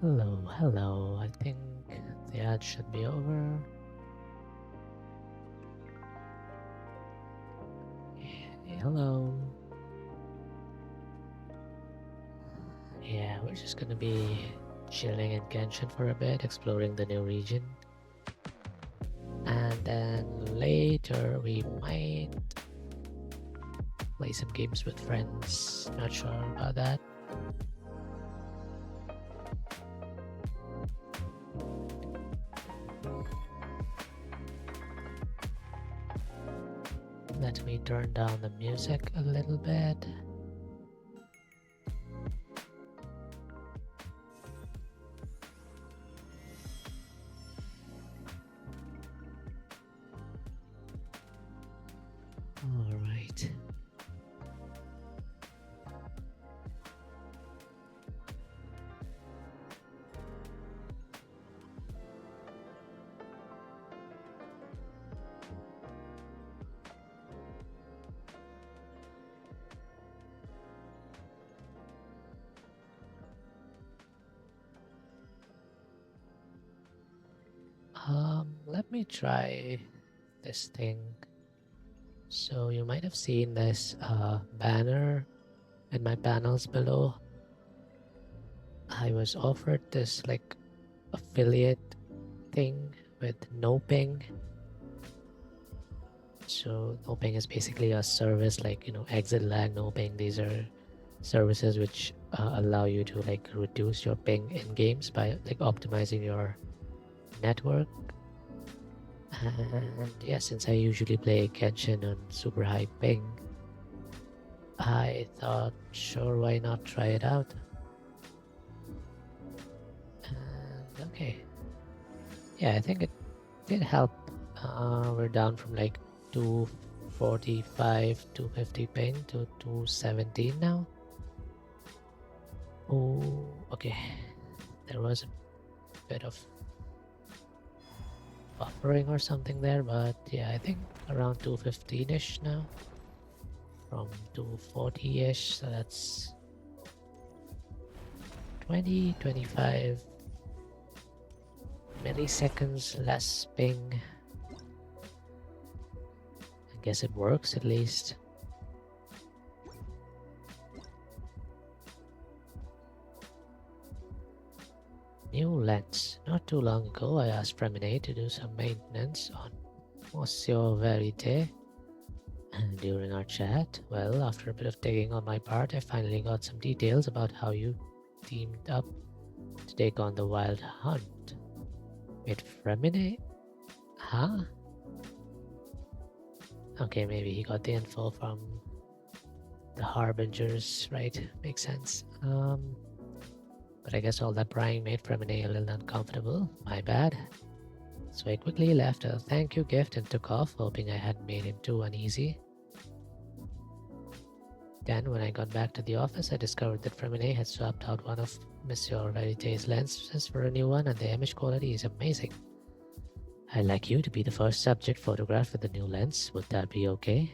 Hello. I think the ad should be over. Hello. Yeah, we're just gonna be chilling in Genshin for a bit, exploring the new region. And then later we might play some games with friends. Not sure about that. Let me turn down the music a little bit. All right. Let me try this thing. So you might have seen this banner in my panels below. I was offered this like affiliate thing with no ping. So no ping is basically a service like, exit lag, no ping. These are services which allow you to like reduce your ping in games by like optimizing your network. And yeah, since I usually play Genshin on super high ping, I thought, sure, why not try it out? And okay. Yeah, I think it did help. We're down from like 245, 250 ping to 217 now. Oh, okay. There was a bit of buffering or something there, but yeah, I think around 215-ish now. From 240-ish, so that's 20, 25 milliseconds less ping. I guess it works at least. New lens. Not too long ago, I asked Fremine to do some maintenance on Monsieur Verite. And during our chat, well, after a bit of digging on my part, I finally got some details about how you teamed up to take on the wild hunt. Wait, Fremine? Huh? Okay, maybe he got the info from the Harbingers, right? Makes sense. But I guess all that prying made Fremine a little uncomfortable. My bad. So I quickly left a thank you gift and took off, hoping I hadn't made him too uneasy. Then, when I got back to the office, I discovered that Fremine had swapped out one of Monsieur Verite's lenses for a new one, and the image quality is amazing. I'd like you to be the first subject photographed with the new lens. Would that be okay?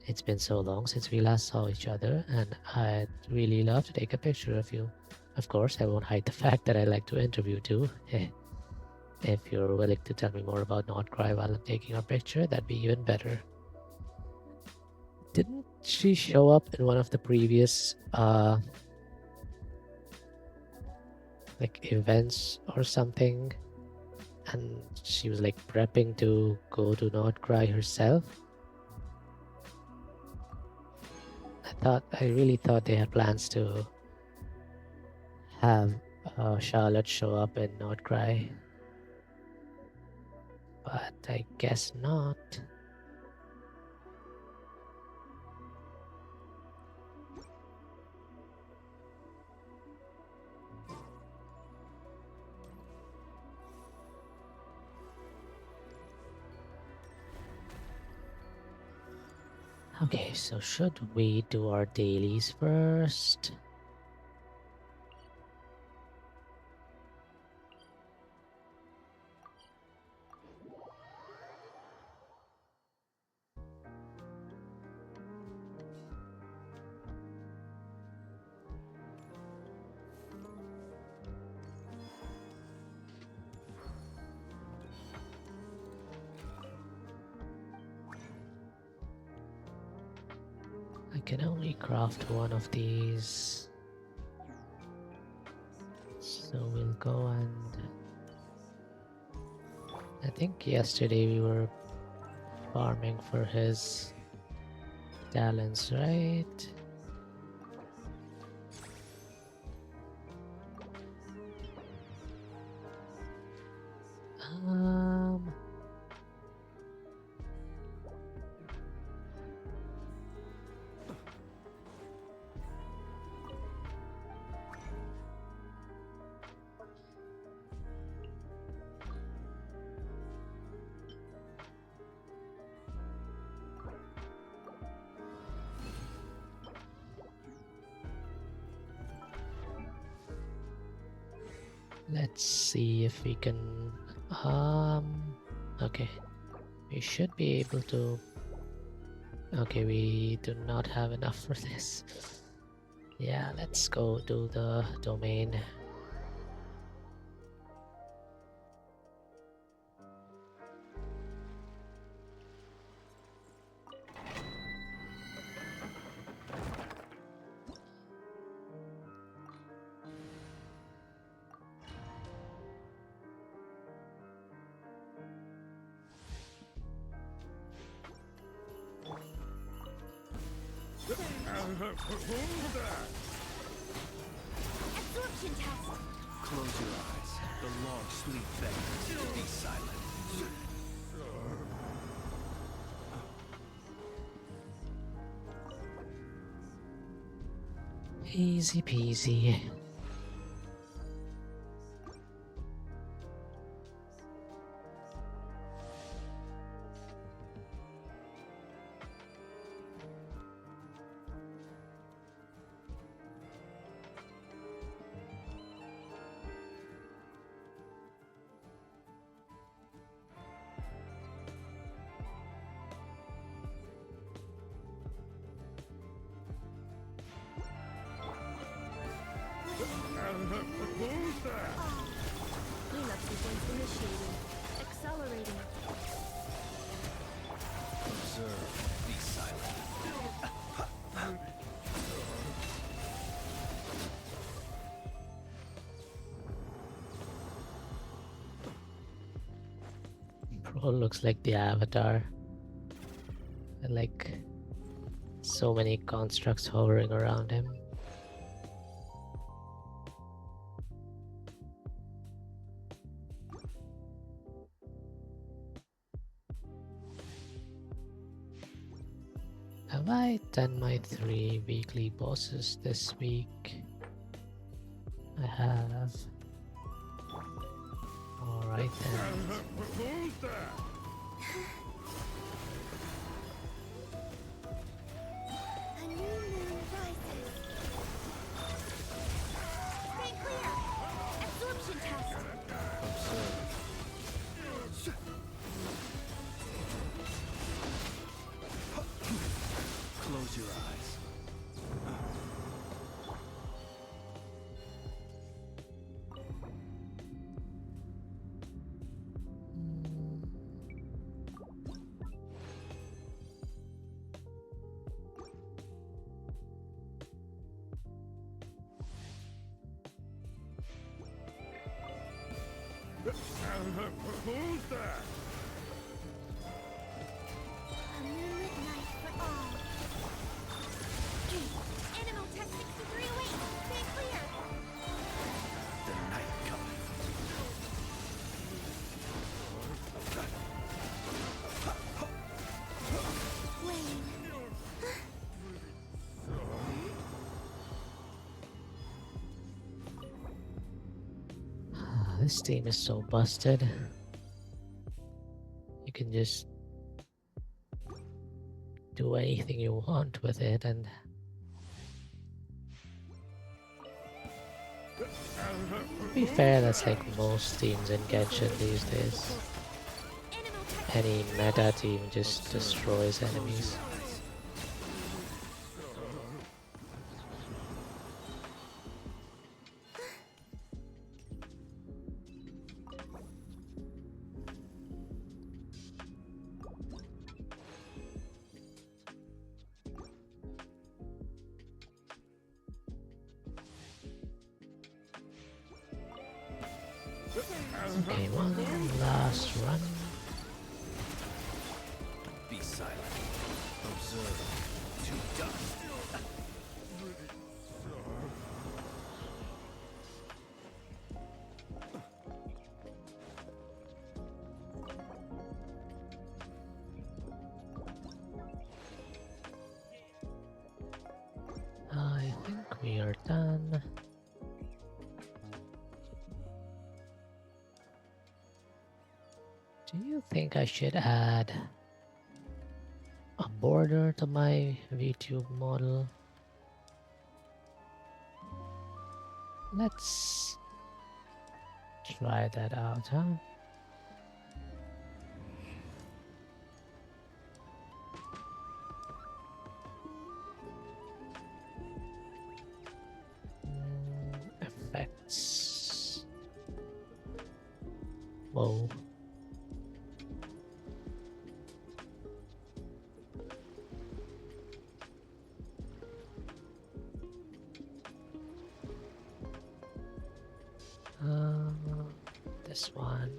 It's been so long since we last saw each other, and I'd really love to take a picture of you. Of course, I won't hide the fact that I like to interview too. If you're willing to tell me more about Nordcry while I'm taking our picture, that'd be even better. Didn't she show up in one of the previous like events or something? And she was like prepping to go to Nordcry herself? I really thought they had plans to have Charlotte show up in Nordcry, but I guess not. Okay, so should we do our dailies first? can only craft one of these. So we'll go and... I think yesterday we were farming for his talents, right? Let's see if we can... okay. We should be able to... Okay, we do not have enough for this. Yeah, let's go to the domain. Absorption test. Close your eyes. The long sleep thing. Be silent. Easy peasy. Cleanup sequence initiated. Accelerating. Observe. Be silent. Bro looks like the Avatar. And like so many constructs hovering around him. Have I done my 3 weekly bosses this week? I have. Alright then. A new moon rises. Stay clear. Absorption test. Observe. Close your eyes. A moonlit night for all. Animal test 6308. Stay clear. The night coming. Wayne. This team is so busted. You can just do anything you want with it, and to be fair, that's like most teams in Genshin these days. Animal test. Any meta team just destroys enemies. Okay, one last run. Be silent. Observe. To dust. I think we are done. Do you think I should add a border to my VTube model? Let's try that out, huh? Effects. Whoa. This one.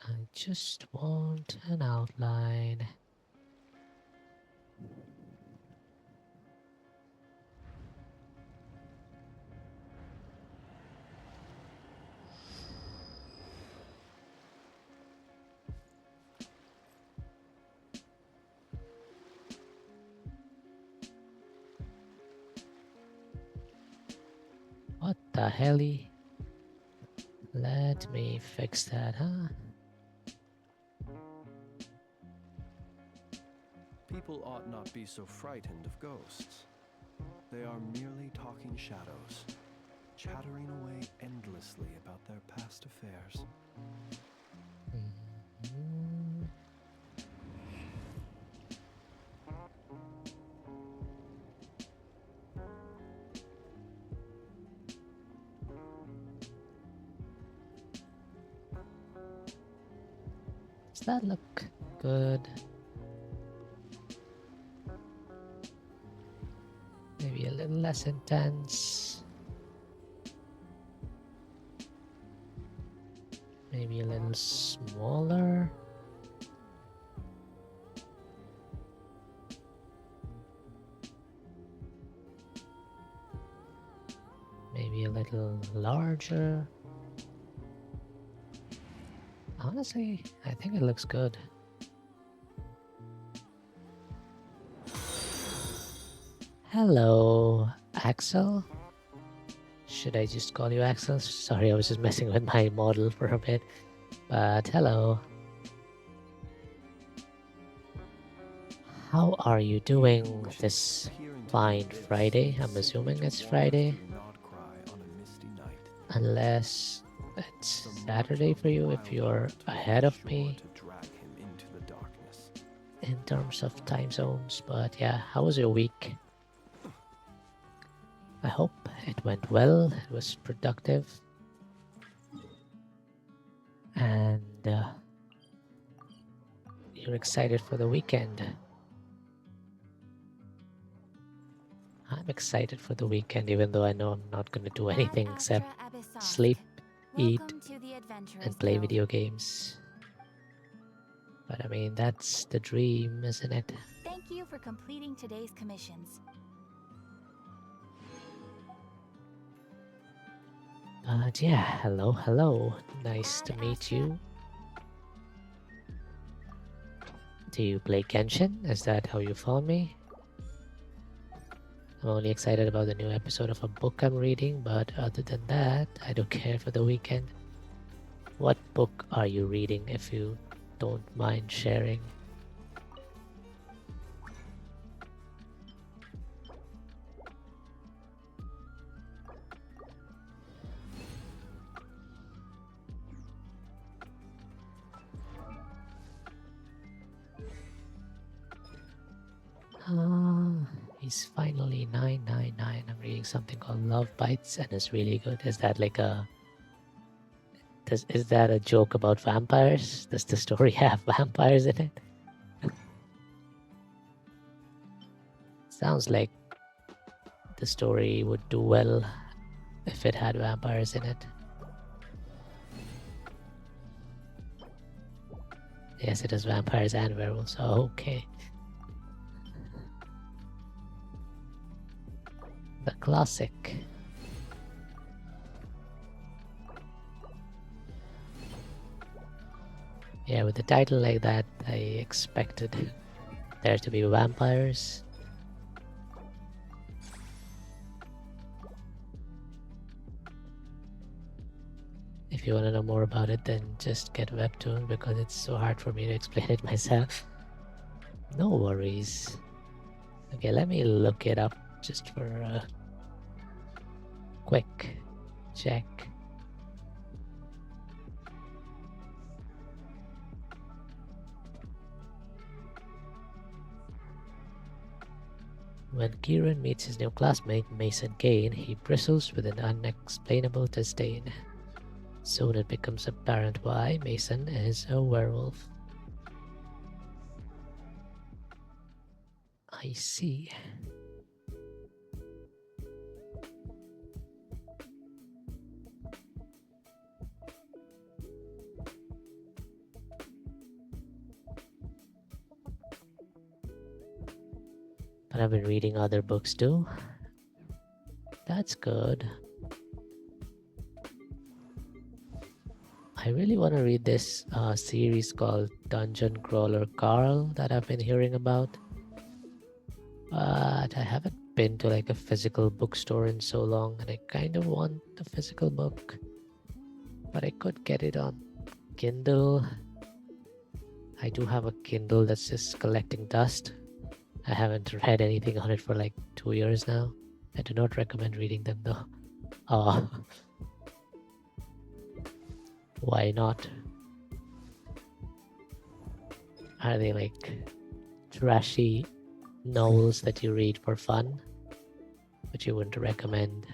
I just want an outline. What the helly? Let me fix that, huh? People ought not be so frightened of ghosts. They are merely talking shadows, chattering away endlessly about their past affairs. Mhm. Does that look good? Maybe a little less intense. Maybe a little smaller. Maybe a little larger. Honestly, I think it looks good. Hello, Axel. Should I just call you Axel? Sorry, I was just messing with my model for a bit. But hello. How are you doing this fine Friday? I'm assuming it's Friday. Unless it's Saturday for you if you're ahead of me in terms of time zones. But yeah, how was your week? I hope it went well, it was productive. And you're excited for the weekend. I'm excited for the weekend, even though I know I'm not going to do anything except sleep, eat, and play video games. But I mean, that's the dream, isn't it? Thank you for completing today's commissions. But yeah, hello. Nice to meet you. Do you play Genshin? Is that how you found me? I'm only excited about the new episode of a book I'm reading, but other than that, I don't care for the weekend. What book are you reading, if you don't mind sharing? He's finally 999. I'm reading something called Love Bites and it's really good. Is that like a... Is that a joke about vampires? Does the story have vampires in it? Sounds like the story would do well if it had vampires in it. Yes, it has vampires and werewolves. Oh, okay. The classic. Yeah, with a title like that, I expected there to be vampires. If you want to know more about it, then just get Webtoon because it's so hard for me to explain it myself. No worries. Okay, let me look it up just for a quick check. When Kieran meets his new classmate Mason Kane, he bristles with an unexplainable disdain. Soon it becomes apparent why Mason is a werewolf. I see. But I've been reading other books too. That's good. I really want to read this series called Dungeon Crawler Carl that I've been hearing about. But I haven't been to like a physical bookstore in so long and I kind of want a physical book. But I could get it on Kindle. I do have a Kindle that's just collecting dust. I haven't read anything on it for like 2 years now. I do not recommend reading them though. Why not? Are they like trashy novels that you read for fun, but you wouldn't recommend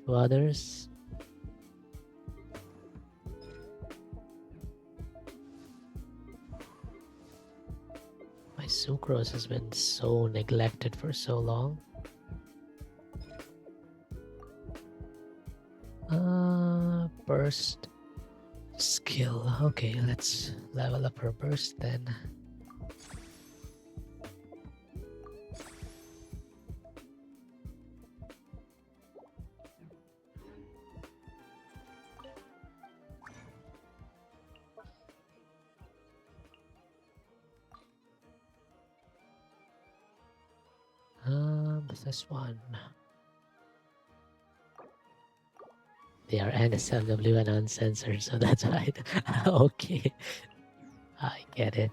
to others? My sucrose has been so neglected for so long. Burst skill. Okay, let's level up her burst then. This one. They are NSFW and uncensored, so that's why. Okay, I get it.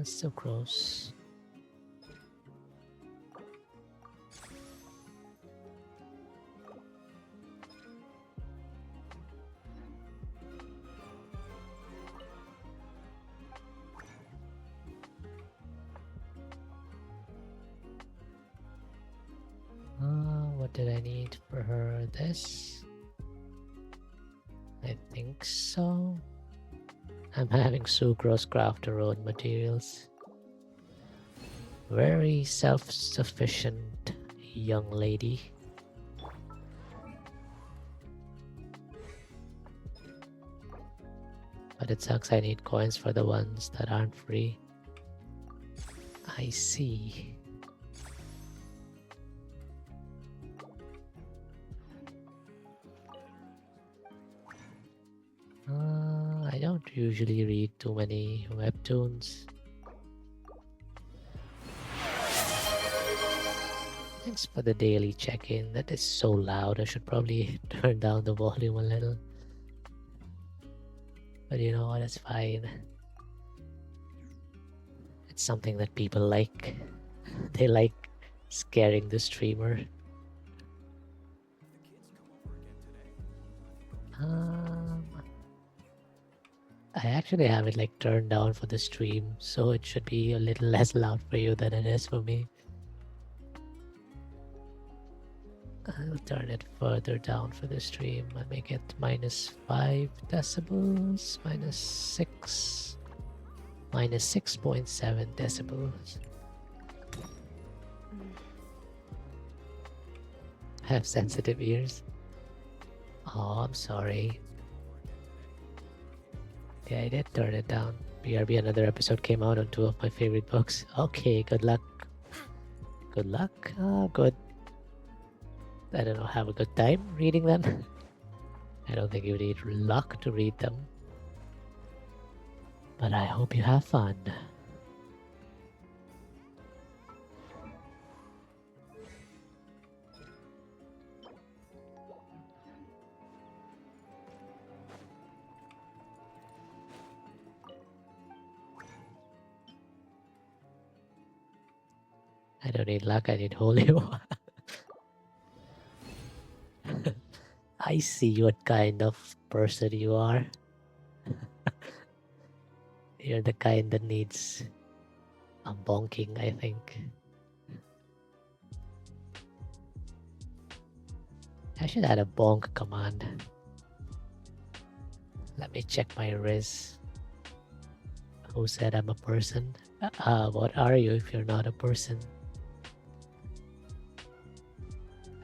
Sucrose. What did I need for her? This? I think so. I'm having sucrose craft her own materials. Very self-sufficient young lady. But it sucks I need coins for the ones that aren't free. I see. I don't usually read too many webtoons. Thanks for the daily check-in. That is so loud. I should probably turn down the volume a little. But you know what? It's fine. It's something that people like. They like scaring the streamer. I actually have it like turned down for the stream, so it should be a little less loud for you than it is for me. I'll turn it further down for the stream. I'll make it -5 decibels, -6, -6.7 decibels. I have sensitive ears. Oh, I'm sorry. Yeah, I did turn it down. BRB, another episode came out on 2 of my favorite books. Okay, good luck. Good luck? Good. I don't know, have a good time reading them? I don't think you need luck to read them. But I hope you have fun. I don't need luck, I need holy water. I see what kind of person you are. You're the kind that needs a bonking, I think. I should add a bonk command. Let me check my Riz. Who said I'm a person? What are you if you're not a person?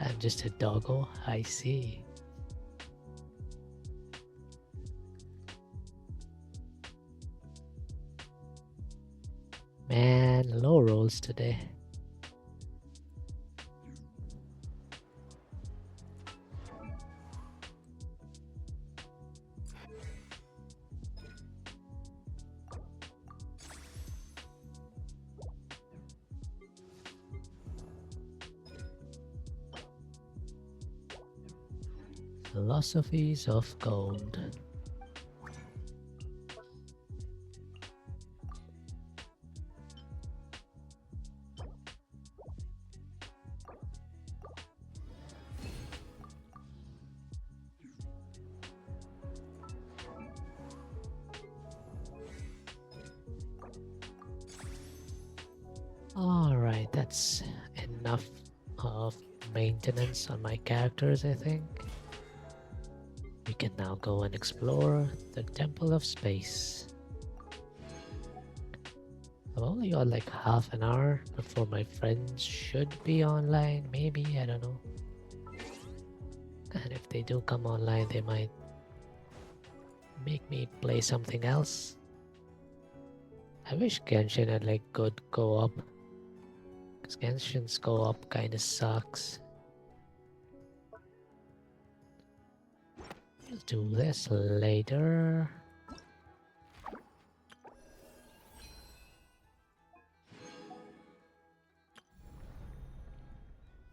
I'm just a doggo. I see. Man, low rolls today. Philosophies of gold. Alright, that's enough of maintenance on my characters, I think. We can now go and explore the Temple of Space. I've only got like half an hour before my friends should be online, maybe, I don't know. And if they do come online, they might make me play something else. I wish Genshin had like good co-op, because Genshin's co-op kinda sucks. We'll do this later.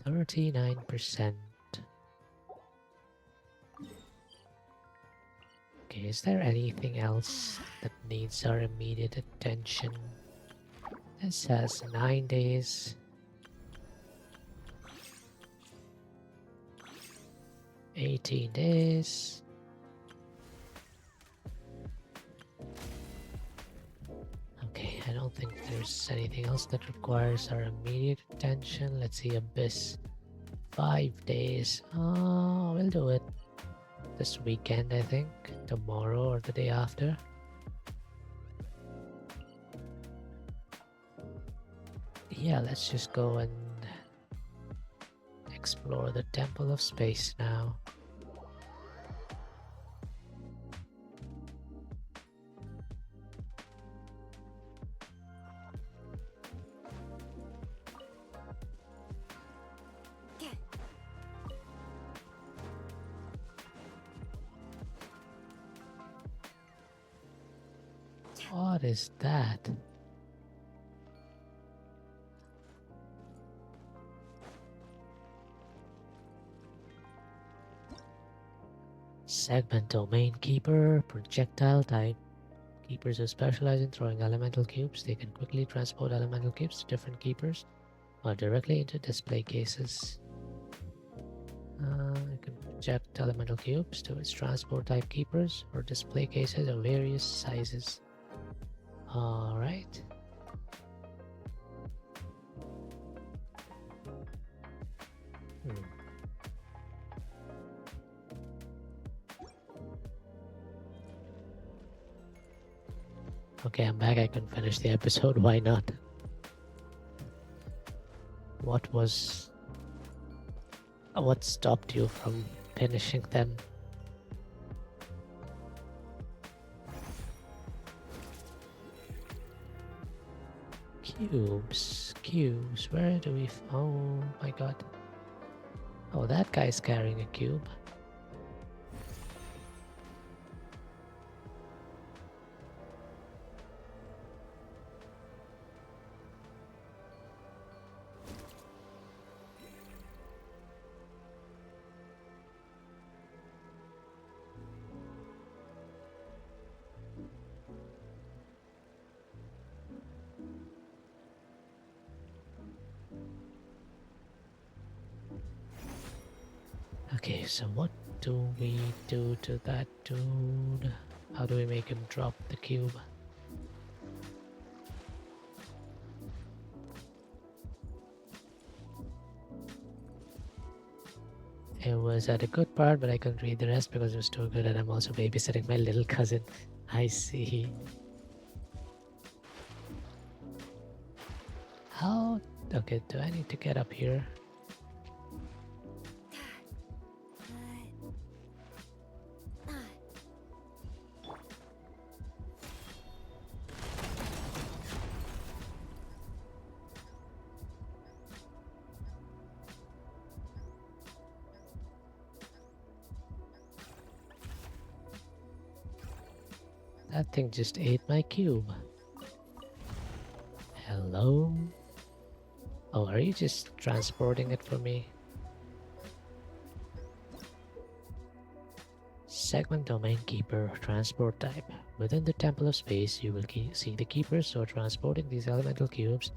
%39%. Okay, is there anything else that needs our immediate attention? This has 9 days. 18 days. Okay, I don't think there's anything else that requires our immediate attention. Let's see, Abyss. 5 days. Oh, we'll do it this weekend, I think. Tomorrow or the day after. Yeah, let's just go and explore the Temple of Space now. What is that? Segment Domain Keeper, projectile type. Keepers who specialize in throwing elemental cubes. They can quickly transport elemental cubes to different keepers or directly into display cases. You can project elemental cubes to its transport type keepers or display cases of various sizes. Alright. Okay, I'm back. I can finish the episode. Why not? What stopped you from finishing them? Cubes. Where do we? Oh my god. Oh, that guy's carrying a cube. Okay, so what do we do to that dude? How do we make him drop the cube? It was at a good part, but I couldn't read the rest because it was too good, and I'm also babysitting my little cousin. I see. How? Okay, do I need to get up here? That thing just ate my cube. Hello? Oh, are you just transporting it for me? Segment Domain Keeper Transport Type. Within the Temple of Space, you will see the keepers so transporting these elemental cubes.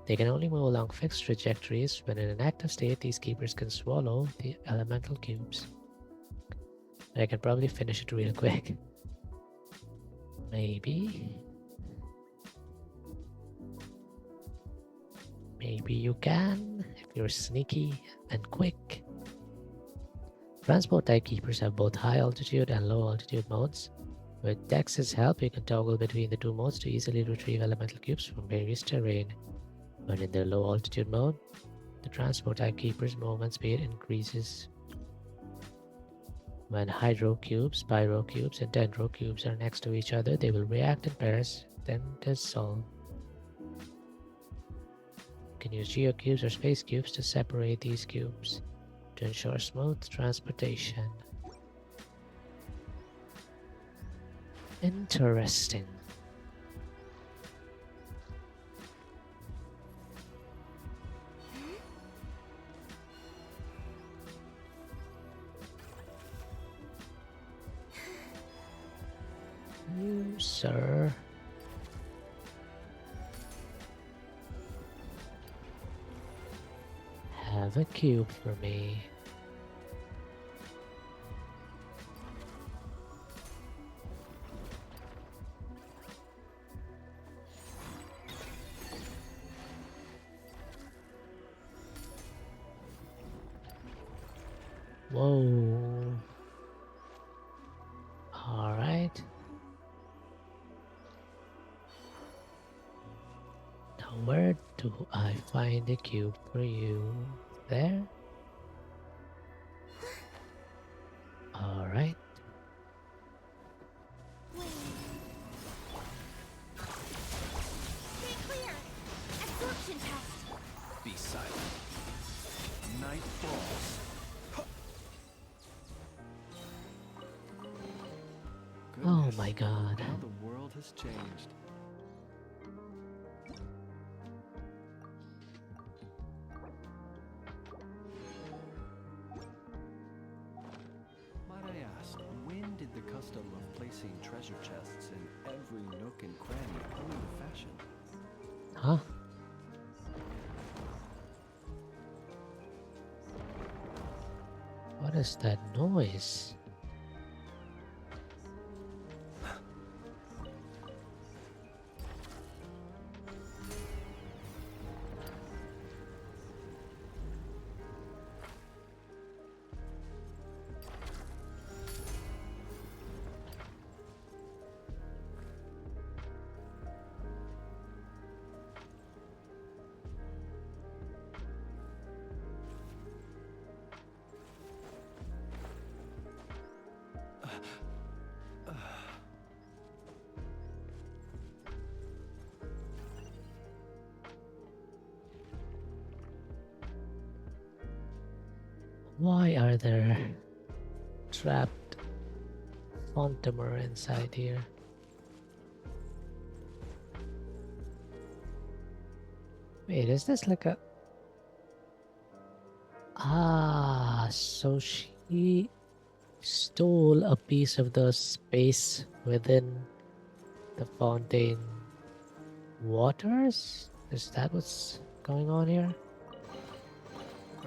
They can only move along fixed trajectories. When in an active state, these keepers can swallow the elemental cubes. I can probably finish it real quick. Maybe you can, if you're sneaky and quick. Transport type keepers have both high altitude and low altitude modes. With Dex's help, you can toggle between the two modes to easily retrieve elemental cubes from various terrain. When in the low altitude mode, the transport type keeper's movement speed increases. When hydro cubes, pyro cubes, and dendro cubes are next to each other, they will react in pairs, then dissolve. You can use geocubes or space cubes to separate these cubes to ensure smooth transportation. Interesting. You, sir. Have a cube for me. Whoa. All right. Now where do I find a cube for you? There? All right. Stay clear! Absorption test! Be silent. Night falls. Oh Goodness, my god. how the world has changed. Might I ask, when did the custom of placing treasure chests in every nook and cranny come into fashion? Huh? is that noise? Why are there trapped Fontamer inside here? Wait, is this like a... Ah, so she stole a piece of the space within the fountain waters? Is that what's going on here?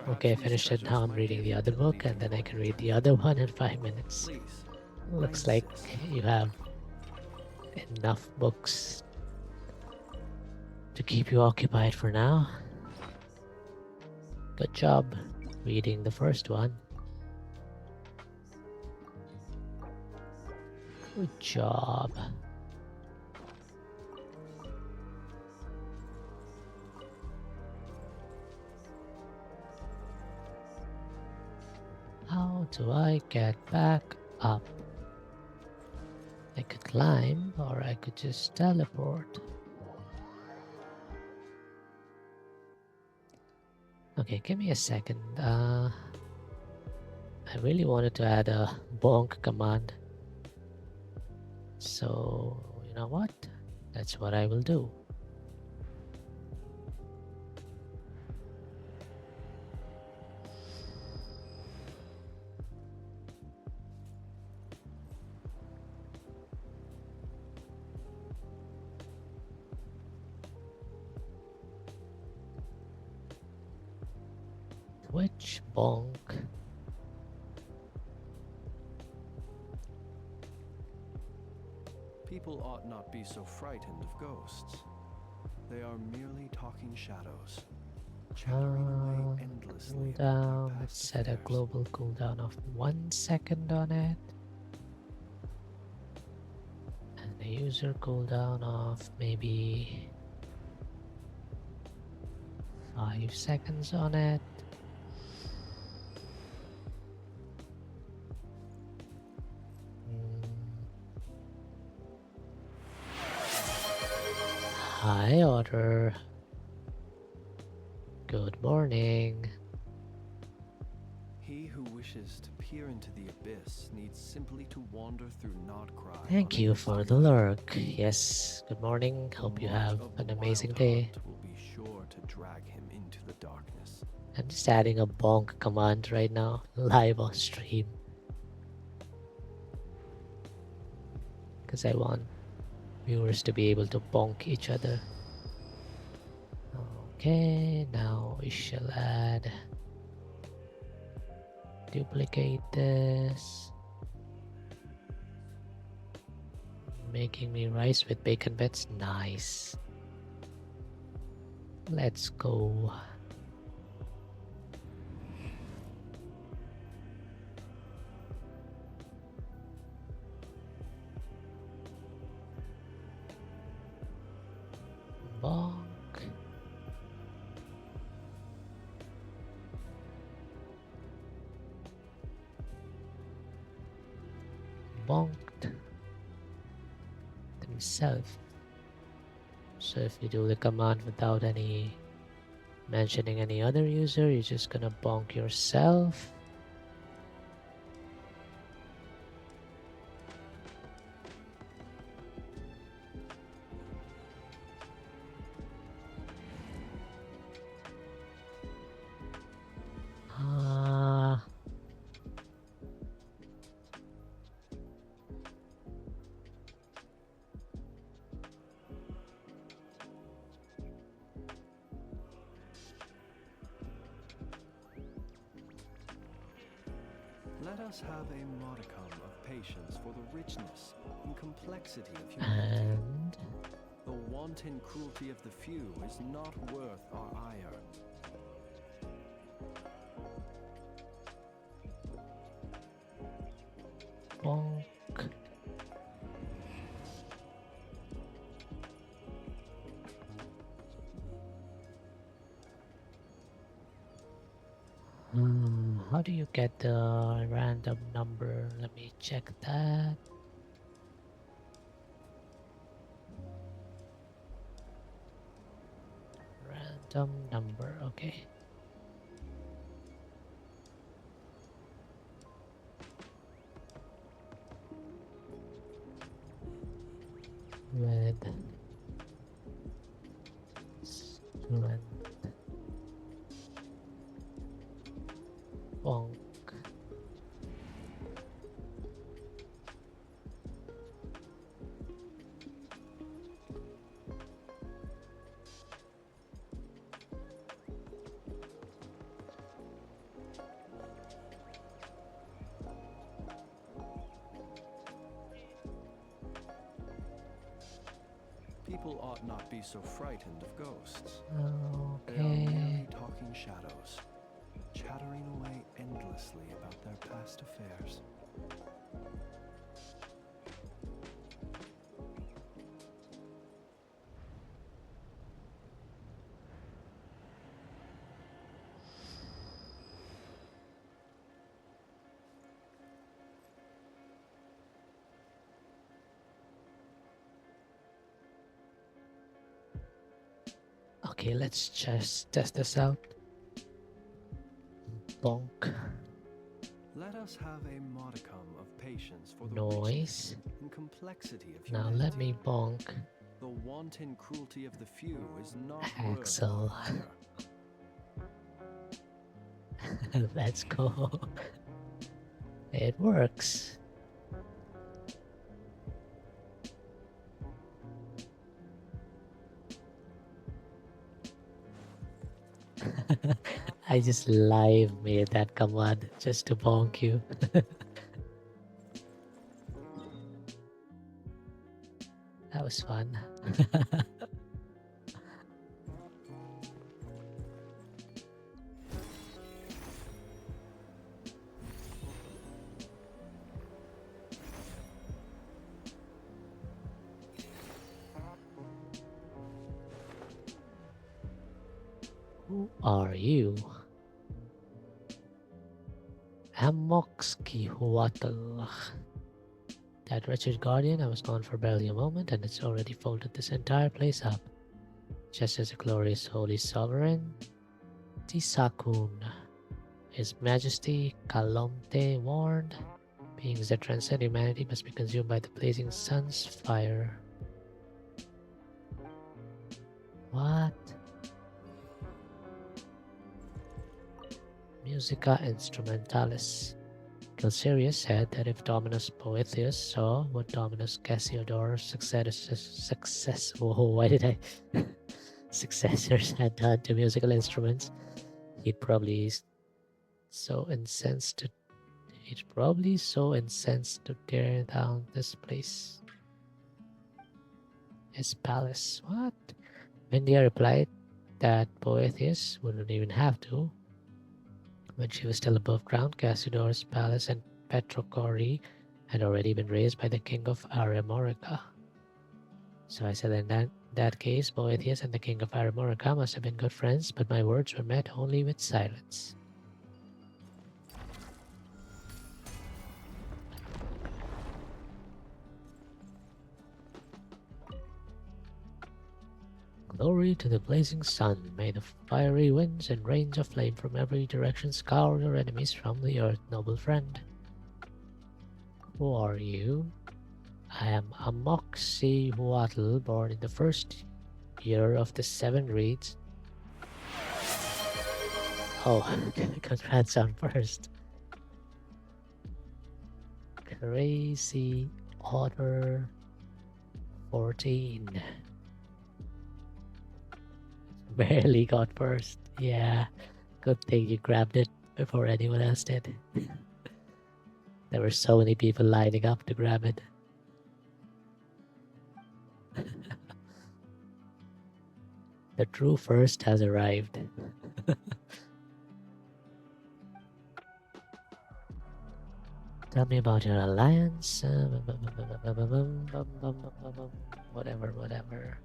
Okay, I finished it. Now I'm reading the other book, and then I can read the other one in 5 minutes. Please, Looks like you have enough books to keep you occupied for now. Good job reading the first one. Good job. How do I get back up? I could climb, or I could just teleport. Okay, give me a second. I really wanted to add a bonk command. So, you know what? That's what I will do. Which bonk? People ought not be so frightened of ghosts. They are merely talking shadows, chattering away endlessly about their Cooldown. past Let's set a affairs. global cooldown of 1 second on it. And a user cooldown of maybe 5 seconds on it. High order. Good morning. He who wishes to peer into the abyss needs simply to wander through Nodcry. Thank you for the lurk. Yes, good morning. Hope you have an amazing day. Will be sure to drag him into the darkness. I'm just adding a bonk command right now, live on stream. Because I want viewers to be able to bonk each other. Okay, now we shall add... Duplicate this. Making me rice with bacon bits. Nice. Let's go. Bonk. Bonked himself. So if you do the command without any mentioning any other user, you're just gonna bonk yourself. Let us have a modicum of patience for the richness and complexity of humanity. And The wanton cruelty of the few is not worth our ire. bonk. How do you get the random number? Let me check that. Random number, okay. With student bonk. People ought not be so frightened of ghosts. They are Okay. merely talking shadows, chattering away endlessly about their past affairs. Okay, let's just test this out. Bonk. Let us have a modicum of patience for the Noise. richness and complexity of Now humanity. let me bonk. The wanton cruelty of the few is not Axel. worth our ire. Let's go. It works. I just live made that command just to bonk you. That was fun. Who are you? Amoxkihuatl. That wretched guardian, I was gone for barely a moment, and it's already folded this entire place up. Just as a glorious holy sovereign, Tisakun, His Majesty Kalomte warned, beings that transcend humanity must be consumed by the blazing sun's fire. What? Musica Instrumentalis. Gilcerius said that if Dominus Boethius saw what Dominus Cassiodorus successors had done to musical instruments, he'd probably so incensed to tear down this place. His palace. What? Mendia replied that Boethius wouldn't even have to. When she was still above ground, Cassiodorus' palace and Petrocori had already been raised by the king of Aramorica. So I said in that case, Boethius and the king of Aramorica must have been good friends, but my words were met only with silence. Glory to the blazing sun. May the fiery winds and rains of flame from every direction scour your enemies from the earth, noble friend. Who are you? I am Amoxkihuatl, born in the first year of the 7 reeds. Oh, congrats on first. Crazy Otter 14. Barely got first. Yeah, good thing you grabbed it before anyone else did. There were so many people lining up to grab it. The true first has arrived. Tell me about your alliance. Whatever.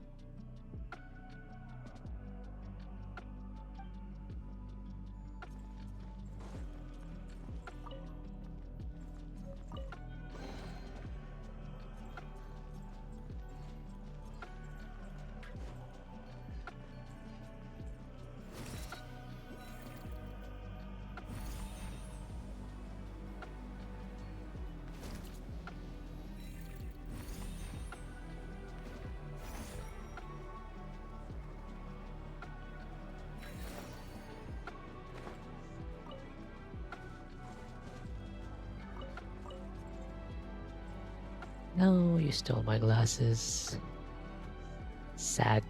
No, you stole my glasses. Sag.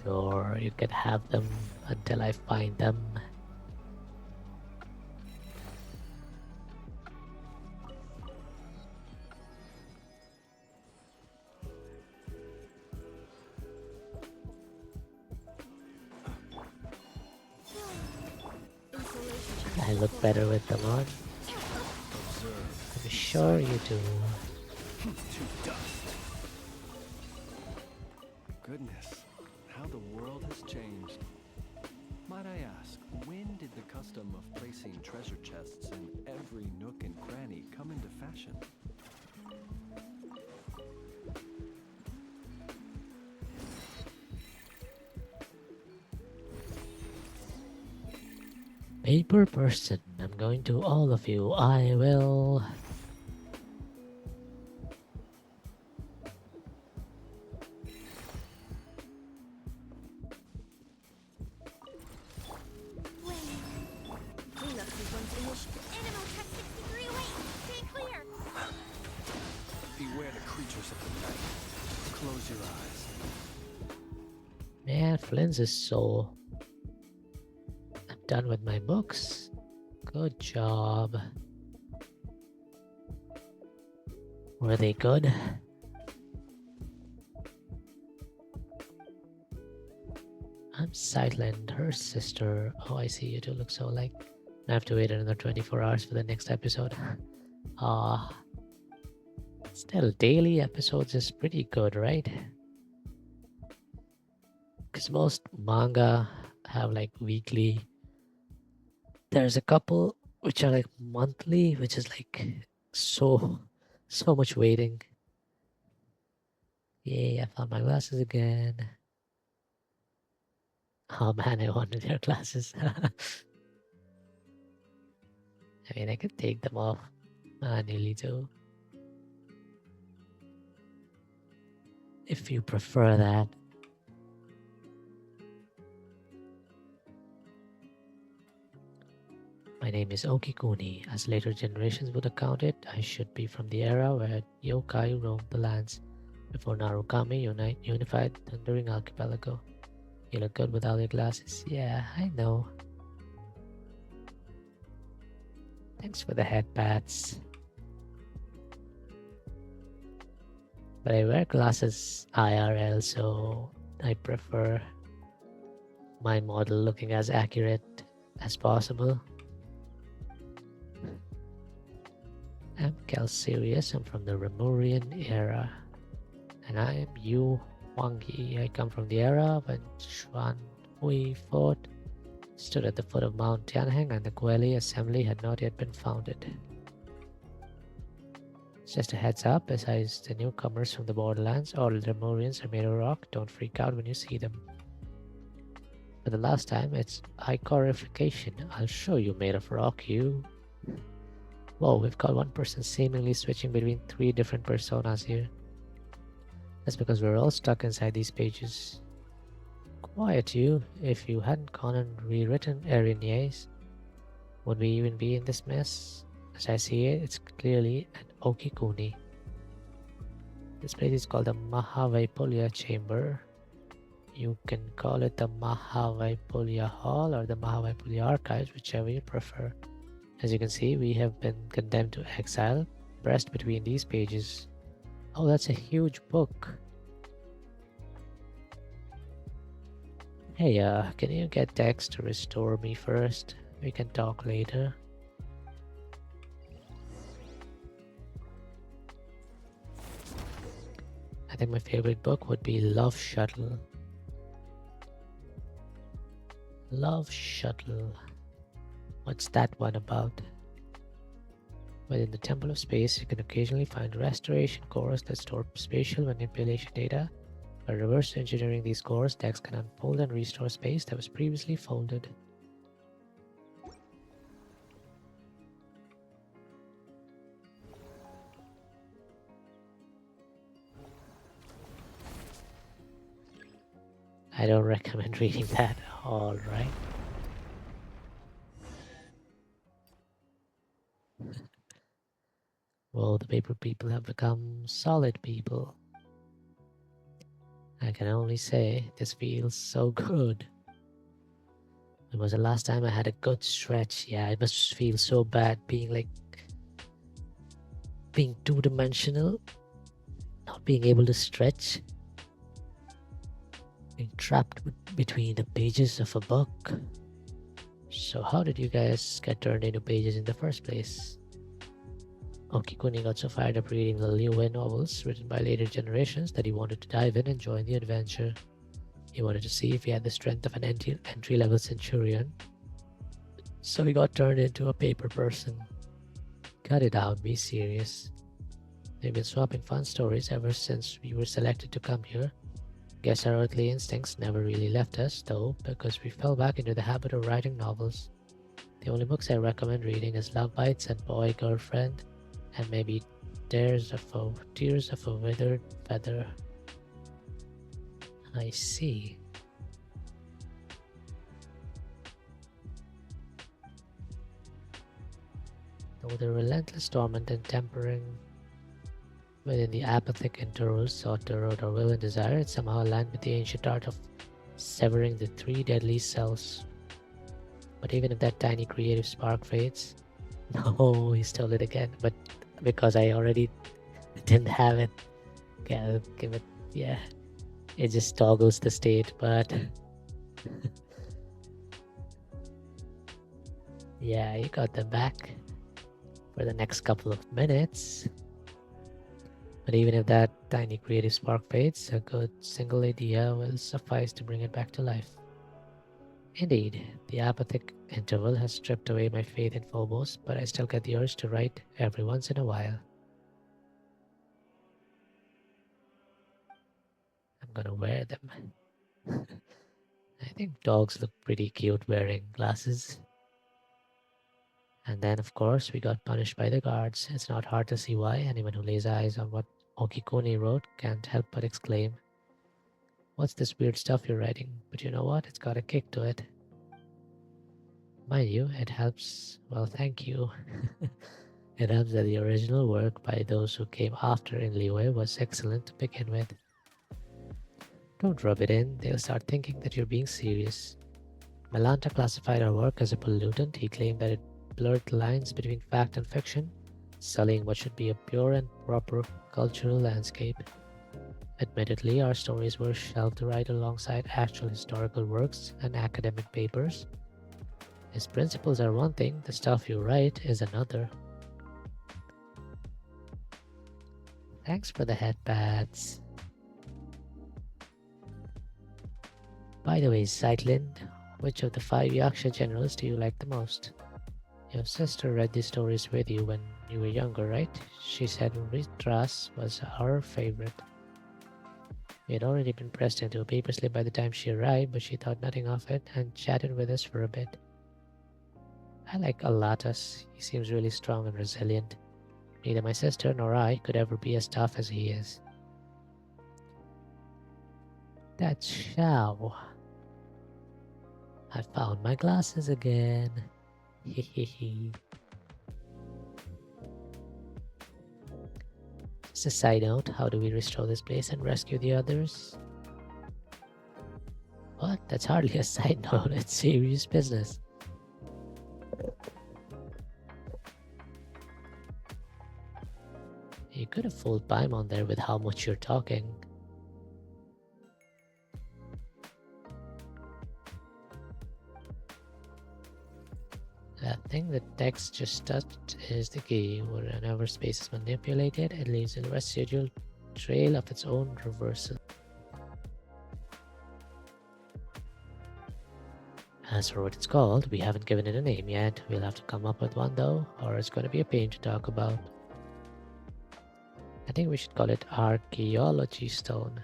Sure, you can have them until I find them. I look better with them on. I'm sure you do. To dust. Goodness, how the world has changed. Might I ask, when did the custom of placing treasure chests in every nook and cranny come into fashion? Paper person, I'm going to all of you. I will. Animal Tech 63 away! Stay clear! Beware the creatures of the night. Close your eyes. Man, Flynn's is so. I'm done with my books. Good job. Were they good? I'm Silent, her sister. Oh, I see, you two look so alike. I have to wait another 24 hours for the next episode. Still, daily episodes is pretty good, right? Because most manga have like weekly. There's a couple which are like monthly, which is like so much waiting. Yay, I found my glasses again. Oh man, I wanted your glasses. I mean, I could take them off manually too. If you prefer that. My name is Okikuni. As later generations would account it, I should be from the era where yokai roamed the lands before Narukami unified Thundering Archipelago. You look good without your glasses. Yeah, I know. Thanks for the head pats. But I wear glasses IRL, so I prefer my model looking as accurate as possible. I'm Calcerius. I'm from the Remurian era. And I am Yu Huangyi. I come from the era when Xuan Hui Fort stood at the foot of Mount Tianheng and the Gueli assembly had not yet been founded. Just a heads up, besides the newcomers from the borderlands, all the Lemurians are made of rock. Don't freak out when you see them. For the last time, it's icorification. I'll show you made of rock, you. Whoa, we've got one person seemingly switching between 3 different personas here. That's because we're all stuck inside these pages. Quiet, you. If you hadn't gone and rewritten Erinye's, would we even be in this mess? As I see it, it's clearly an Okikuni. This place is called the Mahavaipulya Chamber. You can call it the Mahavaipulia Hall or the Mahavaipulia Archives, whichever you prefer. As you can see, we have been condemned to exile, pressed between these pages. Oh, that's a huge book. Hey, can you get Dex to restore me first? We can talk later. I think my favorite book would be Love Shuttle. Love Shuttle. What's that one about? Within the Temple of Space, you can occasionally find restoration cores that store spatial manipulation data. By reverse engineering these cores, Dex can unfold and restore space that was previously folded. I don't recommend reading that. All right. Well, the paper people have become solid people. I can only say this feels so good. When was the last time I had a good stretch? Yeah, it must feel so bad being two-dimensional, not being able to stretch, being trapped between the pages of a book. So how did you guys get turned into pages in the first place? Okikuni got so fired up reading the WuWa novels written by later generations that he wanted to dive in and join the adventure. He wanted to see if he had the strength of an entry-level centurion. So he got turned into a paper person. Cut it out, be serious. We've been swapping fun stories ever since we were selected to come here. Guess our earthly instincts never really left us, though, because we fell back into the habit of writing novels. The only books I recommend reading is Love Bites and Boy Girlfriend, and maybe Tears of a Withered Feather. I see. Though the relentless torment and tempering within the apathic intervals sought to erode our will and desire, it somehow aligned with the ancient art of severing the three deadly cells. But even if that tiny creative spark fades, no, he stole it again. But because I already didn't have it, okay, I'll give it, yeah. It just toggles the state, but yeah, you got them back for the next couple of minutes. But even if that tiny creative spark fades, a good single idea will suffice to bring it back to life. Indeed, the apathic interval has stripped away my faith in Phobos, but I still get the urge to write every once in a while. I'm gonna wear them. I think dogs look pretty cute wearing glasses. And then, of course, we got punished by the guards. It's not hard to see why. Anyone who lays eyes on what Okikuni wrote can't help but exclaim, "What's this weird stuff you're writing?" But you know what? It's got a kick to it. Mind you, it helps. Well, thank you. It helps that the original work by those who came after in WuWa was excellent to begin with. Don't rub it in. They'll start thinking that you're being serious. Malanta classified our work as a pollutant. He claimed that it blurred the lines between fact and fiction, sullying what should be a pure and proper cultural landscape. Admittedly, our stories were shelved right alongside actual historical works and academic papers. His principles are one thing, the stuff you write is another. Thanks for the headpads. By the way, Zeitlin, which of the 5 Yaksha generals do you like the most? Your sister read these stories with you when you were younger, right? She said Ritras was her favorite. We had already been pressed into a paper slip by the time she arrived, but she thought nothing of it and chatted with us for a bit. I like Alatas. He seems really strong and resilient. Neither my sister nor I could ever be as tough as he is. That's Shao. I found my glasses again. Hehehe. Just a side note, how do we restore this place and rescue the others? That's hardly a side note, it's serious business. You could have fooled Paimon there with how much you're talking. That thing the text just touched is the key. Whenever space is manipulated, it leaves a residual trail of its own reversal. As for what it's called, we haven't given it a name yet. We'll have to come up with one though, or it's going to be a pain to talk about. I think we should call it Archaeology Stone.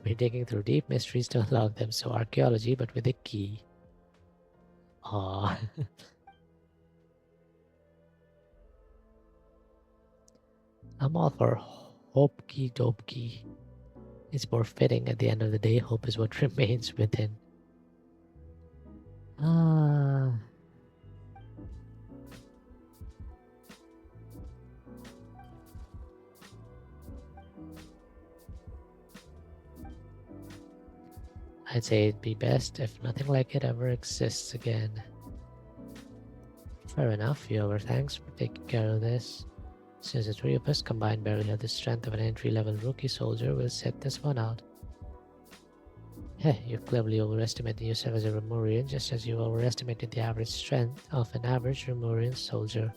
We're digging through deep mysteries to unlock them, so archaeology but with a key. Aww. I'm all for Hopkey Dopkey. It's more fitting at the end of the day. Hope is what remains within. Ah. I'd say it'd be best if nothing like it ever exists again. Fair enough, you owe our thanks for taking care of this. Since the three of us combined barely have the strength of an entry-level rookie soldier, we'll set this one out. Heh, you've cleverly overestimated yourself as a Remurian, just as you overestimated the average strength of an average Remurian soldier.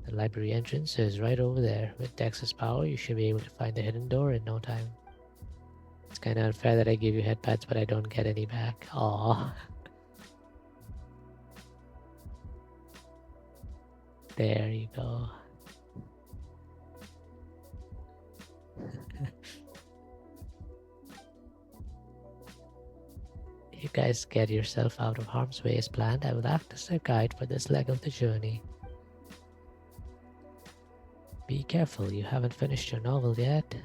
The library entrance is right over there. With Dex's power, you should be able to find the hidden door in no time. It's kinda unfair that I give you headpads but I don't get any back. Aww. There you go. You guys get yourself out of harm's way as planned. I will act as a guide for this leg of the journey. Be careful, you haven't finished your novel yet.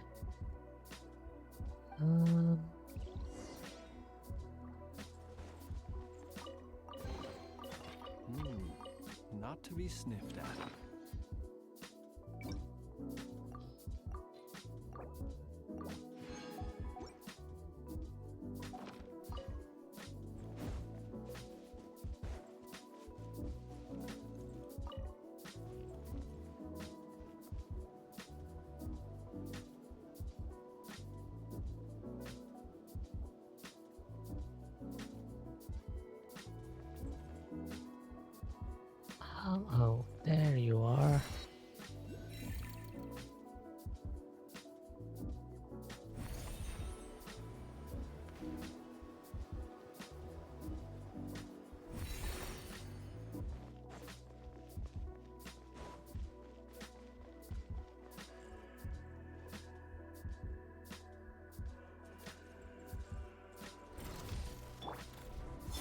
Not to be sniffed at. Oh, there you are.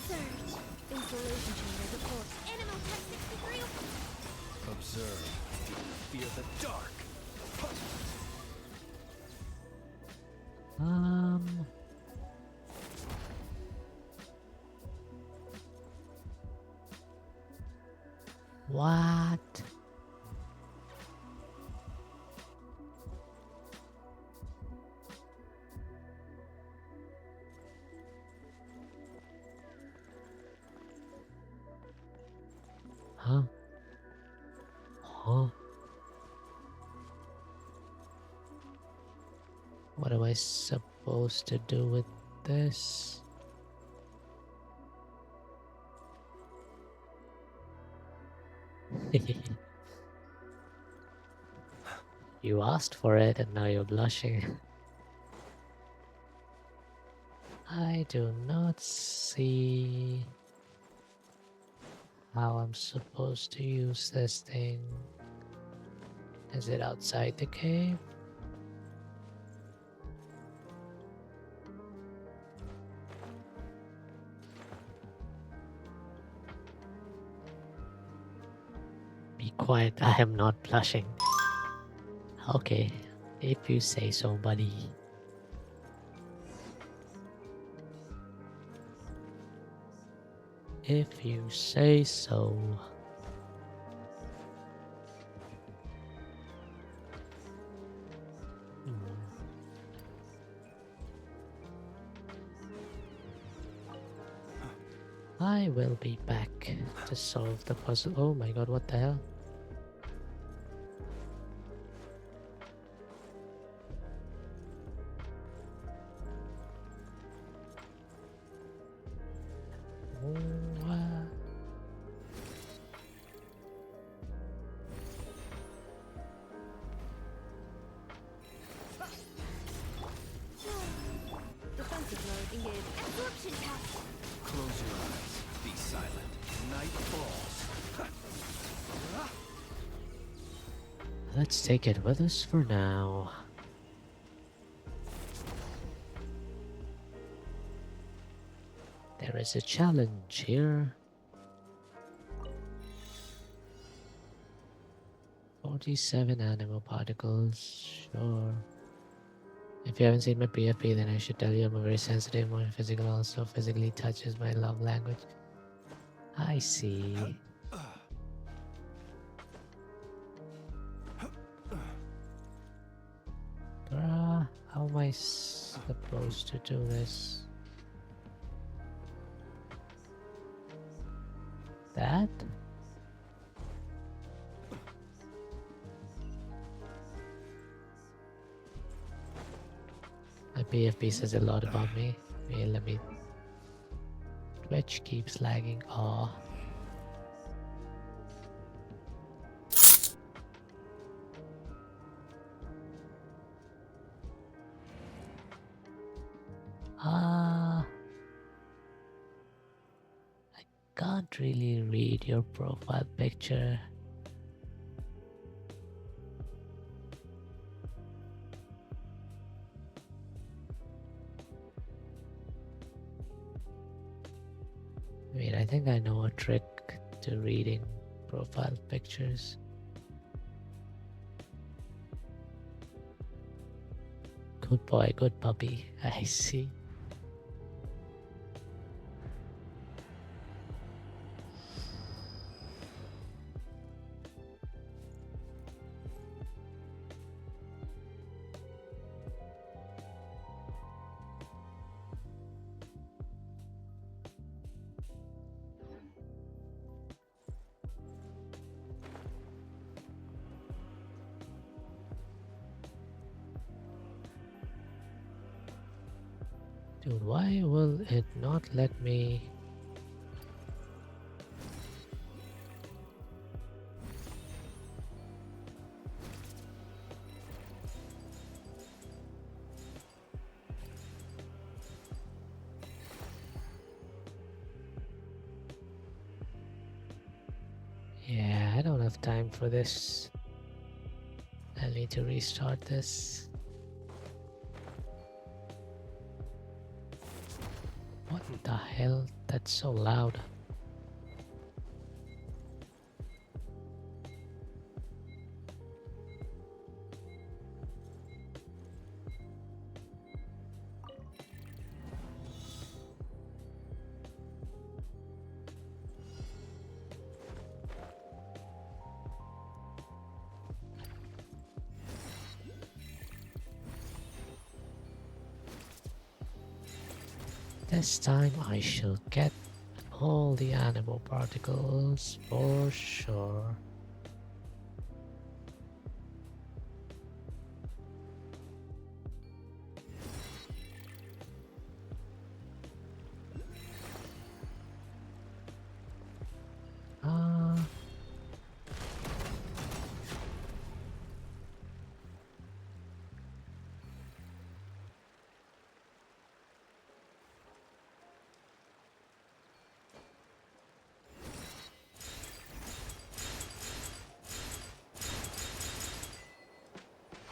Surge. Installation chamber report. Animal tech 63. Observe. Fear the dark. What? Huh? Huh? What am I supposed to do with this? You asked for it and now you're blushing. I do not see how I'm supposed to use this thing. Is it outside the cave? Be quiet, I am not blushing. Okay, if you say so, buddy. If you say so. I will be back to solve the puzzle. Oh my god, what the hell? WuWa. Defensive mode engaged. Absorption test. Close your eyes. Be silent. Night falls. Let's take it with us for now. There is a challenge here. 47 animal particles, sure. If you haven't seen my PFP, then I should tell you I'm a very sensitive, more physical also. Physically touches my love language. I see. Bruh, how am I supposed to do this? That? My PFP says a lot about me. Wait, let me. Twitch keeps lagging. Aw. I can't really read your profile picture. Wait, I think I know a trick to reading profile pictures. Good boy, good puppy. I see. Dude, why will it not let me? Yeah, I don't have time for this. I'll need to restart this. What the hell? That's so loud. This time I shall get all the animal particles for sure.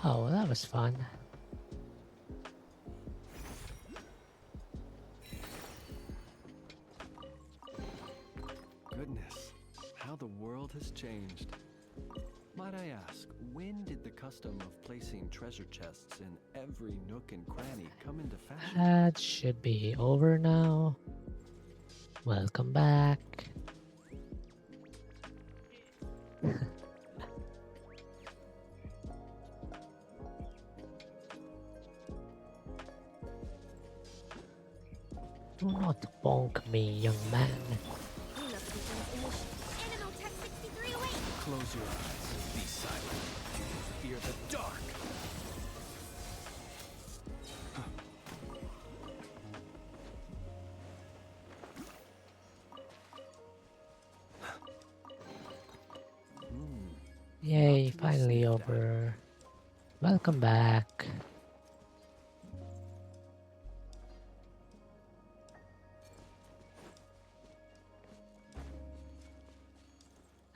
Oh, that was fun. Goodness, how the world has changed. Might I ask, when did the custom of placing treasure chests in every nook and cranny come into fashion? That should be over now. Welcome back. Do not bonk me, young man. We must defend initiative. Animal Tech 63 away! Close your eyes. Be silent. Fear the dark. Yay, Not to be finally sniffed at. over. Welcome back.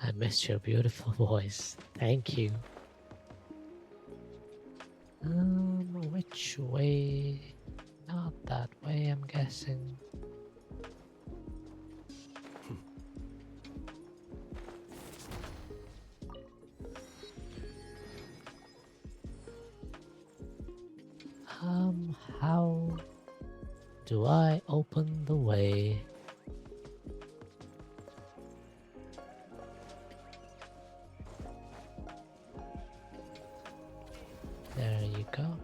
I missed your beautiful voice. Thank you. Which way? Not that way, I'm guessing. How do I open the way? There you go.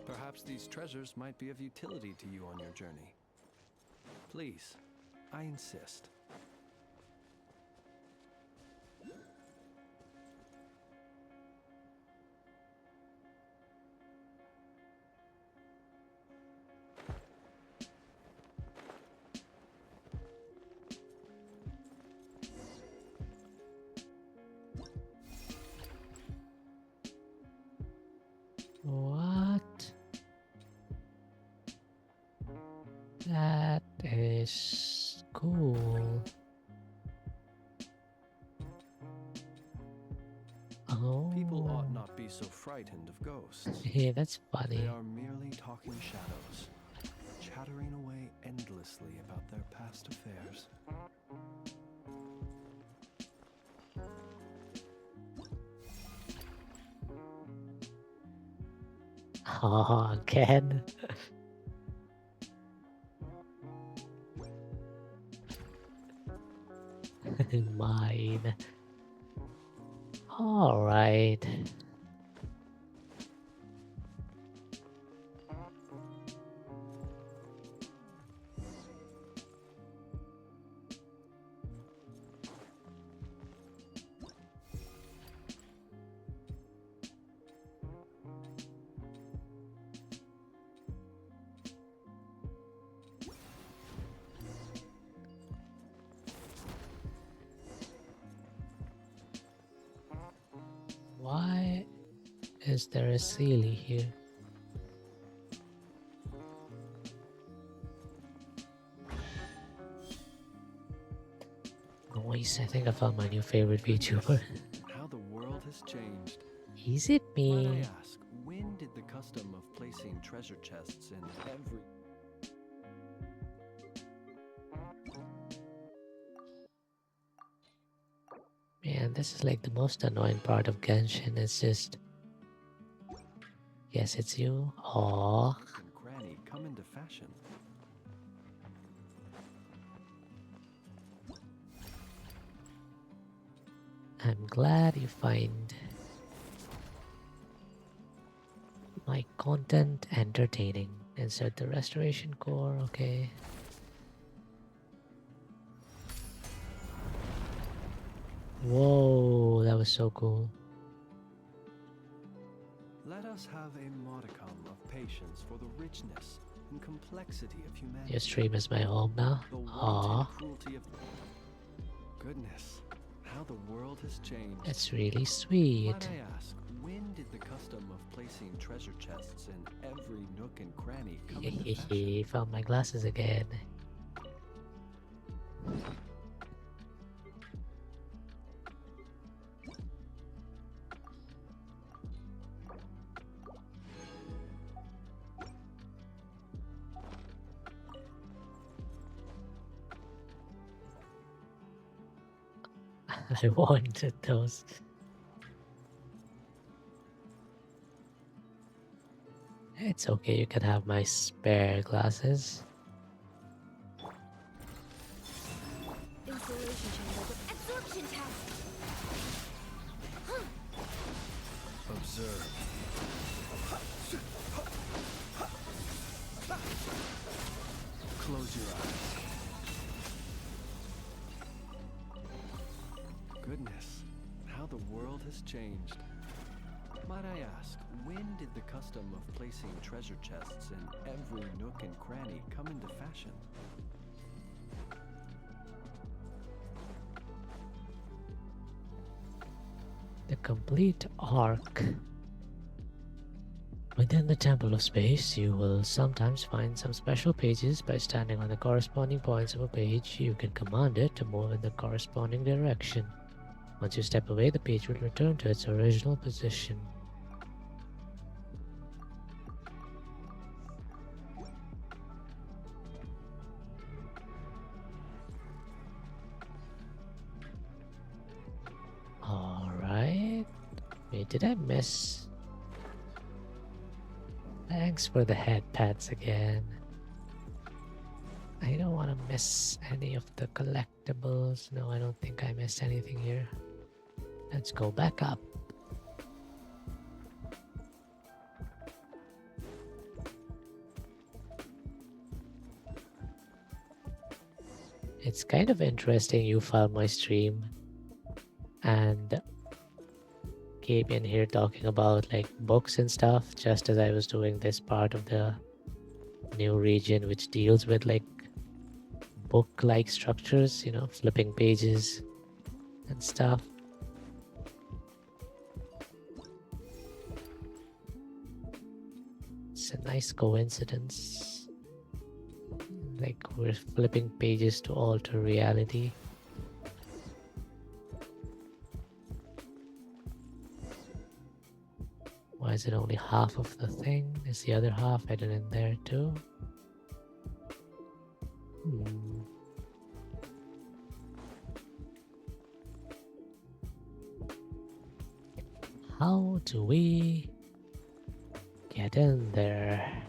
Perhaps these treasures might be of utility to you on your journey. Please, I insist. What? That is cool. Oh. People ought not be so frightened of ghosts. Yeah, that's funny. They are merely talking shadows, chattering away endlessly about their past affairs. Oh, again. Mine. All right. Why is there a Sealy here? Noise, I think I found my new favorite VTuber. How the world has changed. Is it Might I me? ask, when did the custom of placing treasure chests in every... Man, this is like the most annoying part of Genshin. It's just... Yes, it's you. Aww. nook and cranny come into fashion? I'm glad you find my content entertaining. Insert the restoration core, okay. Whoa, that was so cool. Let us have a modicum of patience for the richness and complexity of humanity. Your stream is my home now. The Aww, wanton cruelty of... Goodness, how the world has changed. that's really sweet. Might I ask, when did the custom of placing treasure chests in every nook and cranny come into fashion? Hehe, found my glasses again. I wanted those. It's okay, you can have my spare glasses. chamber. Absorption test. Observe. Close your eyes. Goodness, how the world has changed. Might I ask, when did the custom of placing treasure chests in every nook and cranny come into fashion? The complete arc. Within the Temple of Space, you will sometimes find some special pages. By standing on the corresponding points of a page, you can command it to move in the corresponding direction. Once you step away, the page will return to its original position. Alright. Wait, did I miss? Thanks for the head pats again. I don't want to miss any of the collectibles. No, I don't think I missed anything here. Let's go back up. It's kind of interesting you found my stream and came in here talking about like books and stuff just as I was doing this part of the new region which deals with like book-like structures, you know, flipping pages and stuff. It's a nice coincidence. Like we're flipping pages to alter reality. Why is it only half of the thing? Is the other half hidden in there too? How do we get in there?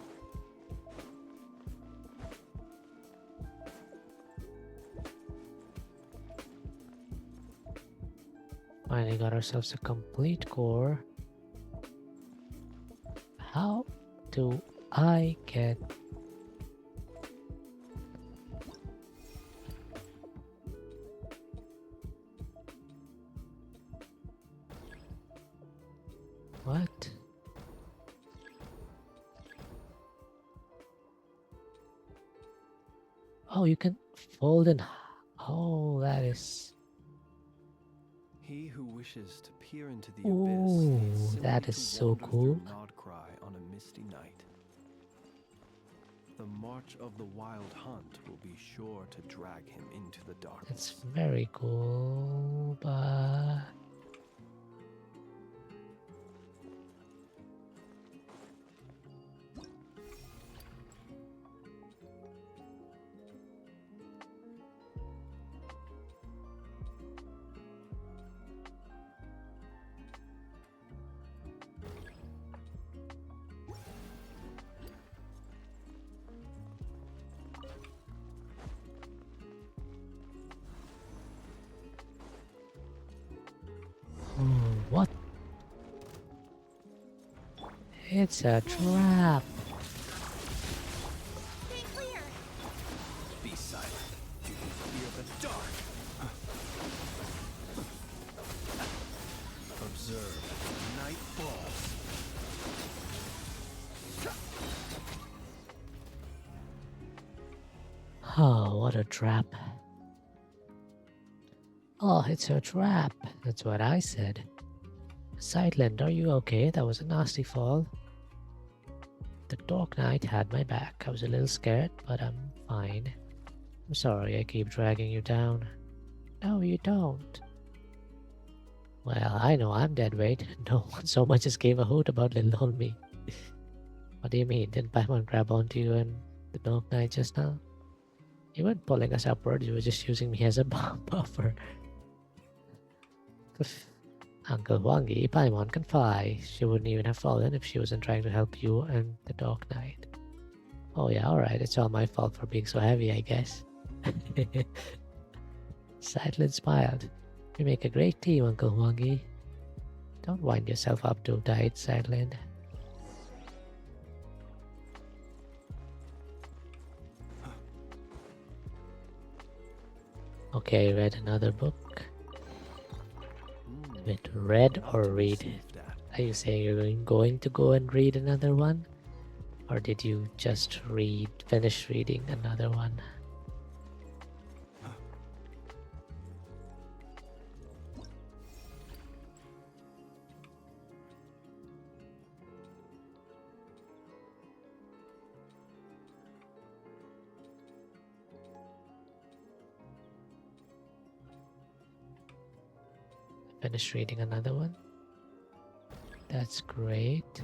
Finally got ourselves a complete core. How do I get what? Oh, you can fold in. Oh, that is. He who wishes to peer into the Ooh, abyss needs simply that is to so wander cool. through Nodcry on a misty night. The march of the wild hunt will be sure to drag him into the darkness. It's very cool, but what? It's a trap. Stay clear. Be silent. You can fear the dark. Observe. Night falls. Oh, what a trap. Oh, it's a trap. That's what I said. Sideland, are you okay? That was a nasty fall. The Dark Knight had my back. I was a little scared, but I'm fine. I'm sorry I keep dragging you down. No, you don't. Well, I know I'm dead weight. No one so much as gave a hoot about little old me. What do you mean? Didn't Paimon grab onto you and the Dark Knight just now? You weren't pulling us upward, you were just using me as a buffer. Uncle Wangi, Paimon can fly. She wouldn't even have fallen if she wasn't trying to help you and the Dark Knight. Oh yeah, alright, it's all my fault for being so heavy, I guess. Sidelin smiled. You make a great team, Uncle Huangi. Don't wind yourself up too tight, Sidelin. Okay, read another book. Wait, read or read? Are you saying you're going to go and read another one? Or did you just finish reading another one? Finish reading another one? That's great.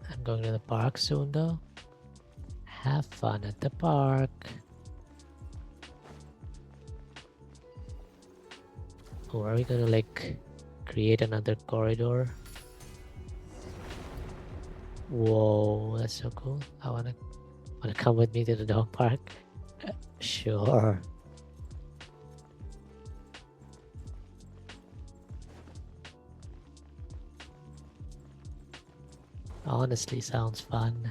I'm going to the park soon though. Have fun at the park. Or are we gonna like create another corridor? Whoa, that's so cool. I wanna come with me to the dog park? Sure. Honestly, sounds fun.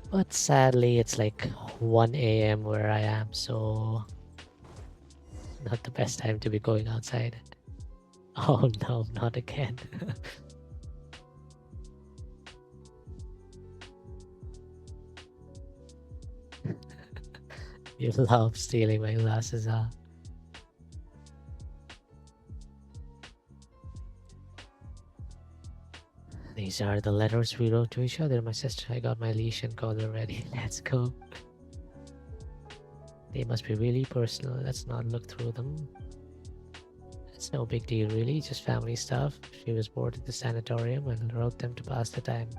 But sadly, it's like 1 a.m. where I am, so not the best time to be going outside. Oh no, not again. You love stealing my glasses, huh? These are the letters we wrote to each other. My sister, I got my leash and collar ready. Let's go. They must be really personal. Let's not look through them. It's no big deal, really. Just family stuff. She was bored at the sanatorium and wrote them to pass the time.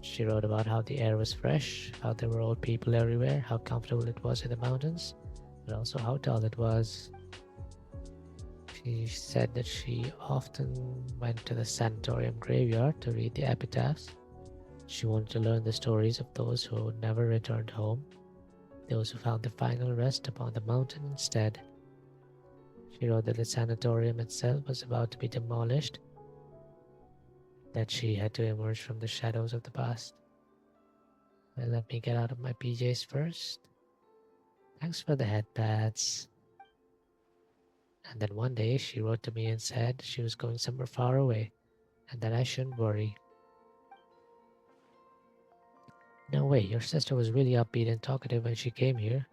She wrote about how the air was fresh, how there were old people everywhere, how comfortable it was in the mountains, but also how tall it was. She said that she often went to the sanatorium graveyard to read the epitaphs. She wanted to learn the stories of those who never returned home, those who found the final rest upon the mountain instead. She wrote that the sanatorium itself was about to be demolished, that she had to emerge from the shadows of the past. Well, let me get out of my PJs first. Thanks for the headpads. And then one day she wrote to me and said she was going somewhere far away and that I shouldn't worry. No way, your sister was really upbeat and talkative when she came here.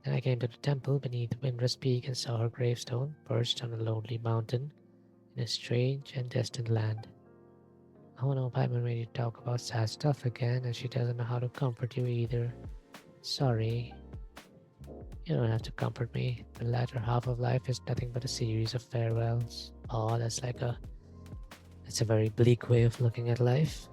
Then I came to the temple beneath Windrest Peak and saw her gravestone perched on a lonely mountain in a strange and distant land. Oh no, Paimon made you talk about sad stuff again and she doesn't know how to comfort you either. Sorry. You don't have to comfort me. The latter half of life is nothing but a series of farewells. Oh, that's a very bleak way of looking at life.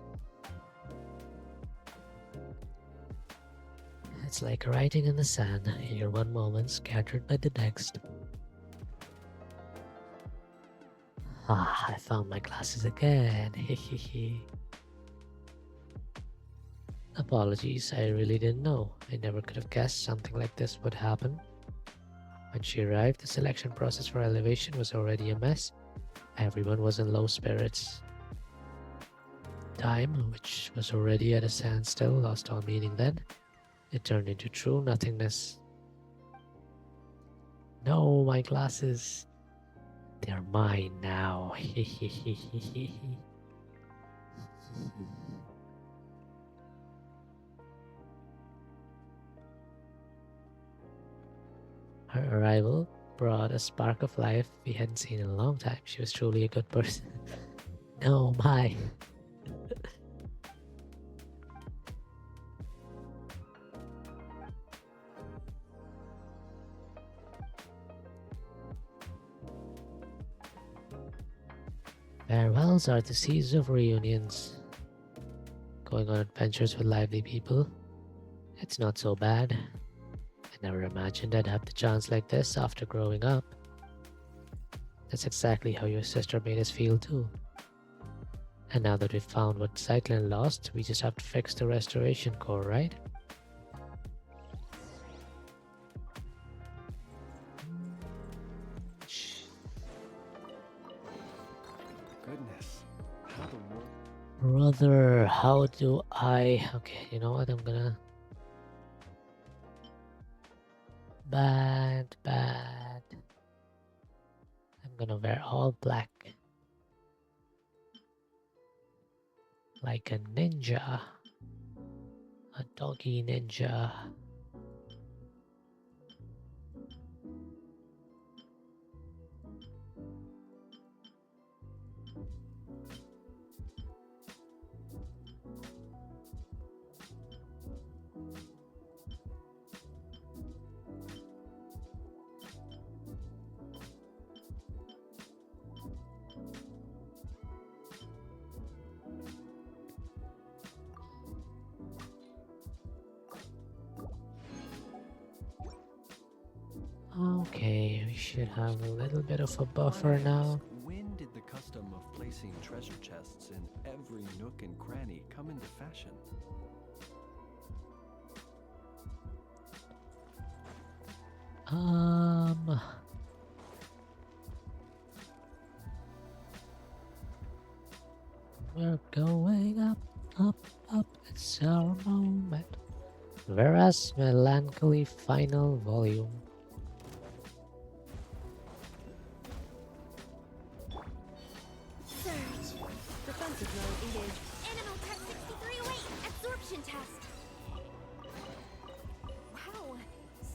It's like writing in the sand, here one moment scattered by the next. Ah, I found my glasses again. Hehehe. Apologies, I really didn't know. I never could have guessed something like this would happen. When she arrived, the selection process for elevation was already a mess. Everyone was in low spirits. Time, which was already at a standstill, lost all meaning then. It turned into true nothingness. No, my glasses. They're mine now. Her arrival brought a spark of life we hadn't seen in a long time. She was truly a good person. No, my. Farewells are the seeds of reunions. going on adventures with lively people. It's not so bad. I never imagined I'd have the chance like this after growing up. That's exactly how your sister made us feel too. And now that we've found what Cyclone lost, we just have to fix the restoration core, right? Goodness, how the world. Brother, how do I... Okay, you know what? I'm gonna... Bad. I'm gonna wear all black. Like a ninja. A doggy ninja. Okay, we should have a little bit of a buffer now. When did the custom of placing treasure chests in every nook and cranny come into fashion? We're going up. It's our moment. Whereas melancholy final volume. Surge. Defensive mode engaged. Animal tech 63 await. Absorption test. Wow.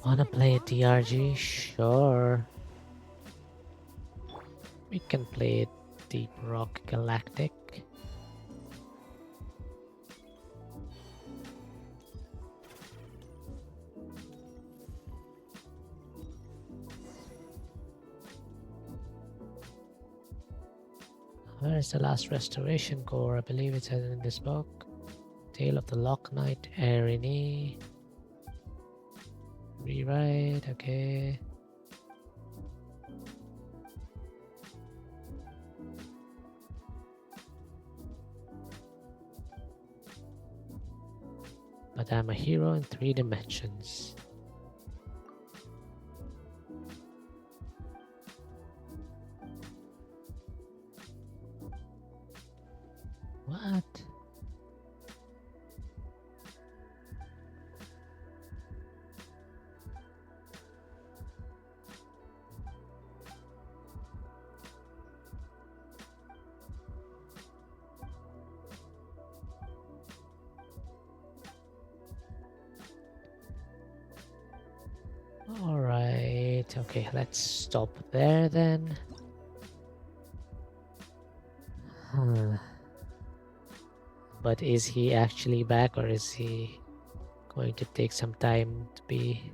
Wanna so play knowledgeable. DRG? Sure. We can play Deep Rock Galactic. Where's the last restoration core? I believe it's in this book. Tale of the Lock Knight, Erini. Rewrite, okay. But I'm a hero in 3 dimensions. What? All right, okay, let's stop there then. But is he actually back, or is he going to take some time to be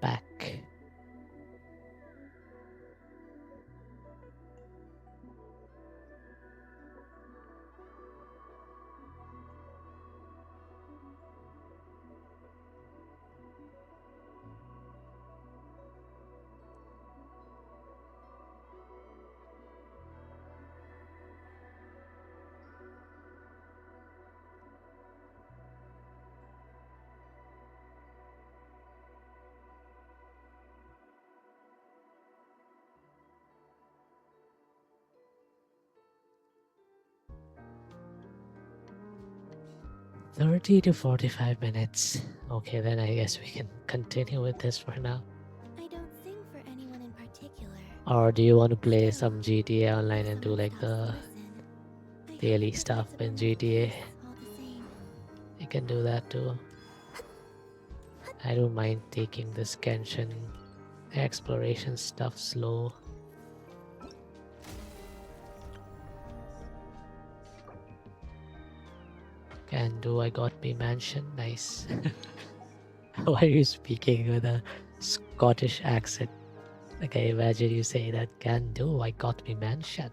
back? $30 to 45 minutes. Okay, then I guess we can continue with this for now. I don't sing for anyone in particular. Or do you want to play some GTA Online and do like the daily stuff in GTA? You can do that too. I don't mind taking this Genshin exploration stuff slow. Can do. I got me mansion. Nice. Why are you speaking with a Scottish accent? Okay, imagine you say that. Can do. I got me mansion.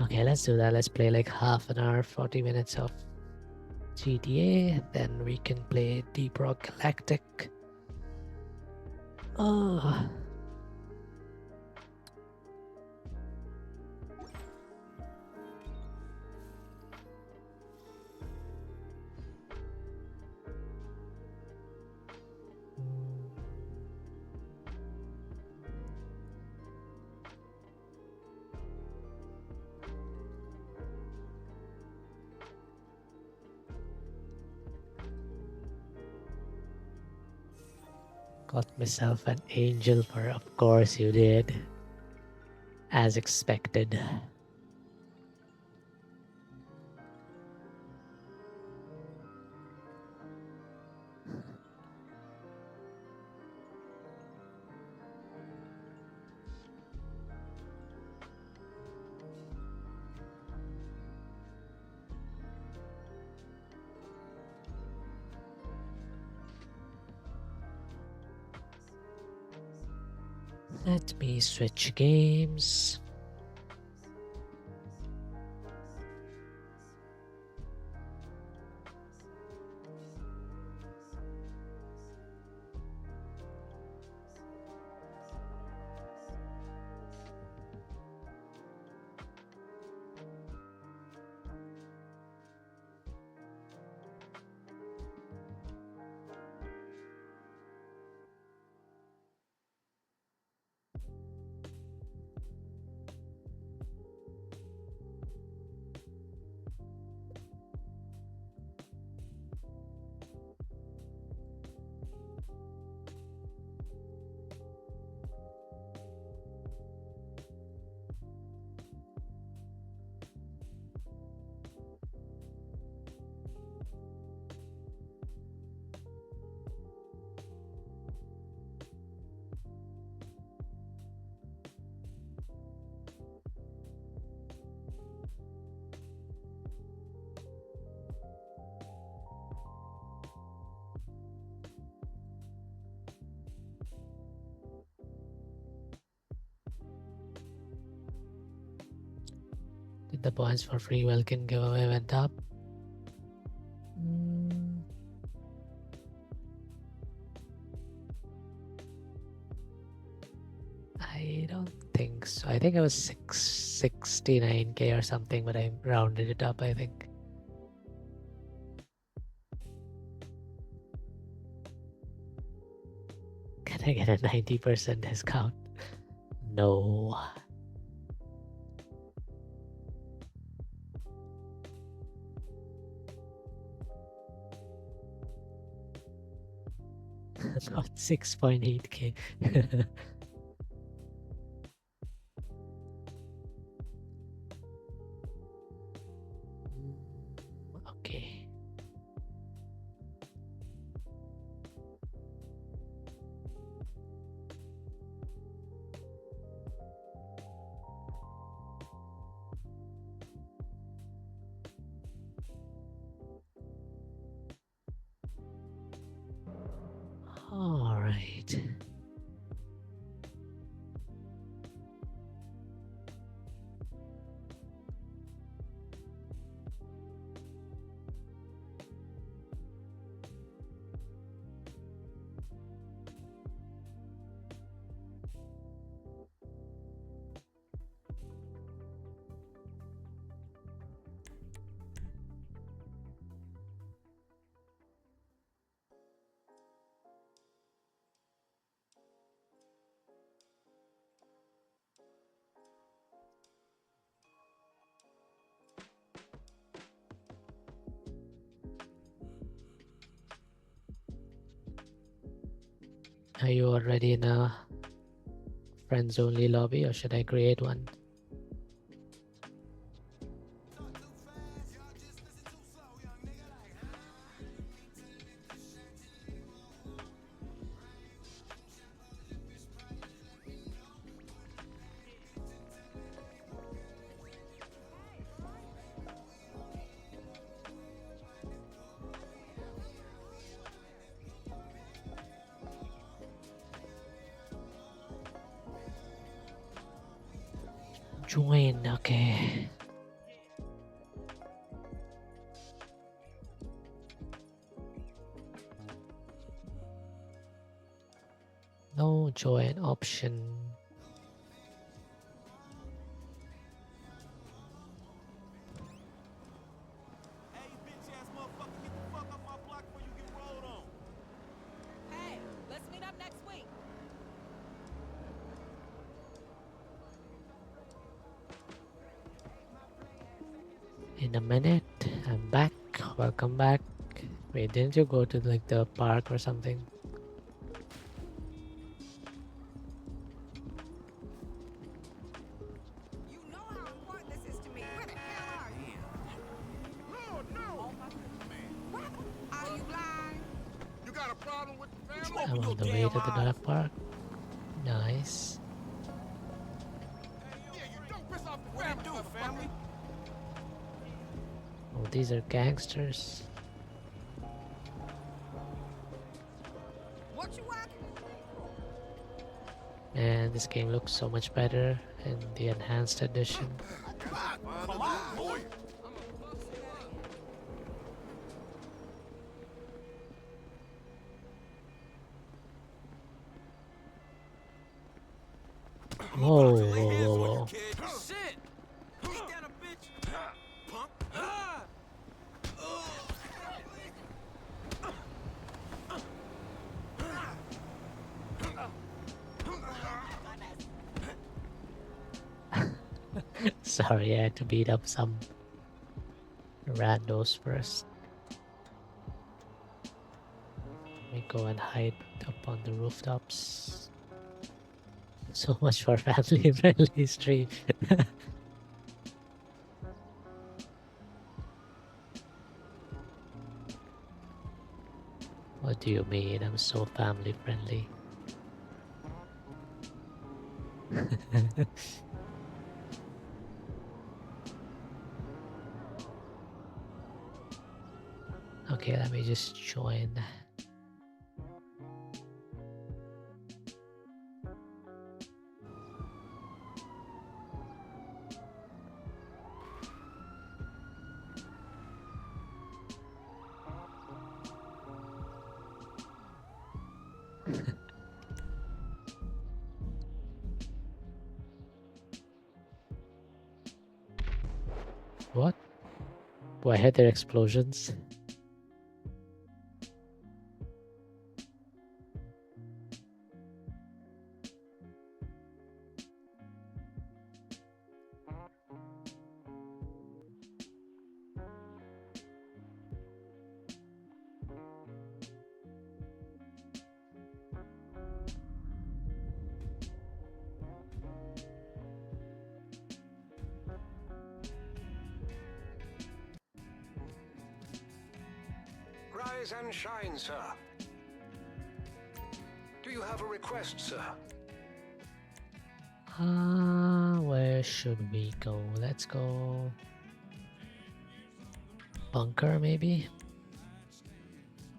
Okay, let's do that. Let's play like half an hour, 40 minutes of GTA. Then we can play Deep Rock Galactic. Oh. Got myself an angel for, of course you did. As expected. Let me switch games. Did the points for free Welkin giveaway went up? I don't think so. I think it was 69k or something, but I rounded it up, I think. Can I get a 90% discount? No. Not 6.8k. Okay. All right. Are you already in a friends only lobby, or should I create one? Join, okay. No join option. Hey, bitch ass motherfucker, get the fuck off my block before you get rolled on. Hey, let's meet up next week. In a minute, I'm back. Welcome back. Wait, didn't you go to like the park or something? You know how important this is to me. Where the hell are you? Lord, no! Oh my goodness, man. What? Are you blind? You got a problem with the family? I'm Open on your the way damn to the eyes. dog park. Nice. Yeah, you don't piss off the family, family. Oh, these are gangsters. What you working? Man, this game looks so much better in the enhanced edition. Come on, boy. Whoa, whoa, whoa, whoa. Shit! Ain't that a bitch? Punk. Sorry, I had to beat up some randos first. Let me go and hide up on the rooftops. So much for family friendly stream. What do you mean? I'm so family friendly. Okay, let me just join. What? Oh, I heard their explosions. Rise and shine, sir. Do you have a request, sir? Where should we go? Let's go bunker, maybe.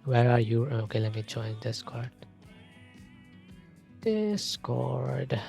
Where are you? Okay, let me join Discord. Discord.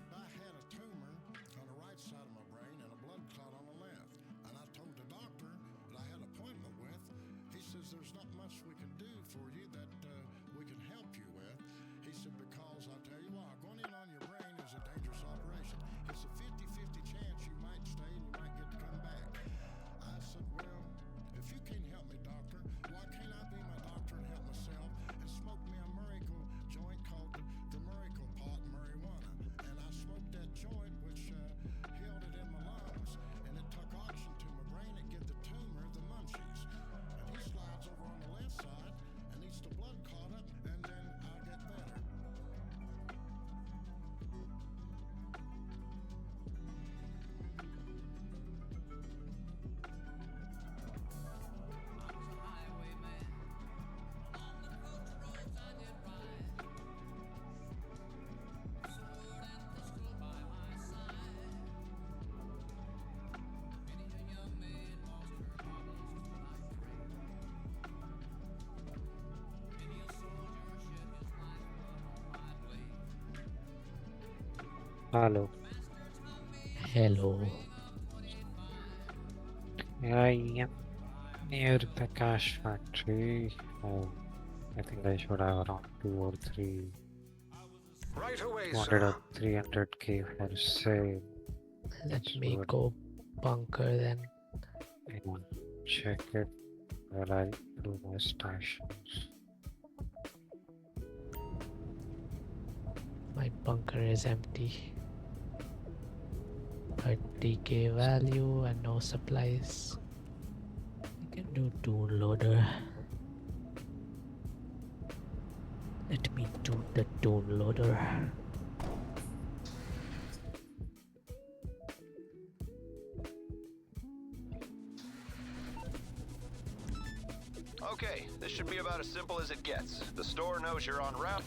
I had a tumor on the right side of my brain and a blood clot on the left. And I told the doctor that I had an appointment with. He says there's not much we can do for you that we can help you with. He said, because I'll tell you what, going in on your brain is a dangerous operation. It's a 50-50 chance you might stay and you might get to come back. I said, well, if you can't help me, doctor, why can't I be my doctor and help myself and smoke me a Murray Hello. Hello. I am near the cash factory. I think I should have around 2 or 3, Right away, 200 or sir. 300k for sale. Let me So go bunker then. I will check it while I do my stations. My bunker is empty. 30k value and no supplies. I can do tool loader. Let me do the tool loader. Okay, this should be about as simple as it gets. The store knows you're on route.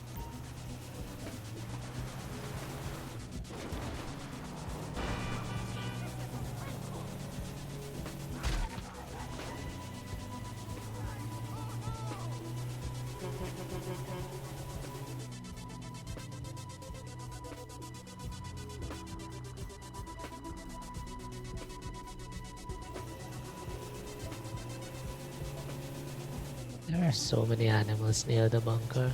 There are so many animals near the bunker.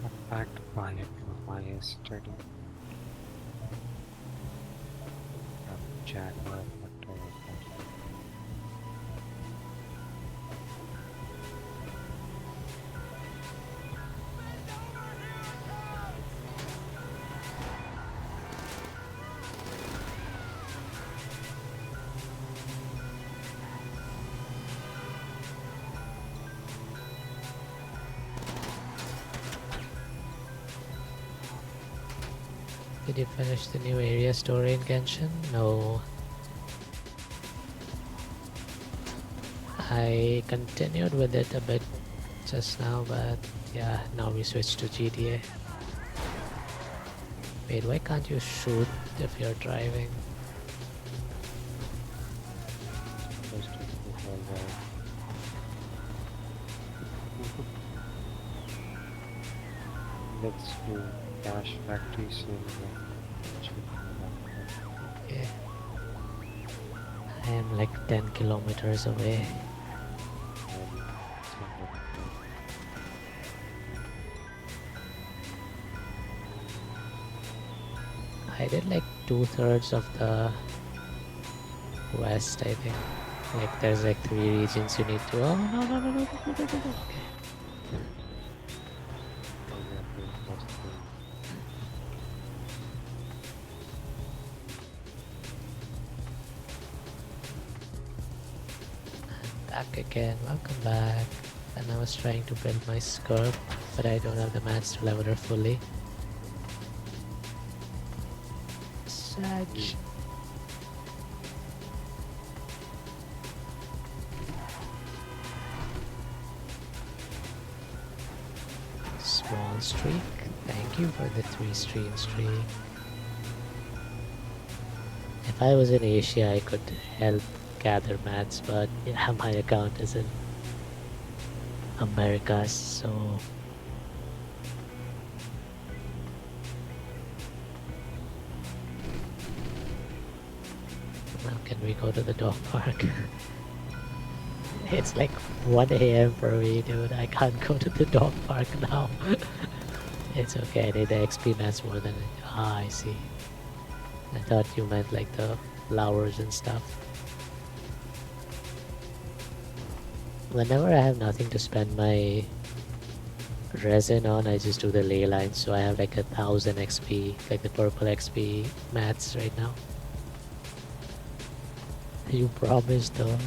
Attacked by it from my study. Jaguar, whatever. Did you finish the new area story in Genshin? No. I continued with it a bit just now, but yeah, now we switch to GTA. Wait, why can't you shoot if you're driving? Supposed to be all right. Let's do cash factory sale. Okay. I am like 10 kilometers away. I did like 2/3 of the west, I think. Like there's like 3 regions you need to. Oh no no no no no no no no. Okay. Back again, welcome back. And I was trying to build my skirt, but I don't have the mats to level her fully. Sag. Small streak. Thank you for the 3-stream streak. If I was in Asia, I could help gather mats, but yeah, my account is in America, so now can we go to the dog park? It's like 1 AM for me, dude. I can't go to the dog park now. It's okay, I need the XP mats more than I see. I thought you meant like the flowers and stuff. Whenever I have nothing to spend my resin on, I just do the ley lines, so I have like 1000 XP, like the purple XP mats right now. You promised though.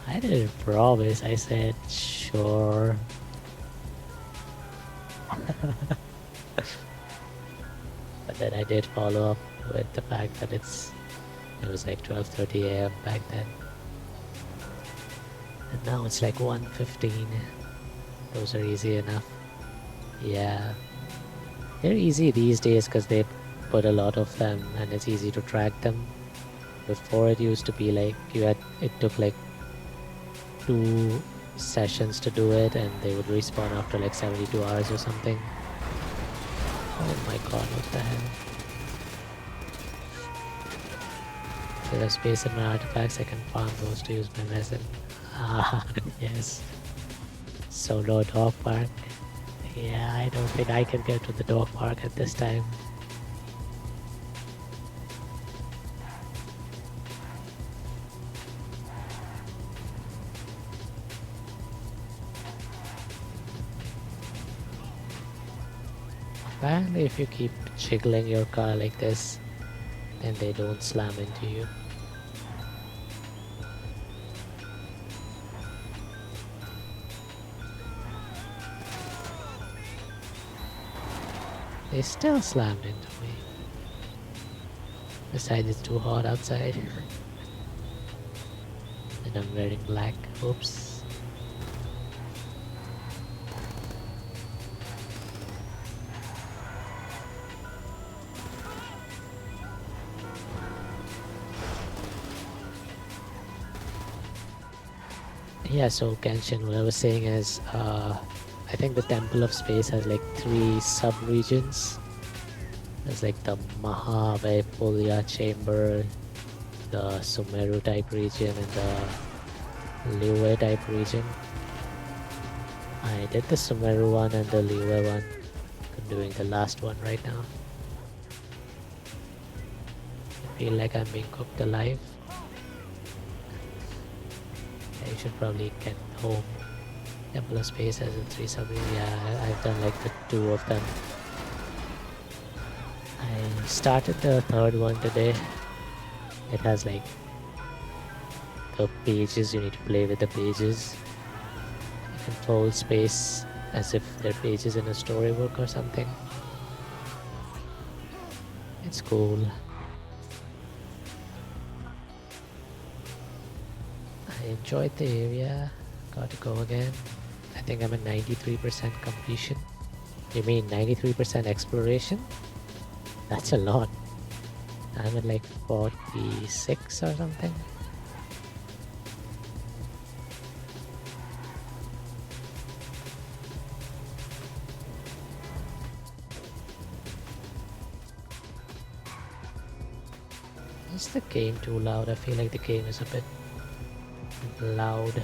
I didn't promise, I said sure. But then I did follow up with the fact that it was like 12:30 AM back then. And now it's like 1:15. Those are easy enough. Yeah. They're easy these days because they put a lot of them and it's easy to track them. Before it used to be like it took like 2 sessions to do it, and they would respawn after like 72 hours or something. Oh my god, what the hell? There are space in my artifacts, I can farm those to use my resin. Ah, yes. Solo dog park. Yeah, I don't think I can get to the dog park at this time. Apparently if you keep jiggling your car like this, then they don't slam into you. They still slammed into me. Besides, it's too hot outside. And I'm wearing black. Oops. Yeah, so Kenshin, what I was saying is, I think the Temple of Space has like 3 sub-regions. There's like the Mahavaipulya chamber, the Sumeru type region, and the Liuwe type region. I did the Sumeru one and the Liuwe one. I'm doing the last one right now. I feel like I'm being cooked alive. I should probably get home. Temple of Space has a 3 sub. Yeah, I've done like the 2 of them. I started the 3rd one today. It has like the pages, you need to play with the pages. You control space as if they're pages in a storybook or something. It's cool. I enjoyed the area. Got to go again. I think I'm at 93% completion. You mean 93% exploration? That's a lot. I'm at like 46 or something. Is the game too loud? I feel like the game is a bit loud.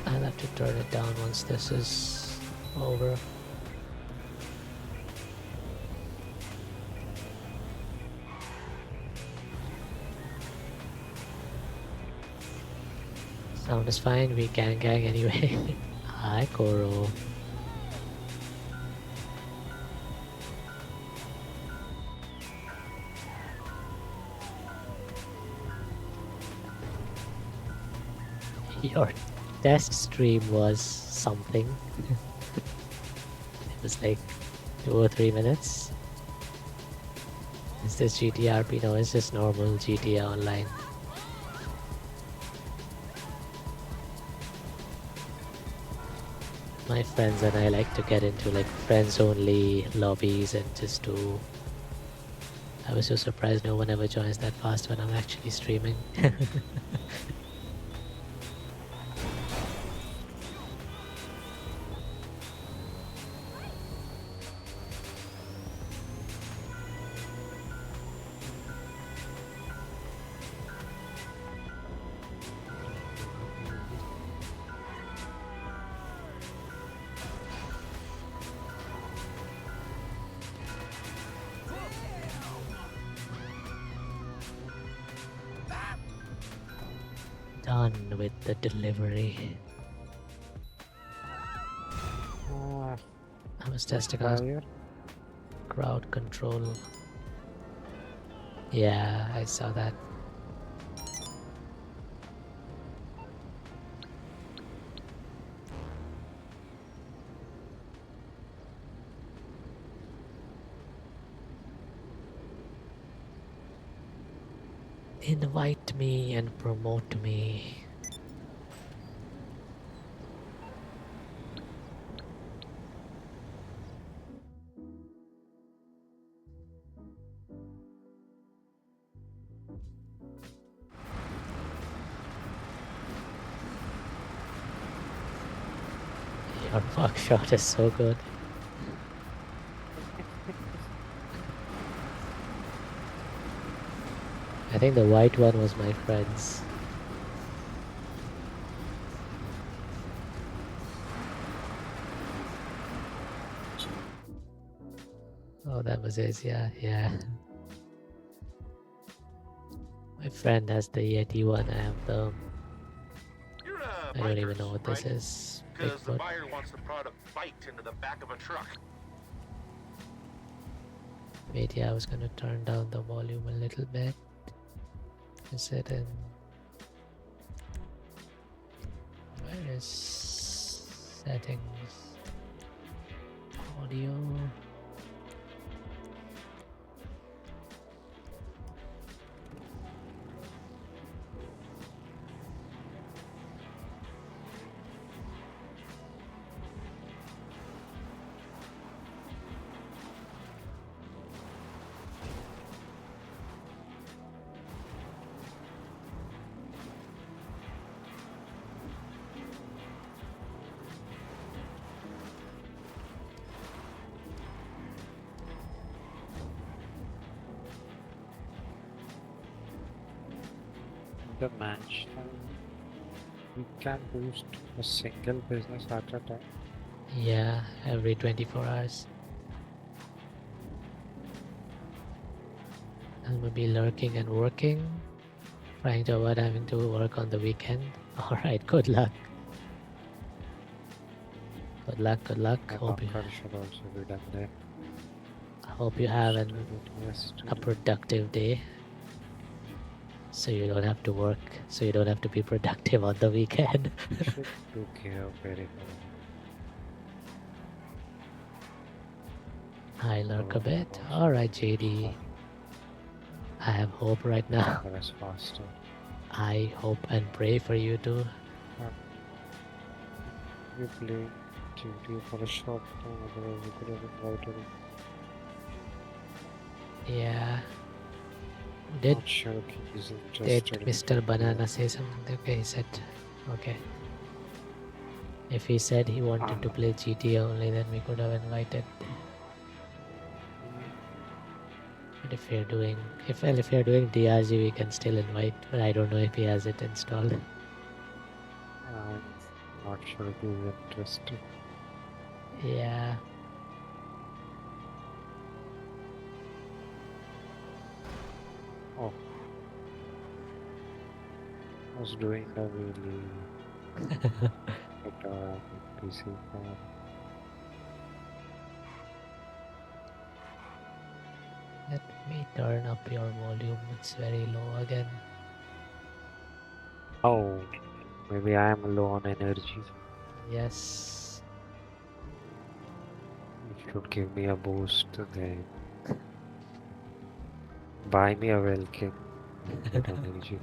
I'll have to turn it down once this is over. Sound is fine, we gang anyway. Hi Koro. Your test stream was something. It was like 2 or 3 minutes. Is this GTRP? No, it's just normal GTA Online. My friends and I like to get into like friends only lobbies and just do. I was so surprised no one ever joins that fast when I'm actually streaming. Done with the delivery. I was testing on crowd control. Yeah, I saw that. Invite me and promote me. Your buckshot is so good. I think the white one was my friend's. Oh, that was his, yeah. My friend has the Yeti one, I have the... You're I don't even know what this right? is. Because the Bigfoot. buyer wants the product biked into the back of a truck. Wait, yeah, I was gonna turn down the volume a little bit. Is it in... Where is settings? Audio. The mansion. We can boost a single business at a time. Yeah, every 24 hours. I'm gonna be lurking and working, trying to avoid having to work on the weekend. Alright, good luck. Good luck, good luck. The Hope you, bunker should also be done there. hope you have Yes, a productive day. So you don't have to work, so you don't have to be productive on the weekend. should do care very well. I lurk a bit. Alright, JD. I have hope right now. Bunker is faster. I hope and pray for you too. You play duty for a short time, otherwise you could have invited him. Yeah. Did Not sure if he's interested. Mr. Banana say something? Okay, he said. Okay. If he said he wanted to play GTA only, then we could have invited. But if you're doing, if you're doing DRG, we can still invite. But I don't know if he has it installed. I'm not sure if he's interested. Yeah. Oh. I was doing a really guitar PC for Let me turn up your volume. It's very low again. Oh, maybe I am low on energy. Yes. You should give me a boost then. Buy me a Welkin. Get energy.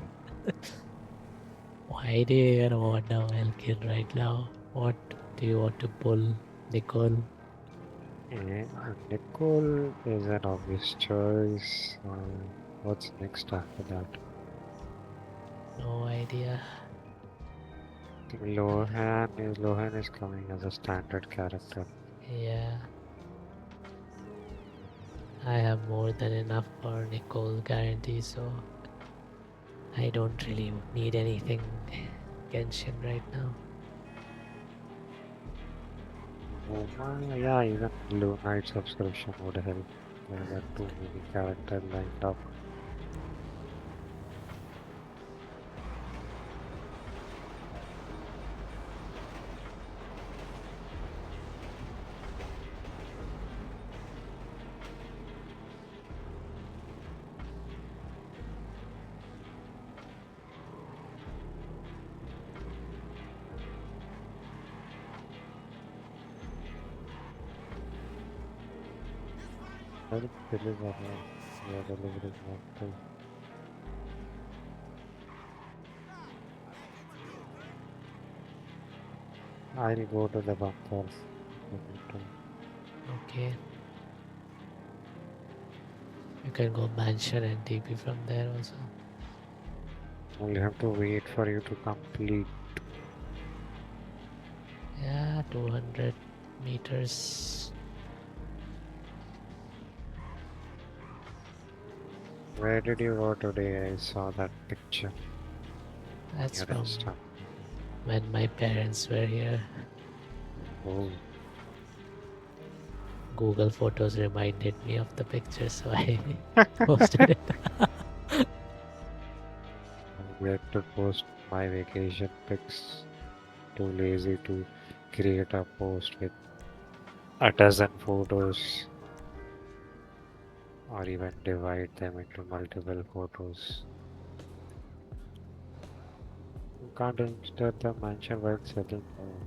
Why do you even want a Welkin right now? What do you want to pull, Nicole? And Nicole is an obvious choice. What's next after that? No idea. Lohan is coming as a standard character. Yeah. I have more than enough for Nicole guarantee, so I don't really need anything Genshin right now. Yeah, even Blue Knight subscription would help. There are too many characters lined up. I think deliver yeah, delivery not too. I'll go to the bunkers. Okay. You can go mansion and TP from there also. We'll have to wait for you to complete. Yeah, 200 meters. Where did you go today? I saw that picture. That's Your from Insta. when my parents were here. Oh, Google Photos reminded me of the picture, so I posted it. I'm yet to post my vacation pics. Too lazy to create a post with a dozen photos or even divide them into multiple photos. You can't enter the mansion while setting. Oh,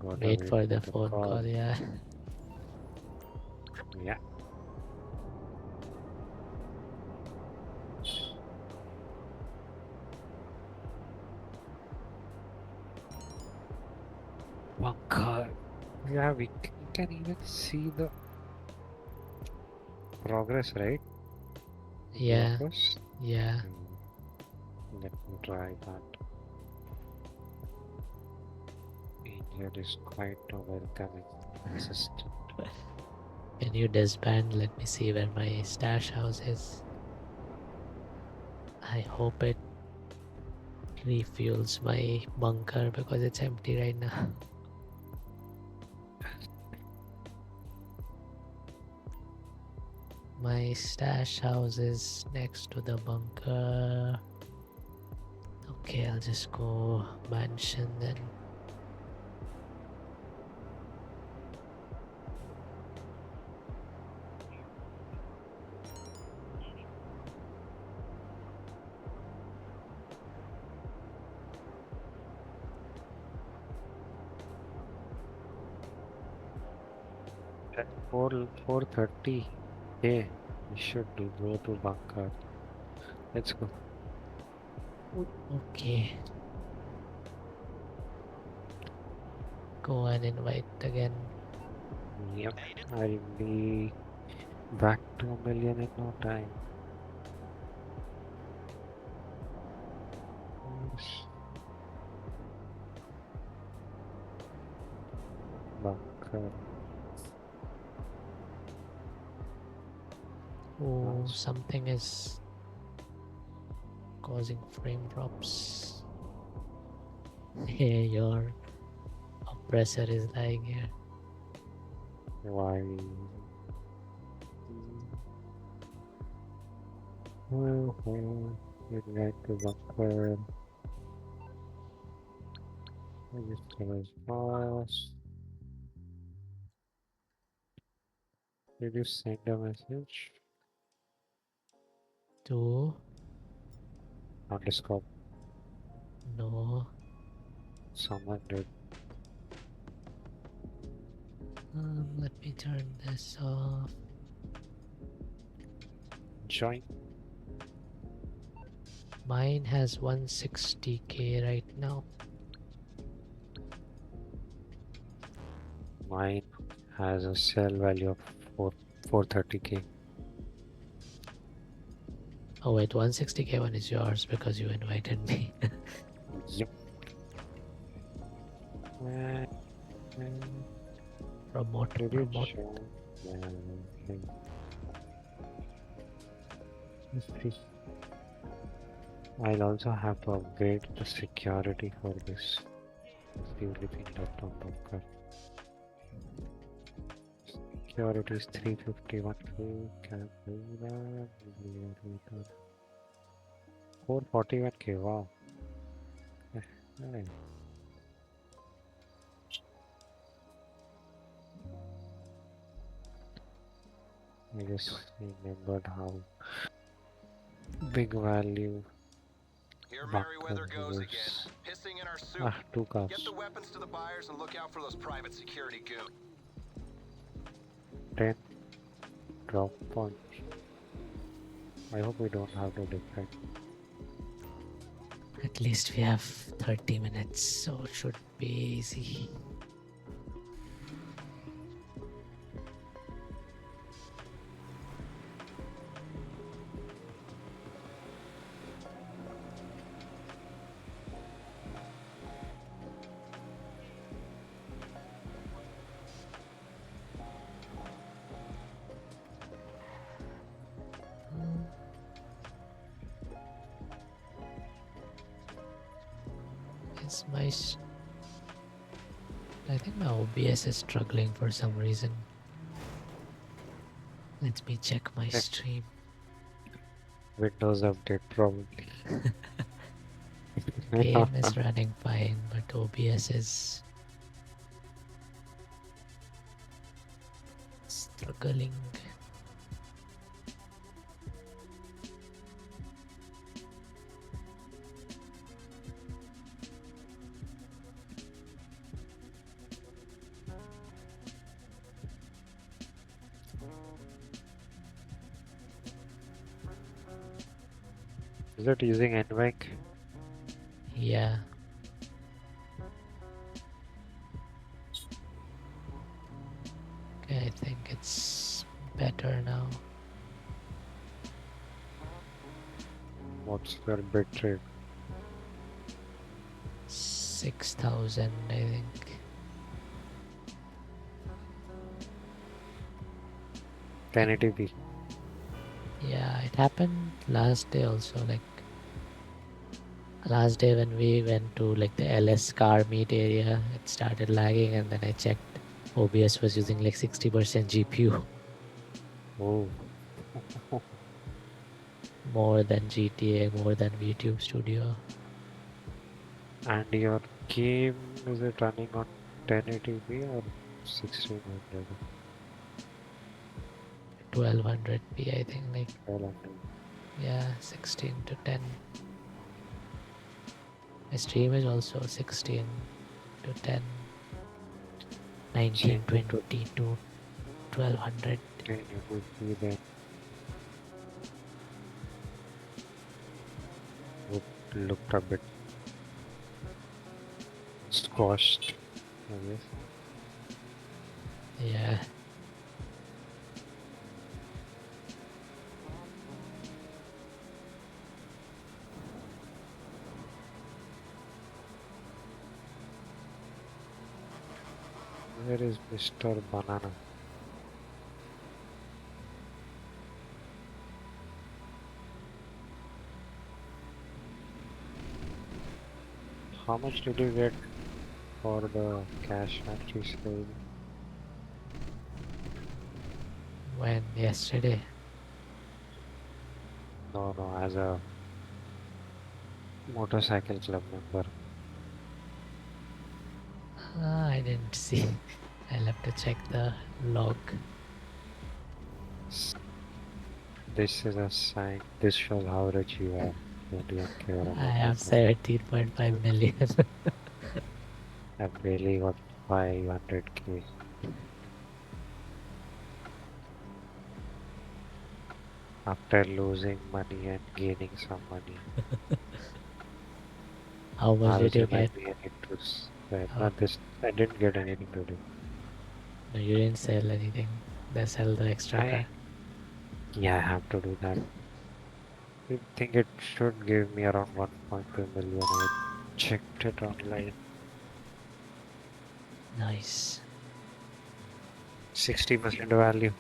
gotta Wait wait for for the the phone call. call, yeah. Yeah. Bunker. Yeah, we can even see the progress, right? In the Yeah, office. yeah. Let me try that. Angel is quite a welcoming assistant. Can you disband? Let me see where my stash house is. I hope it refuels my bunker because it's empty right now. My stash house is next to the bunker. Okay, I'll just go mansion then. At 4:30. Hey, we should go to bunker. Let's go. Okay. Go and invite again. Yep. I'll be back to a million in no time. Yes. Bunker. Oh, Nice. something is causing frame drops. Hey, your oppressor is lying here. Why? We'd like to bunker. Register as boss. Did you send a message? Two. On Discord. No. Someone did. Let me turn this off. Join. Mine has 160k right now. Mine has a sell value of 430k. Oh wait, 160k one is yours because you invited me. Yep. Promote, Did you promote. join? Yeah, okay. Let's see. I'll also have to upgrade the security for this. It's the only thing left on bunker. Security is 351k. Can do that. 441k. Wow. Hey. I just remembered how big value Here bunker Merryweather goes again, is. pissing in our soup. Ah, 2 Get cars. the weapons to the buyers and look out for those private security goons. 10 drop points. I hope we don't have to defend. At least we have 30 minutes, so it should be easy. Is my I think my OBS is struggling for some reason. Let me check my Check. stream. Windows update probably. Game is running fine, but OBS is struggling. Is it using NVENC? Yeah. Okay, I think it's better now. What's their bitrate? 6,000, I think. 1080p. Yeah, it happened last day also. Like last day when we went to like the LS car meet area, it started lagging, and then I checked. OBS was using like 60% GPU, Oh, more than GTA, more than YouTube Studio. and your game, is it running on 1080p or 1600? 1200p, I think. Like 1200. yeah, 16 to 10. My stream is also 16 to 10. 1920 to 1200. 1080p then would looked a bit squashed, I guess. Yeah. Where is Mr. Banana? How much did you get for the cash factory sale? When yesterday. No, as a motorcycle club member. I didn't see. I'll have to check the log. This is a sign. This shows how rich you are. Don't even care about I have that. 17.5 million. I've barely got 500k. After losing money and gaining some money. How much did you Also get? gave me an interest. But Oh. not this. I didn't get anything today. No, you didn't sell anything. They sell the extra car. Yeah, I have to do that. I think it should give me around 1.2 million. I checked it online. Nice. 60% value.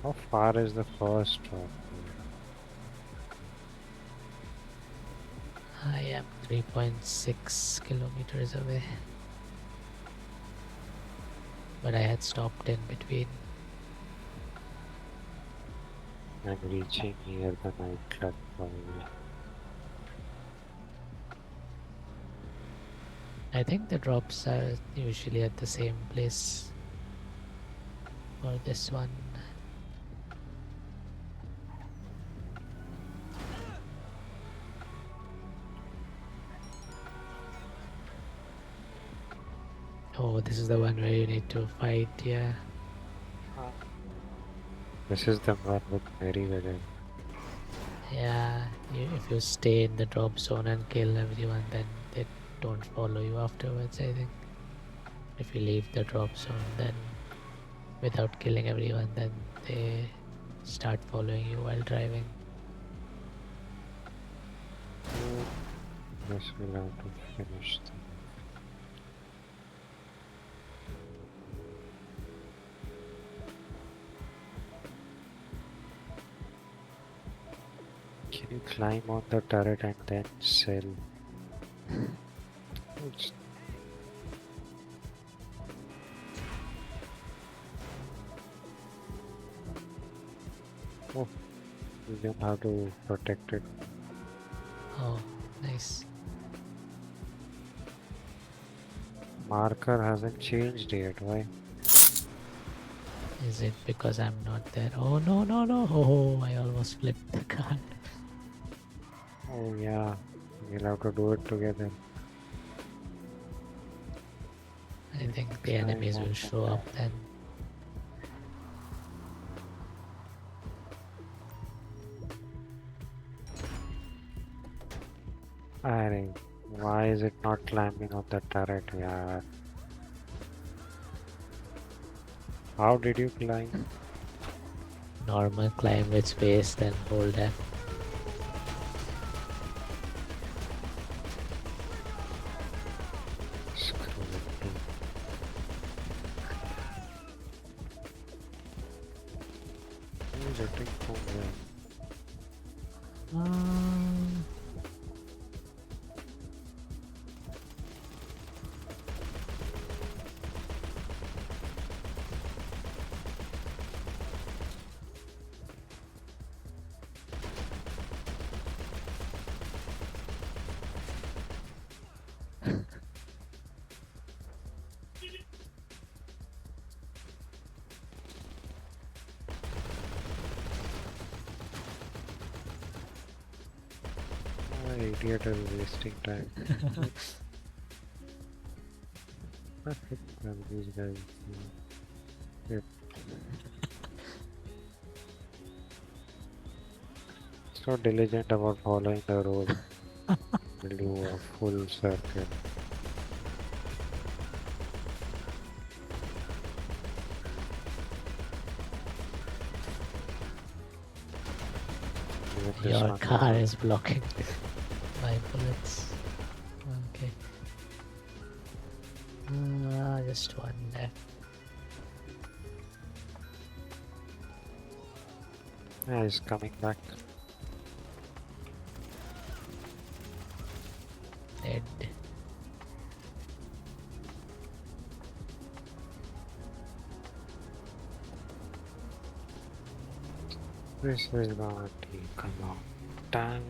How far is the first drop? I am 3.6 kilometers away. But I had stopped in between. I'm reaching near the nightclub probably. I think the drops are usually at the same place for this one. Oh, this is the one where you need to fight, yeah. This is the one with Meriwether. Yeah, if you stay in the drop zone and kill everyone, then they don't follow you afterwards, I think. If you leave the drop zone, then without killing everyone, then they start following you while driving. This will have to finish them. Can you climb on the turret and then sell? Oops. Oh, you don't have to protect it. Oh, nice. Marker hasn't changed yet. Why? Is it because I'm not there? Oh, no, no, no. Oh, I almost flipped the card. Oh yeah, we'll have to do it together. I think the Climb enemies on will the show up then. Array, why is it not climbing on the turret? Yeah. How did you climb? Normal climb with space, then hold F. Screw it. Too. Who's hitting from where? Ah, idiot is wasting time. Well, these guys. Yep. So diligent about following the road. Will do a full circle. Even this Your one car will- is blocking my bullets. Okay. Just one left. Yeah, he's coming back. Dead. This is gonna take a long time.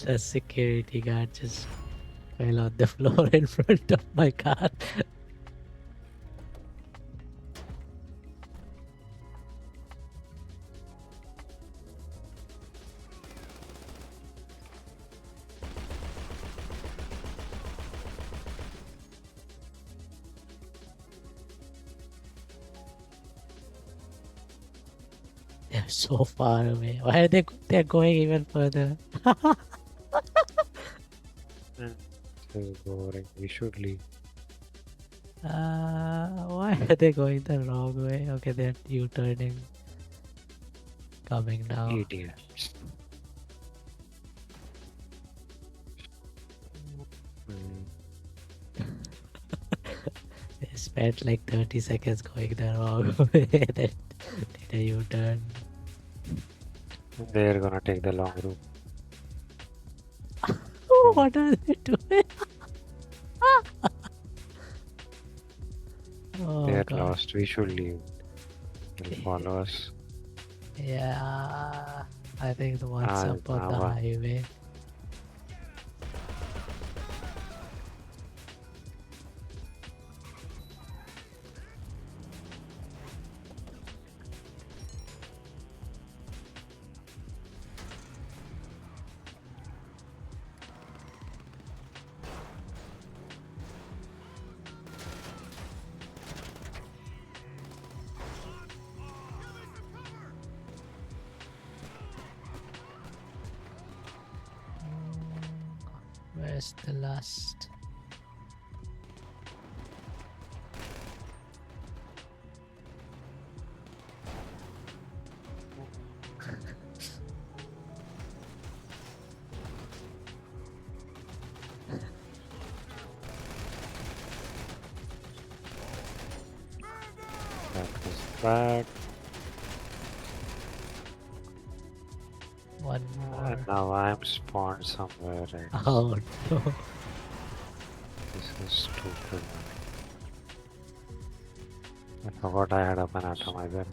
The security guard just fell on the floor in front of my car. They're so far away. Why are they? They're going even further. This is boring. We should leave. Why are they going the wrong way? Okay, they're U-turning. Coming now. Idiots. They spent like 30 seconds going the wrong way. Then did a U-turn. They're gonna take the long route. Oh, what are they doing? Oh They're god. lost. We should leave. They'll follow us. Yeah, I think the one's Ah, up on the Nava. highway. Where's the last? That was bad. One more. And now I'm spawned somewhere else. Oh no. This is stupid. I forgot I had a an atomizer.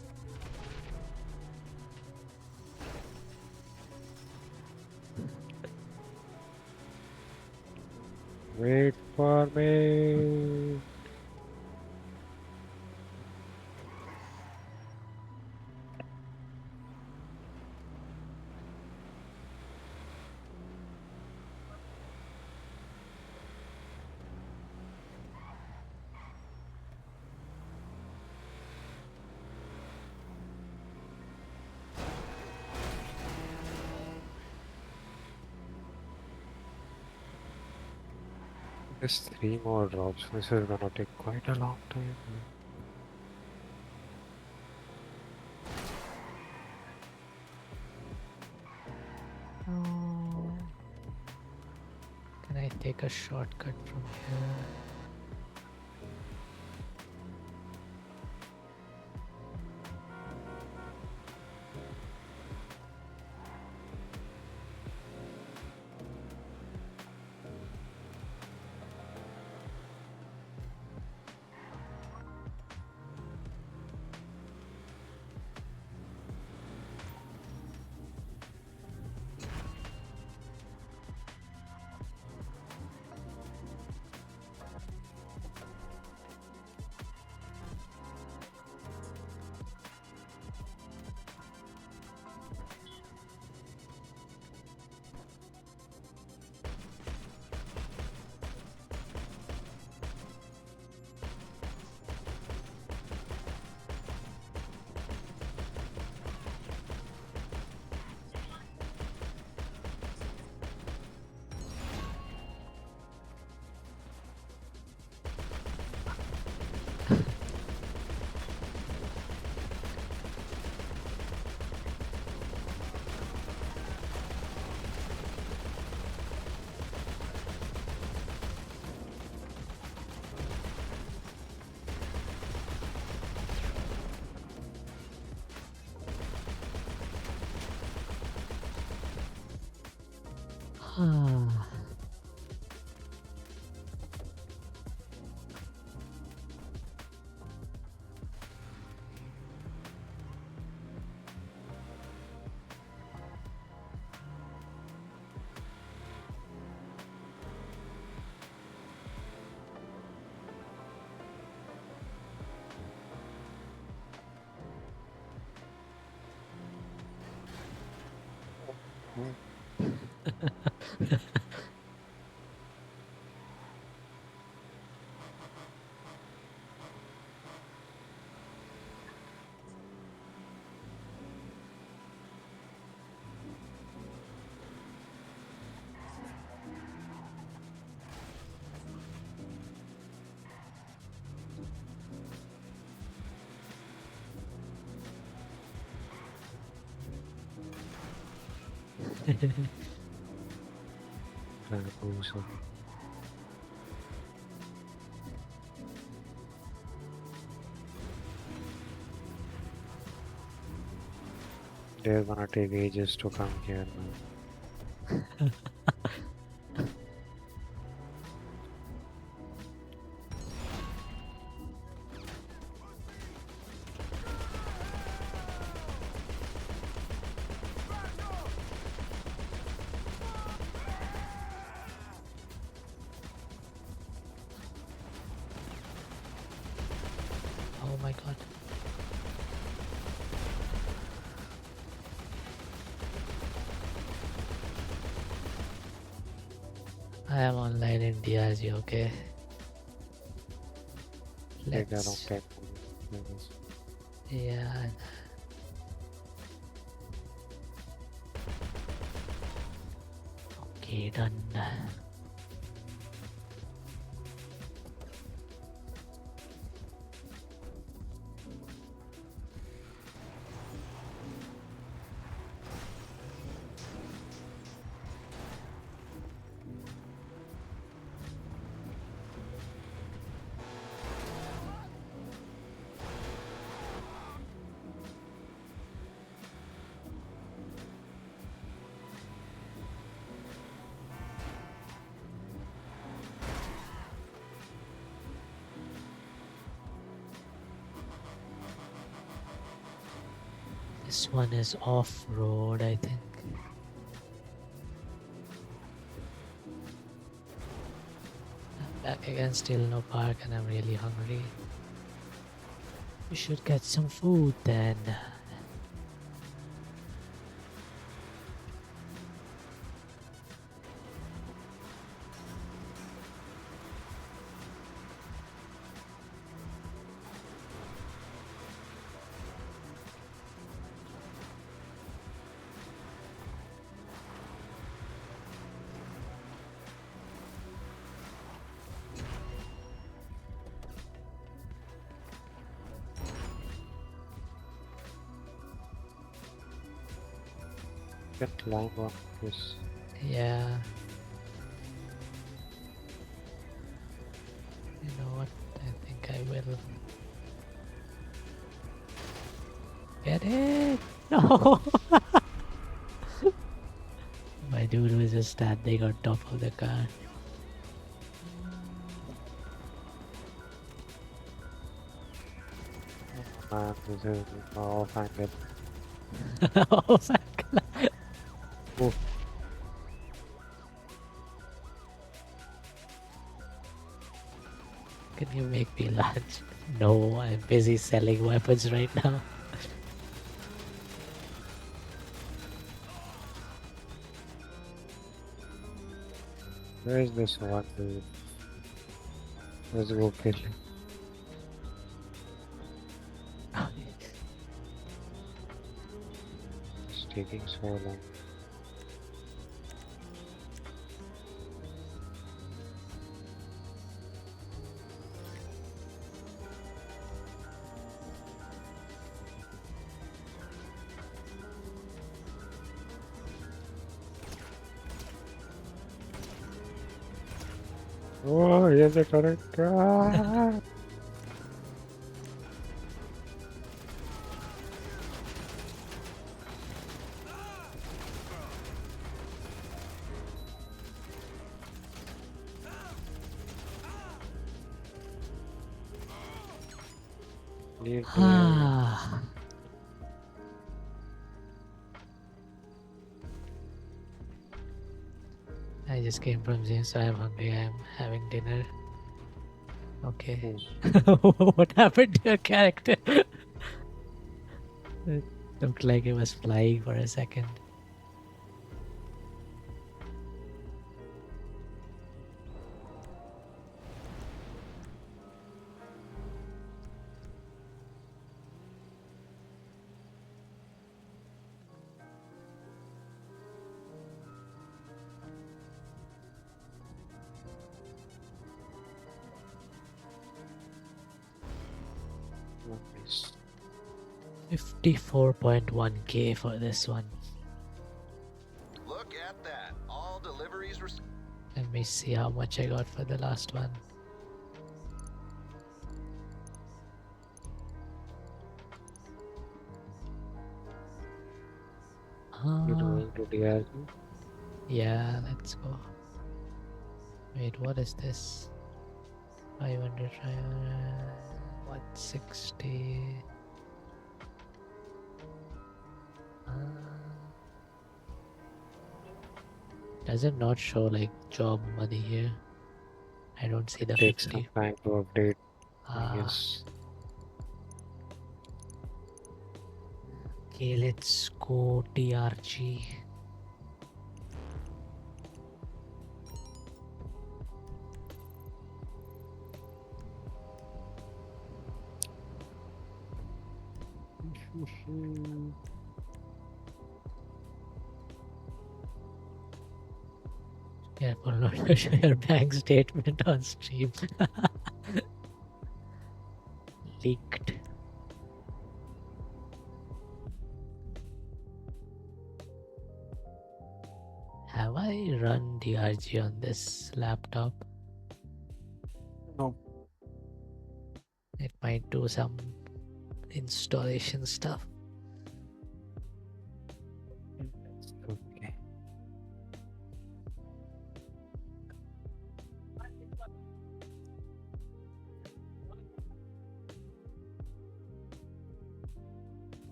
Wait for me. Just 3 more drops. This is gonna take quite a long time. Oh. Can I take a shortcut from here? Ah. Bamboozle. They're gonna take ages to come here now. I am online in DRG, okay? Take around Let's. 10 minutes. Yeah. Okay, done. This one is off-road, I think. I'm back again, still no park, and I'm really hungry. We should get some food then. Can climb on this. Yeah. You know what? I think I will. Get it! No! My dude was just standing on top of the car. Man, this is off angle. Oh, thank God. Oh, Can you make me lunch? No, I'm busy selling weapons right now. where is this one dude? Let's go kill him. It's taking so long. Oh, here's the turret. Ah! Leave the Ah. I just came from gym, so I'm hungry. I'm having dinner. Okay. What happened to your character? It looked like it was flying for a second. Nice. 54.1k for this one. Look at that. All deliveries were. Let me see how much I got for the last one. You Ah, going to DRG? yeah, let's go. Wait, what is this? 500, 160. Does it not show like job money here? I don't see the Takes 50. some time to update. Ah, Yes. okay, let's go DRG. Careful not to show your bank statement on stream. Leaked. Have I run DRG on this laptop? No. It might do some installation stuff. Okay.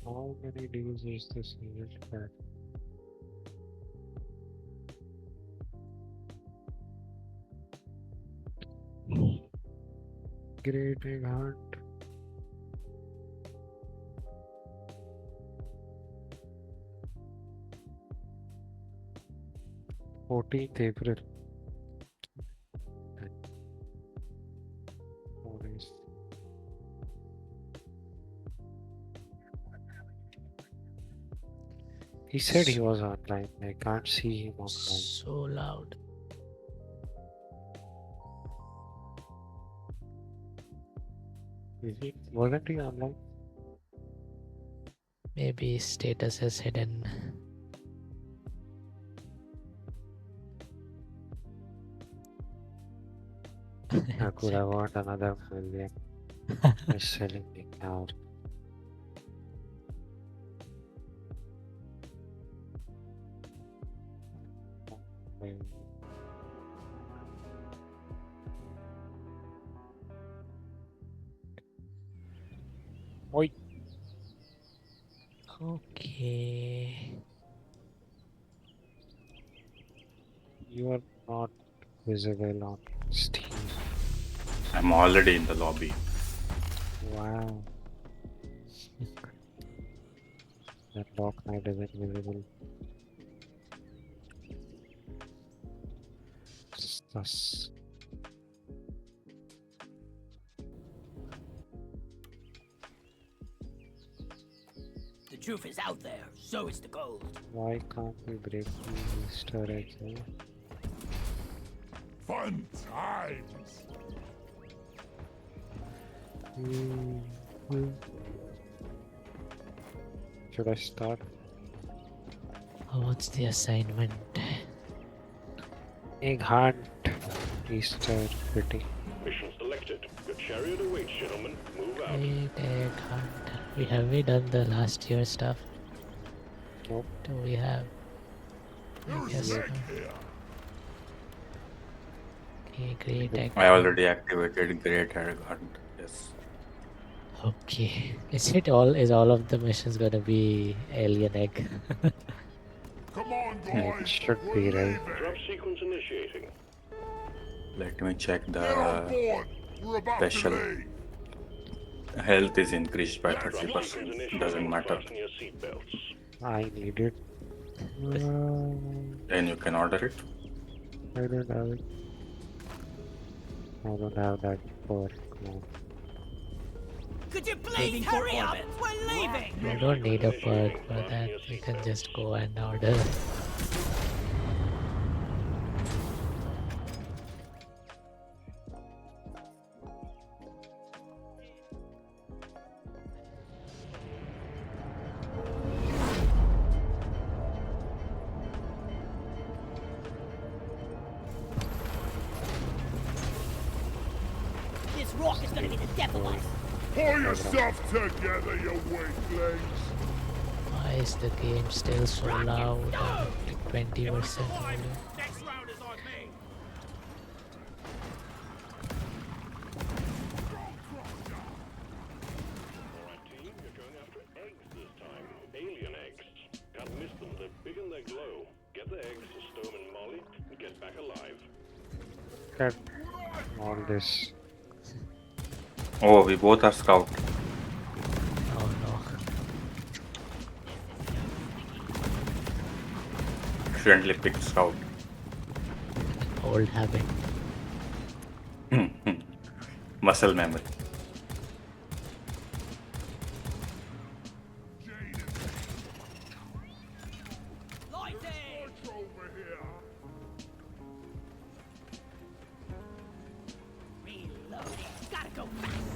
How many days is this unit back? Great egg hunt. 14th April. 4 days. He said he was online. I can't see him online. So loud. Wasn't he online? Maybe status is hidden. I could have earned another million by selling the cow. Oi. Okay. You are not visible on Steam. I'm already in the lobby. Wow. That lock knight isn't visible. Sus. The truth is out there, so is the gold. Why can't we break the Easter egg here? Fun times. Should I start? Oh, what's the assignment? Egg hunt. Easter pretty. Mission selected. Your chariot awaits, gentlemen. Move out. Great egg hunt. Have we done the last year stuff? Nope. Do we have? I guess so. Okay, great egg. I already activated Great Egg Hunt. Yes. Okay. Is all of the missions gonna be alien egg? Come on, Yeah, guys. it should We're be right. leaving. Drop sequence initiating. Let me check Get on the board. We're about special. to leave. Health is increased by Drop sequence 30%. initiating. Doesn't matter. Fasten your seatbelts. I need it. Then you can order it. I don't have it. I don't have that for. No. Could you please hurry up? We're leaving! You don't need a perk for that. You can just go and order. This rock is gonna be the death of us. Pull yourself together, you weaklings. Why is the game still so loud? Like 20% volume. Next round is on me. Alright, team, you're going after eggs this time. Alien eggs. Can't miss them, they're big and they glow. Get the eggs to Storm and Molly and get back alive. Cut all this. Oh, we both are scout. Oh no. Accidentally picked scout. Old habit. Muscle memory. Lighting! Reloading. Gotta go fast.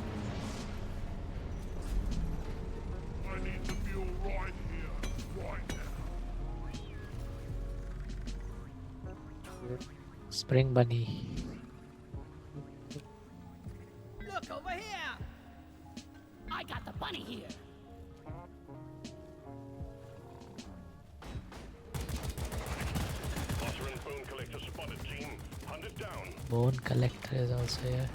I need to be alright here, right now. Spring bunny. Look over here. I got the bunny here. Buster and Bone Collector spotted, team. Hunt it down. Bone collector is also here.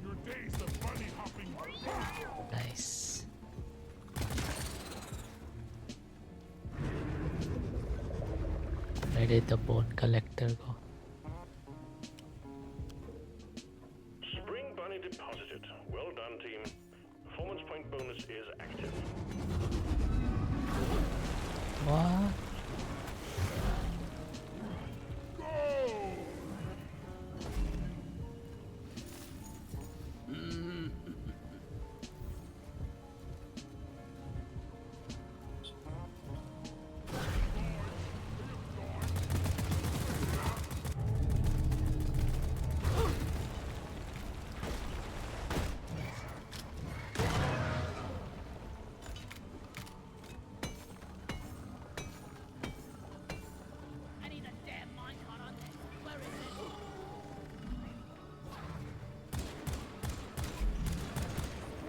Your days of bunny hopping are over. Nice. Where did the bone collector go? Spring Bunny deposited. Well done, team. Performance point bonus is active. What? I need a damn minecart on this. Where is it?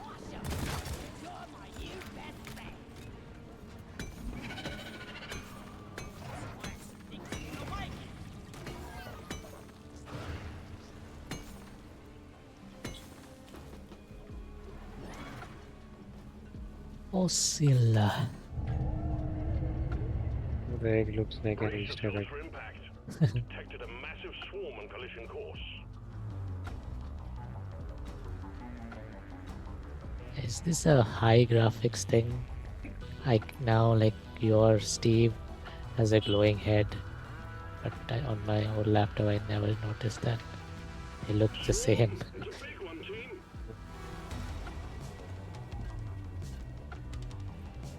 Wash up. You're my new best friend. Think you'll like it. Oscilla. The egg looks like an Brace Easter yourselves egg. for impact. Detected a massive swarm on collision course. Is this a high graphics thing? Like now, like your Steve has a glowing head, but on my old laptop I never noticed that. They look the same. It's a big one, team.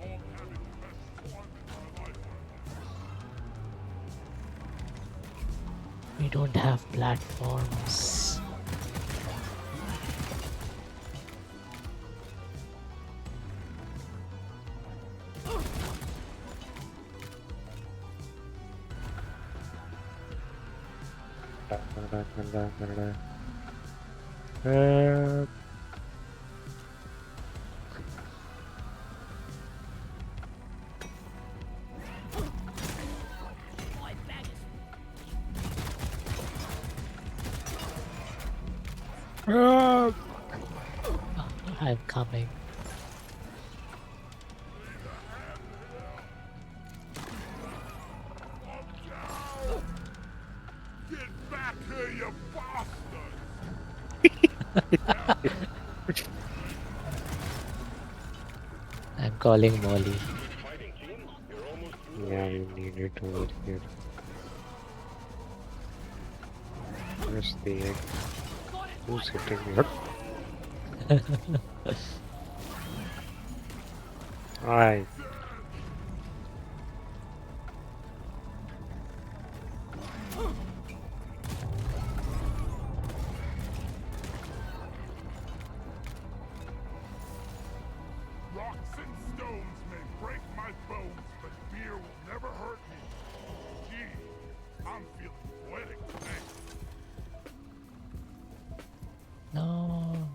I'm having the best time of my life. We don't have platforms. My bag is I'm coming. Get back here, you bastard! I'm calling Molly. Fighting, team. You're almost through. Yeah, we need it over here. Where's the egg? Who's hitting me? Alright. Rocks and stones may break my bones, but beer will never hurt me. Gee, I'm feeling poetic today. No.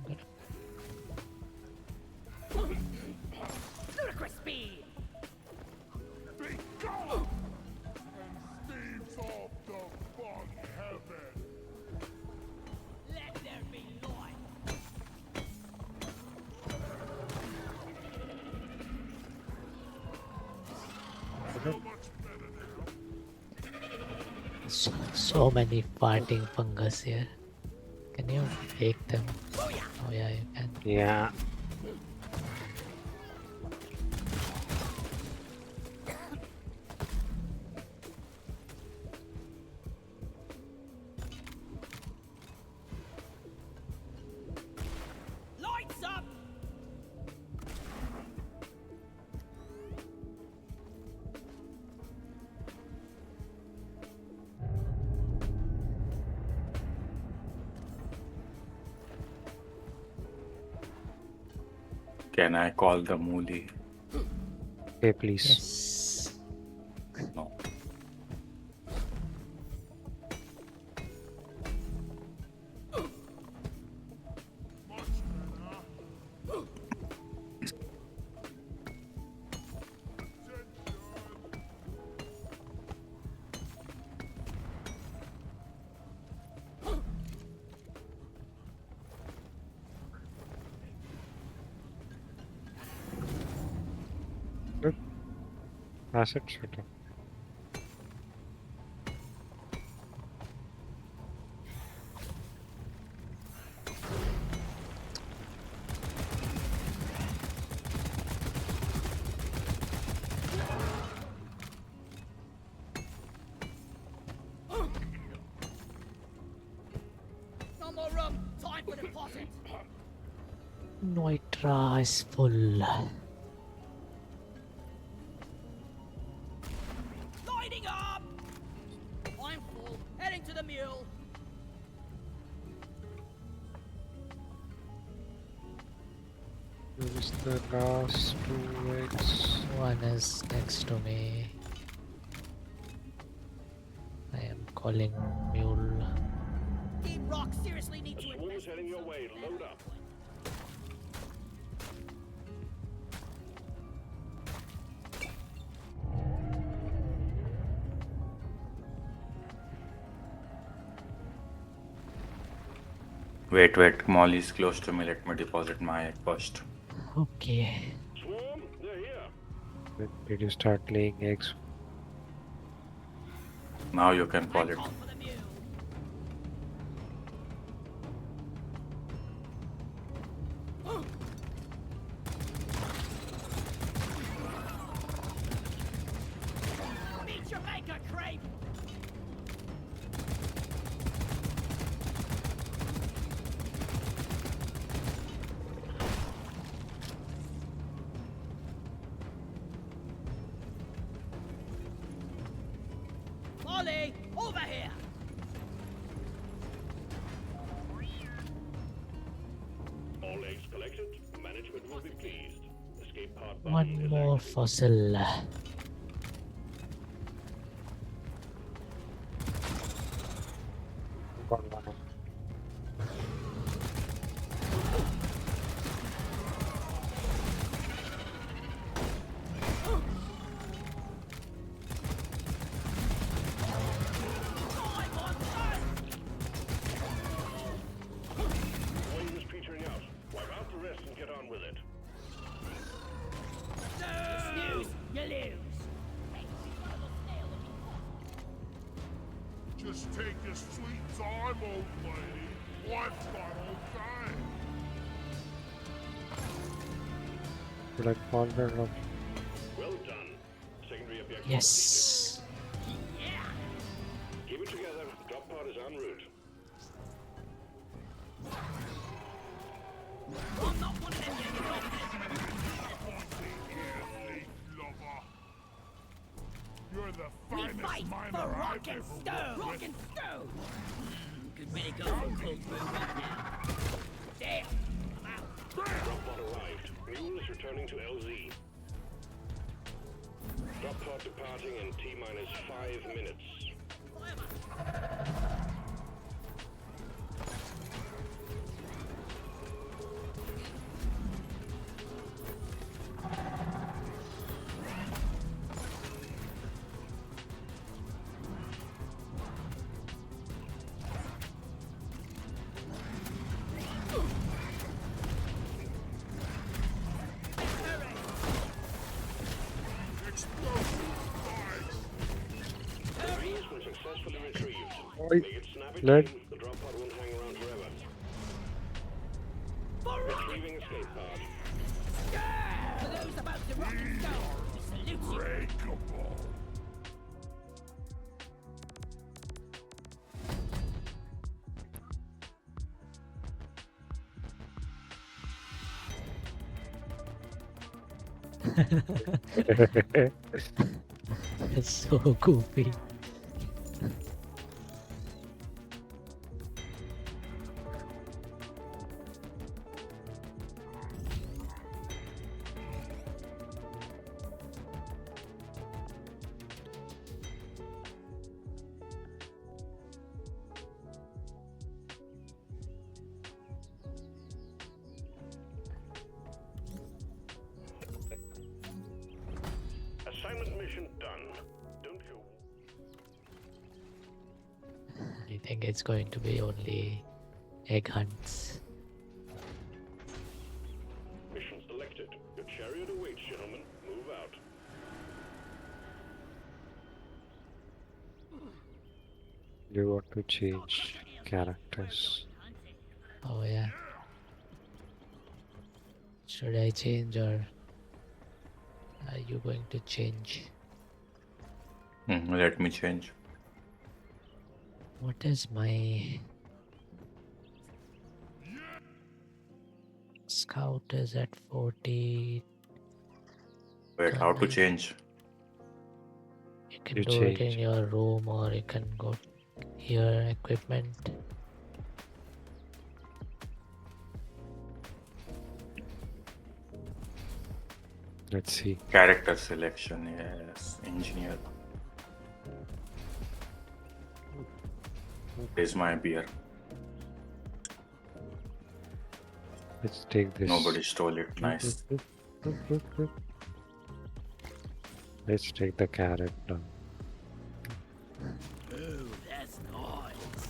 ludicrous speed. Be gone! And Steve's off to bug heaven. Let there be light. So much better now. So many farting fungus here. Can you take them? Oh yeah, you can. Yeah. Can I call the moolie? Okay, please. Yes. No. Good. Asset shooter. No more room. Time for deposit. Noitra is full. Lighting up. I'm full. Heading to the mule. Where is the last 2 eggs? One is next to me. I am calling mule. Team Rock seriously need A to swarm's invest heading in your some way. Load up. Wait. Molly is close to me. Let me deposit my egg first. Okay. Swarm, they're here. When did you start laying eggs? Now you can call it. call for the mule. Meet your maker, Creep. Molly, over here. All eggs collected. Management will be pleased. Escape pod button One is more active. fossil. One. Wave is petering out. Wipe out the rest and get on with it. Snooze, you lose. Just take your sweet time, old lady. Life's not okay. Should I call her up? Well done. Secondary objective Yes. Yeah. completed. Keep it together. Drop pod is en route. I'm not one of them young adults. Lover. You're the We finest fight miner for I've rock and ever stone. worked Rock with. and stone. Could really go for cold brew right now. Damn, I'm out. Drop pod arrived. Mule is returning to LZ. Drop pod departing in T-minus 5 minutes. Remains were successfully retrieved. Make it snappy, Let- team. The drop pod won't hang around forever. Retrieving escape pod. For those about to rock and stone, we salute you. Breakable. It's so goofy. think it's going to be only egg hunts. Mission selected. Your chariot awaits, gentlemen. Move out. You want to change characters. Oh yeah. Should I change or are you going to change? Let me change. What is my scout is at 40. Wait, how to change? You can You do it in change. your room or you can go here, equipment. Let's see. Character selection, yes. Engineer. Is my beer. Let's take this. Nobody stole it. Nice. Let's take the carrot down. Ooh, that's nice.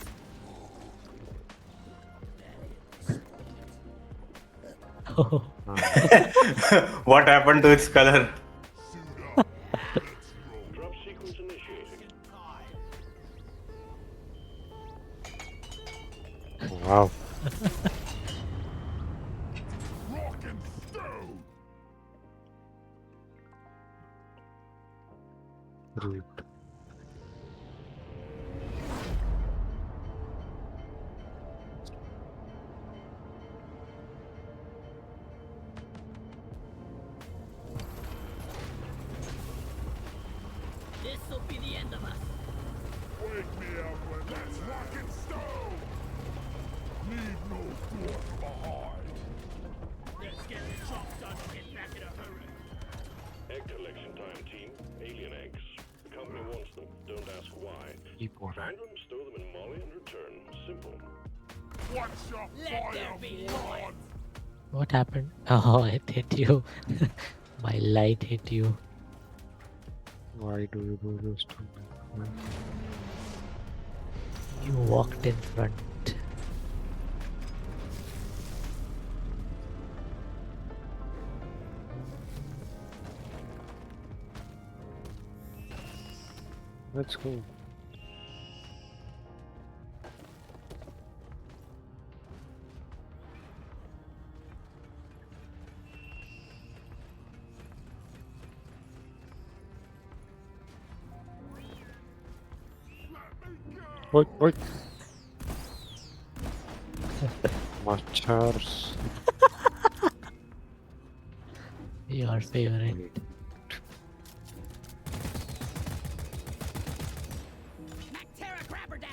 Oh, What happened to its color? Drop sequence initiated. Wow. Rock and stone! Rude. This'll be the end of us. Wake me up when that's rock and stone! Leave no thought behind! Let's get the job done and get back in a hurry. Egg collection time, team. Alien eggs. The company wants them. Don't ask why. Keyboard. Find them, stow them in Molly, and return. Simple. What's your Let there be fireball? light. what happened? Oh, it hit you. My light hit you. Why do you do this to me? You walked in front. Let's go. Wait, wait. Machars. Your favorite. Smack Terra Grabber down.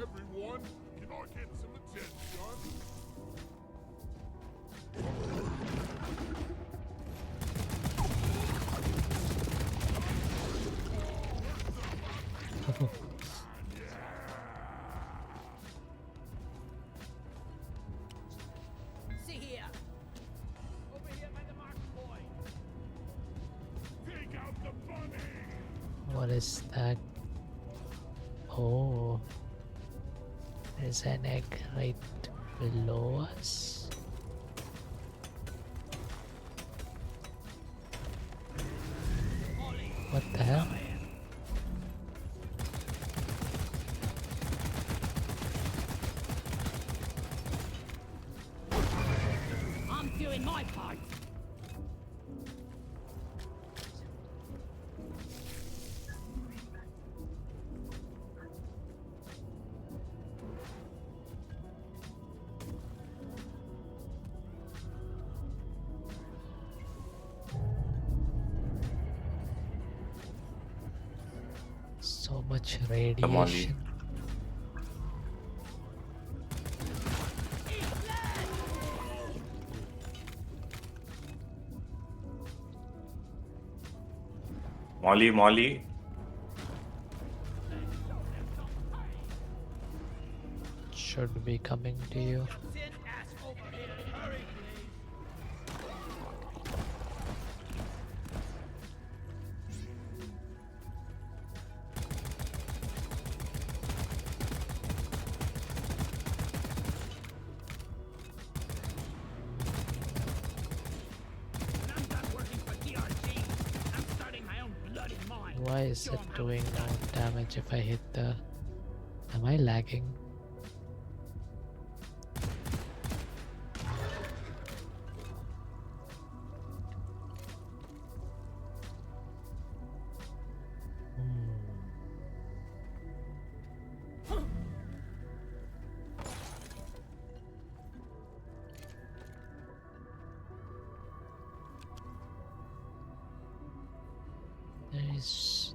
Everyone, can I get some attention? See here. Over here by the mark point. Take out the bunny! What is that? Oh, there's an egg right below us. What the hell? I'm doing my part. So much Molly. radiation. Molly, Molly. Should be coming to you. Send ass over here. Hurry, please. When I'm done working for DRG, I'm starting my own bloody mine. Why is it doing no damage if I hit the... Am I lagging?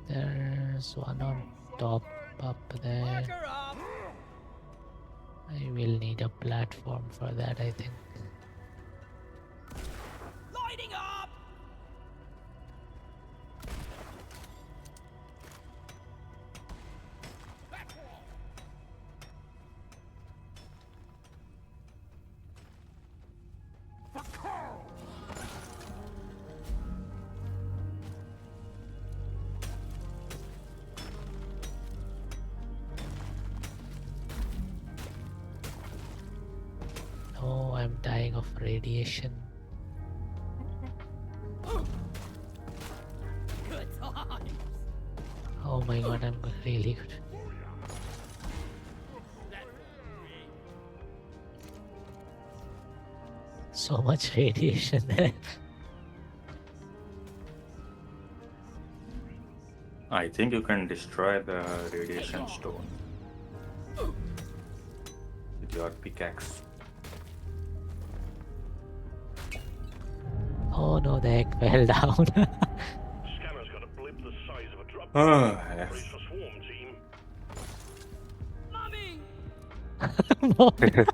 There's one on top up there. Her up. I will need a platform for that, I think. Lighting up. Oh, I'm dying of radiation. Good times. Oh my god, I'm really good. So much radiation there. I think you can destroy the radiation stone with your pickaxe. Oh no, the egg fell down. Scanner's got a blip the size of a drop. Oh, Brace for swarm team. Mummy. Come here.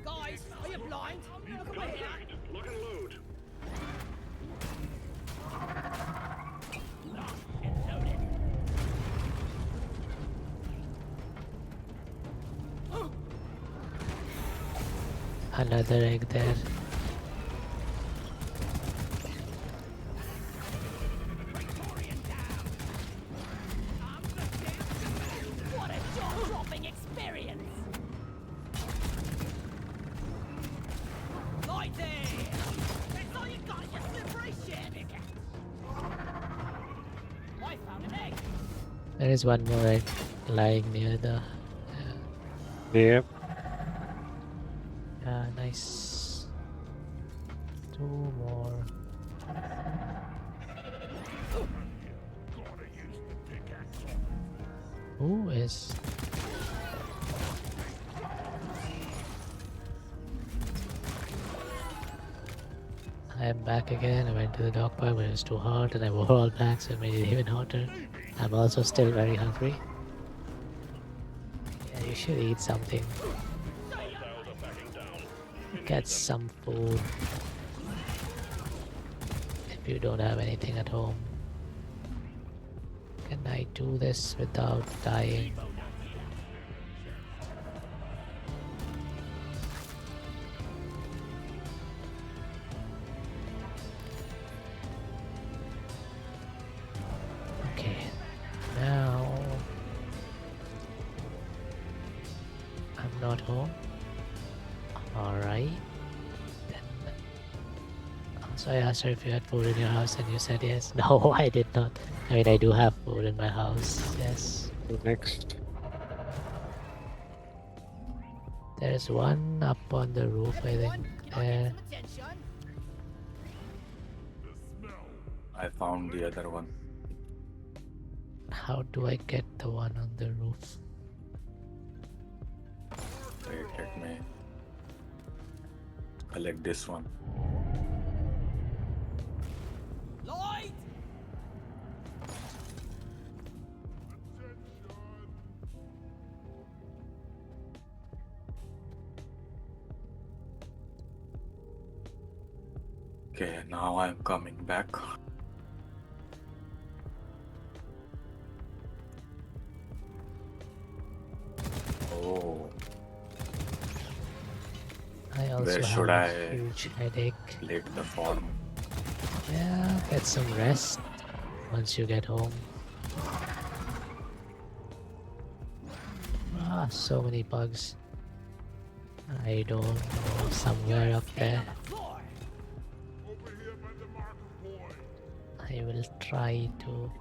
Guys, are you blind? Look over here. Contact. Lock and load. Lock and loaded. Another egg there. Victorian down. I'm the damn. What a jaw-dropping experience. Lighting. That's all you got, you slippery shit. I found an egg. There is one more egg lying near the... Yep. Yeah, nice. Two more. Gotta use the pickaxe. Who is... I am back again. I went to the dog park when it was too hot and I wore all black, so it made it even hotter. I'm also still very hungry. Yeah, you should eat something. Get some food. If you don't have anything at home. Can I do this without dying? Okay, now I'm not home. Alright. Then also I asked her if you had food in your house and you said yes. No, I did not. I mean I do have food in my house, yes. Next. There's one up on the roof, I think. There. I found the other one. How do I get the one on the roof? Wait, let me collect this one. Light. Okay, now I'm coming back. Oh, I also where have should a I huge headache. let the farm? Yeah, get some rest once you get home. Ah, so many bugs. I don't know, somewhere up there. Over here by the marker point. I will try to.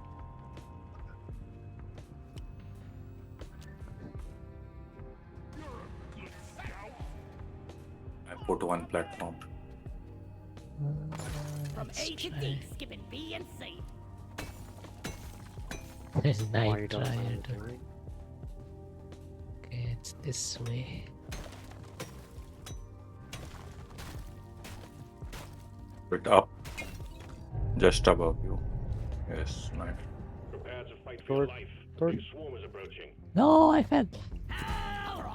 I put one platform. From Let's A to try. D, skipping B and C. There's Why night don't try I to. do it? Okay, it's this way. Bit up. Just above you. Yes, nice. Prepare to fight for your life. Good. Big swarm is approaching. No, I fell.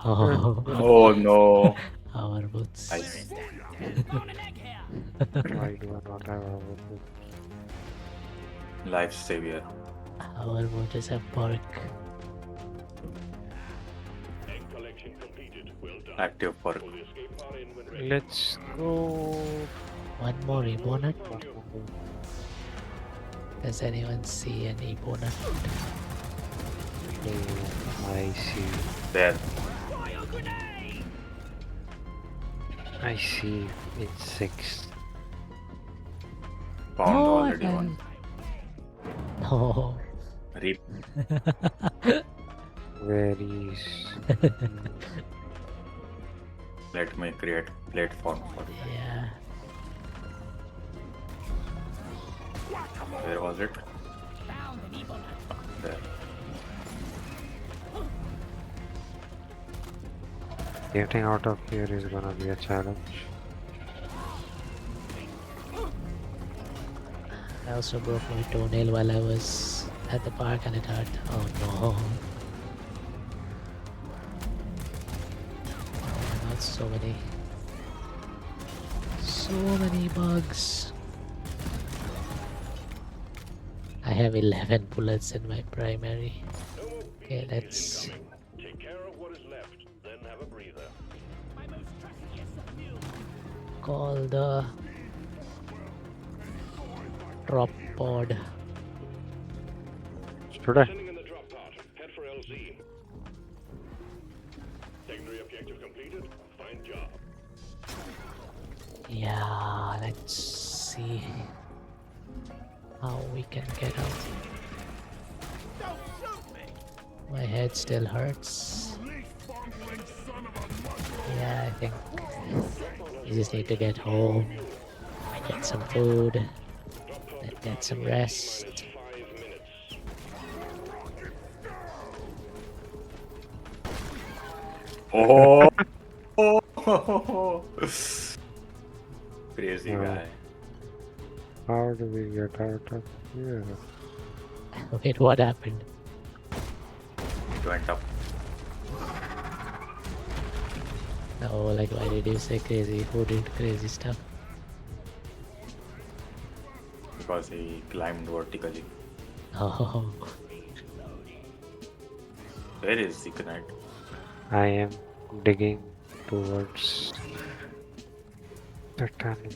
Oh, Oh no. our boots. I Found an egg here. Why do I not have a weapon? life savior. Our boot is a perk. Egg collection completed. Well done. Active perk. Pull the escape pod in when ready. Let's go. One more Ebonut. Does anyone see an Ebonut? I see. There. Fire grenade! I see. It's 6. Found No, I already fell. one. No. Rip. Where is? Let me create platform for you. Yeah. Where was it? Found an Ebonut. There. Getting out of here is gonna be a challenge. I also broke my toenail while I was at the park and it hurt. Oh no. Oh, not so many. So many bugs. I have 11 bullets in my primary. No more Okay, BTs let's incoming. Take care of what is left, then have a breather. My most trusty submune. call the drop pod. Should I? Sending in the drop pod. Head for LZ. Secondary objective completed. Fine job. Yeah, let's see how we can get out. Don't shoot me! My head still hurts. Leaf-bungling son of a mother. Yeah, I think you just need to get home, get some food, then get some rest. 5 minutes. Oh. Oh. Crazy No. guy. How do we get out of here? Wait, what happened? It went up. No, like why did you say crazy? Who did crazy stuff? Because he climbed vertically. Oh, Where is the knight? I am digging towards the tunnel.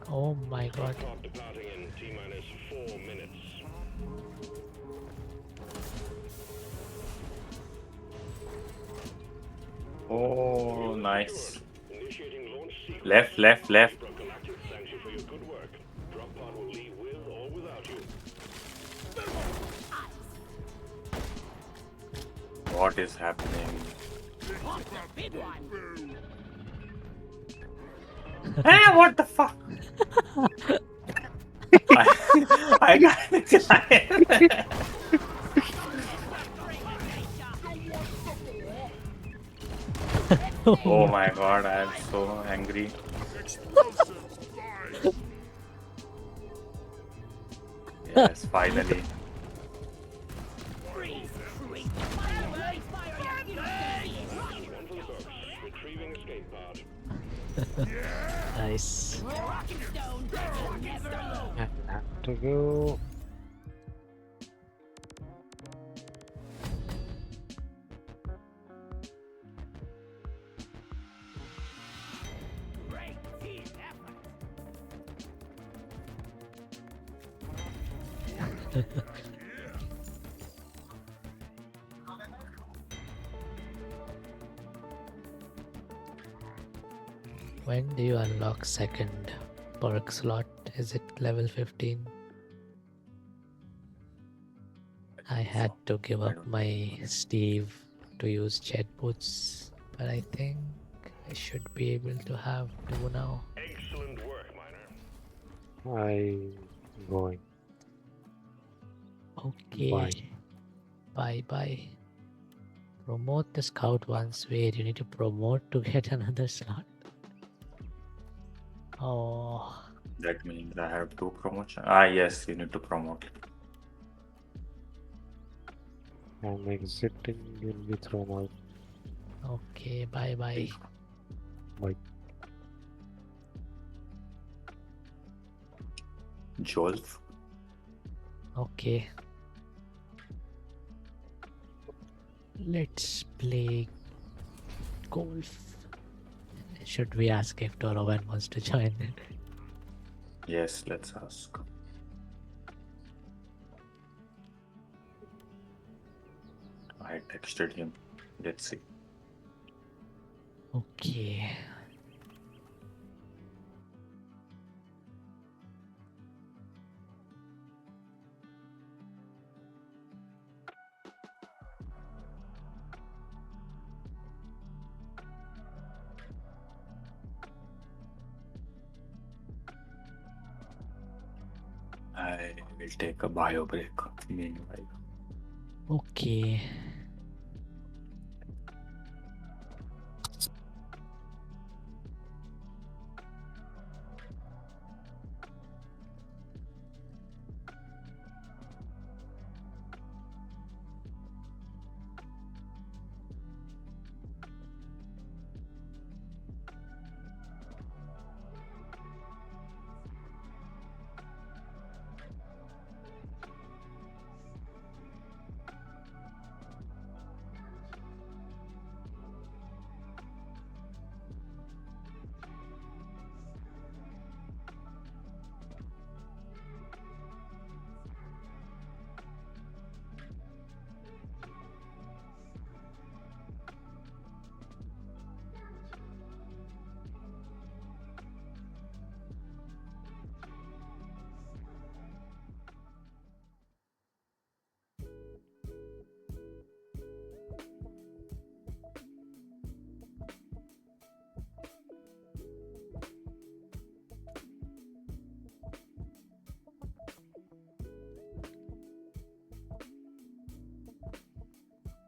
oh my god. Pod departing in T-minus 4 minutes. Oh, nice. Initiating launch sequence. Left, left, left. Galactic thanks you for your good work. Drop pod will leave with or without you. What is happening? What's the big one? Hey, what the fuck? I got it. Oh my god, I am so angry. Yes, finally. Freeze, freak. Fire away, fire away. One for the books. Retrieving escape pod. Nice. Rock and stone, never alone. I have to go. Great team effort. When do you unlock second perk slot? Is it level 15? I had to give up my Steve to use jet boots, but I think I should be able to have two now. Excellent work, Miner. I'm going. Okay. Bye. Promote the scout once. Wait, you need to promote to get another slot. Oh, That means I have two promotion. Ah, yes, you need to promote. I'm exiting, will be thrown out. okay. Bye. Bye. Jolf. Okay. Let's play golf. Should we ask if Dorovan wants to join? Yes, let's ask. I texted him. Let's see. Okay. I will take a bio break meanwhile. Okay.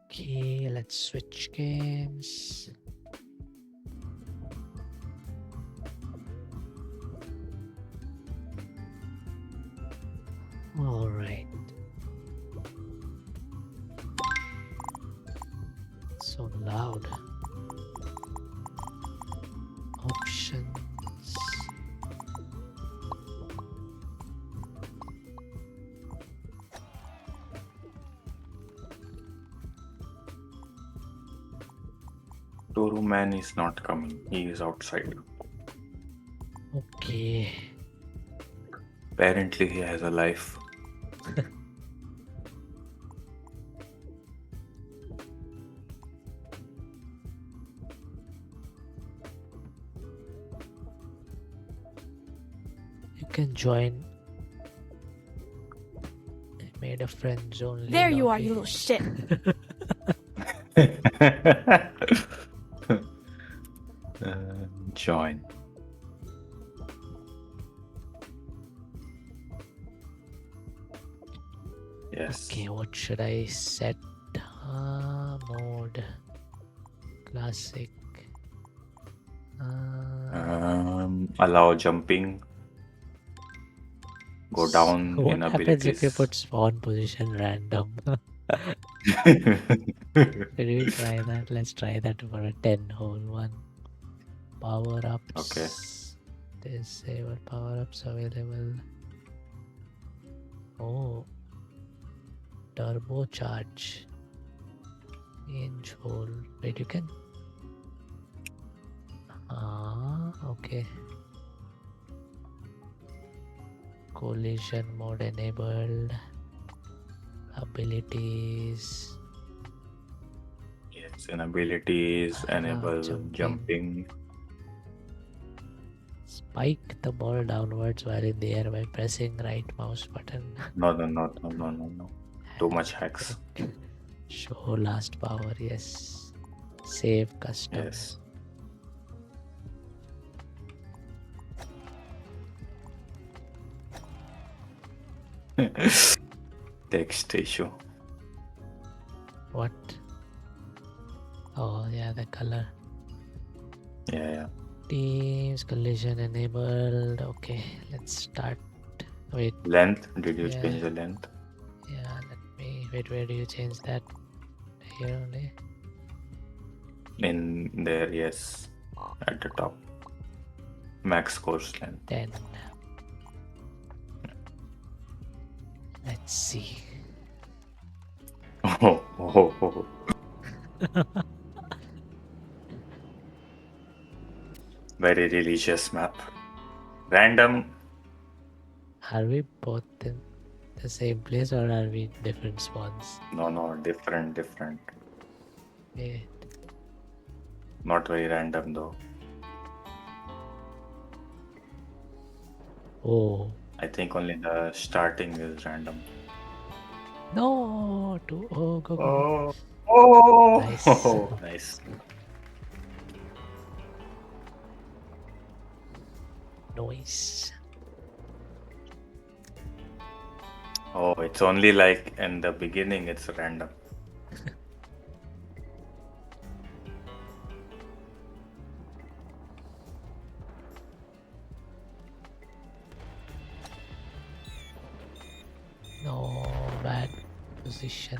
Okay, let's switch games. All right. So loud. Options. Toru man is not coming. He is outside. Okay. Apparently, he has a life. You can join. I made a friends only. There you are, lobby. you little shit. Join. Yes. Okay, what should I set? Mode. Classic. Allow jumping. go down What in happens if you abilities. put spawn position random? Should we try that? Let's try that for a 10 hole one. Power ups. Okay. Disable power ups available. Oh. Turbocharge. Inch hole. Wait, you can. Okay. Collision mode enabled. Abilities. Yes, in abilities, enable Jumping. jumping. Spike the ball downwards while in the air by pressing right mouse button. No. Too much hacks. Show last power, yes. Save custom. Yes. Text issue. What? Oh, yeah, the color. Yeah. Teams collision enabled. Okay, let's start. Wait, Length. Did you Yeah. change the length? yeah, let me. Wait, where do you change that? Here only? In there, yes. At the top. Max course length. 10. Let's see. Oh. Very religious map. Random. Are we both in the same place or are we different spawns? No, different. Wait. Not very random though. Oh. I think only the starting is random. No! Go. Oh. Nice. Nice. Noise. Oh, it's only like in the beginning it's random. No, bad position.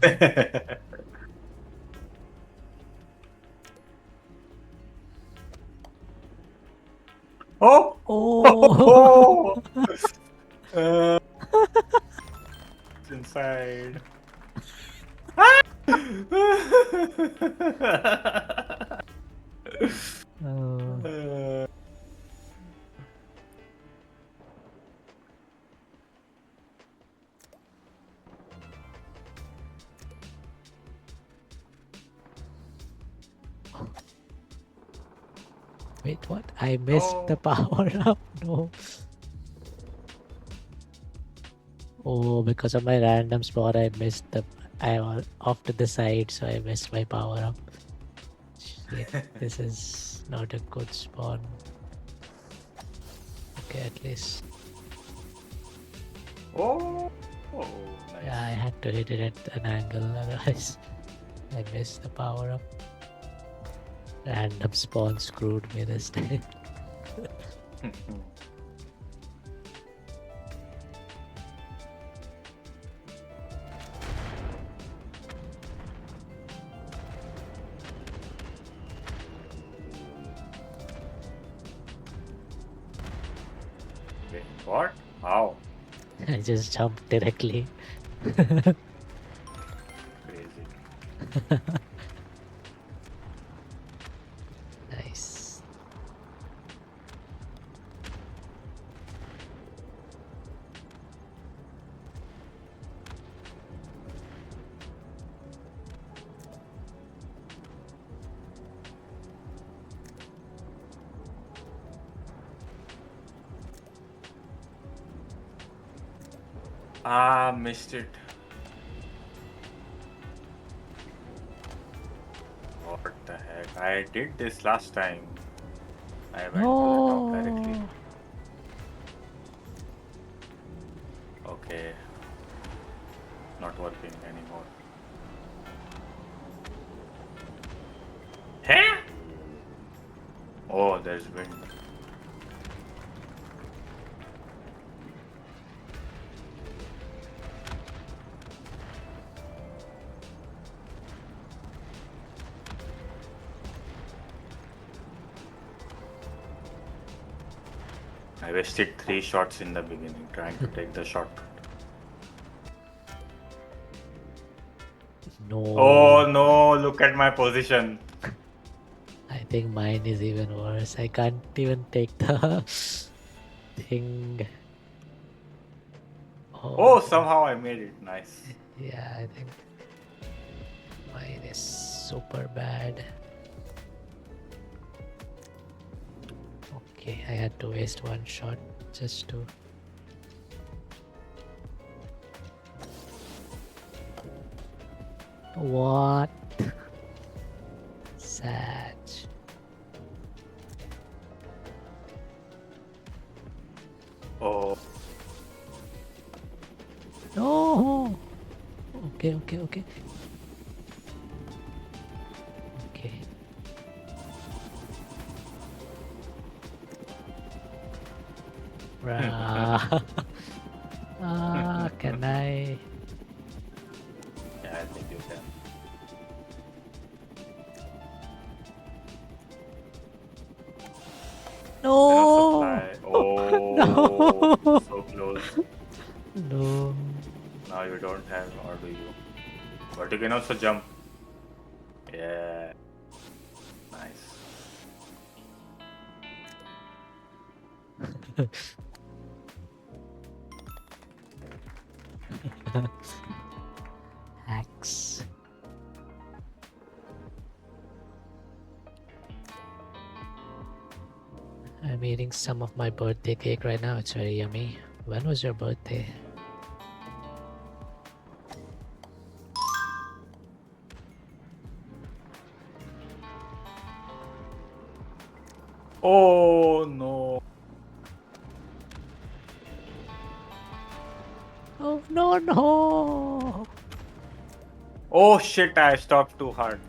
Oh! Oh! It's inside. Wait, what? I missed the power up. No. Oh, because of my random spot, I missed the. I was off to the side, so I missed my power up. Shit, this is not a good spawn. Okay, at least. Oh, nice. Yeah, I had to hit it at an angle, otherwise I missed the power up. Random spawn screwed me this time. Wait, what? How? I just jumped directly. Crazy. Nice. Missed it. What the heck? I did this last time. I went to the top directly. Okay. Not working anymore. Huh? Oh, there's wind. I wasted 3 shots in the beginning trying to take the shortcut. No. Oh no, look at my position. I think mine is even worse. I can't even take the thing. Oh, somehow I made it. Nice. Yeah, I think mine is super bad. Okay, I had to waste 1 shot just to... What? Sad. Oh. No. Okay. Okay. Can I? Yeah, I think you can. No. Oh, No. so close. No. Now you don't have, or do you? But you can also jump. Yeah. Nice. Axe. I'm eating some of my birthday cake right now. It's very yummy. When was your birthday? Oh no. Oh no. Oh shit, I stopped too hard.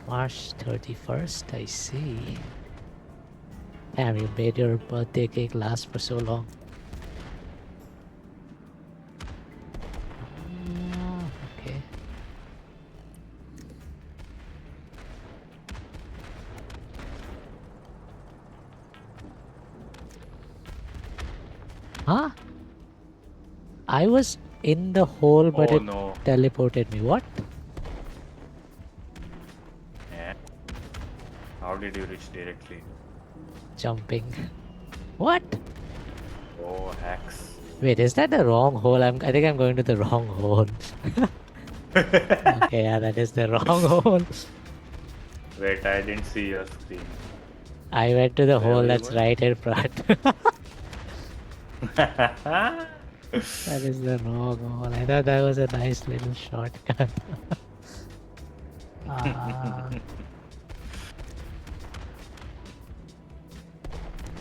March 31st, I see. Damn, you made your birthday cake last for so long. Okay. Huh? I was in the hole, but it no. teleported me. What? Yeah. How did you reach directly? Jumping. What? Oh, hacks. Wait, is that the wrong hole? I think I'm going to the wrong hole. Okay, yeah, that is the wrong hole. Wait, I didn't see your screen. I went to the Where hole were you that's going? right in front. That is the wrong hole. I thought that was a nice little shortcut.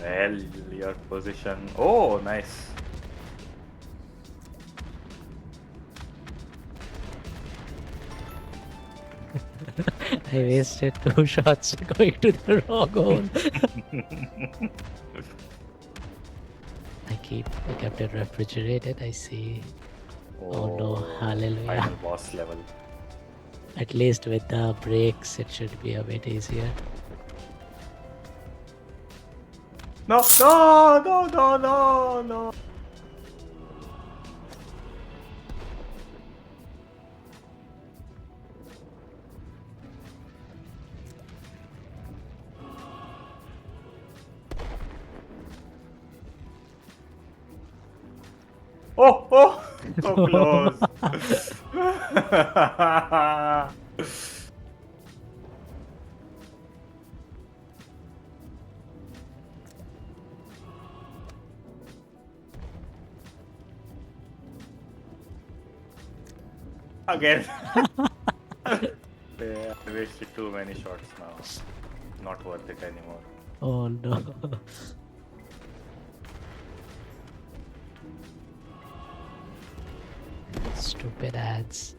Well, your position. Oh, nice. I wasted 2 shots going to the wrong hole. I kept it refrigerated. I see. Oh no, hallelujah. Final boss level. At least with the brakes, it should be a bit easier. No. Oh, so close. Again. Yeah, I wasted too many shots now. Not worth it anymore. Oh no. Stupid ads.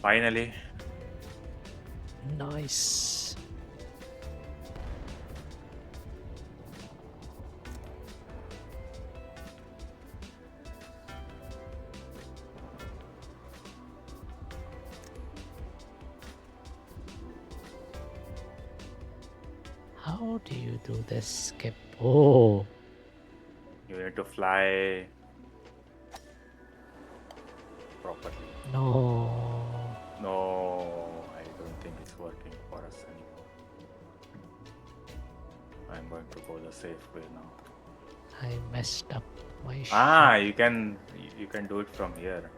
Finally. Nice. How do you do this skip? Oh, You need to fly properly. no. No, I don't think it's working for us anymore. I'm going to go the safe way now. I messed up my Ah, shot. you can do it from here.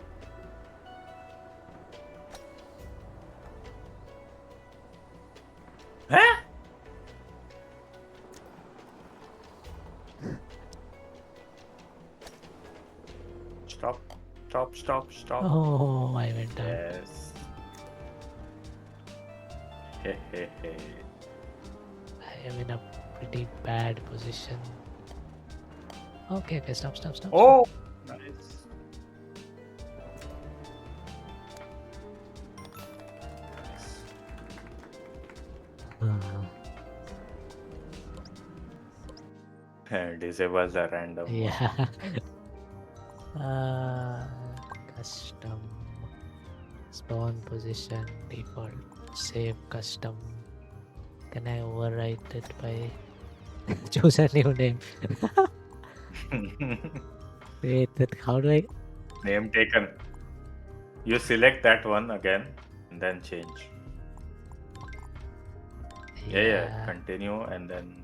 Huh? Stop, stop, stop, stop. Oh, I went down. Yes. Hey, hey, hey. I am in a pretty bad position. Okay, okay, stop, stop, stop. Oh, nice. Disable the random one. Yeah. Custom. Spawn position, default. Save custom. Can I overwrite it by choose a new name? Wait, how do I? Name taken. You select that one again and then change. Yeah. Continue and then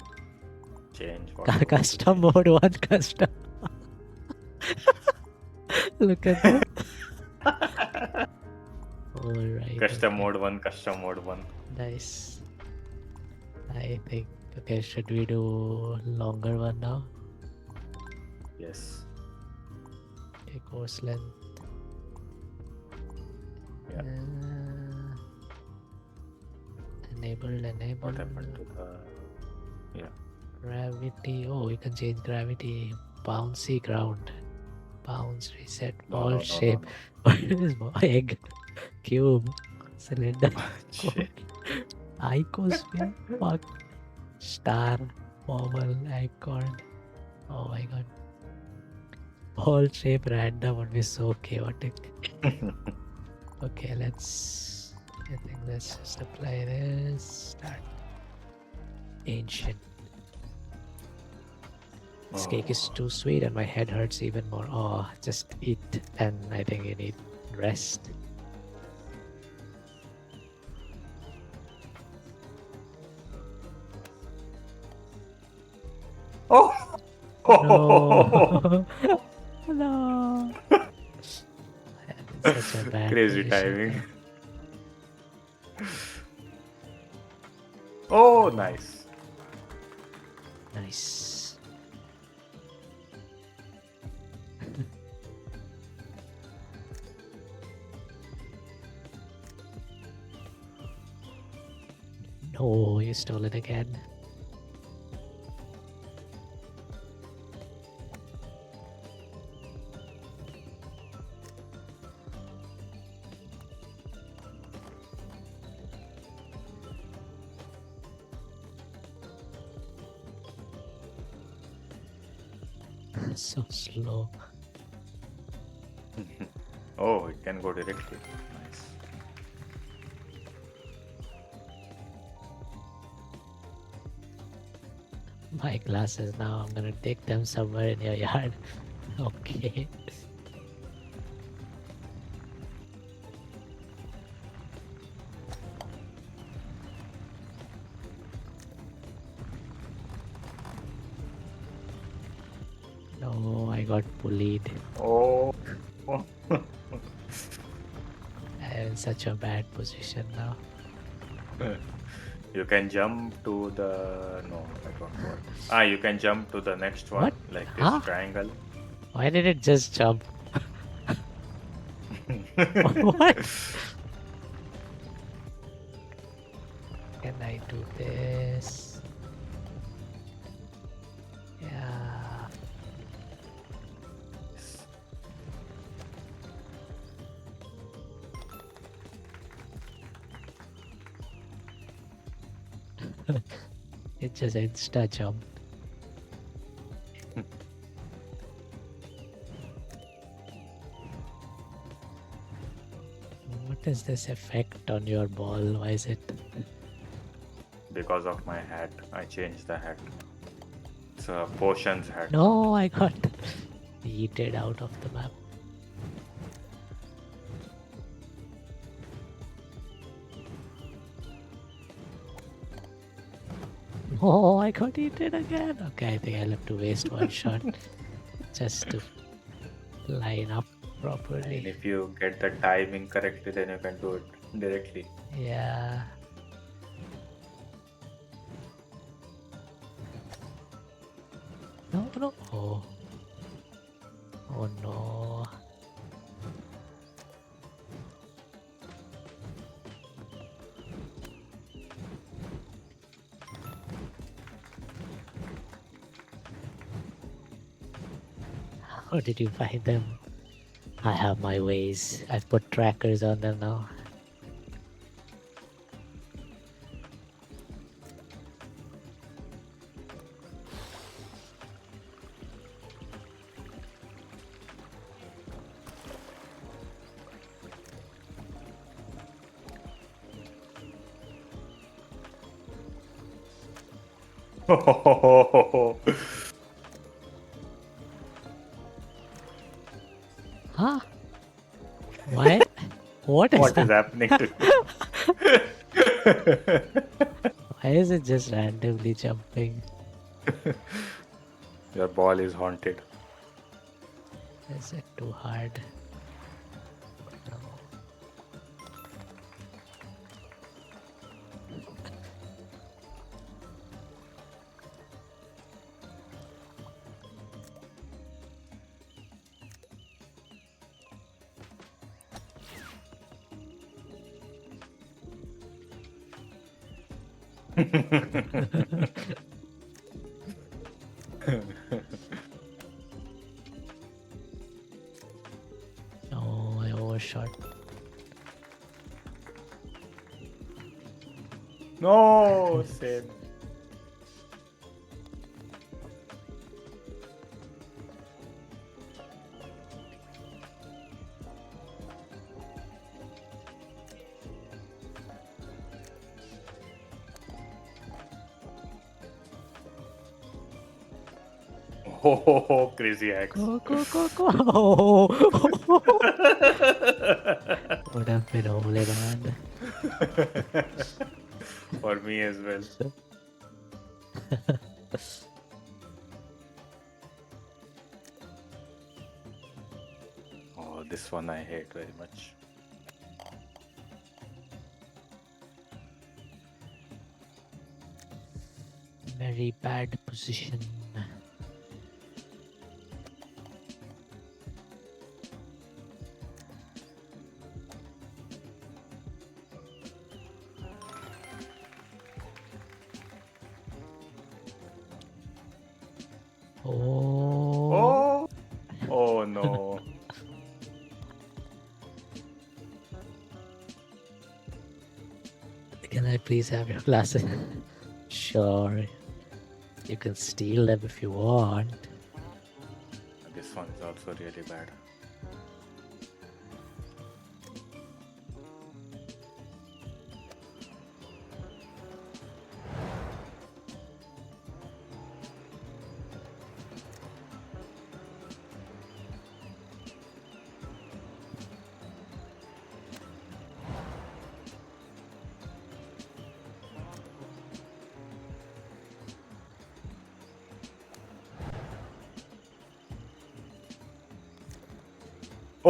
change. Custom mode 1 custom. Look at that. Alright. Custom mode 1, custom mode 1. Nice. I think, okay, should we do longer one now? Yes. Okay, course length. Yeah. Enabled. What happened to the... Yeah. Gravity. Oh, you can change gravity. Bouncy ground. Bounce, reset, ball shape. What is egg? Cube. Cylinder. Icosphere. Fuck. Star. Oval. Acorn. Oh my god. Ball shape random would be so chaotic. Okay, let's... I think let's just apply this. Start. Ancient. This cake is too sweet and my head hurts even more. Oh, just eat and I think you need rest. Oh! No! No! Such a bad Crazy position. timing. Oh, nice. Nice. No, you stole it again. So slow. Oh, it can go directly. Nice. My glasses now, I'm gonna take them somewhere in your yard. Okay. No, I got bullied. Oh. I'm in such a bad position now. You can jump to the... No, that won't work. Ah, you can jump to the next one. What? Like this Huh? triangle. Why did it just jump? What? Can I do this? Yeah. It just insta jump. What is this effect on your ball? Why is it? Because of my hat, I changed the hat. It's a potions hat. No, I got yeeted out of the map. Oh, I got yeeted again. Okay, I think I'll have to waste one shot just to line up And properly. if you get the timing correctly, then you can do it directly. Yeah. No, no. Oh. Oh no. How did you find them? I have my ways. I've put trackers on them now. Huh? Why? What is What is that? happening to you? Why is it just randomly jumping? Your ball is haunted. Is it too hard? No. Oh, I overshot. No, same. Oh, crazy axe. Go, go, go, go! Would have been hole in one. For me as well. Oh, this one I hate very much. Very bad position. Oh. Oh, oh no. Can I please have your glasses? Sure. You can steal them if you want. This one is also really bad.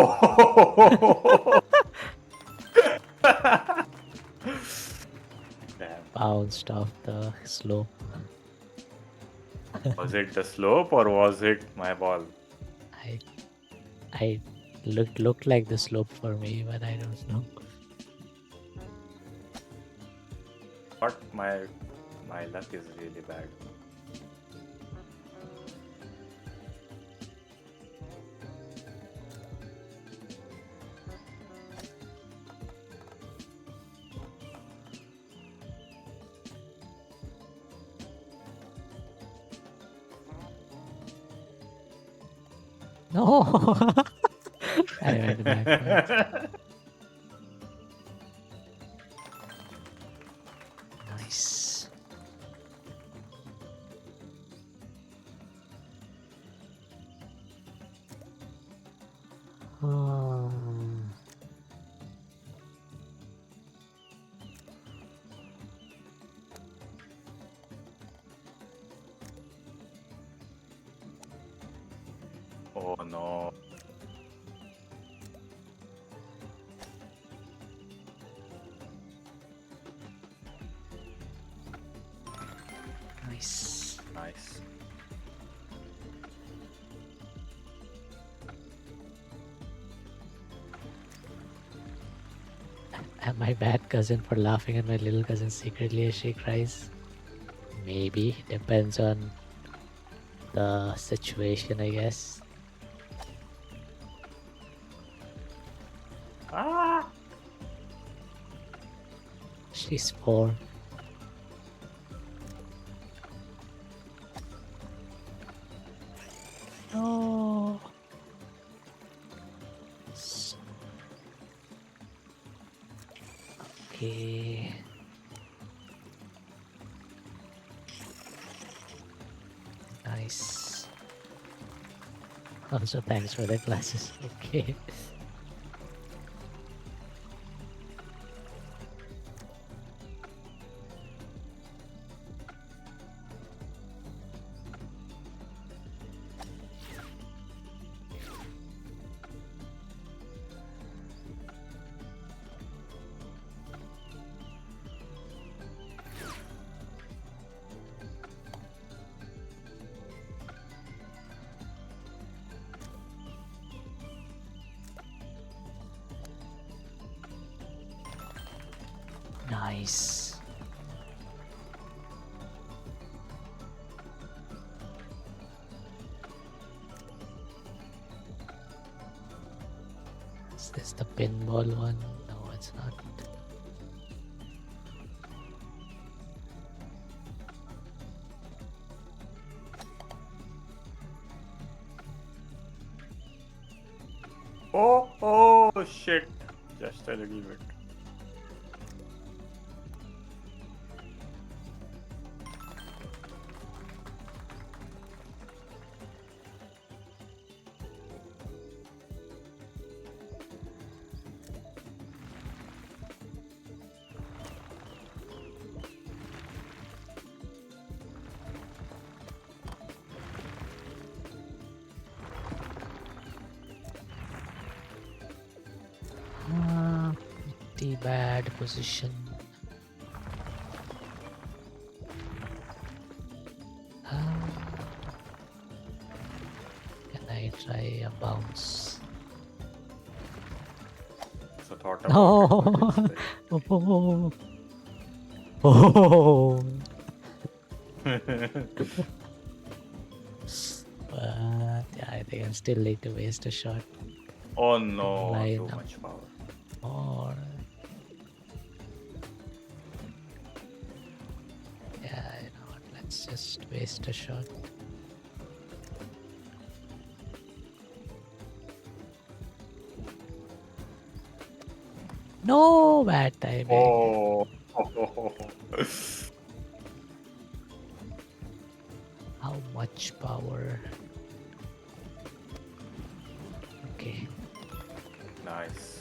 Oh! Damn. Bounced off the slope. Was it the slope or was it my ball? I looked like the slope for me, but I don't know. But my luck is really bad. No! I went backwards. Nice. Oh no. Nice. Nice. Am I bad cousin for laughing at my little cousin secretly as she cries? Maybe. Depends on the situation, I guess. Ah! She's 4. No. Okay. Nice. Also, thanks for the glasses. Okay. Nice. Is this the pinball one? No, it's not. Oh shit. Just a little bit. Pretty bad position. Can I try a bounce? So thought No. about it, Oh. Oh. But yeah, I think I still need to waste a shot. oh no, Line too up much power. more. Yeah, you know what? Let's just waste a shot. No, bad timing. Oh. How much power? Okay. Nice.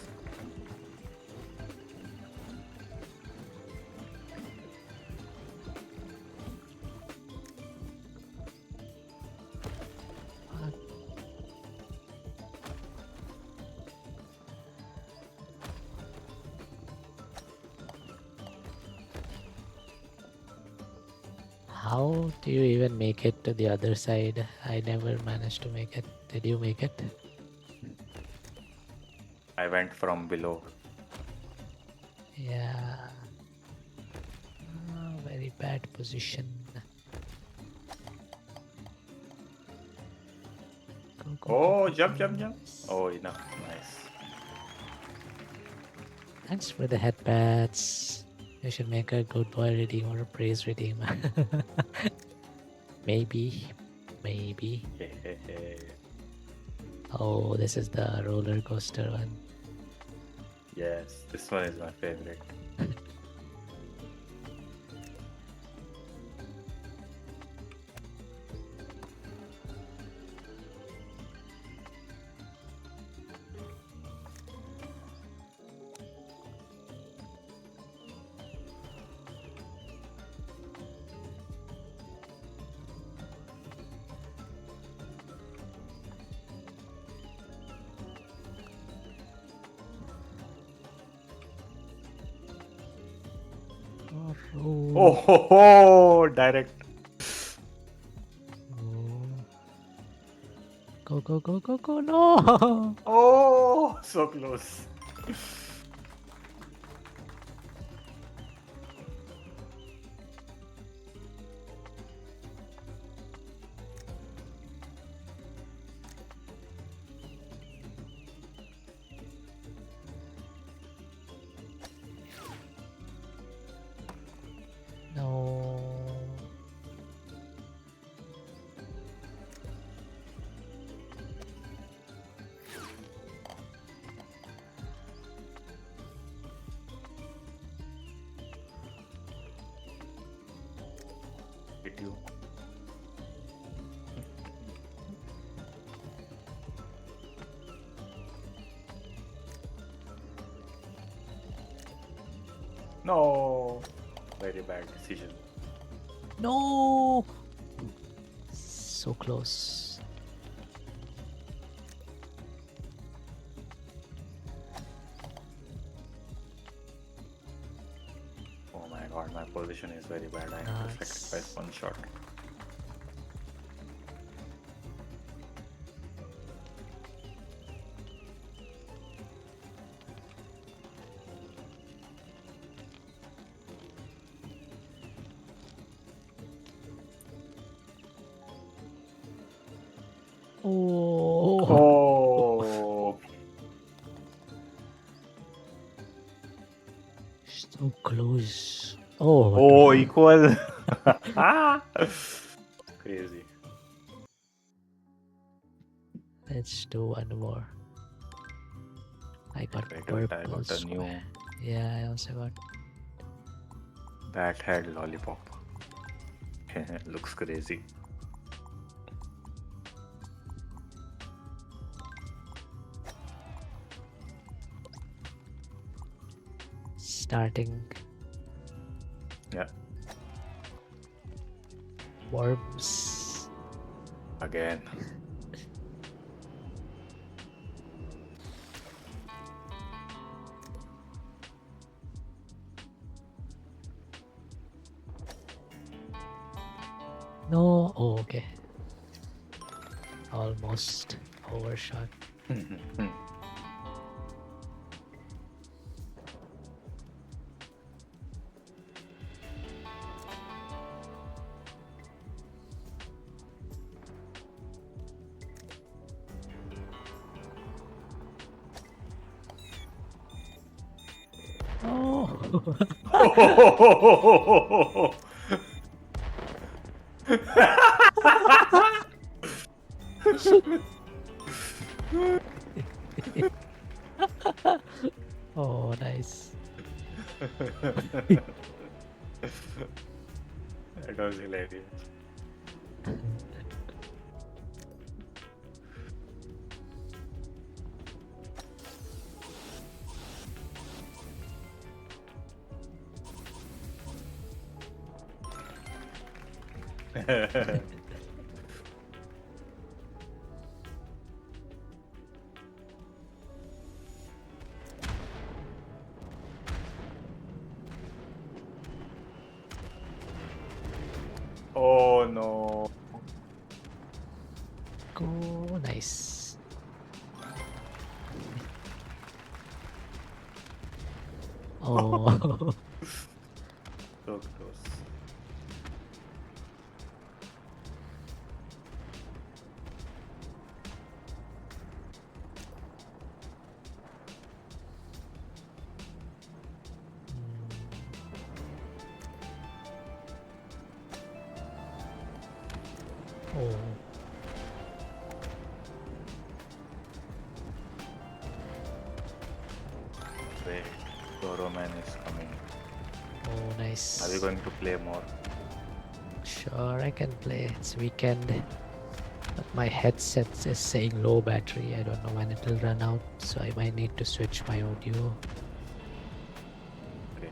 How do you even make it to the other side? I never managed to make it. Did you make it? I went from below. Yeah. Very bad position. Oh, jump. Oh, enough. Nice. Thanks for the headpats. You should make a good boy redeem or a praise redeem. Maybe. Oh, this is the roller coaster one. Yes, this one is my favorite. Oh, ho, ho, direct. Go, go, go, go, go, no! Oh, so close. No. Hit you. No. Very bad decision. No! So close. Oh my god, my position is very bad. I have to sacrifice one shot. Oh. Oh. So close. Oh. Oh, equal. Crazy. Let's do one more. I got I purple got a new square. Yeah, I also got. bat head lollipop. Looks crazy. Starting. Yeah. Worms. Again. No. Oh, okay. Almost overshot. Oh. Oh, nice. That was hilarious. Oh no. Go, nice. Oh. So close. Oh. Wait, Goroman is coming. Oh, nice. Are we going to play more? Sure, I can play. It's weekend. But my headset is saying low battery. I don't know when it will run out, so I might need to switch my audio. Okay.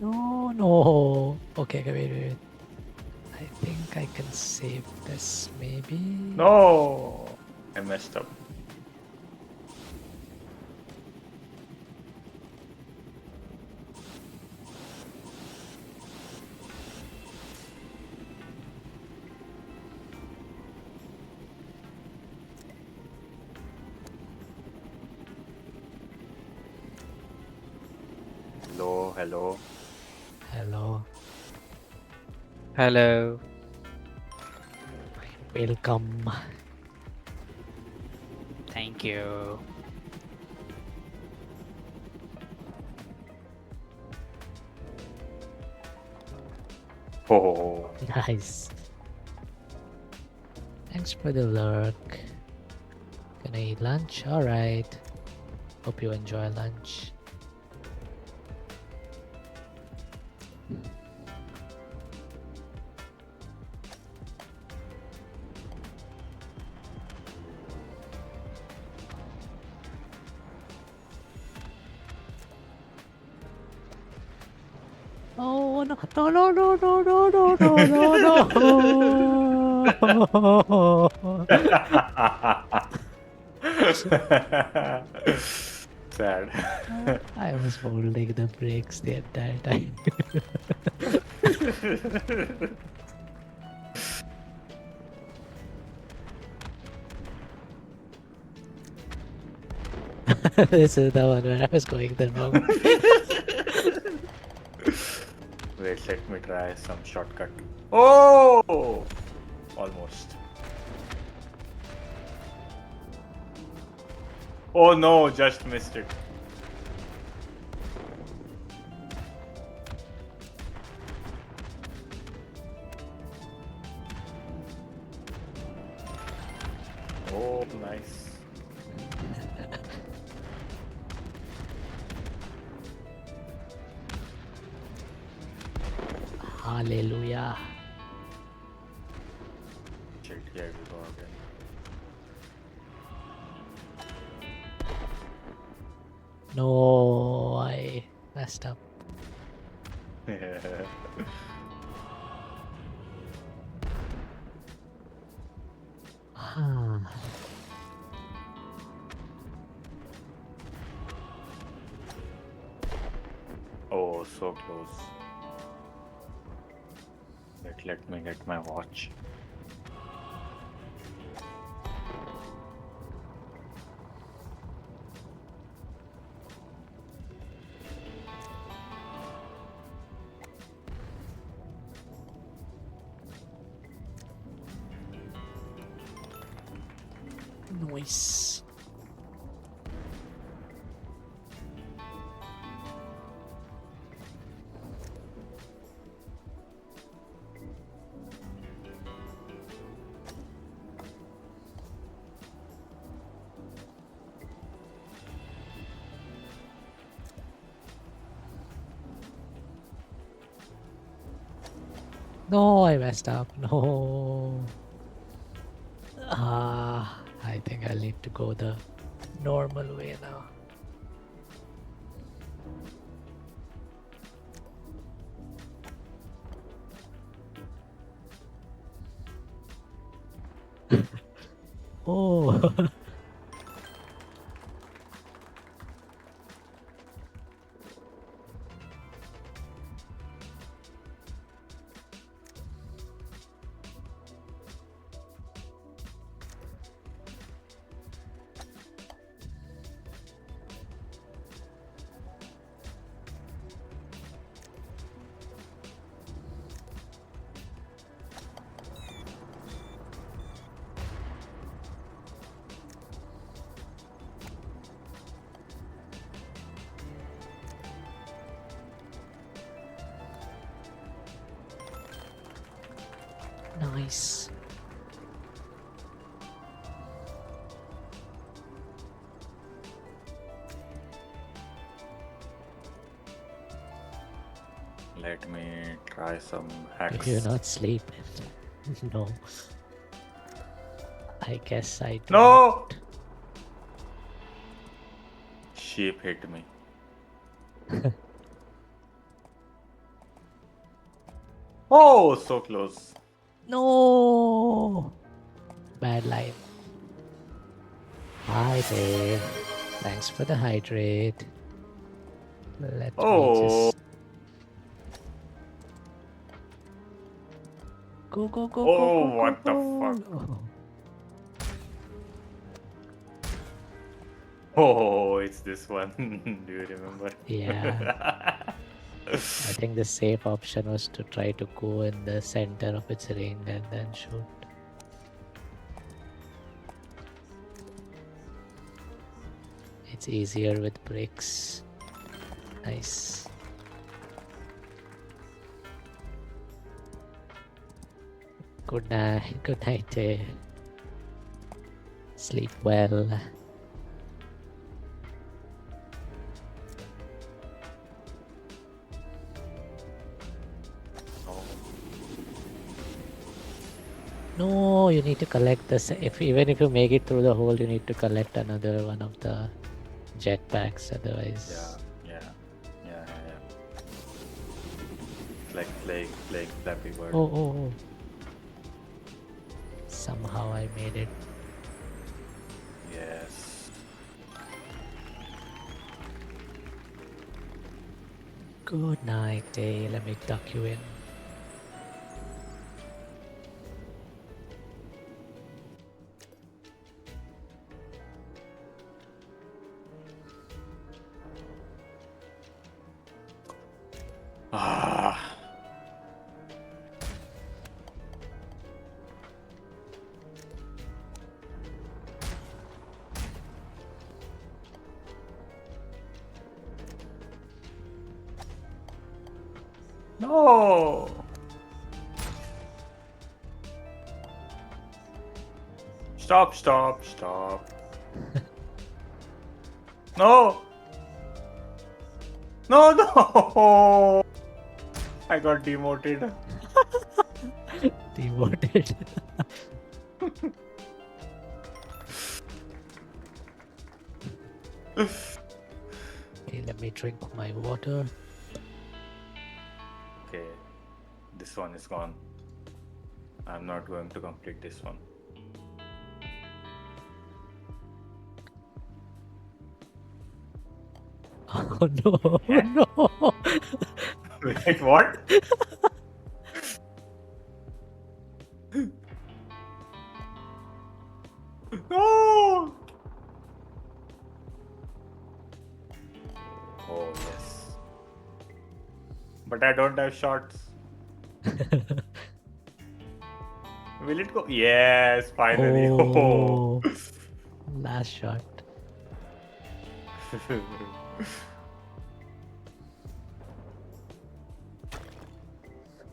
No, no. Okay, wait. I think I can save this, maybe. No! I messed up. Hello. Hello. Hello. Welcome. Thank you. Oh. Nice. Thanks for the lurk. Gonna eat lunch? Alright. Hope you enjoy lunch. Oh no Sad. I was holding the brakes the entire time. This is the one where I was going the wrong way. Wait, let me try some shortcut. Oh! Almost. Oh no, just missed it. Oh, nice. Hallelujah. Shit, here we go again. No, I messed up. Oh, so close. Let me get my watch. Nice. No, I messed up. No. I think I'll need to go the normal way now. Oh. Nice. Let me try some Do hacks. you not sleep? No. I guess I do. No! Sheep hit me. Oh, so close. No! Bad line. Hi there. Thanks for the hydrate. Let me Oh. just... Go, go, go, Oh, go, go, what the go, fuck? go. Oh, it's this one. Do you remember? Yeah. I think the safe option was to try to go in the center of its ring and then shoot. It's easier with bricks. Nice. Good night. Good night. Sleep well. No, you need to collect this. Even if you make it through the hole, you need to collect another one of the jetpacks. Otherwise, Yeah. Like Flappy Bird. oh. Somehow I made it. Yes. Good night, day. Let me tuck you in. Ah. No. Stop. No. No. I got demoted. Demoted. Okay, let me drink my water. Okay. This one is gone. I'm not going to complete this one. Oh no, no. Wait, what? No! Oh, yes. But I don't have shots. Will it go? Yes, finally. Oh, last shot.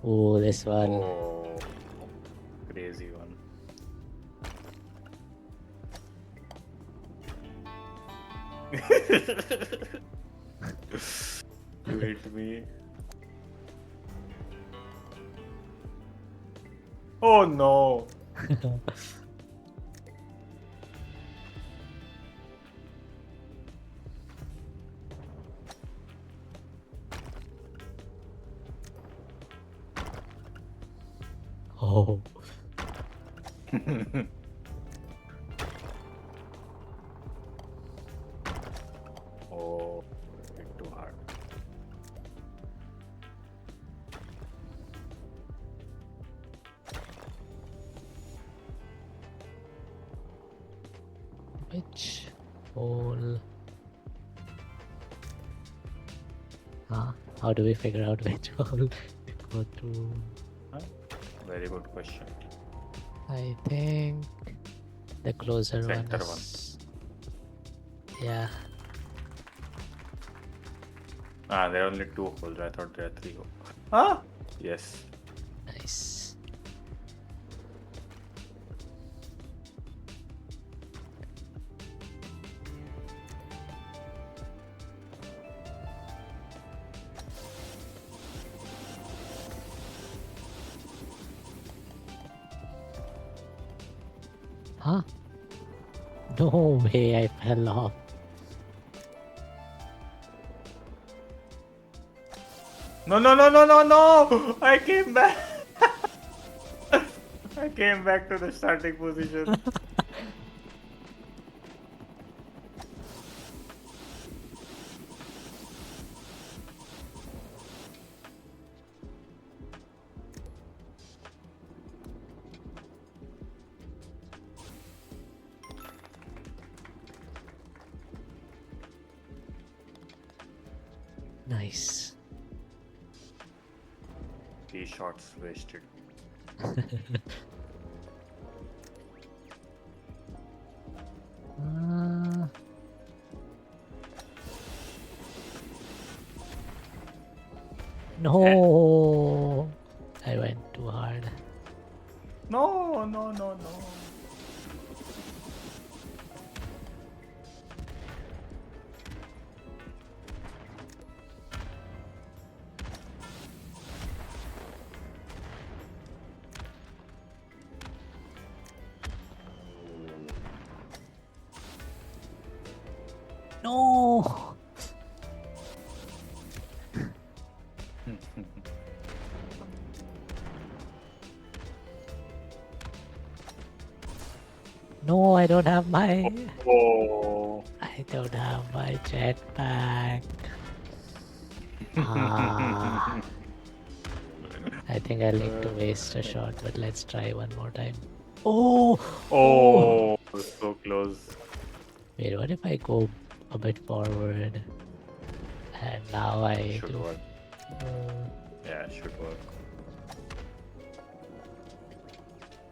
Oh, this one. Oh, crazy one. You hit me. Oh no. Oh. Oh, hit too hard. Which hole? Huh? How do we figure out which hole to go through? Huh? Very good question. I think the closer Center one is... Yeah. Ah, there are only 2 holes. I thought there are 3 holes. Huh? Yes. Nice. Huh? No way, I fell off. No, no, no, no, no, no! I came back. I came back to the starting position. Nice. 3 shots wasted. No, I went too hard. No, no, no, no. No. No, I don't have my. Oh. I don't have my jetpack. Ah. I think I'll need to waste a shot, but let's try one more time. Oh! Oh, so close. Wait, what if I go a bit forward? And now I Should do. work. Yeah, should work.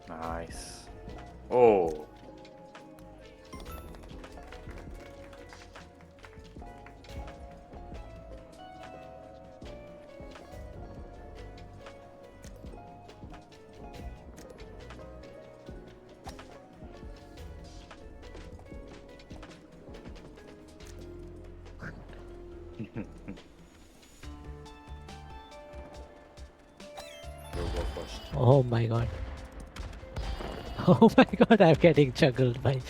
Nice. Oh. You go first. Oh my god. Oh my god, I'm getting juggled by.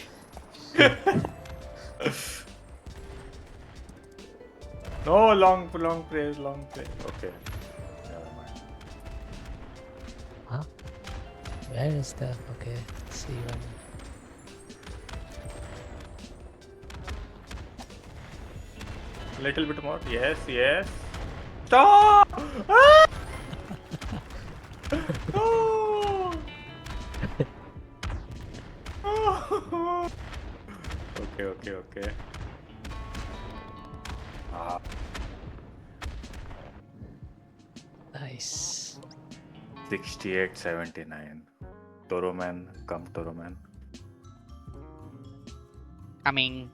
No, long praise. Okay. Never mind. Huh? Where is the. Okay, let's see one. Little bit more. Yes, yes. Stop! Ah! No! Okay. Ah, Nice. 68-79. Toroman, come Toroman. Coming.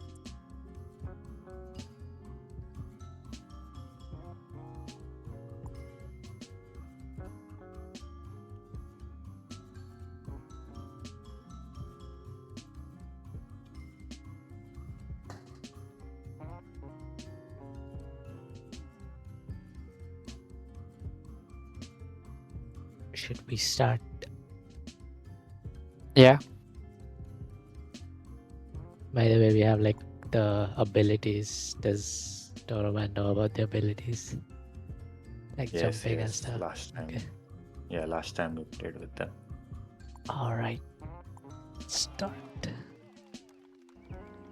Should we start? Yeah. By the way, we have like the abilities. Does Toroman know about the abilities? Like Yes, jumping and yes. stuff. Last time. Okay. Yeah, last time we played with them. Alright. Start.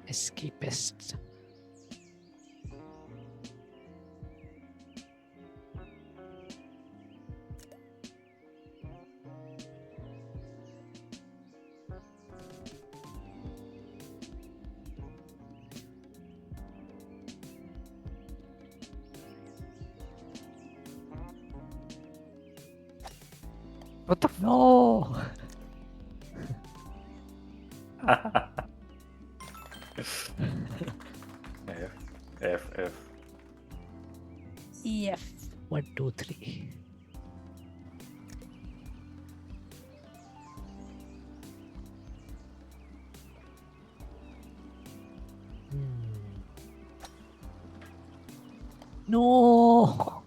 Escapist. What the No! F. EF. 1, 2, 3. No!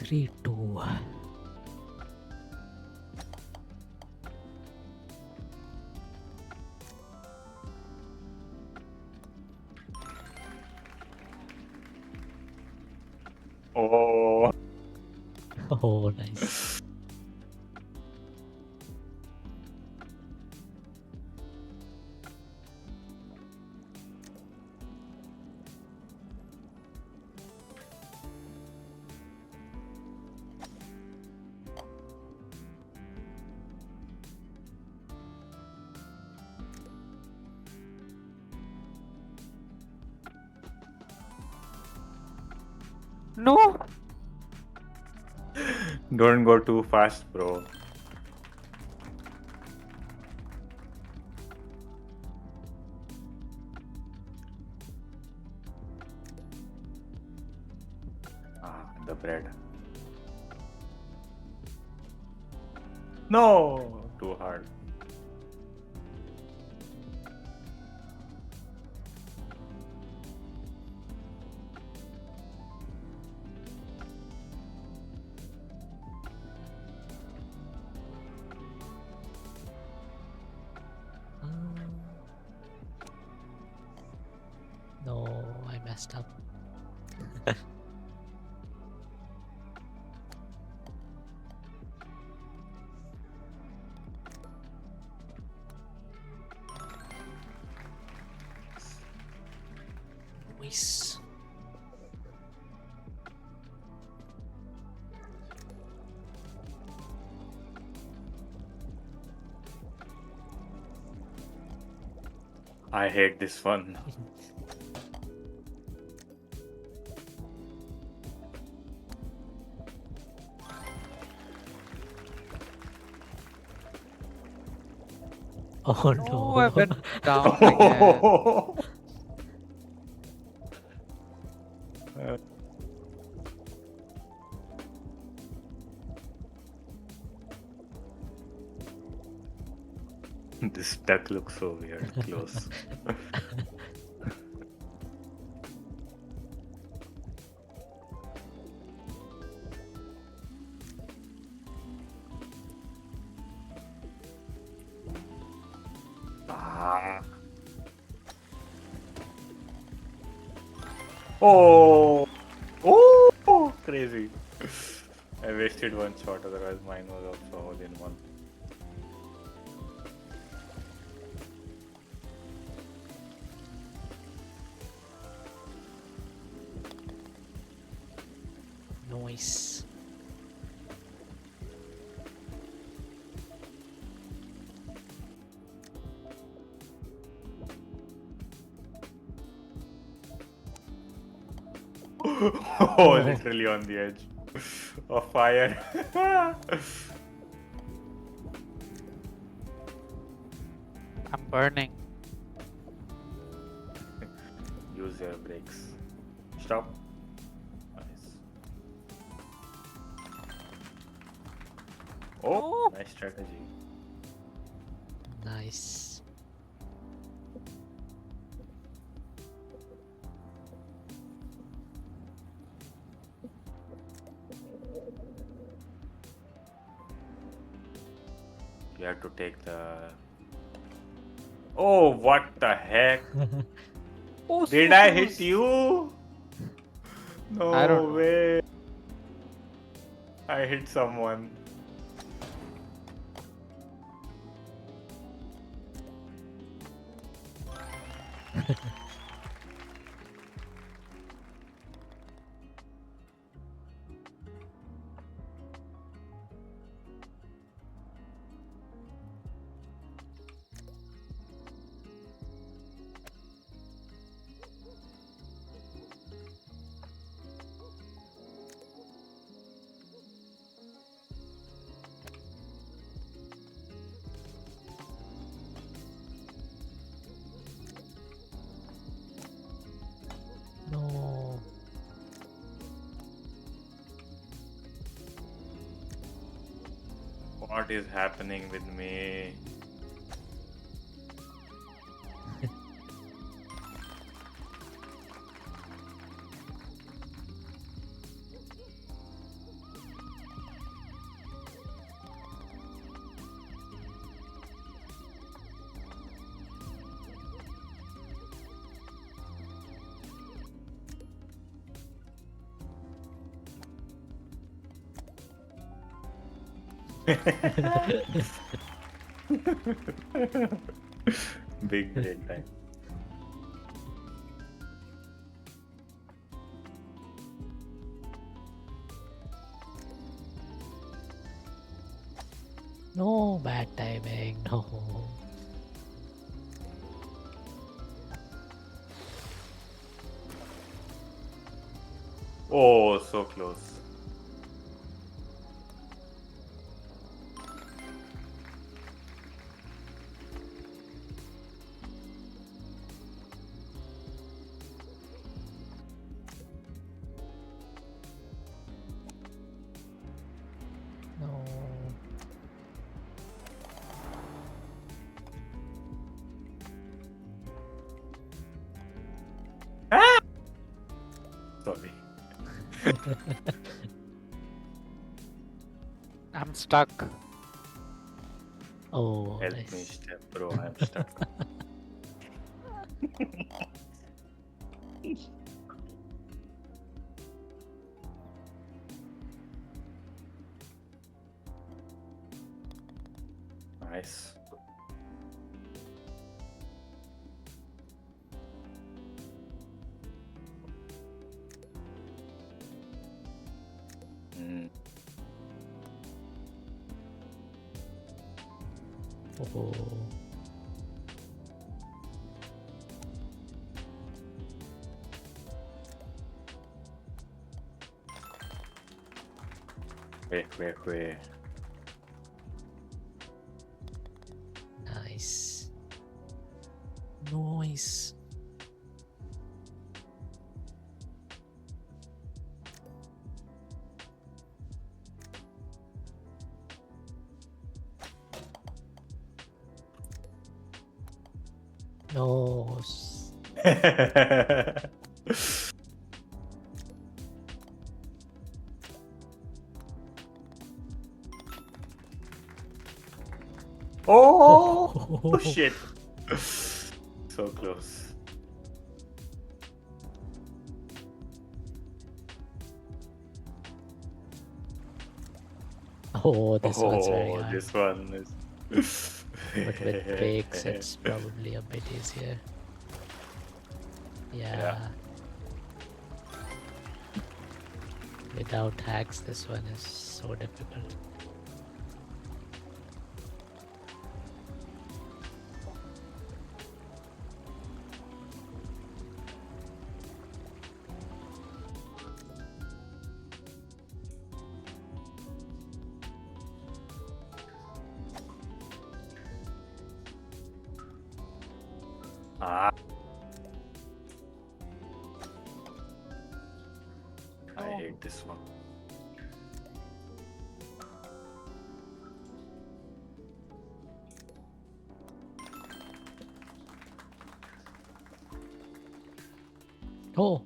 3-2. Oh. Oh, nice. No. Don't go too fast, bro. The bread. No, too hard. No, I messed up. Nice. I hate this one. Oh No, I no. went down again. This duck looks so weird close. Oh, oh, crazy. I wasted one shot, otherwise mine was also all in one. Nice. Oh, literally on the edge of fire. I'm burning. Use your brakes. Stop. Nice. Oh, nice strategy. Nice. You have to take the. Oh, what the heck? Oh, Did so I close. hit you? No I don't know. way. I hit someone. No. What is happening with me? Big break time. No, bad timing. No. Oh, so close. No. Sorry. I'm stuck. Oh, Help me, nice. step bro. I'm stuck. Nice. Mm. Oh. Wait. Nice. Nice. No. Oh shit. So close. Oh, this one's very Oh, hard. this one is. But with breaks, it's probably a bit easier. Yeah. Without hacks, this one is so difficult. Ah. I hate this one. Oh.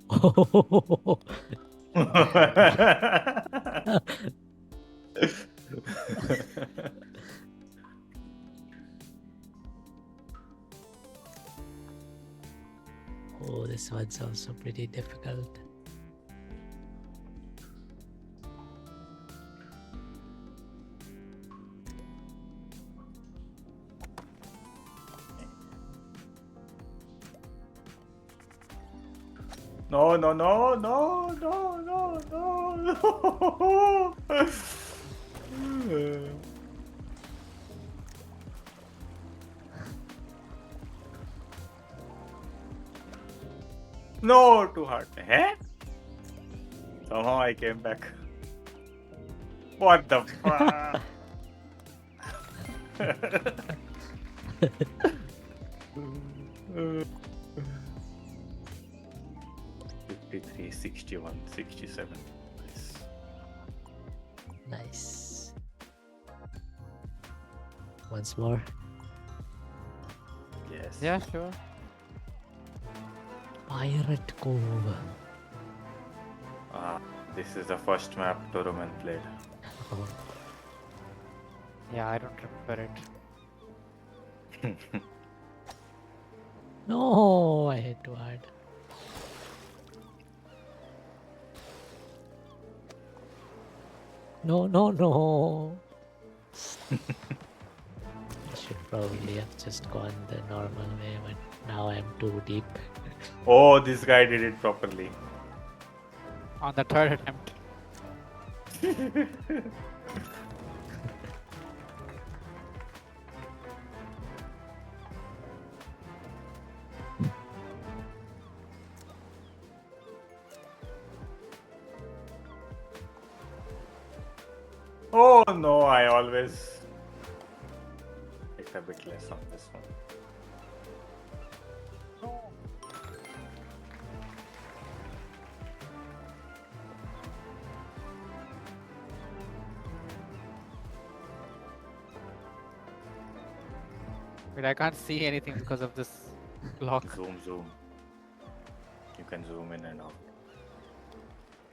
Oh, this one's also pretty difficult. No. No, too hard. Eh? Somehow I came back. What the fuck? 53, 61, 67. Nice. Nice. Once more. Yes. Yeah, sure. Pirate Cove. This is the first map Toruman played. Yeah, I don't remember it. No, I hit too hard. No. I should probably have just gone the normal way, but now I'm too deep. Oh, this guy did it properly. On the third attempt. Oh no, I always take a bit less on this one. Wait, I can't see anything because of this block. Zoom, zoom. You can zoom in and out.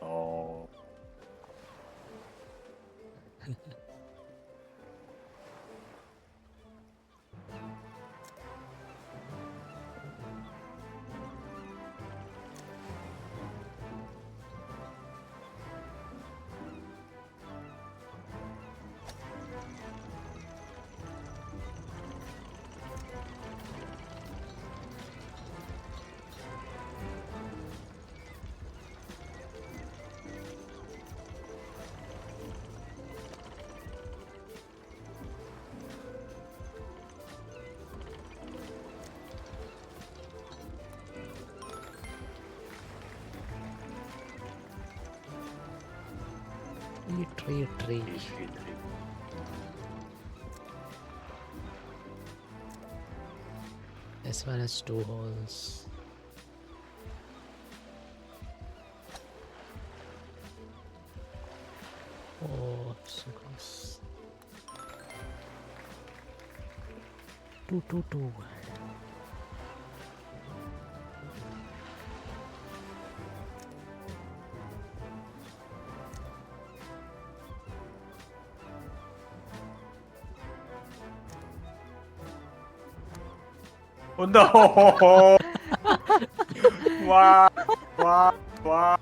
Oh. Tree. This one has 2 holes. Oh, obstacles. 2. Oh no! Wow! Wow!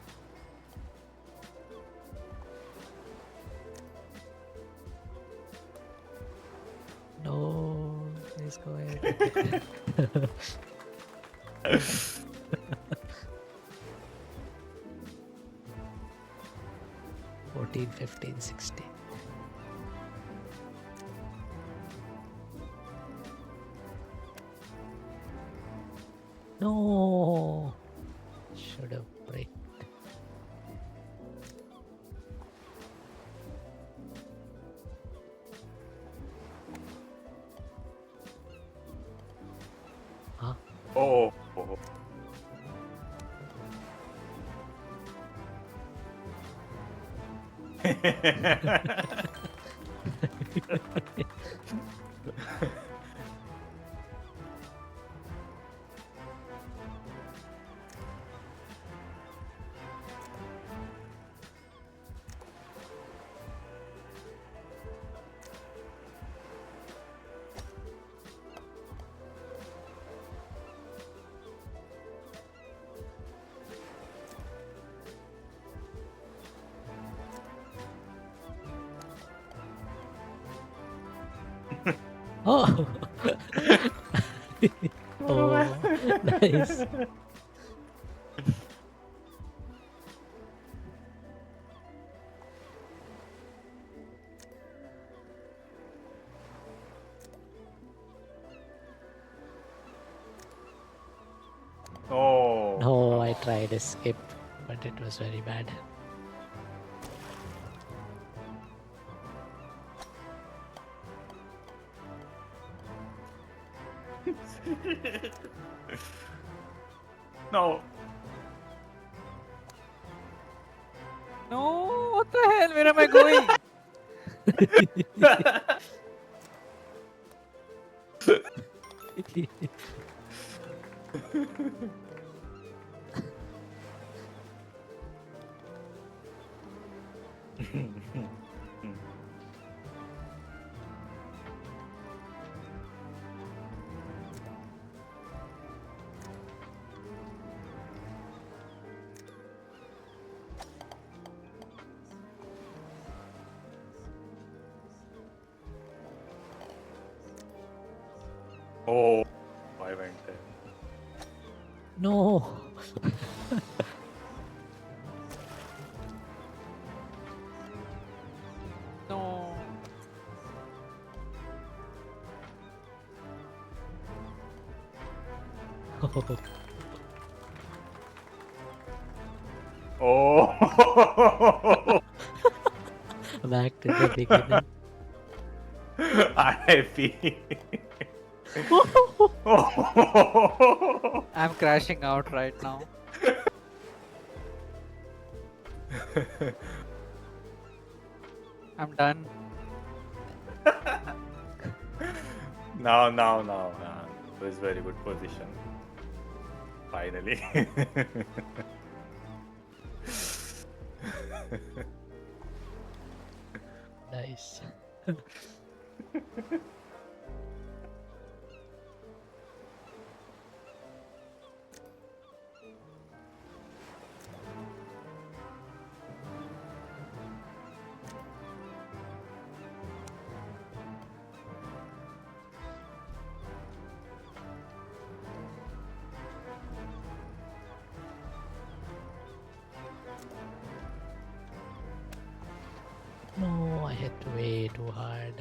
No, please go ahead. 14, 15, 16. No, should have braked. Huh? Oh. Oh! Oh, nice. Oh. No, I tried escape, but it was very bad. No. No, what the hell? Where am I going? Oh, I went there. No. No. Oh, Back to the beginning. RIP. I'm crashing out right now. I'm done. Now. It was very good position. Finally. Nice. No, I hit way too hard.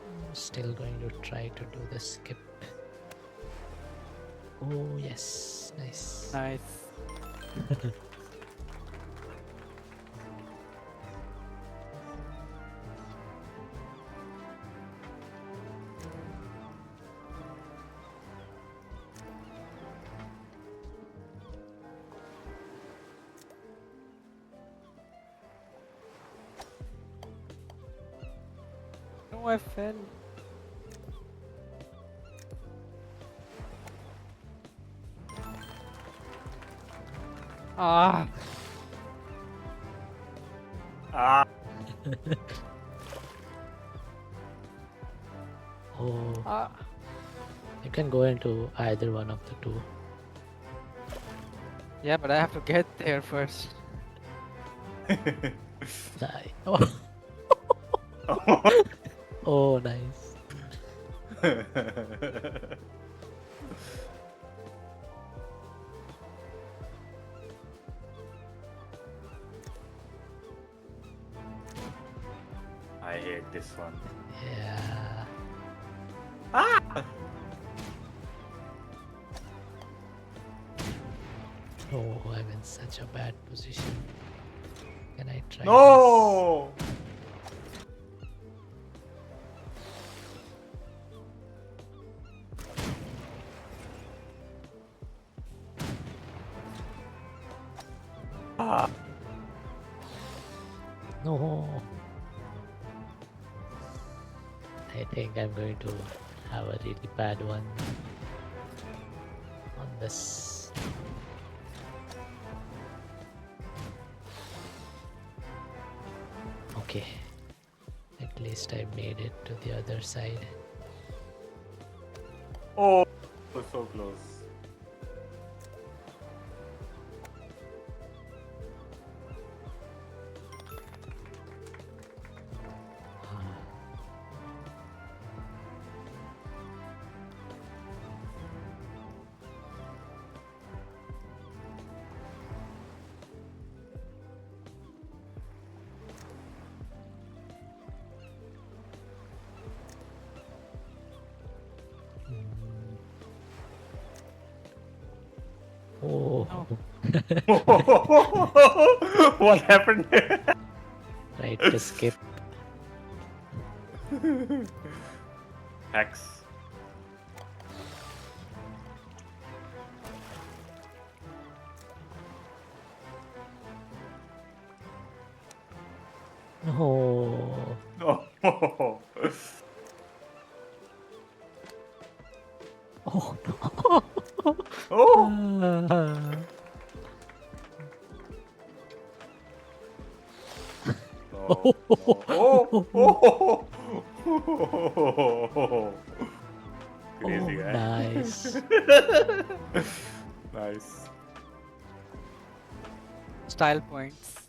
I'm still going to try to do the skip. Oh, yes. Nice. Nice. No, I fell. Ah. Ah. Oh. Ah. You can go into either one of the two. Yeah, but I have to get there first. Die. Oh. Oh, nice. I hate this one. Yeah. Ah! Oh, I'm in such a bad position. Can I try No! Ah. No. I think I'm going to have a really bad one on this. Okay. At least I made it to the other side. Oh, so close. Oh. What happened? Right to skip. Hex. No. Oh. Oh no. Oh. Oh. Oh. Oh. Crazy guy. Nice. Nice. Style points.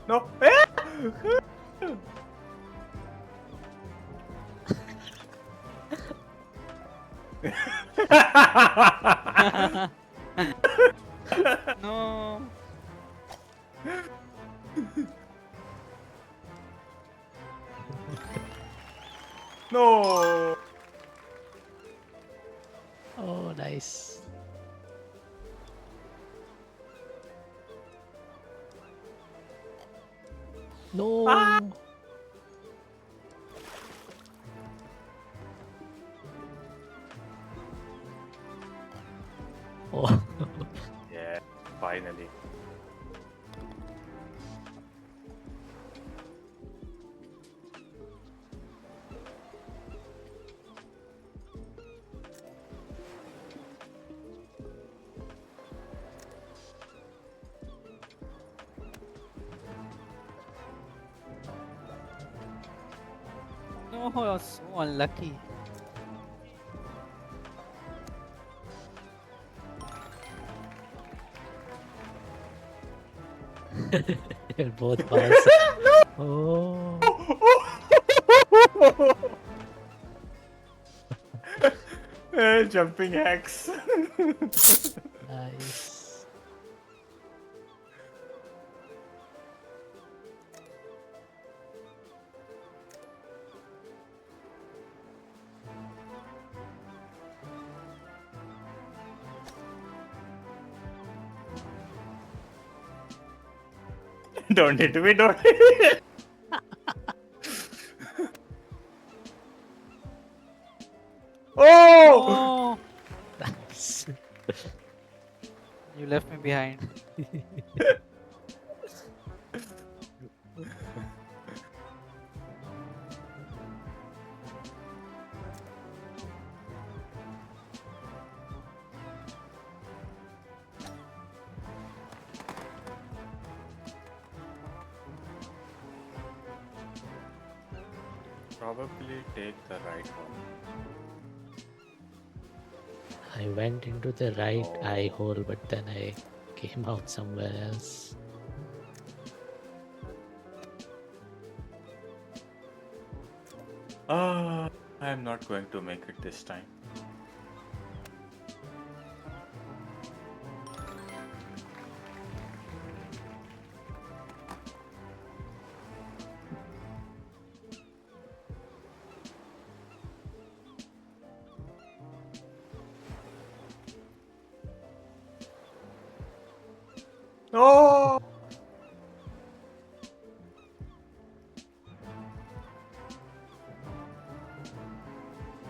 No. No. No. Oh, nice. No. Oh. Yeah, finally. No, you're so unlucky. You're both balls. Oh. Jumping hacks. Nice. Don't hit me, don't hit me. Oh! Oh, Nice. you left me behind. Probably take the right one. I went into the right eye Oh. hole, but then I came out somewhere else. I'm not going to make it this time. Oh!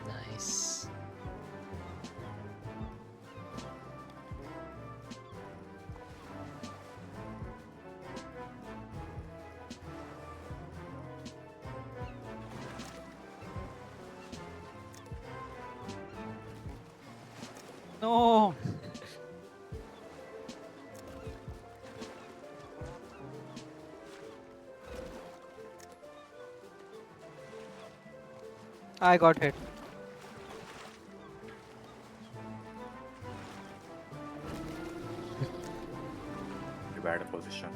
Nice. No. I got hit. Very bad position.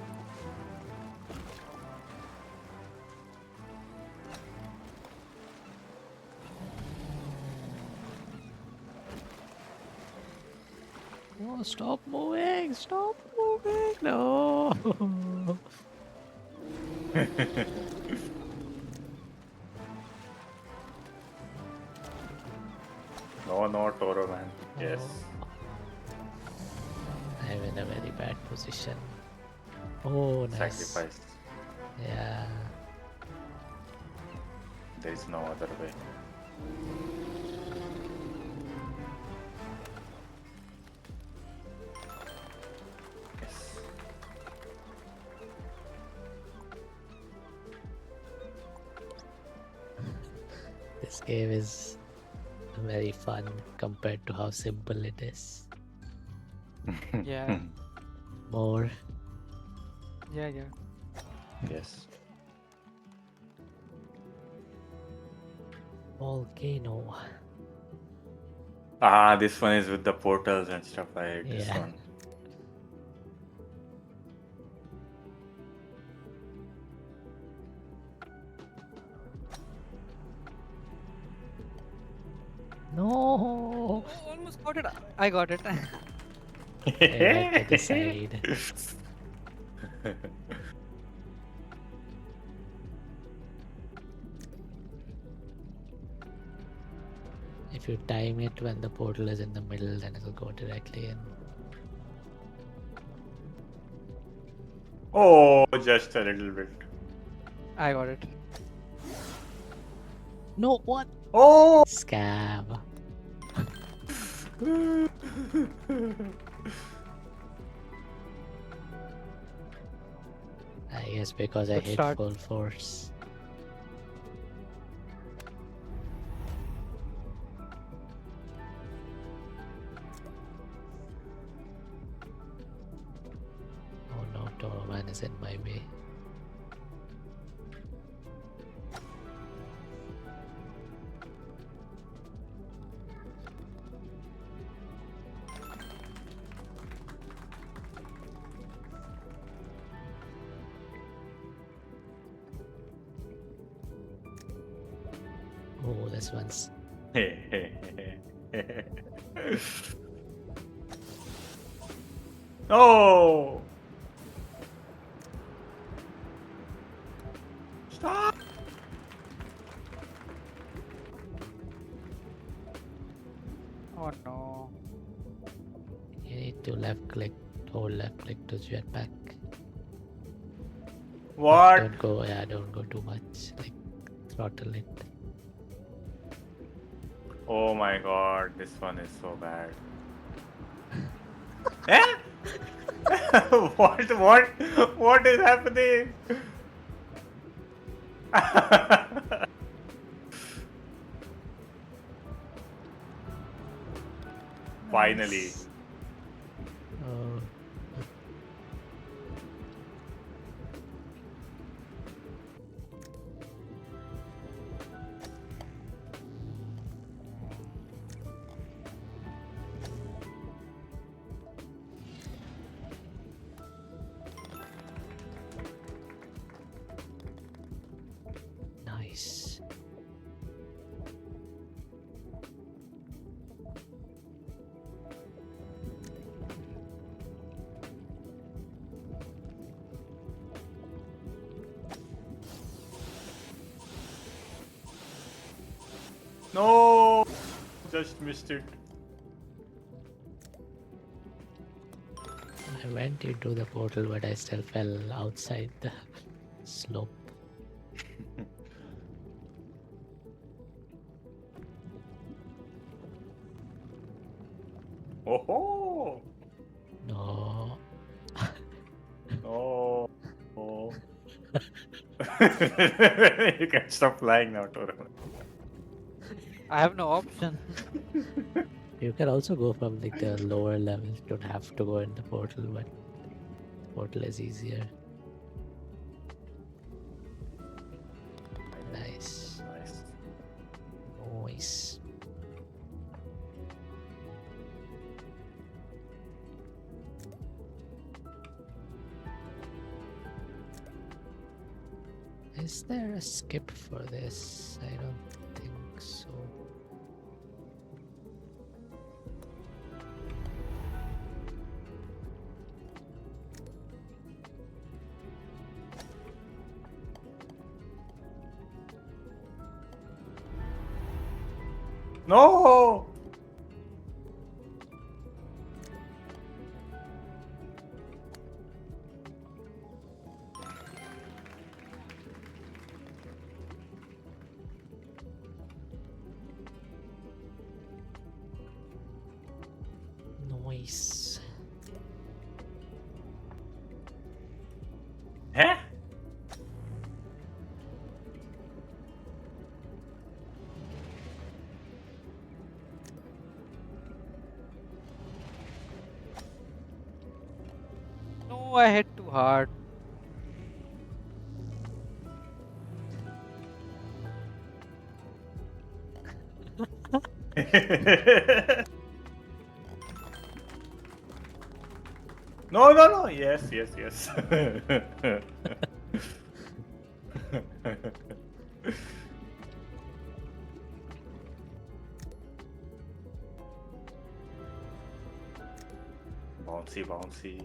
Oh, stop moving! Stop moving! No! No, Toro man. Yes. I'm in a very bad position. Oh, nice. Sacrifice. Yeah. There is no other way. Yes. This game is very fun compared to how simple it is. Yeah. More. Yeah. Yes. Volcano. Ah, this one is with the portals and stuff. I hate this Yeah. one. No. Oh, almost got it. I got it. I like to decide. If you time it when the portal is in the middle, then it'll go directly in. Oh, just a little bit. I got it. No, what? Oh! Scam. I guess because I Good hit start. full force. Oh no, Toro Man is in my way. Oh, this one's No! Stop! Oh no. You need to left click, hold left click to jetpack. What? Don't go, yeah, don't go too much. Like, throttle it. Oh my god, this one is so bad. Eh? What is happening? Finally. Nice. Oh, nice. No! Just missed it. I went into the portal, but I still fell outside the slope. Oh! No. No! Oh. You can stop flying now, Toro. I have no option. You can also go from like the lower levels. You don't have to go in the portal, but portal is easier. Nice. Nice. Nice. Is there a skip for this? I don't think so. No! Nice. Huh? No, I hit too hard. No, no, no. Yes, yes, yes. Bouncy, bouncy.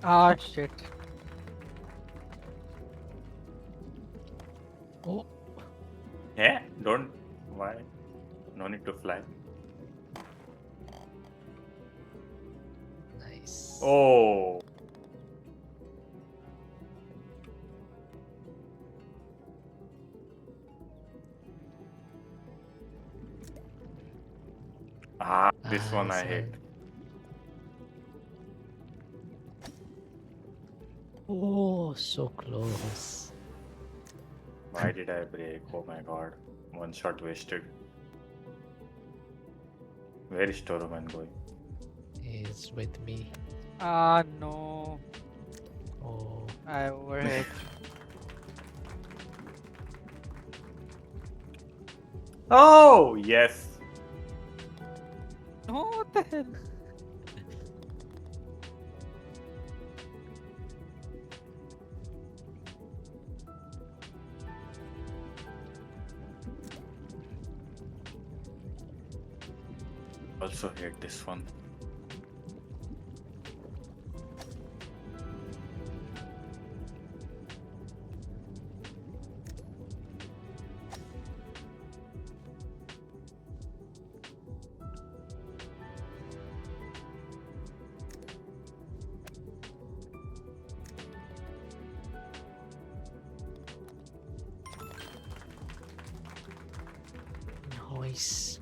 Ah, shit. Oh, Yeah, don't. Why? No need to fly. nice. Oh. Ah, this one I hate. Oh, so close. Why did I break? Oh my god. One shot wasted. Where is Toroman going? He's with me. Ah, no. Oh, I overhit. Oh, yes. No, what the hell? Also hate this one. nice.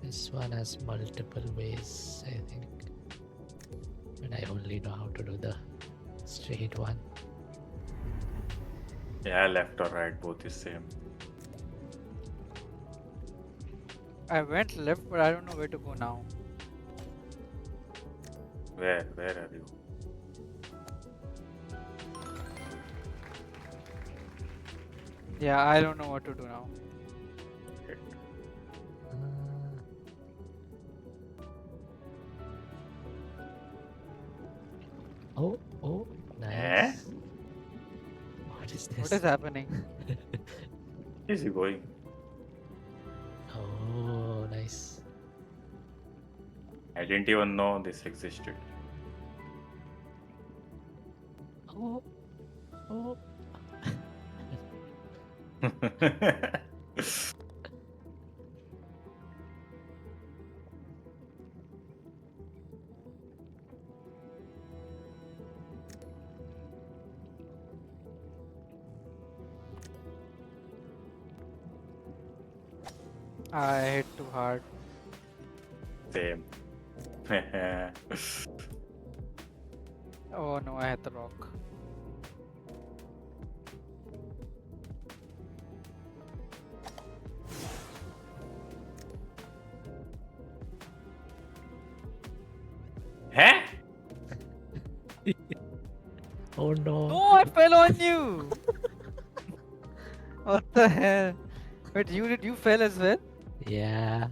This one has multiple ways, I think. But I only know how to do the straight one. Yeah, left or right, both is same. I went left, but I don't know where to go now. Where are you? Yeah, I don't know what to do now. Oh, nice. Eh? What is this? What is happening? Where is he going? Oh, nice. I didn't even know this existed. Oh. I hit too hard. Same. Oh no, I hit the rock. Huh? Oh no. No, I fell on you! What the hell? Wait, you fell as well? Yeah.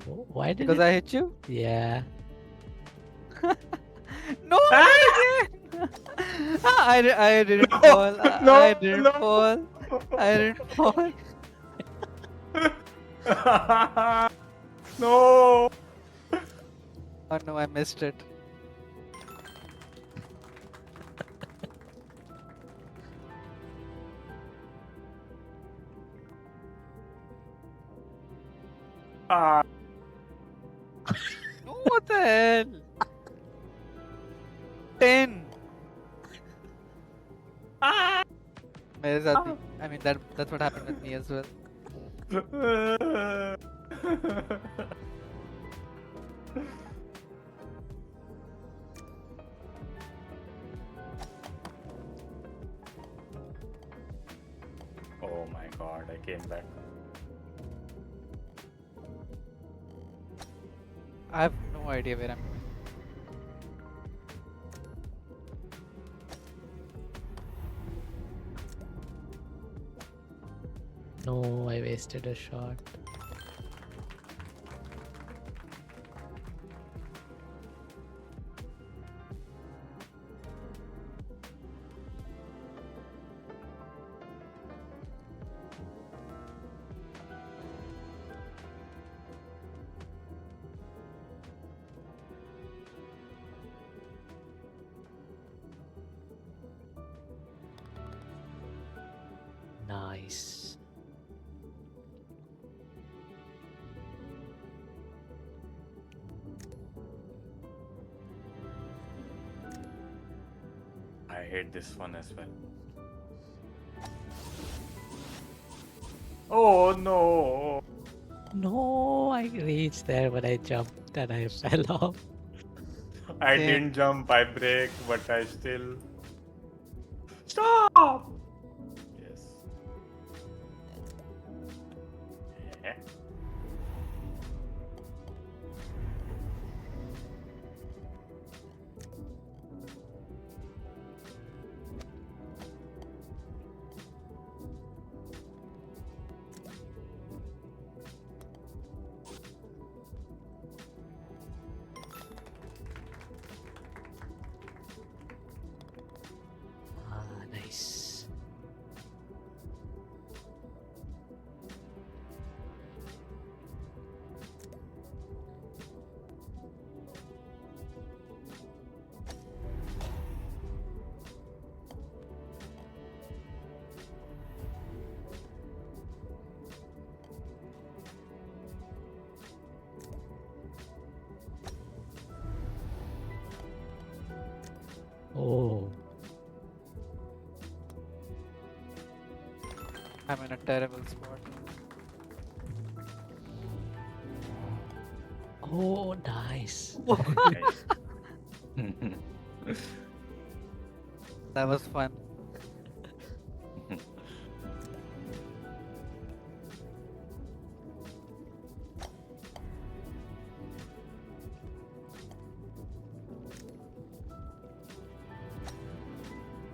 Why did Because it? I hit you? Yeah. No, not again! I didn't fall. I didn't fall. I didn't fall. No! Oh no, I missed it. Ah. No, what the hell? 10. मेरे साथ भी. I mean that's what happened with me as well. came back. I have no idea where I'm going. No, I wasted a shot. Nice. I hate this one as well. Oh no! No, I reached there, but I jumped and I fell off. I Damn. didn't jump, I break, but I still. Stop! Yes. Eh? Ah, nice. Oh, I'm in a terrible spot. oh, nice. That was fun.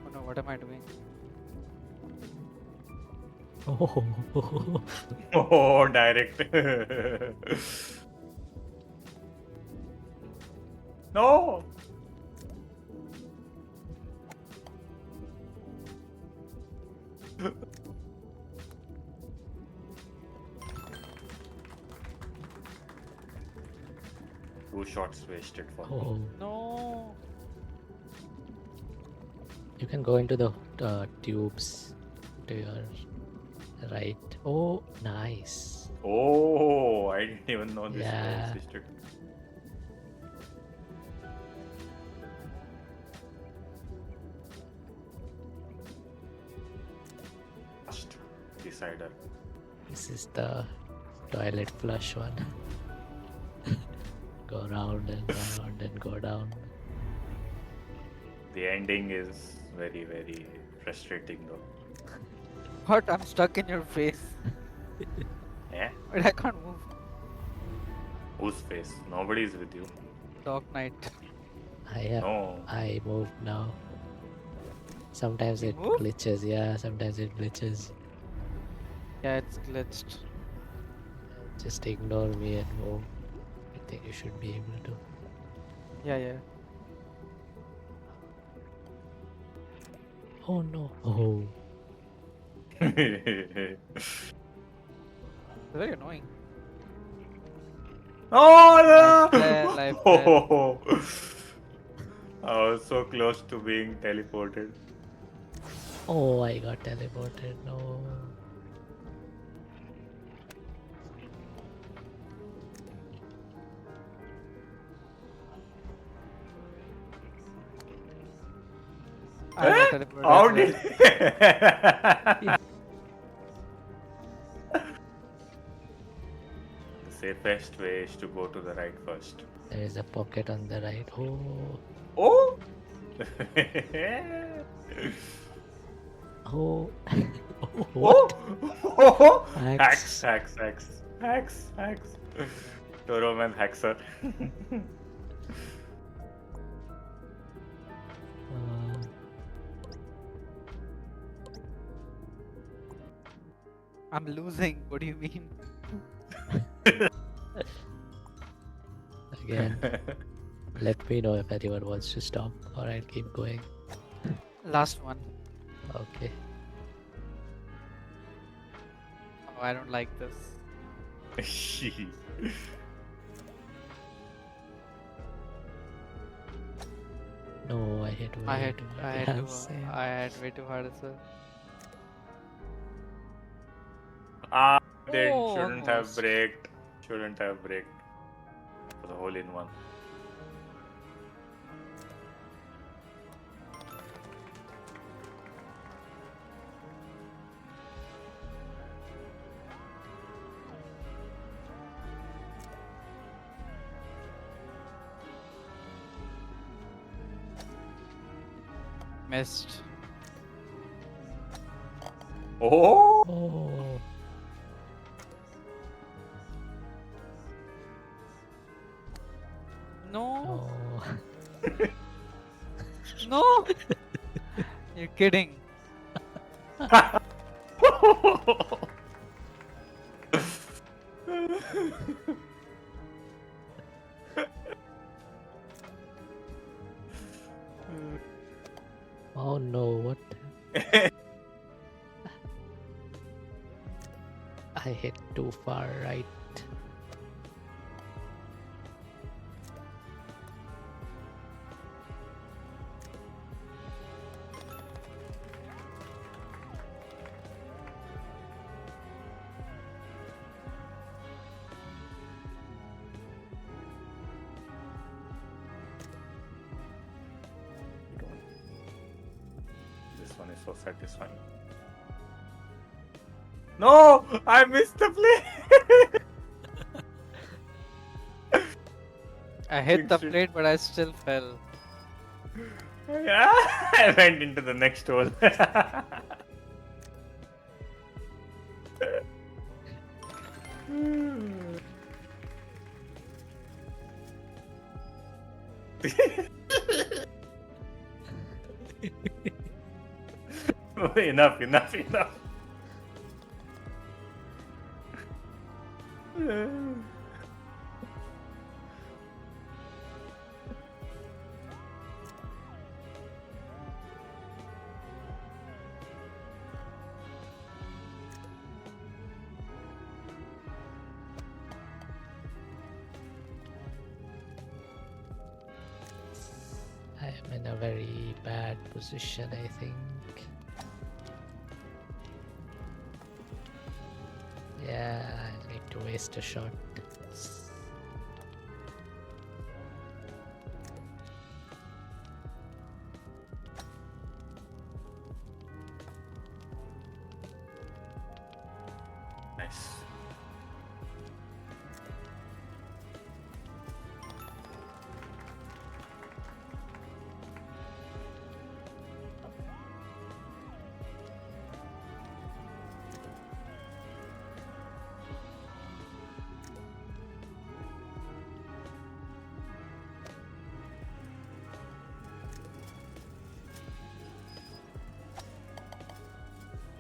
Oh no, what am I doing? Oh, Oh, direct. No! Two shots wasted for me. oh. No. You can go into the tubes to your right. Oh, nice. Oh, I didn't even know this Yeah. existed. Last decider. This is the toilet flush one. Go round and go down. The ending is very, very frustrating though. What? I'm stuck in your face. Yeah? But I can't move. Whose face? Nobody's with you. Dog Knight. No. I moved now. Sometimes You it moved? glitches, yeah, sometimes it glitches. Yeah, it's glitched. Just ignore me and move. I think you should be able to. Yeah, yeah. Oh no. Oh. It's very annoying. Oh no! Life there. Oh, I was so close to being teleported. Oh, I got teleported. No. I got teleported How as did? well. The safest way is to go to the right first. There is a pocket on the right. Oh. Oh! Oh. What? Oh! Hacks. Hacks. Toro man hacker. I'm losing. What do you mean? Again, let me know if anyone wants to stop, or I'll keep going. Last one. Okay. Oh, I don't like this. No, I hit I way had too I hard. had Yeah, to same. I had way too hard as well. They Oh, shouldn't have almost. braked. Shouldn't have braked. For the hole in one. Missed. Oh! Oh. No. Oh. No. You're kidding. Oh no, what? I hit too far right. This one is so satisfying. No! I missed the play! I hit the Fixed it. plate, but I still fell. Yeah, I went into the next hole. enough. I am in a very bad position, I think. Yeah, I need to waste a shot. Nice.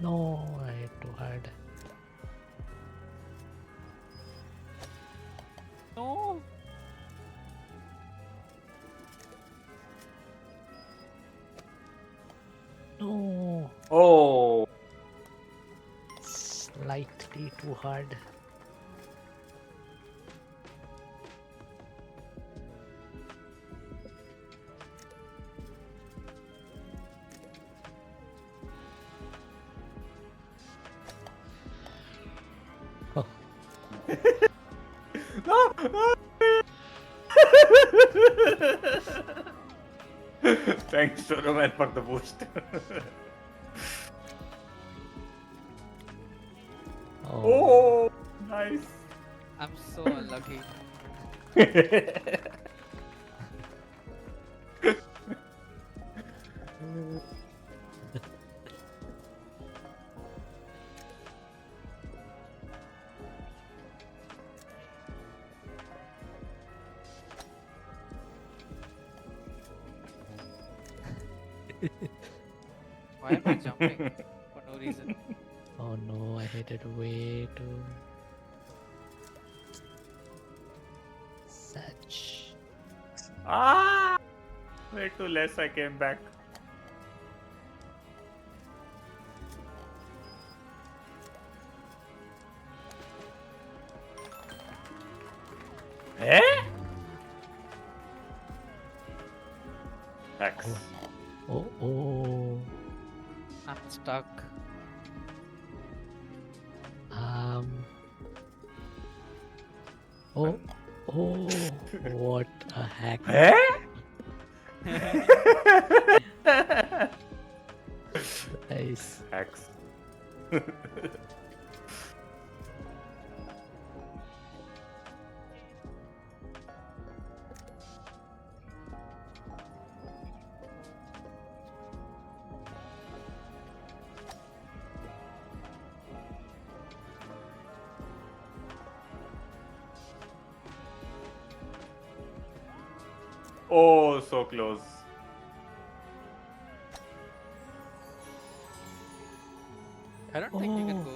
No, I hit too hard. No. No, Oh! slightly too hard. Oh, No! Thanks, Soroman, for the boost. Oh, nice. I'm so unlucky. Why am I jumping for no reason? Oh no, I hit it way too. Such. Ah! Way too less, I came back. Eh? X. Oh. I'm stuck. Oh, what a hack. Nice. X. Oh, so close. I don't think you can go.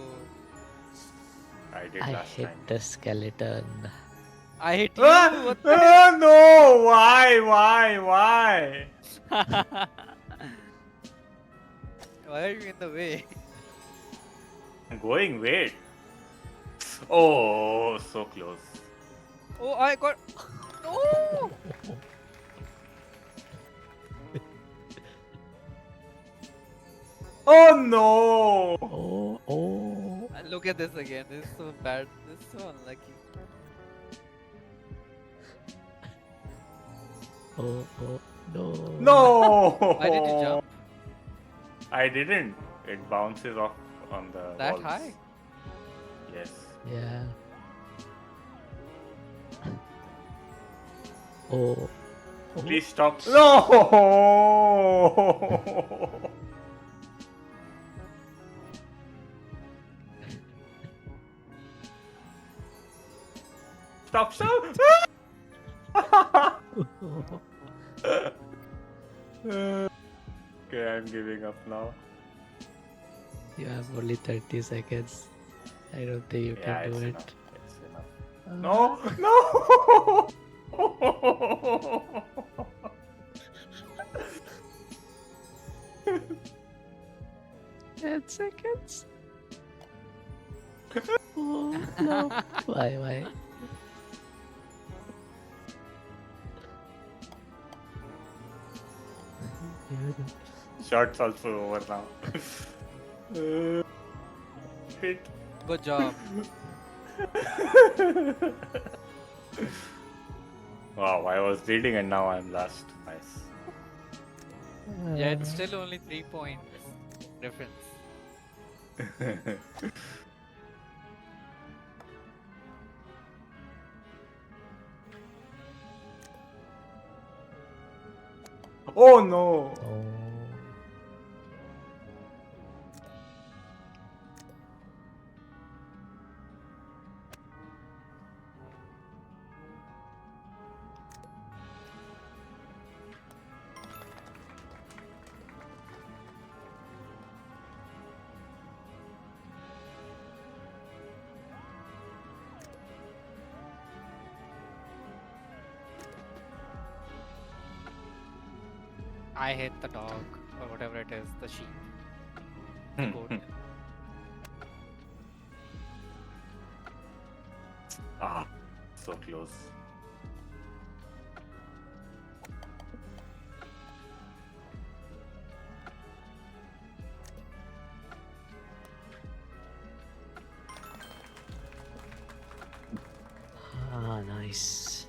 I did I last hit time. the skeleton. I hit you. Ah! What the Oh no! Why? Why are you in the way? I'm going, wait. Oh, so close. Oh, I got. No! Oh no! Oh. Look at this again. This is so bad. This is so unlucky. Oh, no. No! Why did you jump I didn't. It bounces off on the that walls. high? Yes. Yeah. Oh. Please stop. No! Stop! Okay, I'm giving up now. You have only 30 seconds. I don't think you Yeah, can do it's it. enough. It's enough. No! 10 seconds. Oh, no. Why? Shot's also over now. Hit. Good job. Wow, I was leading and now I'm last. Nice. Yeah, it's still only 3 points difference. Oh no! I hit the dog or whatever it is, the sheep. The goat. Ah, so close. Ah, nice.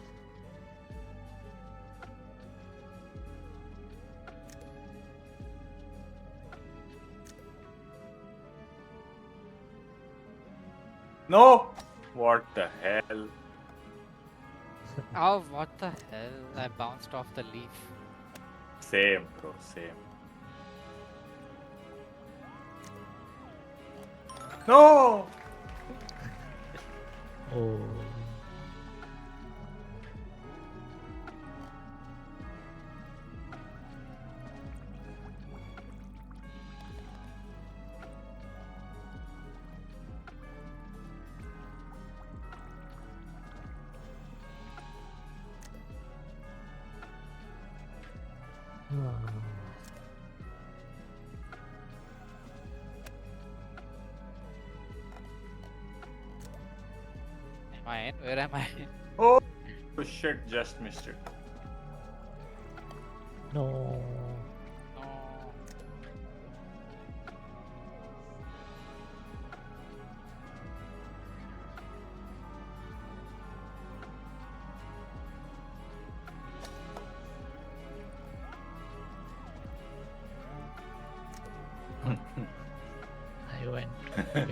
No! What the hell? Oh, what the hell? I bounced off the leaf. Same, bro, same. No! Oh. Am I in? Where am I? Oh shit, just missed it. No. No. I went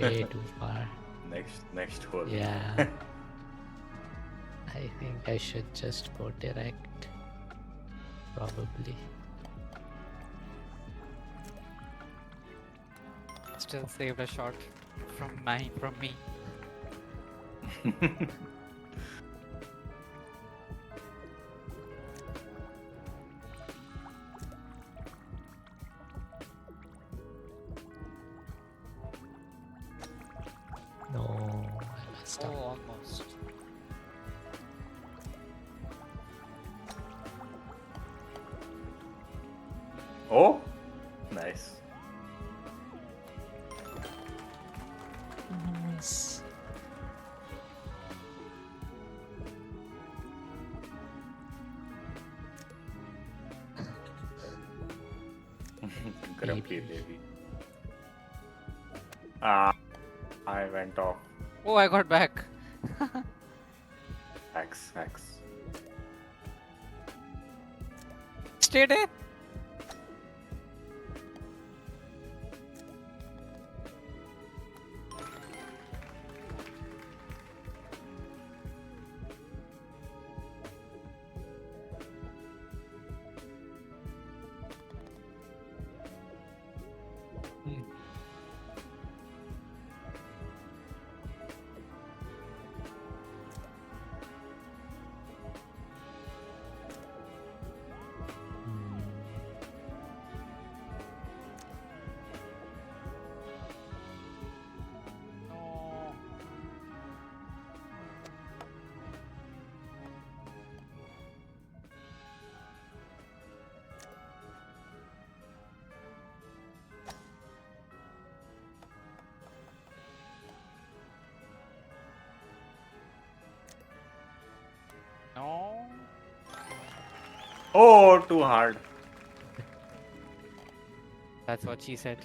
way too far. Next hole. Yeah. I think I should just go direct. Probably. Still saved a shot from me. No, I messed Oh, up. almost. Oh, nice. Nice. Grumpy baby. Ah, I went off. Oh, I got back. X. Stay there. No. No. Oh, too hard. That's what she said.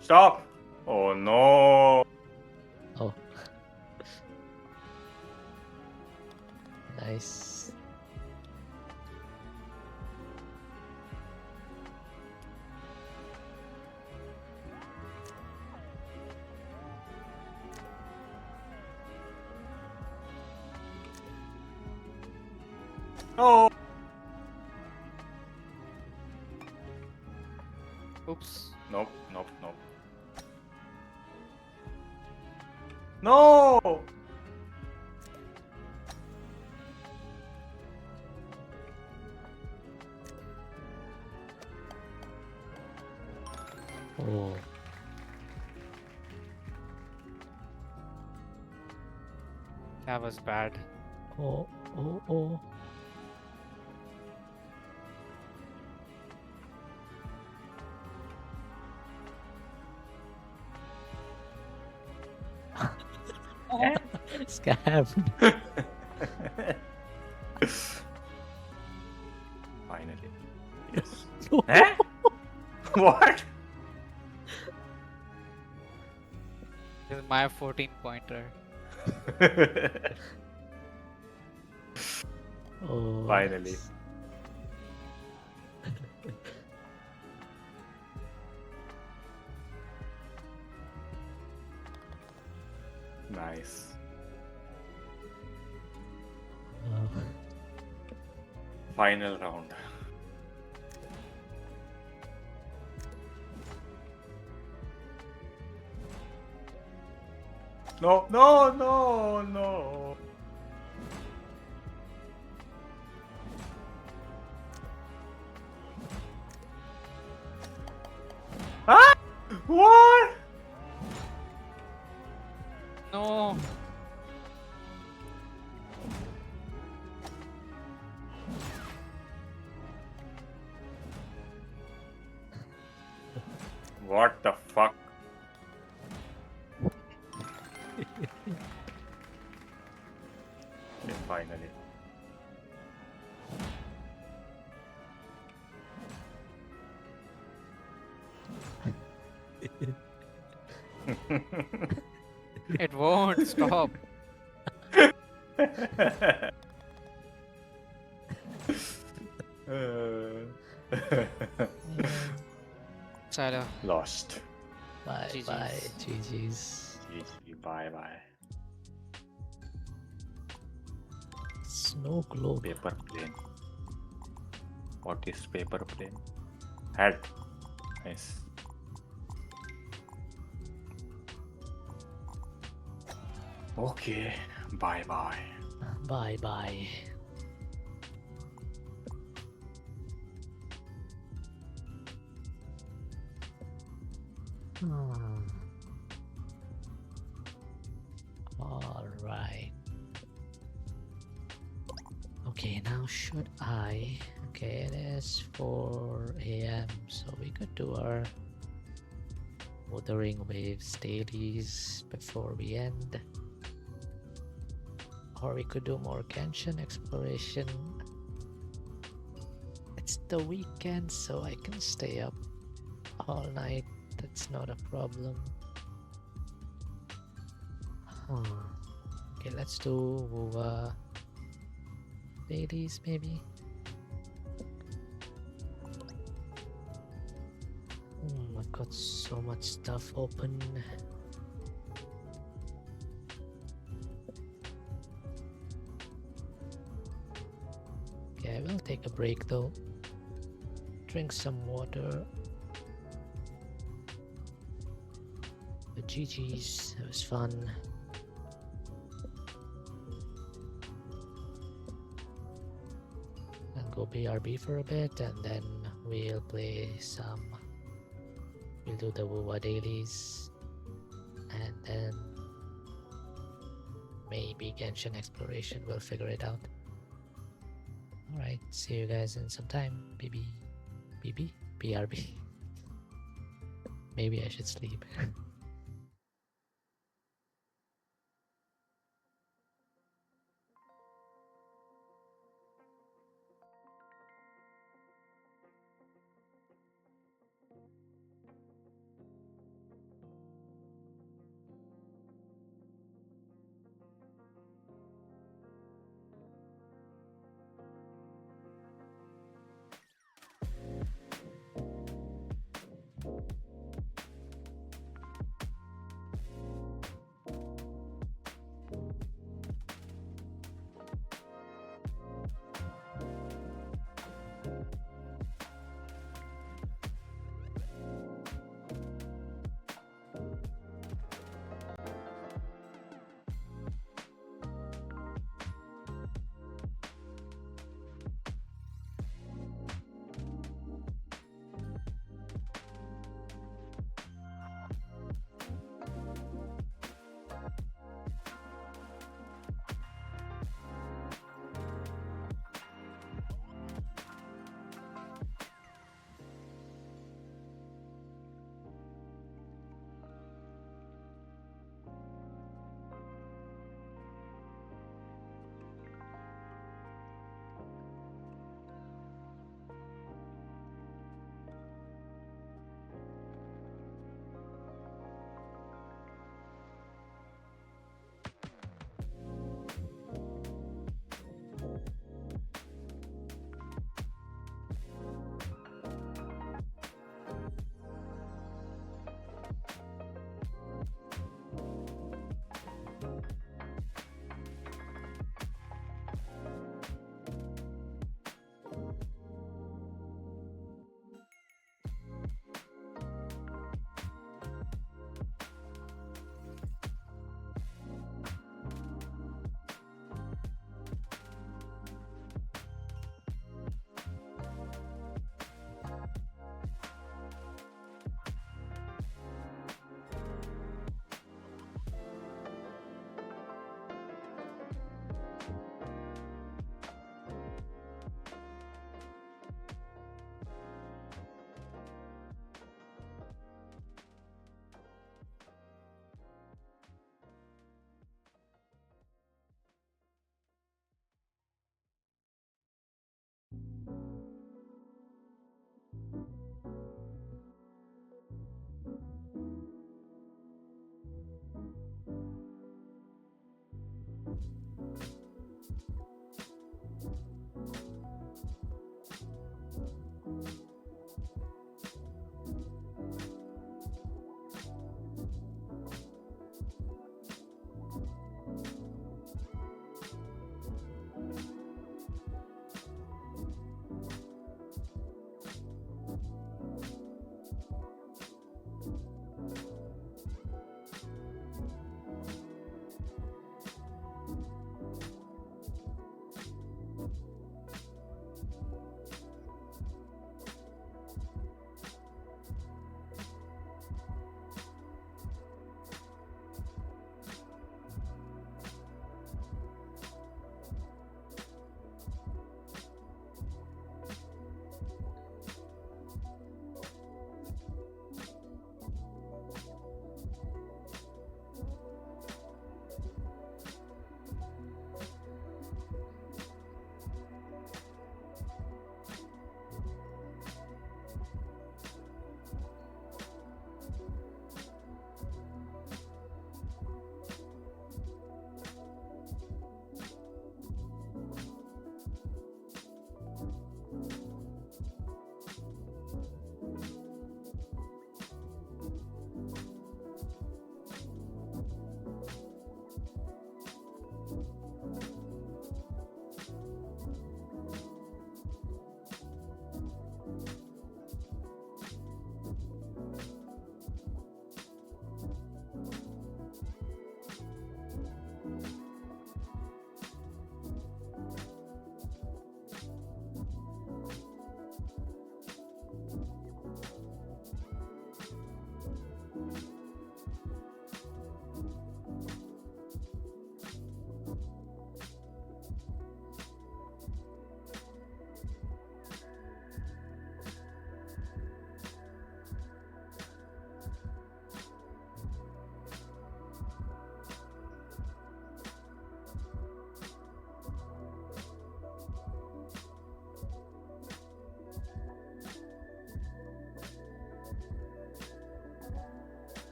Stop. Oh no. Oh. Nice. Oh. Oops. Nope. No. Oh. That was bad. Oh. Scam. Finally. Yes. No. Eh? What? This is my 14 pointer. Oh. Finally. nice. Nice. Oh. Final round. No. Ah! What? No. What the fuck? Okay, finally. It won't stop. Silo. Lost. Bye GG's. bye. GG's. GG, bye bye. Snow globe. Paper plane. What is paper plane? Hat. Nice. Okay. Bye bye. Bye bye. All right. Okay, now should I? Okay, it is 4 a.m. So we could do our Wuthering Waves dailies before we end. Or we could do more Genshin exploration. It's the weekend, so I can stay up all night. That's not a problem. Okay, let's do WuWa dailies maybe. I've got so much stuff open. Okay, I will take a break though. Drink some water. But GG's, it was fun. And go BRB for a bit, and then we'll play some. We'll do the WuWa dailies, and then maybe Genshin exploration. We'll figure it out. Alright, see you guys in some time. BRB. Maybe I should sleep.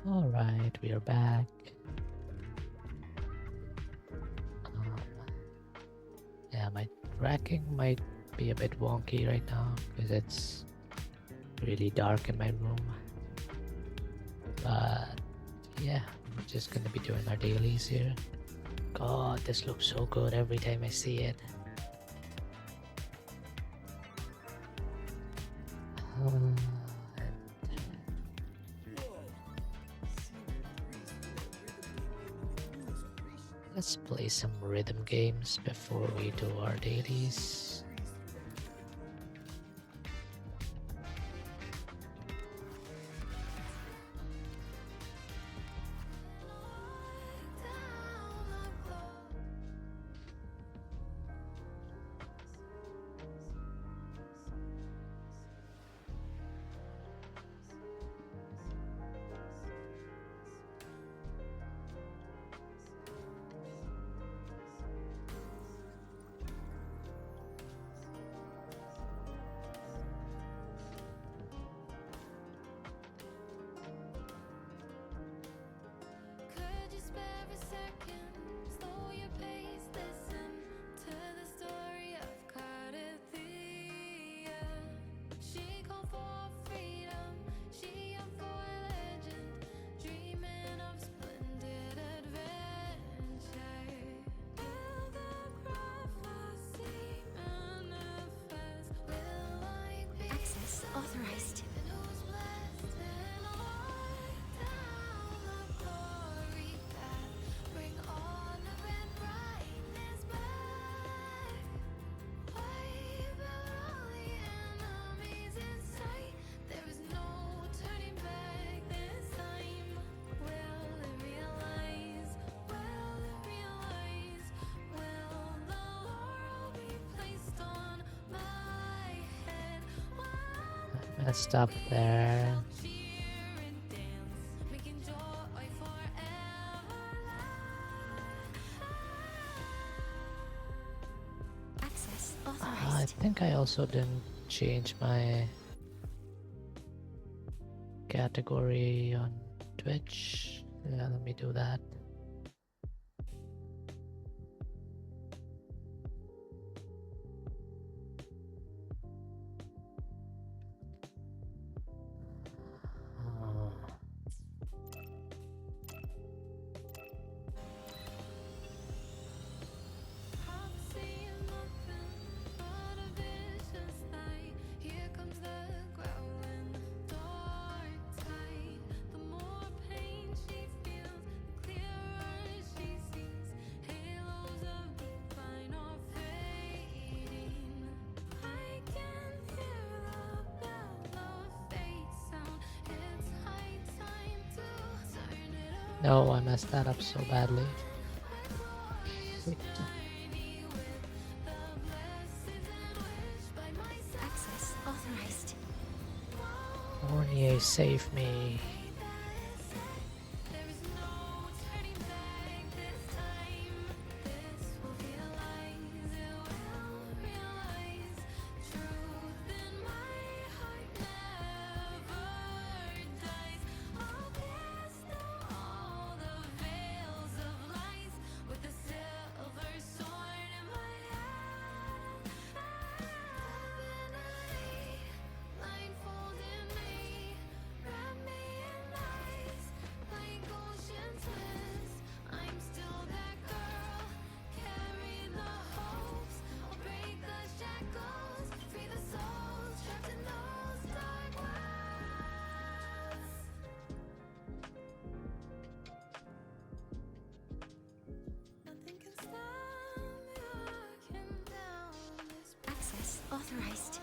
All right, we are back. Yeah, my tracking might be a bit wonky right now because it's really dark in my room. But yeah, we're just gonna be doing our dailies here. God, this looks so good every time I see it. Let's play some rhythm games before we do our dailies. Let's stop there. Access I authorized. think I also didn't change my category on Twitch. Yeah, let me do that. No, I messed that up so badly. Shit. Access authorized. Mornier, save me. Access authorized.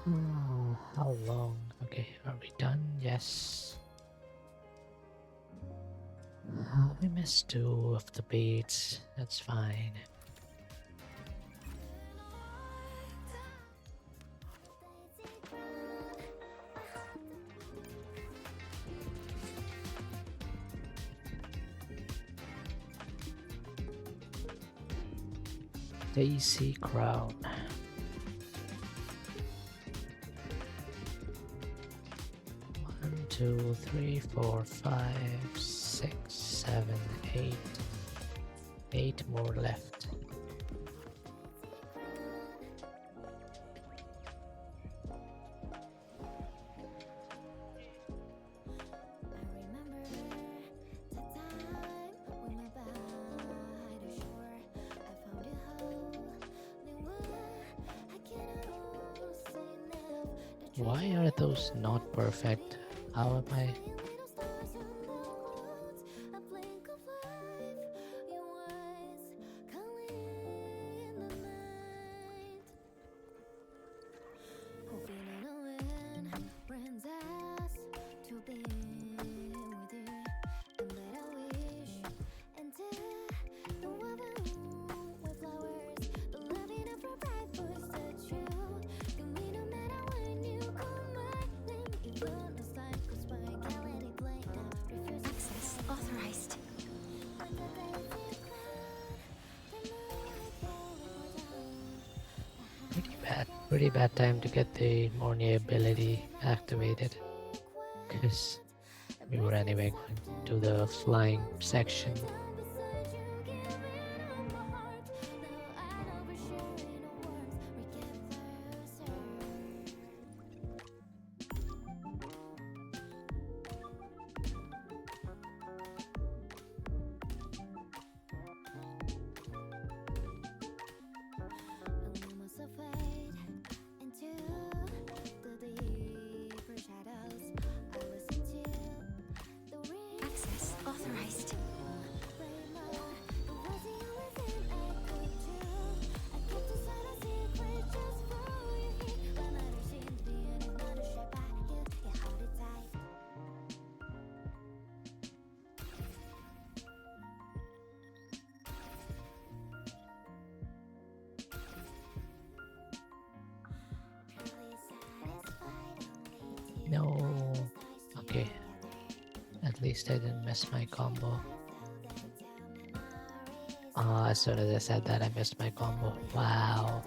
Oh, how long? Okay, are we done? Yes. We missed 2 of the beats. That's fine. Daisy Crown. 1, 2, 3, 4, 5, 6, 7, 8. 8 more left. Why are those not perfect? How am I? Access authorized. Pretty bad time to get the Mornier ability activated. Because we were anyway going to the flying section. Into least I didn't miss my combo. Oh, as soon as I said that, I missed my combo. Wow.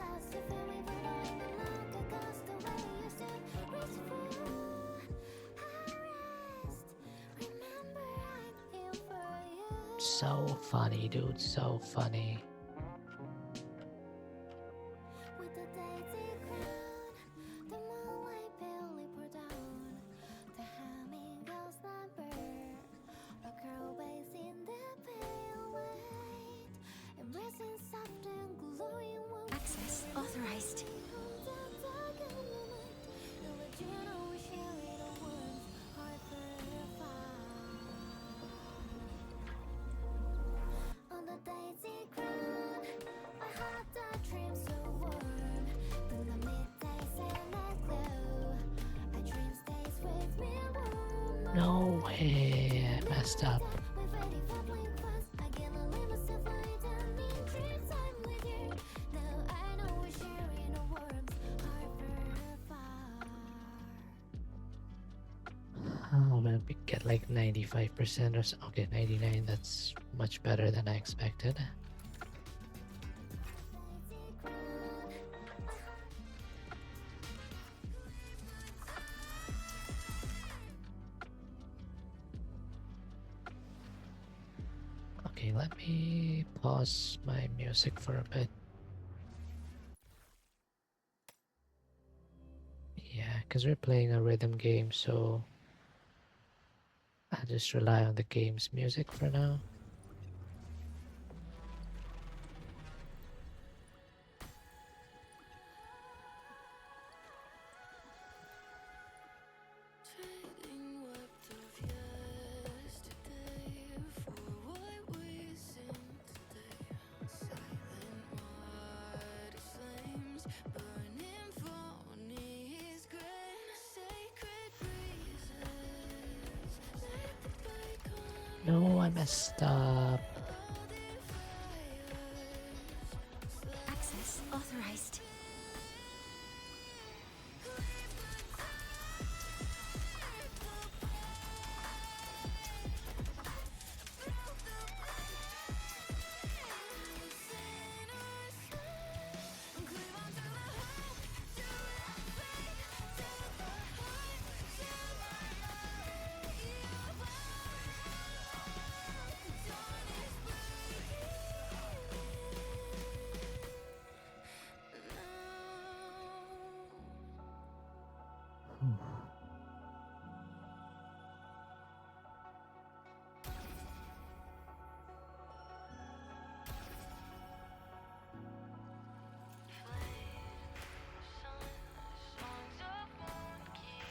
So funny, dude. So funny. Access authorized. No way. I messed up. Oh, man, we get like 95% or so. Okay, 99. That's much better than I expected. Okay, let me pause my music for a bit. Yeah, because we're playing a rhythm game, so I'll just rely on the game's music for now. No, I messed up. Access authorized.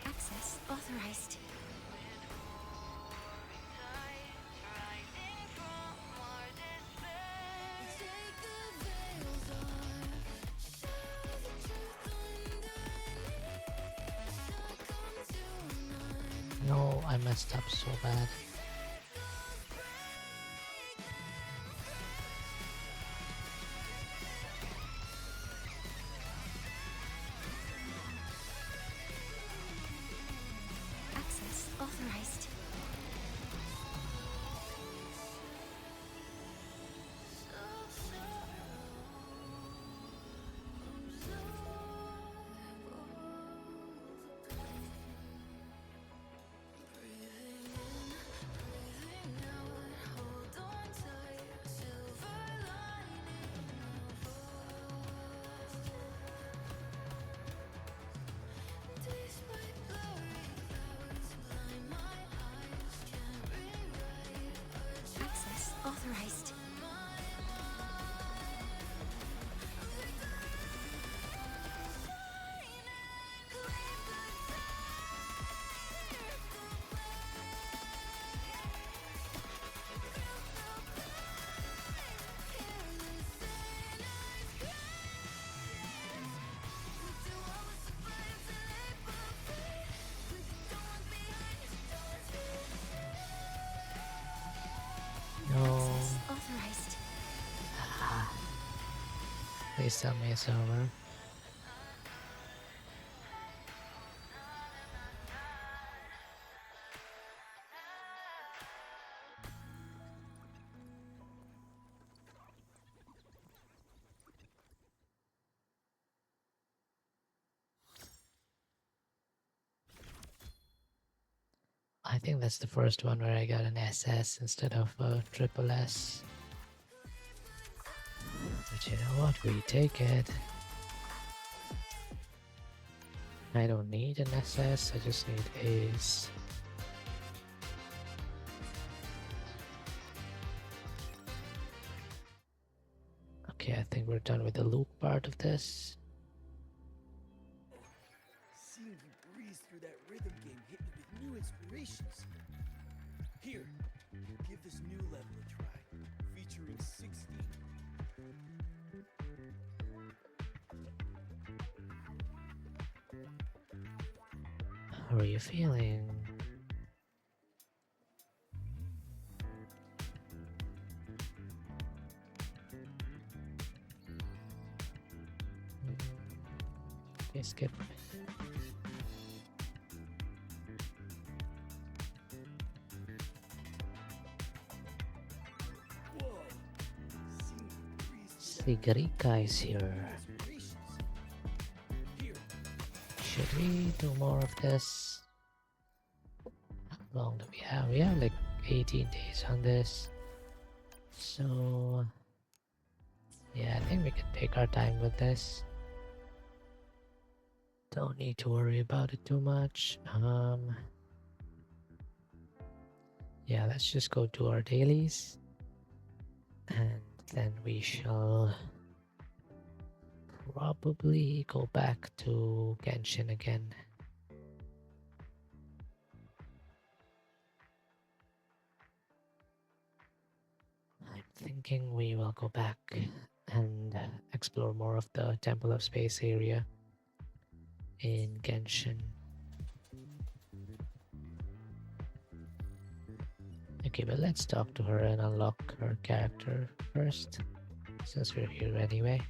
Access authorized. No, I messed up so bad. Access authorized. Access authorized. No. Access authorized. Please tell me it's over. think that's the first one where I got an SS instead of a triple S. But you know what? We take it. I don't need an SS, I just need A's. Okay, I think we're done with the loop part of this. Seeing you breeze through that rhythm game hit me with new inspirations. Here, give this new level a try, featuring 16. How are you feeling? Okay, skip. Sigarika is here. Should we do more of this? How long do we have? We have like 18 days on this. So yeah, I think we can take our time with this. Don't need to worry about it too much. Yeah, let's just go do our dailies. And then we shall probably go back to Genshin again. I'm thinking we will go back and explore more of the Temple of Space area in Genshin. Okay, but let's talk to her and unlock her character first, since we're here anyway.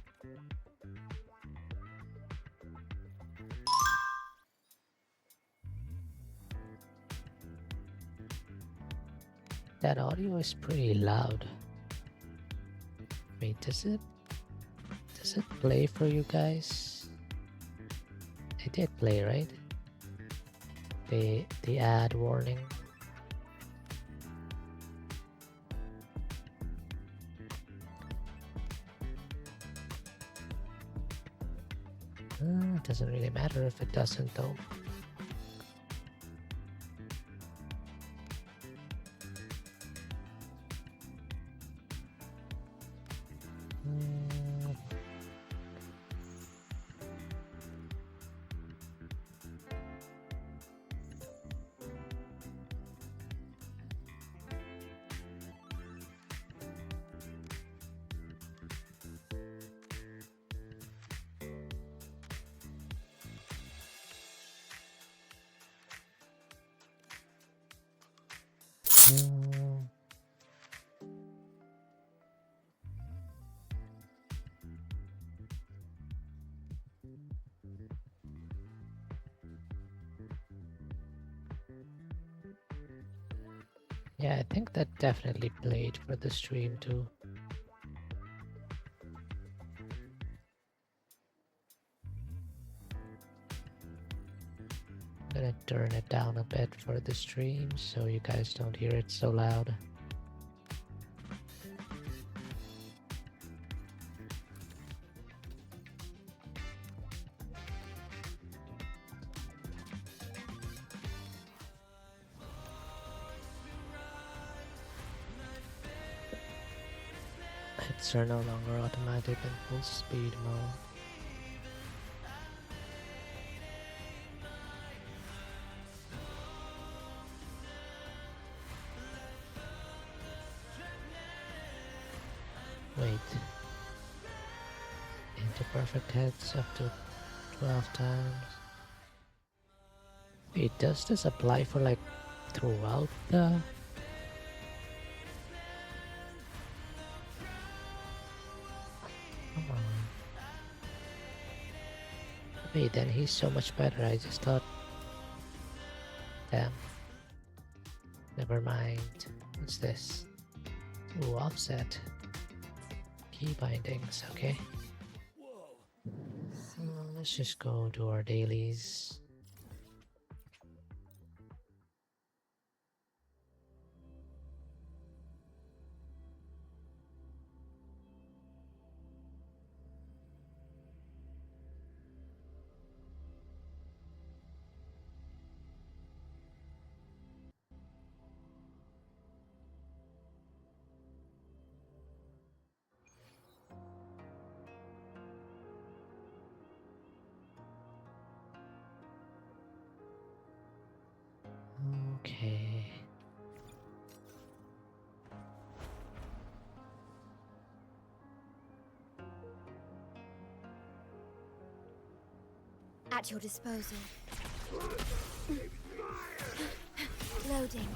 That audio is pretty loud. Wait, does it play for you guys? It did play, right? The ad warning. It doesn't really matter if it doesn't though. Yeah, I think that definitely played for the stream too. I'm gonna turn it down a bit for the stream so you guys don't hear it so loud. Hits are no longer automatic in full speed mode. Wait. Into perfect hits up to 12 times. Wait, does this apply for like throughout the... Wait, then he's so much better. I just thought... Damn. Never mind. What's this? Ooh, offset. Key bindings, okay. Let's just go do our dailies. At your disposal. Loading.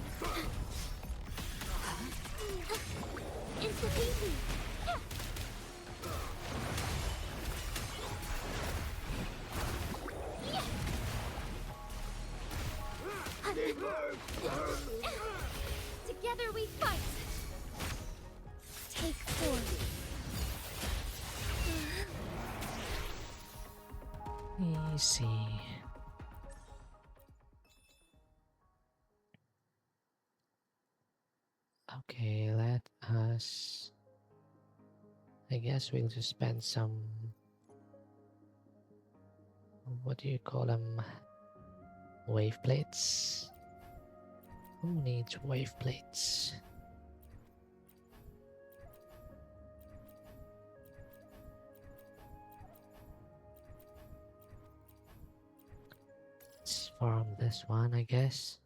Instant easy. Together we fight. Take 4. Easy. Okay, let us. I guess we'll just spend some. What do you call them? Wave plates. Who needs wave plates? Let's farm this one, I guess.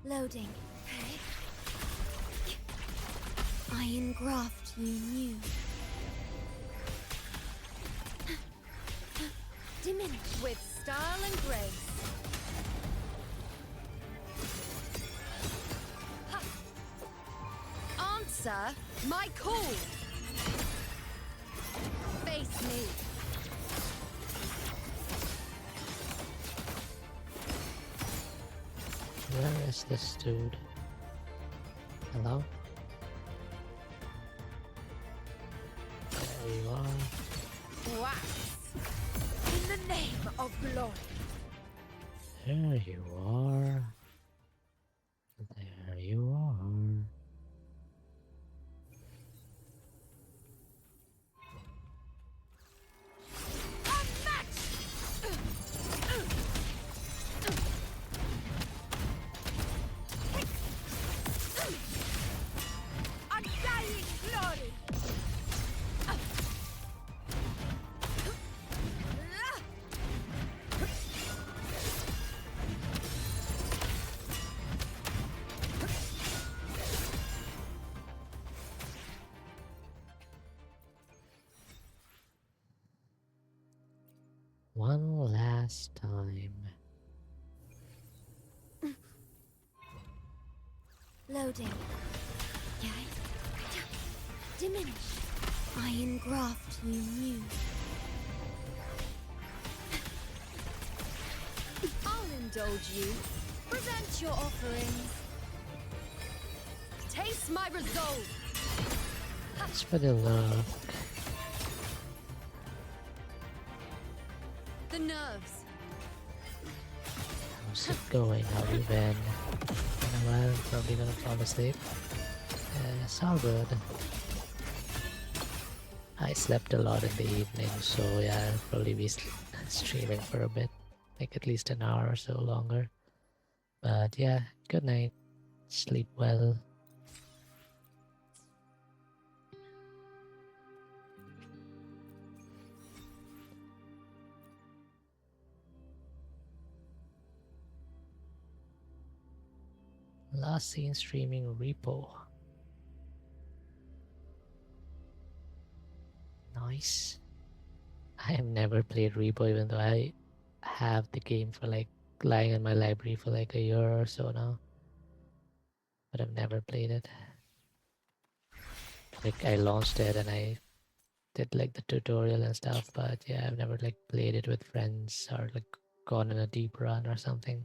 Loading. Iron graft you knew. Diminish with style and grace. Answer my call. Face me. Where is this dude? Hello? There you are. Wax. In the name of glory. There you are. There you are. Undying glory. One last time. Loading. Diminish. Iron graft you knew. I'll indulge you. Present your offerings. Taste my resolve. It's for the luck. The nerves. How's it going? How you been? In a while, probably gonna fall asleep. It's all good. I slept a lot in the evening, so yeah, I'll probably be streaming for a bit. Like at least an hour or so longer. But yeah, good night. Sleep well. Last seen streaming Repo. Nice. I have never played Repo, even though I have the game for like lying in my library for like a year or so now. But I've never played it. Like I launched it and I did like the tutorial and stuff, but yeah, I've never like played it with friends or like gone on a deep run or something.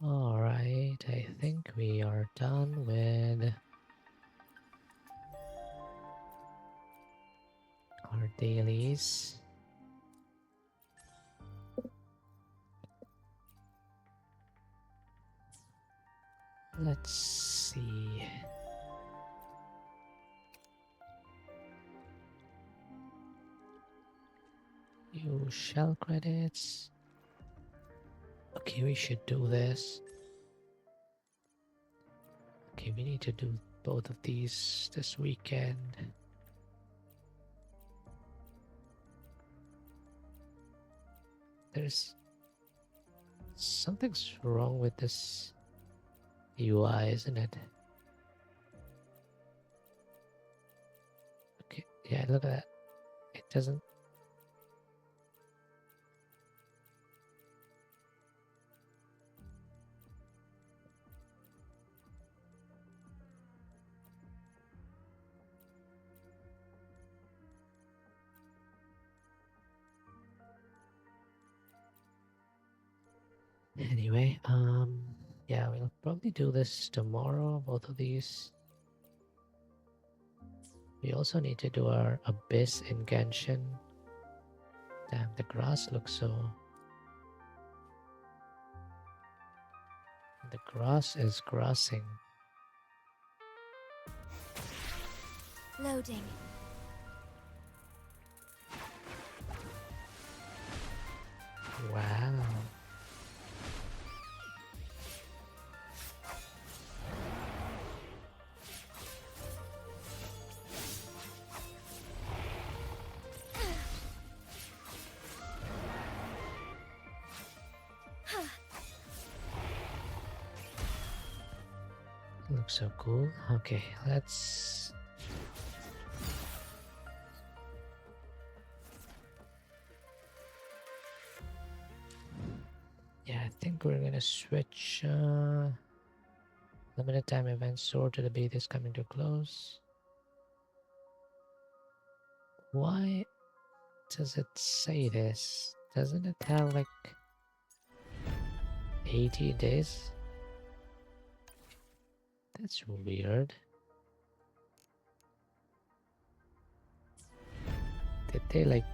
Alright, I think we are done with our dailies. Let's see. Use shell credits. Okay, we should do this. Okay, we need to do both of these this weekend. There's something's wrong with this UI, isn't it? Okay, yeah, look at that. It doesn't. Anyway, yeah, we'll probably do this tomorrow, both of these. We also need to do our abyss in Genshin. Damn, the grass looks so... The grass is grassing. Loading. Wow. Looks so cool. Okay, let's... Yeah, I think we're gonna switch limited time event sword to the beta is coming to a close. Why does it say this? Doesn't it have like 80 days? That's weird. Did they like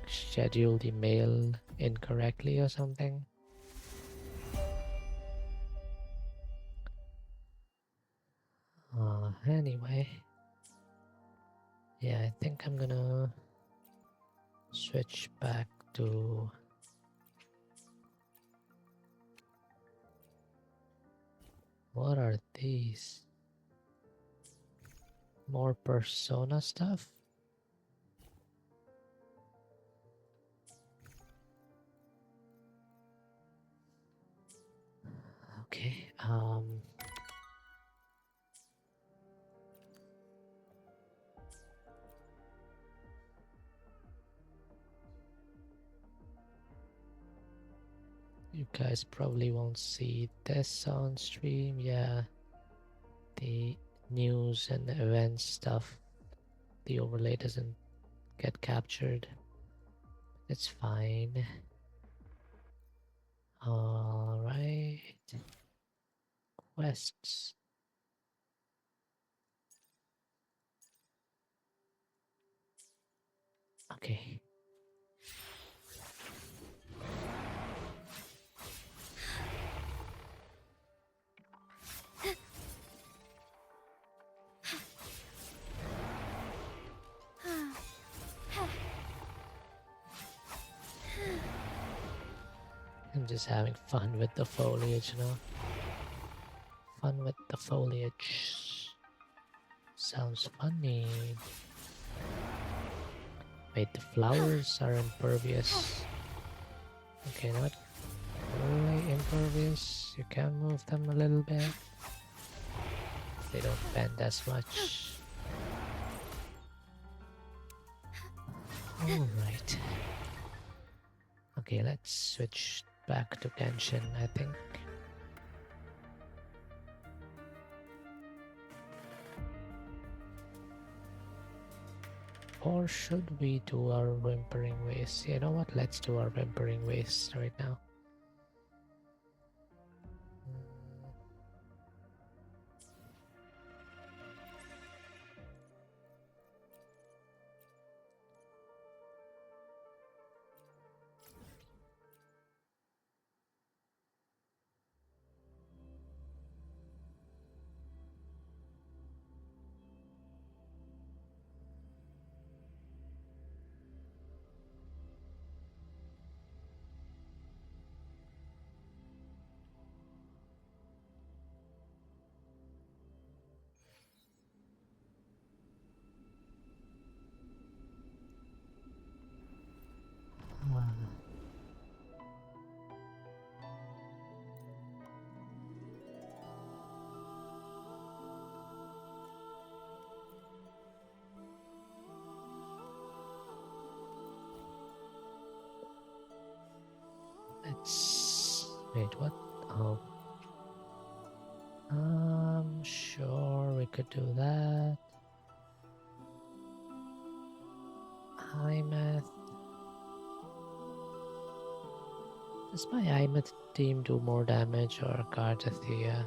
schedule the mail incorrectly or something? Anyway. Yeah, I think I'm gonna switch back to what are these? More Persona stuff? Okay, you guys probably won't see this on stream. Yeah, the news and events stuff, the overlay doesn't get captured. It's fine. All right, quests. Okay. I'm just having fun with the foliage, you know? Fun with the foliage. Sounds funny. Wait, the flowers are impervious. Okay, not really impervious. You can move them a little bit. They don't bend as much. Alright. Okay, let's switch back to Genshin, I think. Or should we do our Whimpering Waste? You know what? Let's do our Whimpering Waste right now. Let's wait, what? Oh, sure, we could do that. Imeth. Does my Imeth team do more damage or Cardathea?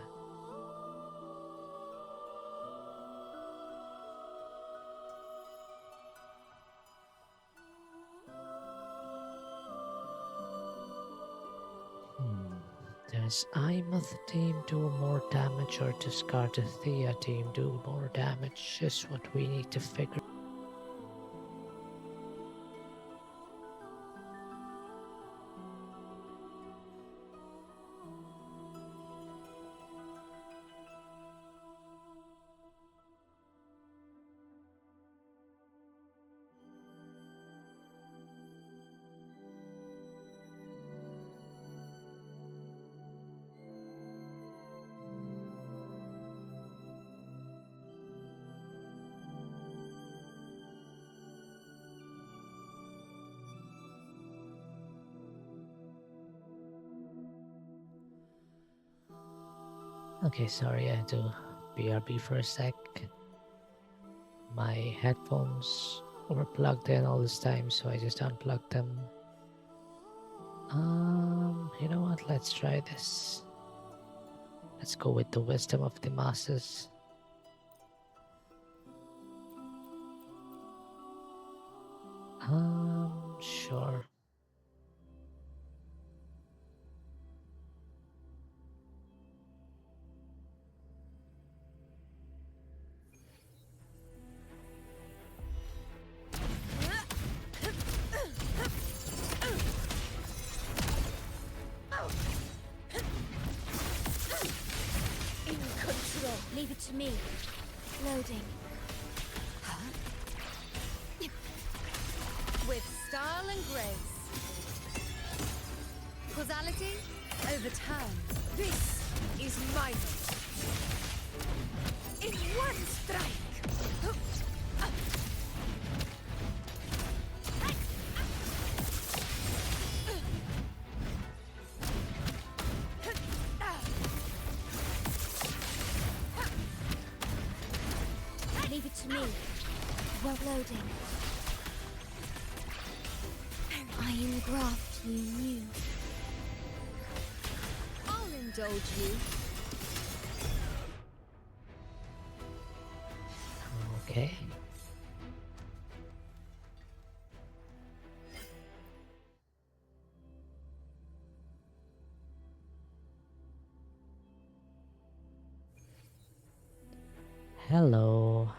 Does Imeth team do more damage or does Cardathea team do more damage? Is what we need to figure. Okay, sorry, I had to BRB for a sec. My headphones were plugged in all this time, so I just unplugged them. You know what? Let's try this. Let's go with the wisdom of the masses. Sure. In control. Leave it to me. Loading. With style and grace. Causality, overturn. This is my note. In one strike. Leave it to me. Well, loading. I engraft you new. I'll indulge you. Okay. Hello.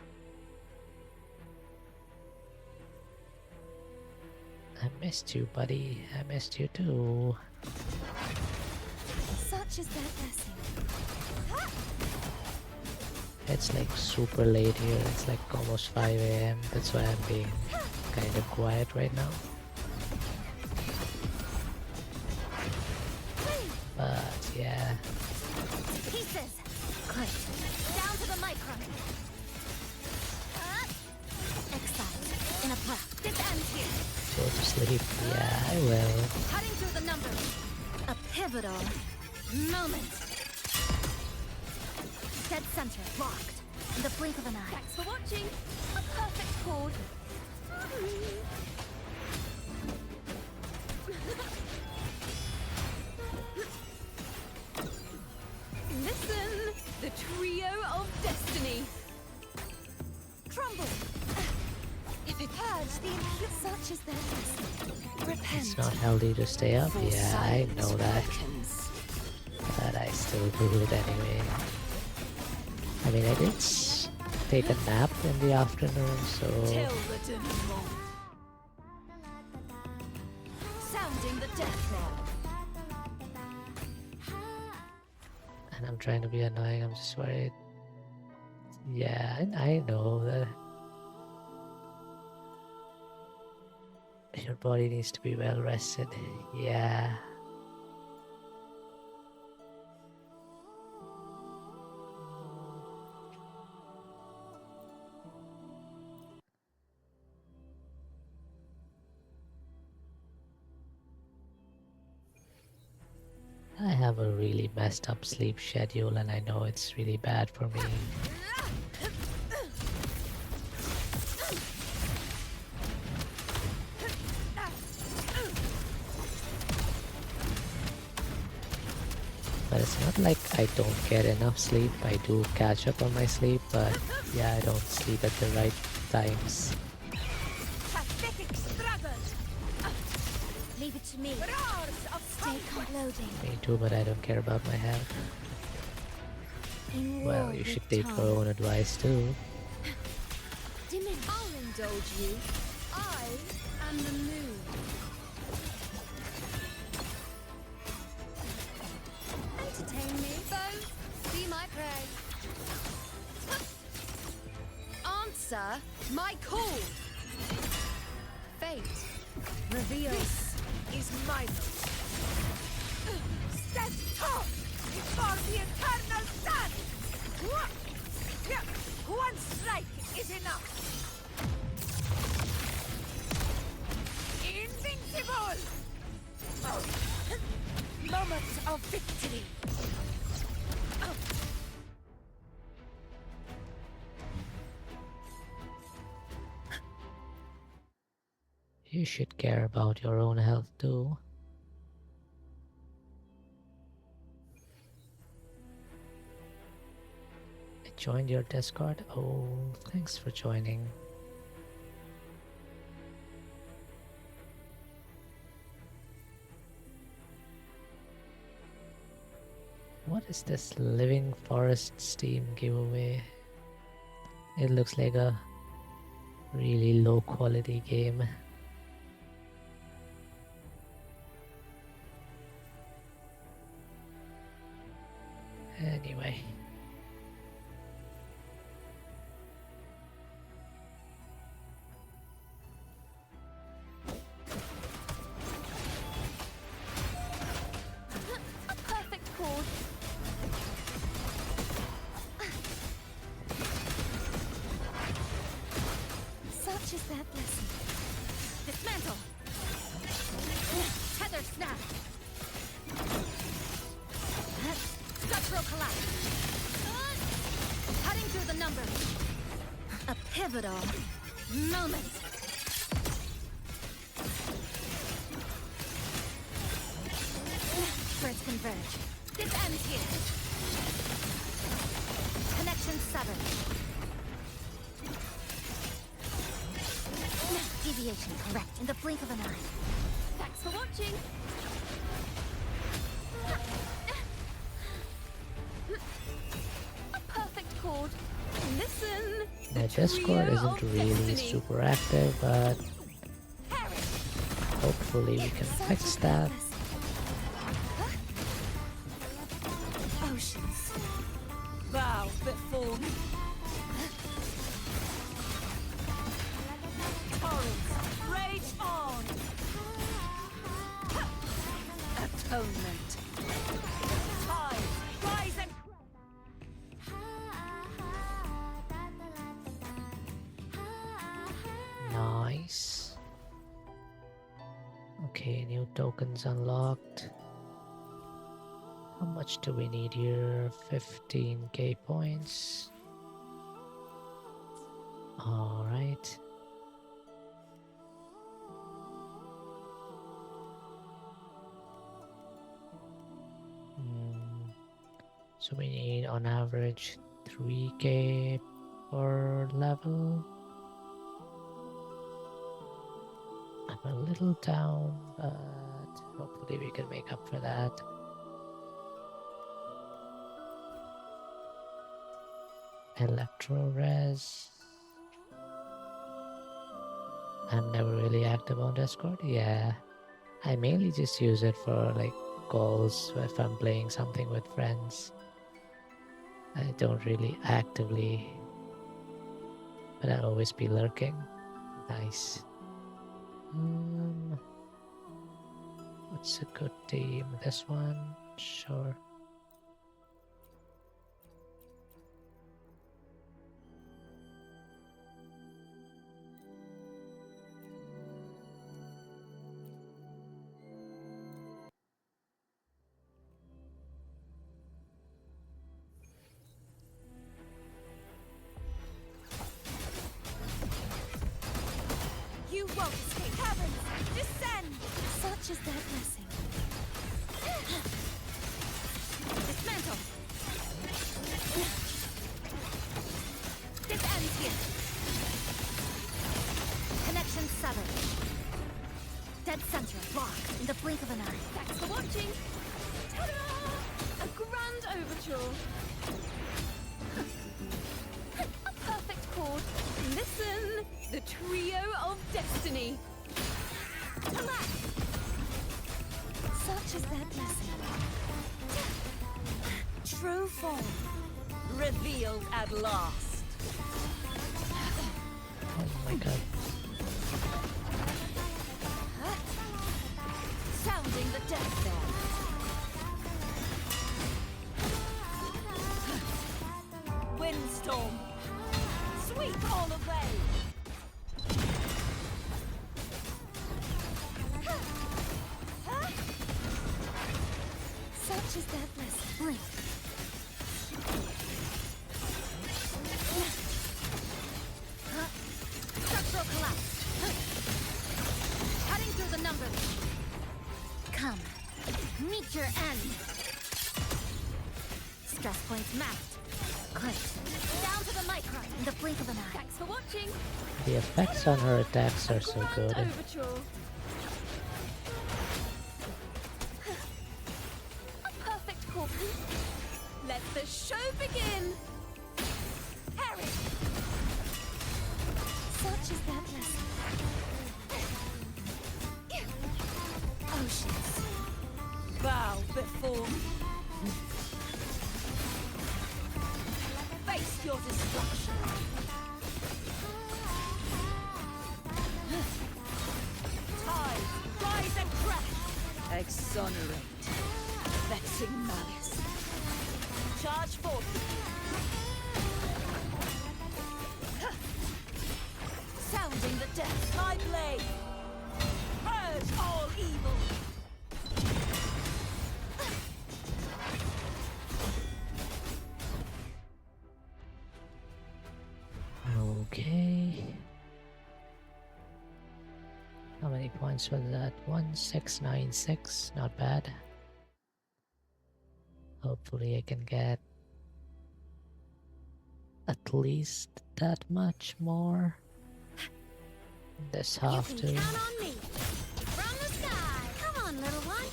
I missed you, buddy. I missed you too. Such is their blessing. It's like super late here. It's like almost 5 AM. That's why I'm being kind of quiet right now. But yeah. Pieces. Great. Down to the micron. Exile in a This ends here. Go to sleep. Yeah, I will. Cutting through the numbers. A pivotal moment. Dead center locked. In the blink of an eye. Thanks for watching. A perfect chord. Listen, the trio of destiny. Crumble. If it purged the impure, such as their destiny. Repent. It's not healthy to stay up. Yeah, I know that. But I still do it anyway. I mean, I did take a nap in the afternoon, so... Sounding the death knell. And I'm trying to be annoying, I'm just worried. Yeah, and I know that your body needs to be well rested. Yeah. I have a really messed up sleep schedule and I know it's really bad for me. But it's not like I don't get enough sleep. I do catch up on my sleep, but yeah, I don't sleep at the right times. Pathetic struggle. Leave it to me. Stay loading. Me too, but I don't care about my health. Well, you should take your own advice too. I'll indulge you. I am the moon. Entertain me, foes. Be my prey. Answer my call. Fate reveals is my vote. Stand tall before the eternal sun. One strike is enough. Invincible. Moment of victory. You should care about your own health too. I joined your Discord. Oh, thanks for joining. What is this Living Forest Steam giveaway? It looks like a really low quality game. Anyway. A perfect chord. Such is their blessing. Dismantle. Tether snap. Structural collapse. Cutting through the numbers. A pivotal moment. Threads converge. This ends here. Connection severed. Deviation correct in the blink of an eye. Thanks for watching. A perfect chord. Listen. The Discord isn't really super active, but hopefully we can fix that. Oceans. Bow before me. Torrents, rage on. Atonement. Tides, rise and Nice. Nice. Okay, new tokens unlocked. How much do we need here? 15k points. Alright. So we need on average 3k per level. I'm a little down, but hopefully we can make up for that. Electro res. I'm never really active on Discord. Yeah, I mainly just use it for like calls if I'm playing something with friends. I don't really actively, but I'll always be lurking. Nice. What's a good team? This one? Sure. You won't escape heavens! Descend! Such is their blessing. Dismantle! This ends here. Connection severed. Dead center locked in the blink of an eye. Thanks for watching! Ta-da! A grand overture. A perfect chord. Listen! The trio of destiny. Collapse! Such is their blessing. True form. Revealed at last. Oh my god. Sounding the death bell. Windstorm. Sweep all away. Such is their blessing. Blink. Structural collapse. Cutting through the numbers. Come. Meet your end. Stress points mapped. Clicked. Down to the micron in the blink of an eye. Thanks for watching. The effects on her attacks are so good. Overture. A perfect call. Let the show begin. Harry. Such is their blessing. Oceans. Bow before me. Face your destruction. Tide, rise and crash. Exonerate. Vexing malice. Charge forth. Sounding the death, my blade. Purge all evil. Okay. How many points was that? 1696. Not bad. Hopefully I can get at least that much more. This half You too. can count on me. From the sky. Come on, little one.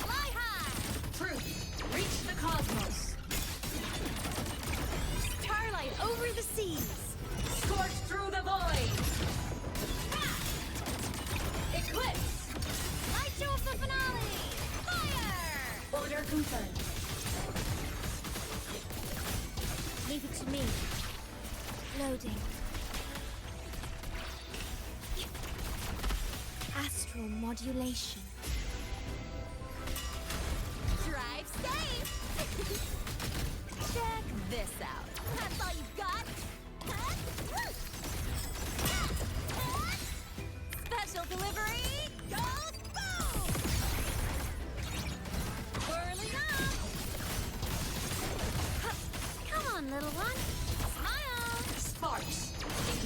Fly high. Truth. Reach the cosmos. Starlight over the seas. Scorch through the void. Eclipse. Light show of the finale. Fire. Order confirmed. Leave it to me. Loading. Astral modulation. Drive safe! Check this out. That's all you've got? Huh?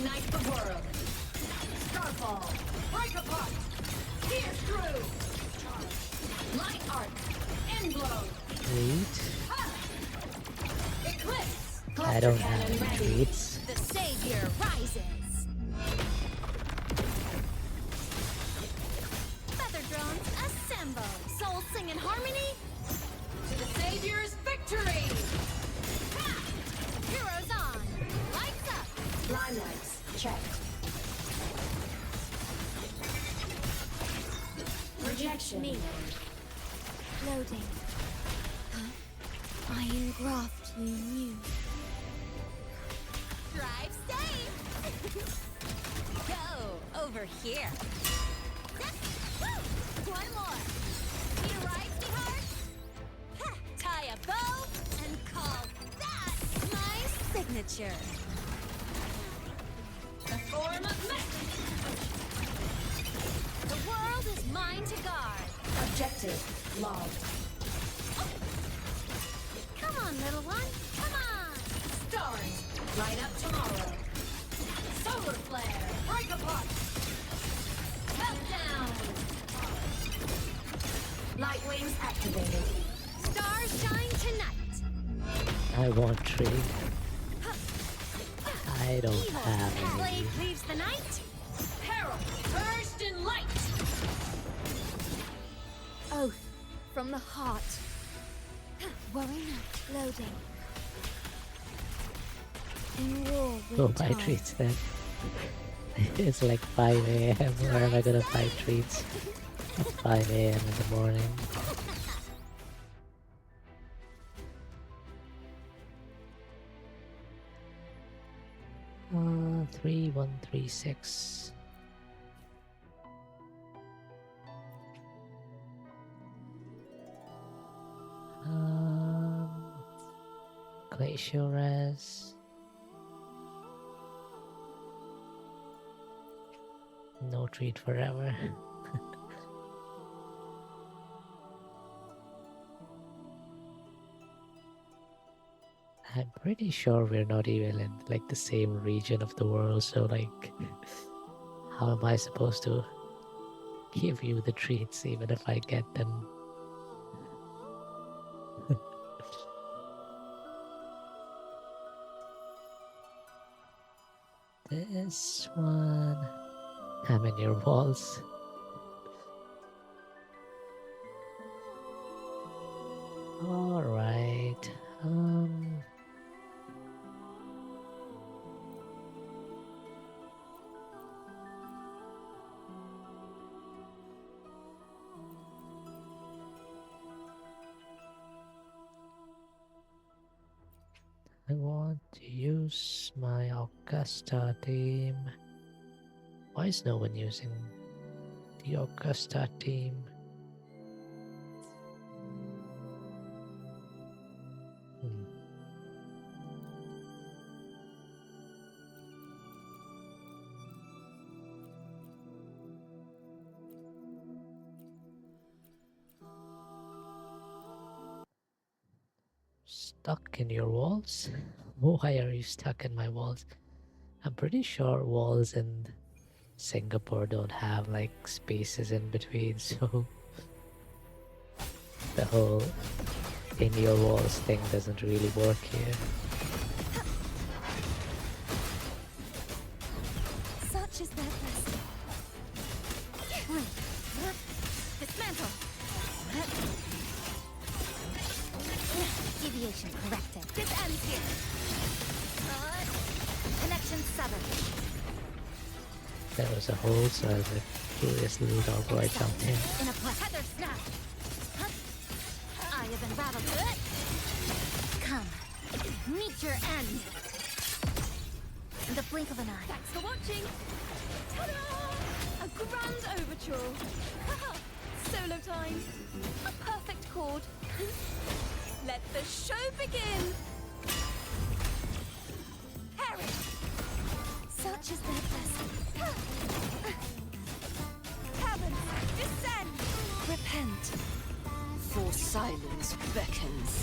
Ignite the world. Starfall. Break apart. Pierce through. Light arc. End blow. Wait. Eclipse. I don't Cluster have cannon any ready. treats. The savior rises. Feather drones assemble. Souls sing in harmony. To the savior's victory. Ha! Heroes on. Lights up. Limelights checked. Rejection. Me. Loading. Huh? I engraft you new. Drive safe. Go over here. Woo! One more. You rise, sweetheart? Ha! Tie a bow and call that my signature. The form of message. The world is mine to guard. Objective logged. Come on, little one. Come on. Stars, light up tomorrow. Solar flare, break apart. Countdown. Light wings activated. Stars shine tonight. I want tree. I don't Evil. have any. Blade cleaves the night. Peril, burst in light. Oath from the heart. Worry not. Loading. In war with Go buy time. treats then. It's like 5 a.m. Where am I gonna buy treats? At 5 a.m. in the morning. 3136. Glacial res. No treat forever. I'm pretty sure we're not even in like the same region of the world, so like how am I supposed to give you the treats even if I get them? This one. I'm in your walls. Alright. I want to use my Augusta team. Why is no one using the Augusta team? Stuck in your walls? Why are you stuck in my walls? I'm pretty sure walls in Singapore don't have like spaces in between, so the whole in your walls thing doesn't really work here. Such is their blessing. Dismantle. Deviation corrected. This ends here. Connection severed. There was a hole, so as a curious little dog I jumped in. In a heather snap. I have unraveled it. Come, meet your end. In the blink of an eye. Thanks for watching. Ta-da! A grand overture. Solo time. A perfect chord. Let the show begin. Harry. Such is their blessing. Heaven, descend. Repent. For silence beckons.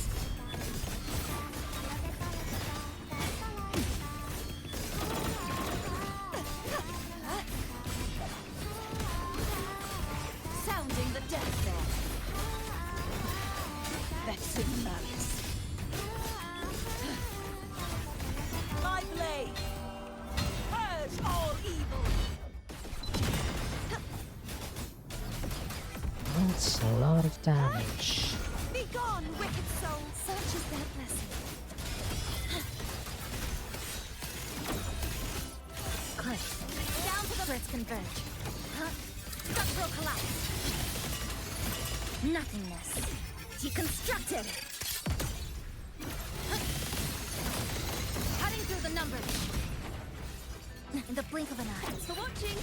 malice. My blade! Purge all evil! That's a lot of damage. Be gone, wicked soul! Such is their blessing. Cliff. Down to the threads converge. Structural collapse. Nothingness. Deconstructed. Cutting through the numbers. In the blink of an eye. Thanks for watching.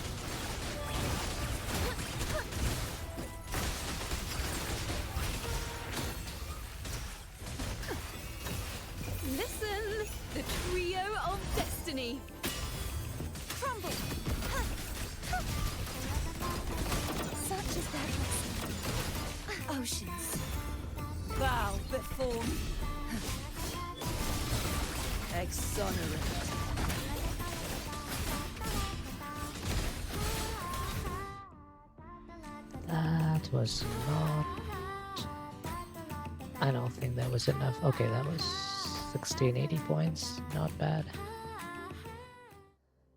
Listen, the trio of destiny. Crumble. Such is their blessing. Oceans. Bow before me. Exonerate. That was not... I don't think that was enough. Okay, that was 1680 points. Not bad.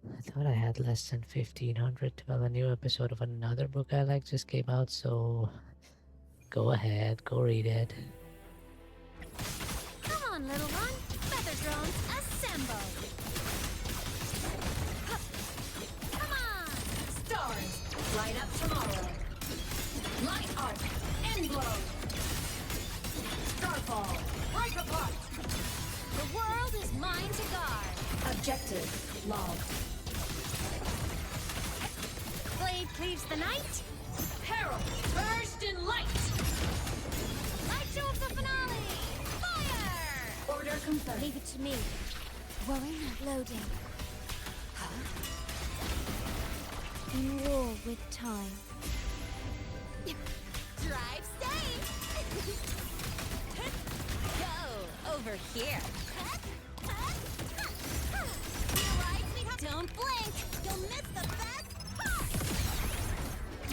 I thought I had less than 1500. Well, a new episode of another book I like just came out, so go ahead, go read it. Come on, little one. Feather drones, assemble. Come on. Stars, light up tomorrow. Light arc, end blow. Starfall, break apart. The world is mine to guard. Objective, log. Blade cleaves the night. Peril, burst in light. Light show of the finale. Fire! Order confirmed. Leave it to me. Worry not loading. In war with time. Drive safe! Go over here. Don't blink! You'll miss the best part!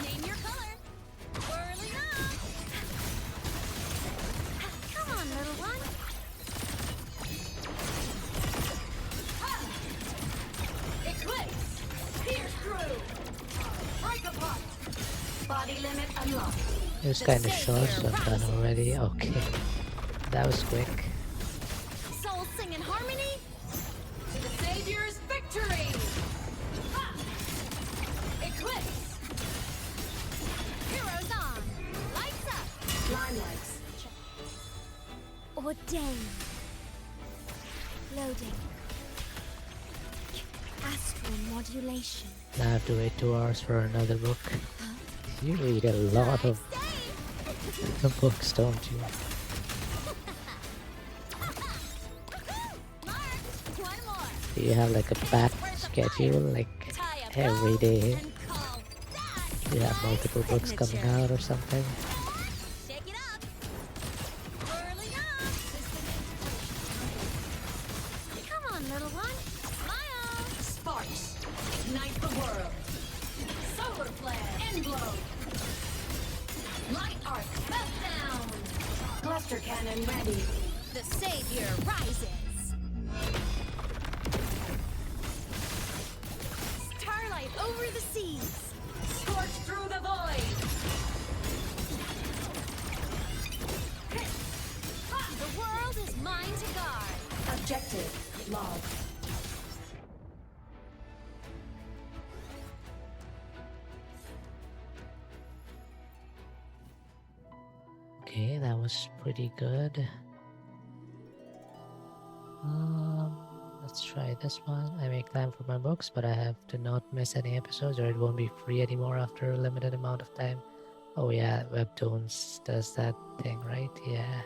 Name your color. Whirling up! Come on, little one. Eclipse! Pierce through! Break apart! Body limit unlocked. It was kind of short, so I'm done already. Okay. That was quick. Souls sing in harmony to the Savior's victory! Ha! Eclipse! Heroes on! Lights up! Limelights. Ordained. Loading. Astral modulation. Now I have to wait 2 hours for another book. You read a lot of books, don't you? Do you have like a packed schedule, like every day? Do you have multiple books coming out or something? Shake it up. Whirling up. Come on, little one. Smile. Sparks. Ignite the world. Solar flare. End blow. Light arc. Meltdown. Cluster cannon ready. The Savior rises. Starlight over the seas. Scorch through the void. The world is mine to guard. Objective log. Okay, that was pretty good. Let's try this one. I may climb for my books, but I have to not miss any episodes or it won't be free anymore after a limited amount of time. Oh yeah, Webtoons does that thing, right? Yeah.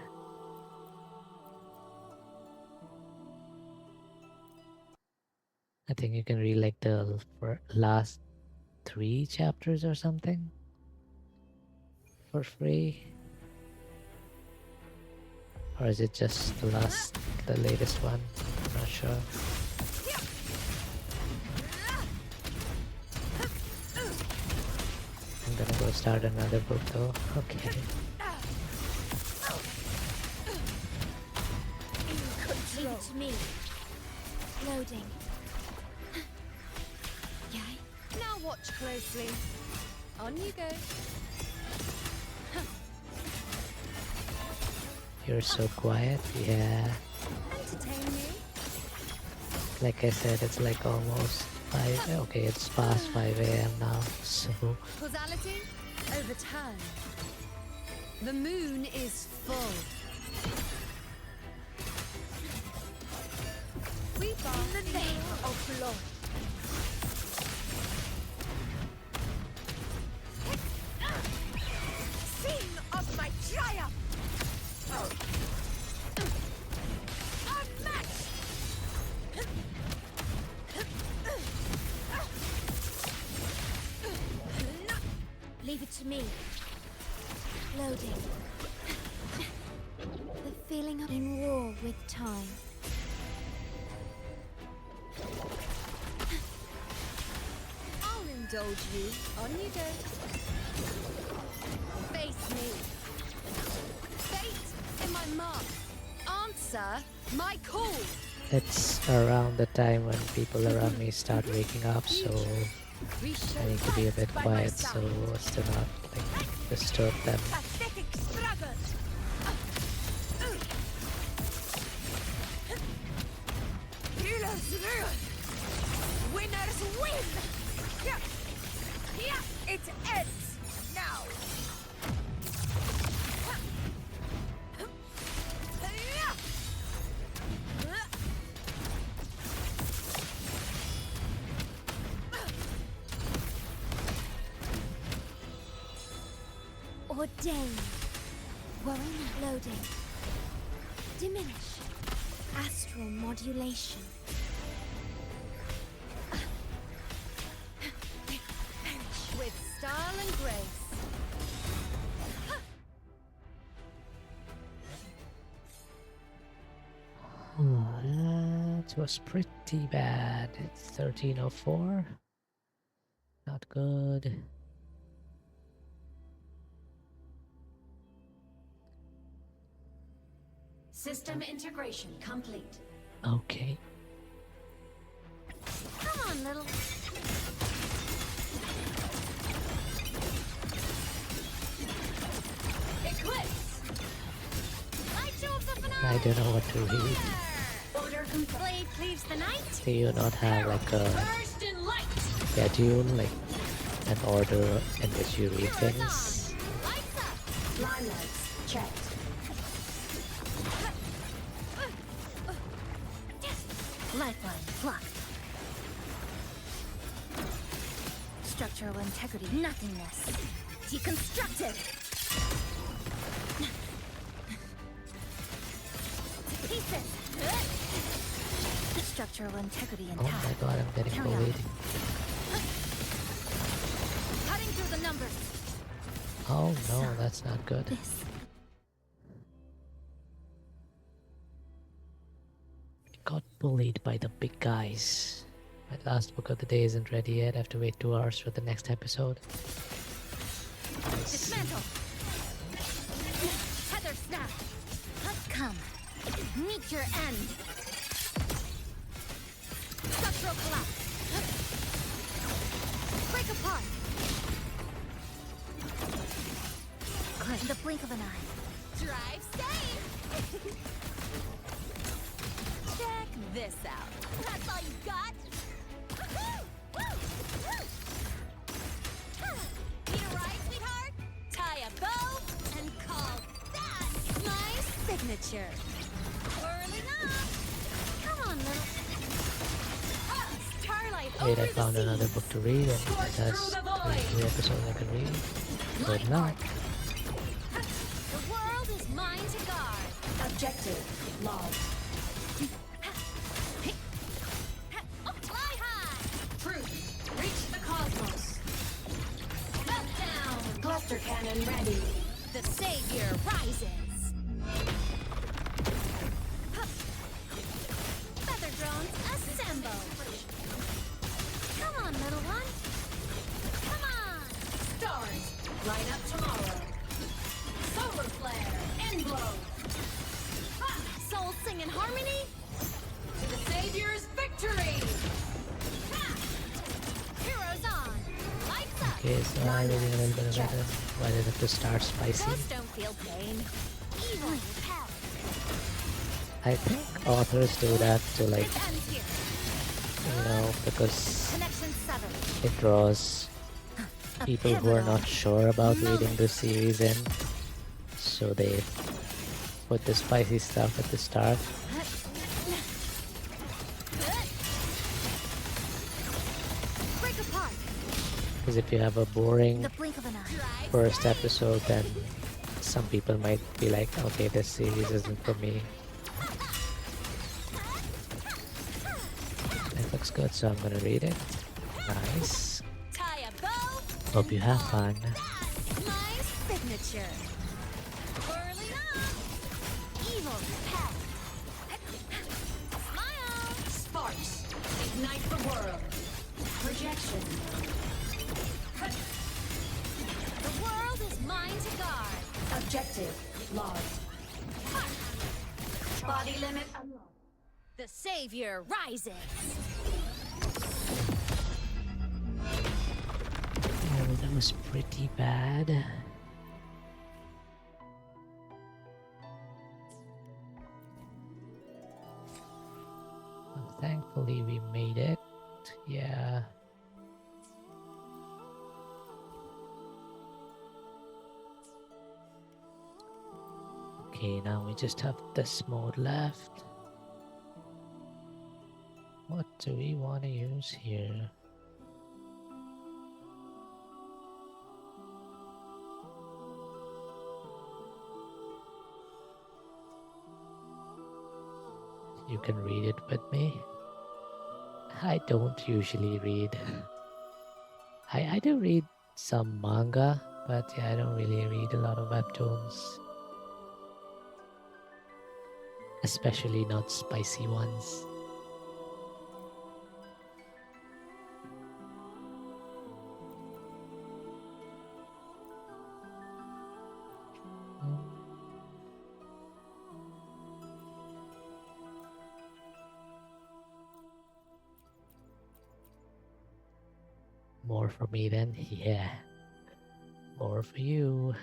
I think you can read like the last 3 chapters or something for free. Or is it just the latest one? I'm not sure. I'm gonna go start another book though. Okay. it to me. Loading. Yay. Now watch closely. On you go. You're so quiet. Yeah. Entertain me. Like I said, it's like almost 5. Okay, it's past 5 a.m. now. So Causality overturned. The moon is full. We found the name of blood. Scene of my triumph. Unmatched. Leave it to me. Loading. The feeling of in war with time. I'll indulge you. On you go. Face me. Fate in my mark. Answer my call. it's around the time when people around me start waking up, so I need to be a bit quiet so as to not like disturb them. Pathetic struggle. Healers rule. Winners win. Yeah, it ends now. Ordained. Worrying loading. Diminish. Astral modulation. With style and grace. That was pretty bad. It's 13:04. Not good. System integration complete. Okay. Come on, little. Eclipse. Light of the finale. I don't know what to read. Order complete. Blade cleaves the night. Do you not have like a Burst in light. schedule, like an order in which you read things? Lights up. Line lights checked. Lifeline blocked. Structural integrity nothingness. Deconstructed. Pieces. Structural integrity Oh intact. my god, I'm getting Carry on. bullied. Cutting through the numbers. Oh no, that's not good. This. Got bullied by the big guys. My last book of the day isn't ready yet. I have to wait 2 hours for the next episode. Dismantle. Tether snap. Come. Meet your end. Structural collapse. Break apart. In the blink of an eye. Drive safe. Check this out. That's all you got? Need a ride, sweetheart? Tie a bow and call that my signature. Whirling up. Come on, little. Starlight Wait, I over found the another seas. book to read and it has 3 episodes I can read. Good luck. The world is mine to guard. Objective logged. Fly high. Truth. Reach the cosmos. Up down. Cluster cannon ready. The savior rises. Feather drones assemble. Come on, little one. Come on. Stars. Light up tomorrow. Solar flare. End glow. Souls sing in harmony. Okay, so I really a little bit of it. Why did it have to start spicy? Ghosts don't feel pain. Evil repel. I think authors do that to like, Ends here. because Connection severed. it draws people who are not sure about reading the series in. So they put the spicy stuff at the start. Break apart. Because if you have a boring The blink of an eye. first episode, then some people might be like, okay, this series isn't for me. It looks good, so I'm gonna read it. Nice. Tie a bow. Hope you have fun. My signature. Whirling up. Evil repel. Smile. Sparks. Ignite the world. Projection. The world is mine to guard. Objective lost. Body limit unlocked. The savior rises. Oh, that was pretty bad. Well, thankfully we made it. Yeah. Okay, now we just have this mode left. What do we want to use here? You can read it with me. I don't usually read. I do read some manga, but yeah, I don't really read a lot of webtoons. Especially not spicy ones. More for me then? Yeah. More for you.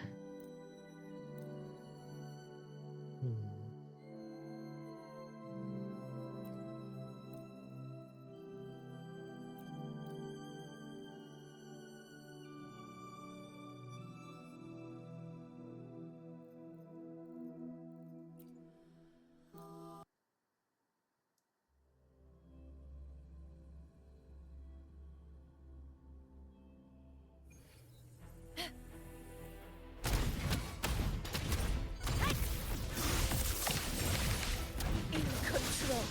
In control.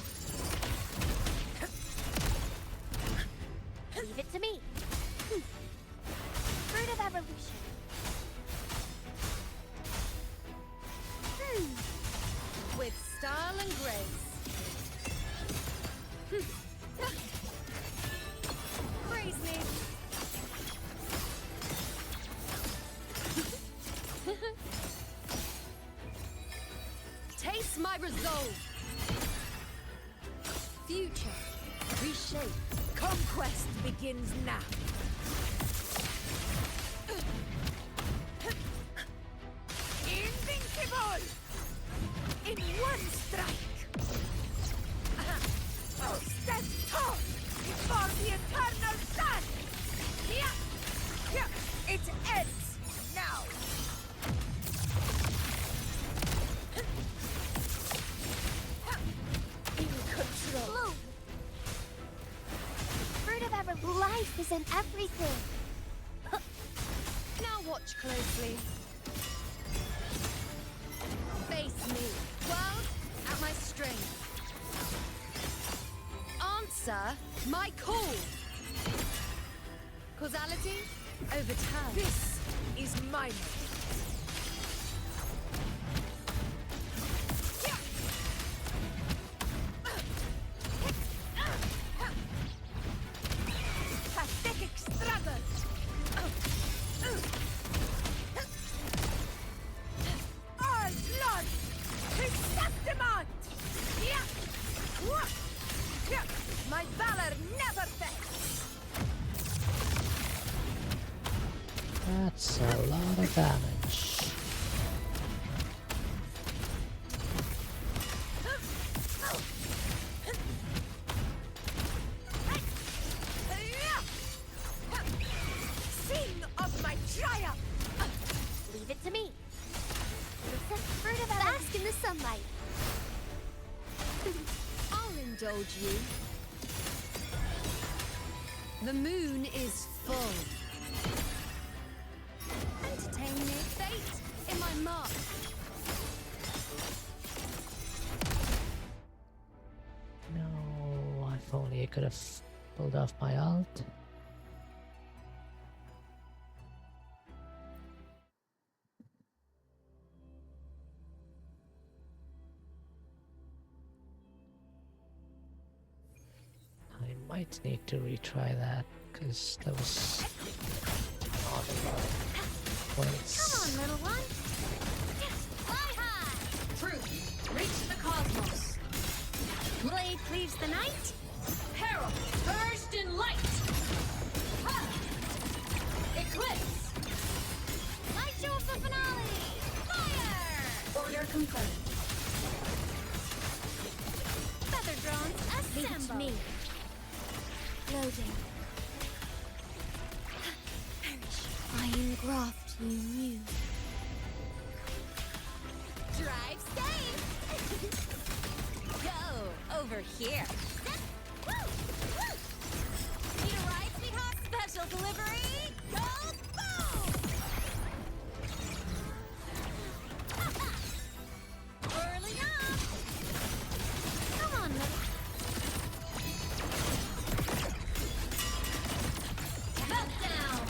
Leave it to me. Fruit of evolution. With style and grace. Praise me. Taste my resolve. Future. Reshape. Conquest begins now. Invincible! In one strike! Stand tall before the eternal sun! It ends now! In control. Fruit of ever life is in everything. Now watch closely. Face me. World at my strength. Answer my call. Causality overturned. This is my moment. Pathetic struggle. All blood. Chrysanthemum. My valor never fails. damage. Sing of my triumph! Leave it to me. Bask in the sunlight. I'll indulge you. The moon is full. Entertain me, fate in my mark. No, if only I could have pulled off my ult. I might need to retry that, because that was not a lot of points. Come on, little one. Fly high. Truth, reach the cosmos. Blade cleaves the night. Peril, purged in light. Ha! Eclipse. Light show of the finale. Fire! Order confirmed. Feather drones, assemble. Leave it to me. Loading. Perish. I engraft you new. Drive safe. Go over here. Woo! Woo! Need a ride, sweetheart? Special delivery. Go boom! Whirling up. Come on, little. Meltdown.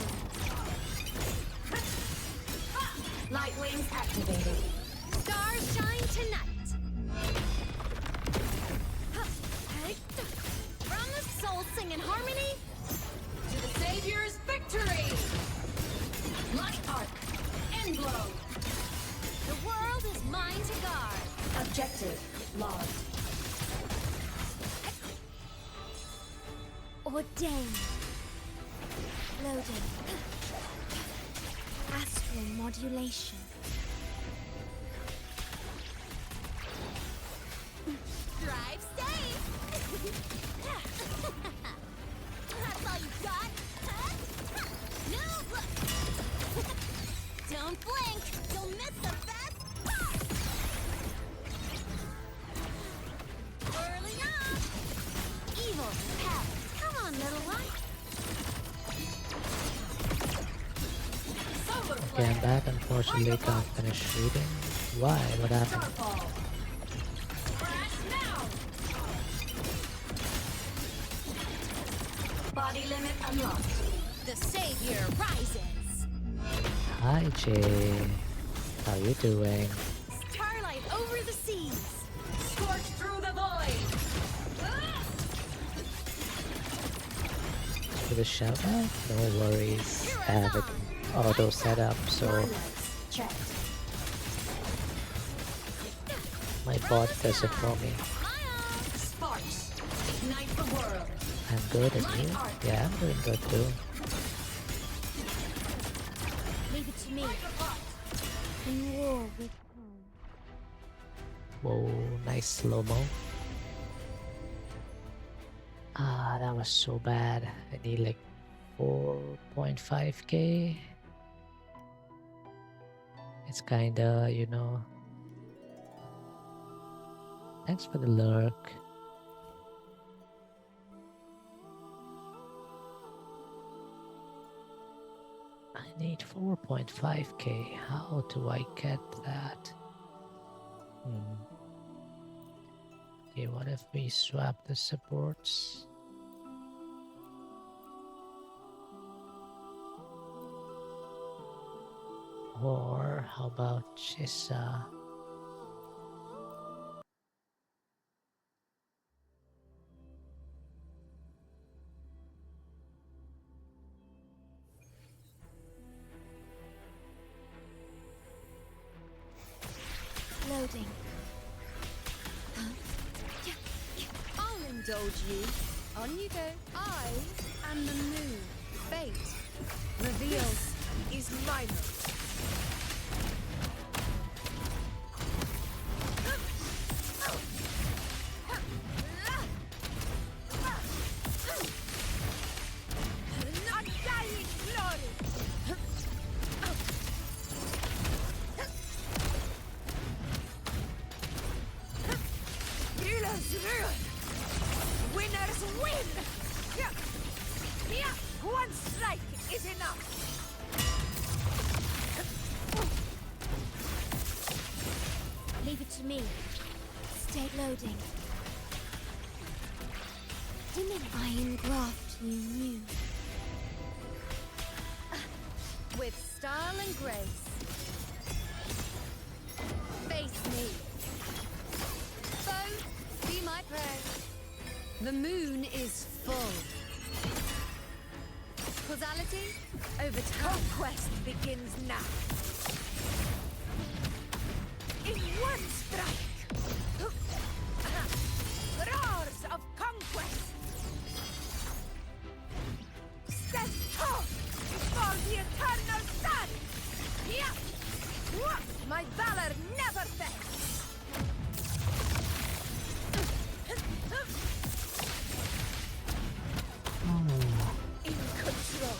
Light wings activated. Stars shine tonight. From the soul singing harmony To the Savior's victory. Light arc. End glow. the world is mine to guard. Objective logged. Ordain. Loading. Astral modulation. Drive safe. That's all you got? Huh? No look. Don't blink. You'll miss the best part. Whirling up. Evil power. Come on, little one. Solar Okay, I'm back. Unfortunately, can't finish reading. Why? What happened? Starfall. Crash now. Body limit unlocked. The savior rises. Hi, Jay. How you doing? Starlight over the seas. Scorch through the void. For the shout out? No worries. I have it auto set up, so Checked. my bot does it for me. Sparks. Ignite the world. I'm good, and you? Yeah, I'm doing good too. Leave it to me. In war with home. Whoa, nice slow-mo. Ah, that was so bad. I need like 4.5k. It's kinda, you know. Thanks for the lurk. I need 4.5k. How do I get that? Okay, what if we swap the supports? Or how about Chissa? Loading. I'll indulge you. On you go. I am the moon. Fate reveals is my note. Healers ruin. Winners win. Yeah. Yeah. One strike is enough. Leave it to me. Stay loading. I engraft you new. With style and grace. Face me. Foe, be my prey. The moon is full. Causality over time. Conquest begins now. In one strike. Roars of conquest. Stand tall before the eternal sun. Yeah. My valor never fails. In control.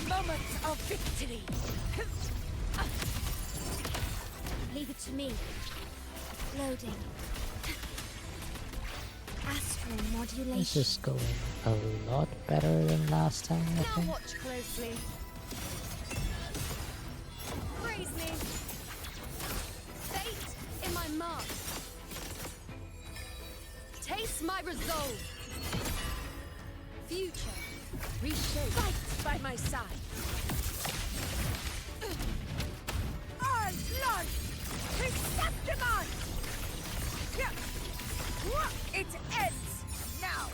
Moments of victory. Leave it to me. Loading. Astral modulation. This is going a lot better than last time, I Now think. watch closely. Praise me. Fate in my mark. Taste my resolve. Future reshape. Fight by my side. All blood. Recepticon. It ends now.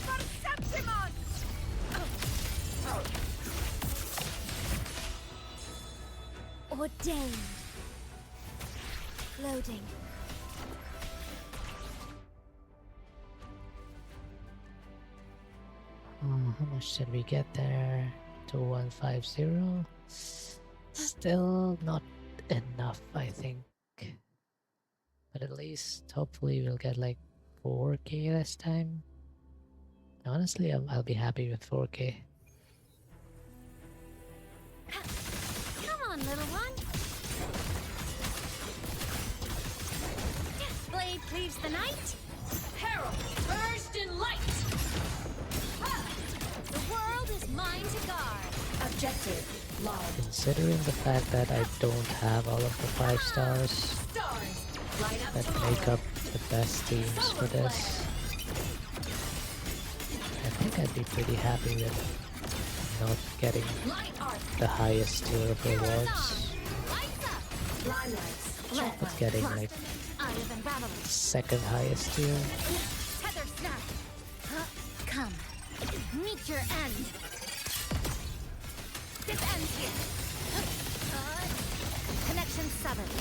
Perceptimon. Ordained. Loading. How much did we get there? 2150. Still not enough, I think. But at least, hopefully, we'll get like 4K this time. Honestly, I'll be happy with 4K. Come on, little one. Blade cleaves the night. Herald, burst in light. The world is mine to guard. Objective lost. Considering the fact that I don't have all of the 5 stars Stars, light up that tomorrow. make up the best teams for this, I think I'd be pretty happy with not getting Light art. the highest tier of rewards, Lights up. Limelights. but getting like Eye of unraveling. second highest tier. Tether snap. Come. Meet your end. This ends here. Connection severed.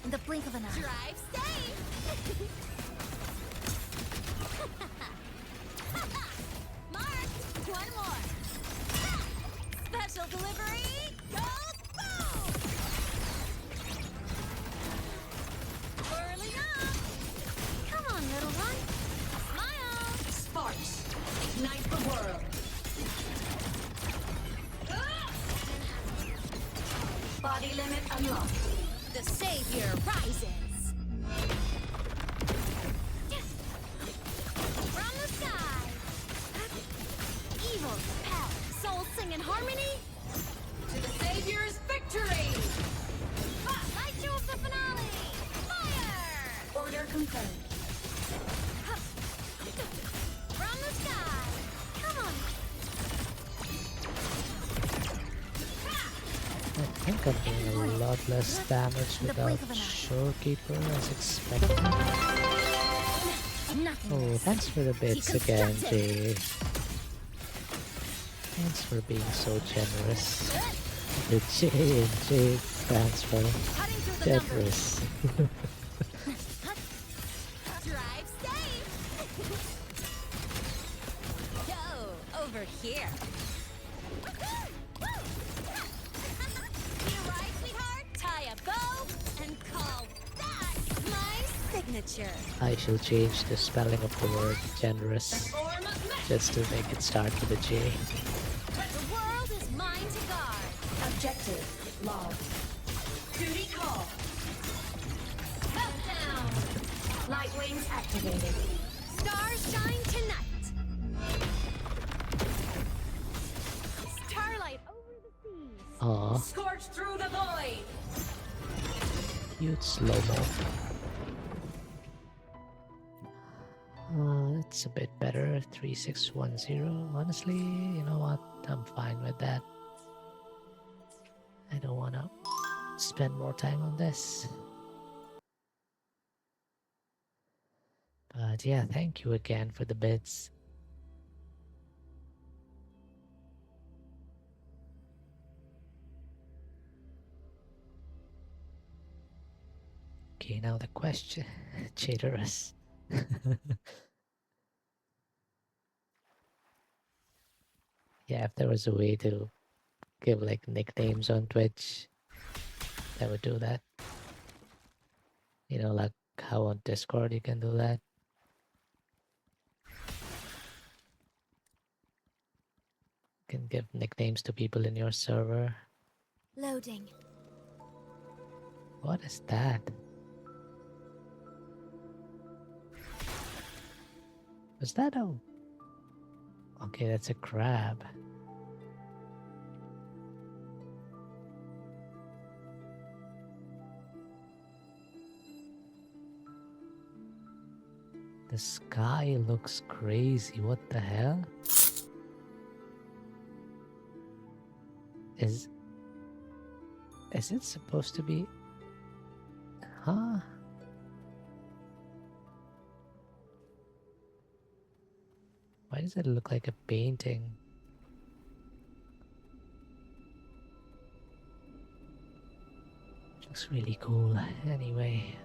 In the blink of an eye. Drive safe. Mark, one more. Special delivery. Go boom. Whirling up. Come on, little one. Smile. Sparks. Ignite the world. Body limit unlocked. The savior rises. From the sky. Evil repel. Souls sing in harmony. To the savior's victory. Light show of the finale. Fire. Order confirmed. From the sky. Come on. I think I'm doing a lot less damage without Shorekeeper as expected. Oh, thanks for the bits again, Jay. Thanks for being so generous. The J and J transfer. Generous. Drive safe. Go over here. You right, sweetheart? Tie a bow and call that my signature. I shall change the spelling of the word generous. Form of just to make it start with a J. The world is mine to guard. Objective lost. Duty call. Meltdown. Light wings activated. Stars shine tonight. Starlight over the seas. Aw, Scorch through the void. cute slow-mo. It's a bit better. 3610. Honestly, you know what? I'm fine with that. I don't want to spend more time on this. But yeah, thank you again for the bits. Okay, now the question. Cheaterous. Yeah, if there was a way to give like nicknames on Twitch, I would do that. You know, like how on Discord you can do that. You can give nicknames to people in your server. Loading. What is that? Was that a... Okay, that's a crab. The sky looks crazy. What the hell? Is it supposed to be... Huh? Why does it look like a painting? Looks really cool. Anyway,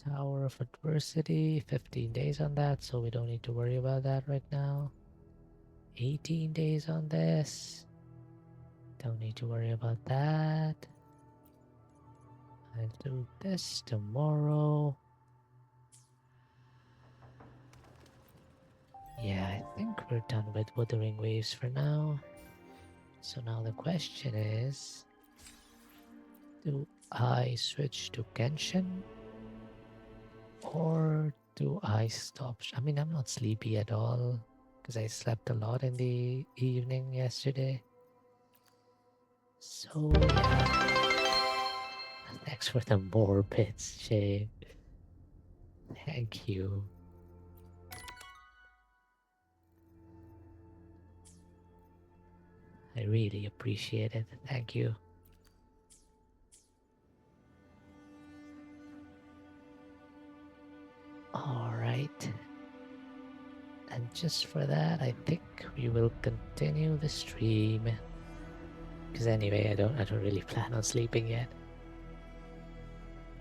Tower of Adversity, 15 days on that, so we don't need to worry about that right now. 18 days on this. Don't need to worry about that. I'll do this tomorrow. Yeah, I think we're done with Wuthering Waves for now. So now the question is, do I switch to Genshin? Or do I stop? I mean, I'm not sleepy at all because I slept a lot in the evening yesterday. So yeah. Thanks for the more bits, Shay. Thank you. I really appreciate it. Thank you. Alright. And just for that, I think we will continue the stream. Because anyway, I don't really plan on sleeping yet.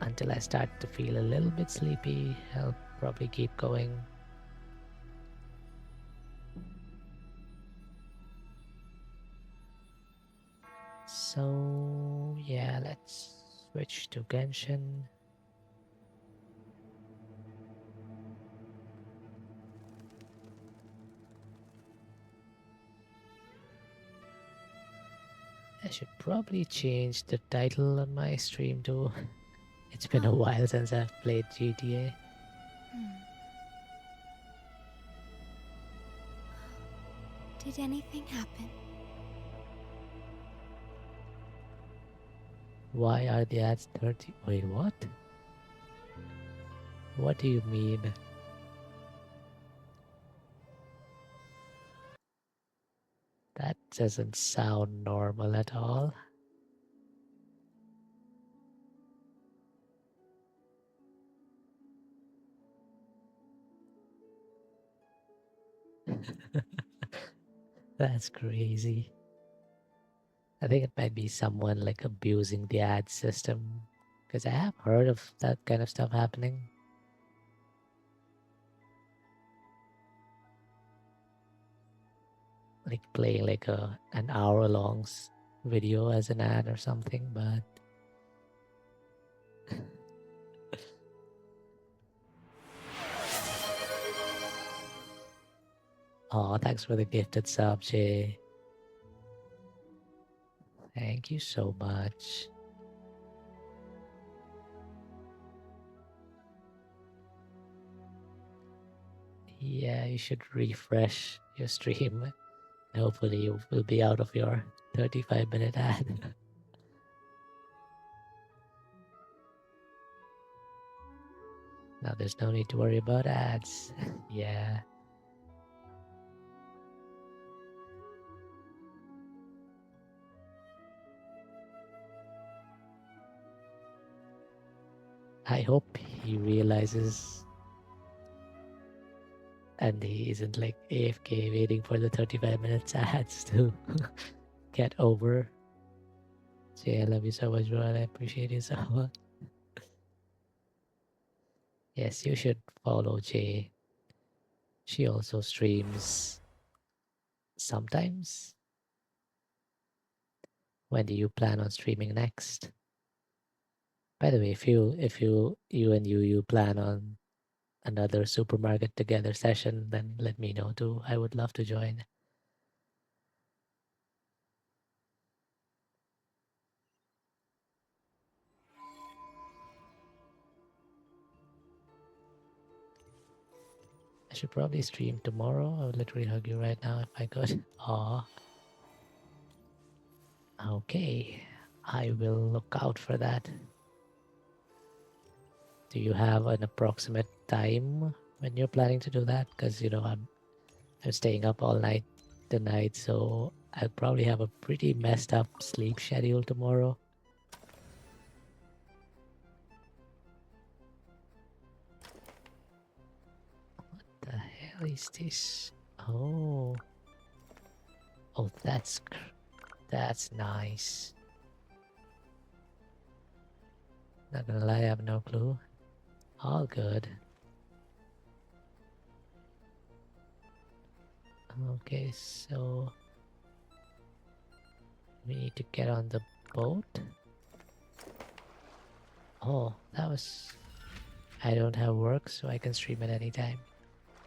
Until I start to feel a little bit sleepy, I'll probably keep going. So yeah, let's switch to Genshin. I should probably change the title on my stream too. It's been a while since I've played GTA. Did anything happen? Why are the ads 30? Wait, what? What do you mean? That doesn't sound normal at all. That's crazy. I think it might be someone like abusing the ad system, because I have heard of that kind of stuff happening. Like playing like an hour-long video as an ad or something, but Oh, thanks for the gifted sub, Jay. Thank you so much. Yeah, you should refresh your stream. Hopefully you will be out of your 35-minute ad. Now there's no need to worry about ads. Yeah. I hope he realizes and he isn't like AFK waiting for the 35 minutes ads to get over. Jay, I love you so much, bro, and I appreciate you so much. Yes, you should follow Jay. She also streams sometimes. When do you plan on streaming next? By the way, if you plan on another supermarket together session, then let me know too. I would love to join. I should probably stream tomorrow. I would literally hug you right now if I could. Aw. Okay. I will look out for that. Do you have an approximate time when you're planning to do that? Because I'm staying up all night tonight, so I'll probably have a pretty messed up sleep schedule tomorrow. What the hell is this? Oh, that's nice. Not gonna lie, I have no clue. All good. Okay, so we need to get on the boat. Oh, that was... I don't have work, so I can stream at any time.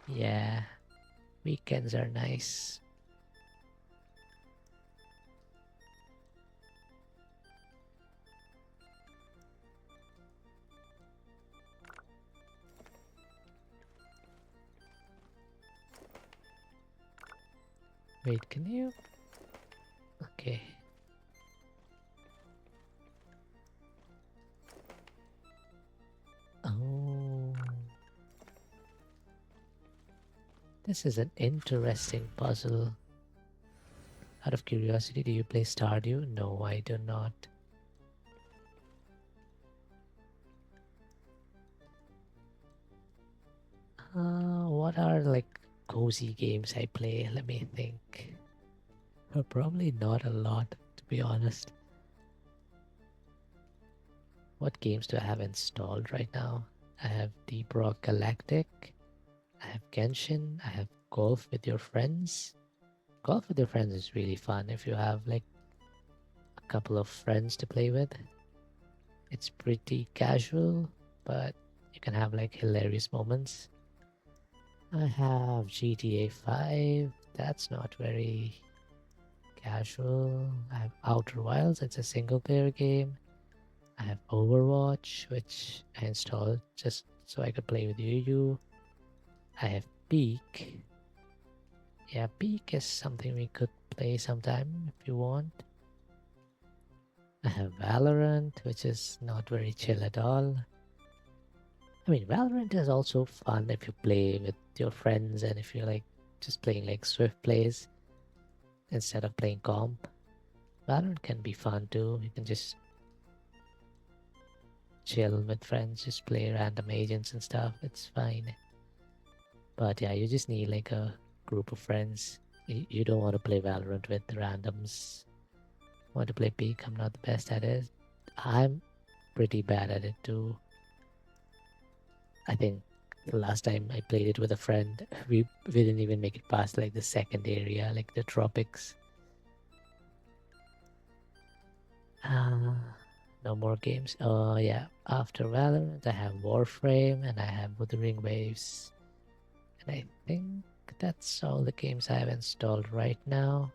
Yeah, weekends are nice. Wait, can you? Okay. Oh. This is an interesting puzzle. Out of curiosity, do you play Stardew? No, I do not. What are like cozy games I play? Let me think. Probably not a lot, to be honest. What games do I have installed right now? I have Deep Rock Galactic. I have Genshin. I have Golf with Your Friends. Golf with Your Friends is really fun if you have like a couple of friends to play with. It's pretty casual, but you can have like hilarious moments. I have GTA 5. That's not very casual. I have Outer Wilds. It's a single player game. I have Overwatch, which I installed just so I could play with you. I have Peak. Yeah, Peak is something we could play sometime if you want. I have Valorant, which is not very chill at all. I mean, Valorant is also fun if you play with your friends and if you're like just playing like Swift plays instead of playing comp. Valorant can be fun too. You can just chill with friends, just play random agents and stuff. It's fine. But yeah, you just need like a group of friends. You don't want to play Valorant with randoms. Want to play Peak? I'm not the best at it. I'm pretty bad at it too. I think the last time I played it with a friend, we didn't even make it past like the second area, like the tropics. No more games. Oh yeah, after Valorant I have Warframe and I have Wuthering Waves. And I think that's all the games I have installed right now.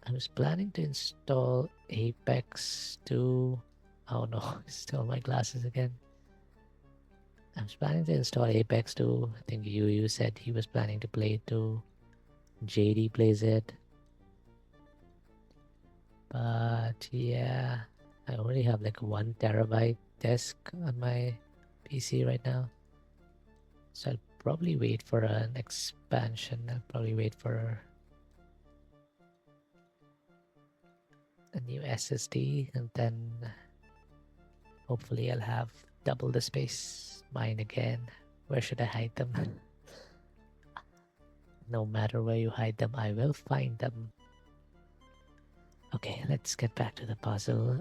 I was planning to install Apex 2. Oh no, still my glasses again. I was planning to install Apex 2. I think you said he was planning to play it too. JD plays it. But yeah, I only have like 1 terabyte disk on my PC right now. So I'll probably wait for an expansion. I'll probably wait for a new SSD, and then hopefully I'll have double the space. Mine again. Where should I hide them? No matter where you hide them, I will find them. Okay, let's get back to the puzzle.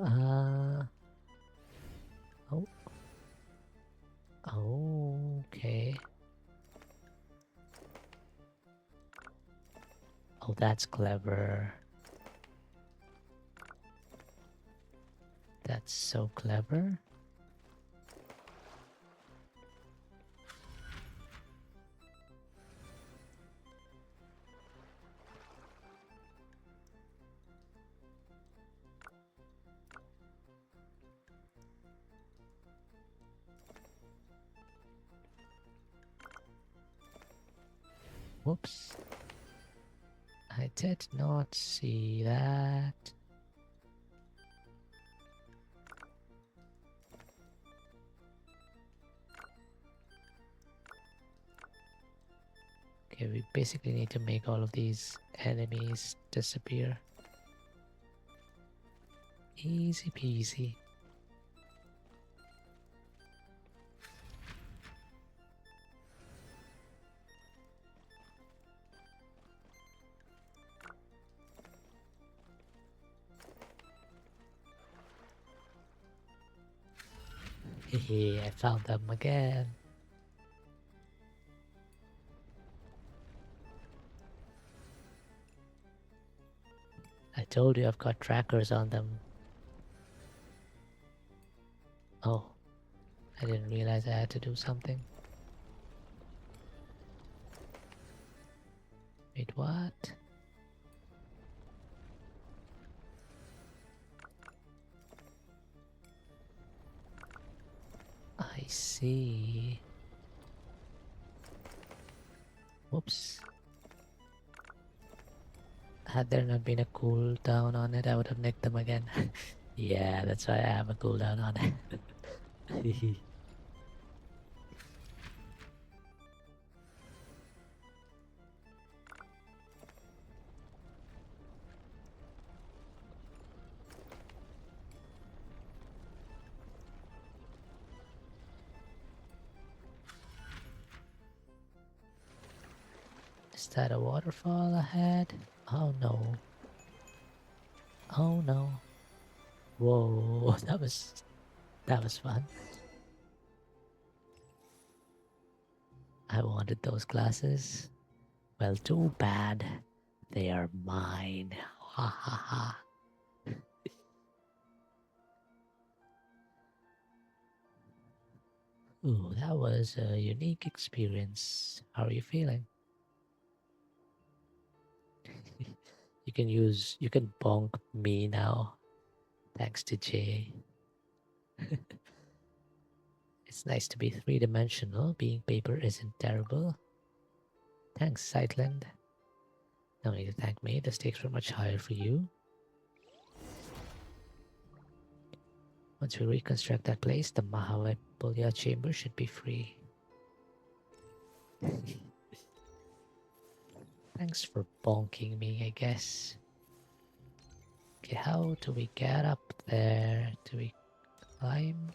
Okay. Oh, that's clever. That's so clever. Whoops. I did not see that. Okay, we basically need to make all of these enemies disappear. Easy peasy. Hehe, I found them again. I told you I've got trackers on them. Oh, I didn't realize I had to do something. Wait, what? I see. Whoops. Had there not been a cooldown on it, I would have nicked them again. Yeah, that's why I have a cooldown on it. Is that a waterfall ahead? Oh no. Oh no. Whoa, that was fun. I wanted those glasses. Well, too bad. They are mine. Ha ha ha. Ooh, that was a unique experience. How are you feeling? You can bonk me now. Thanks to Jay. It's nice to be 3-dimensional. Being paper isn't terrible. Thanks, Sightland. No need to thank me. The stakes were much higher for you. Once we reconstruct that place, the Mahavipulya chamber should be free. Thanks for bonking me, I guess. Okay, how do we get up there? Do we climb?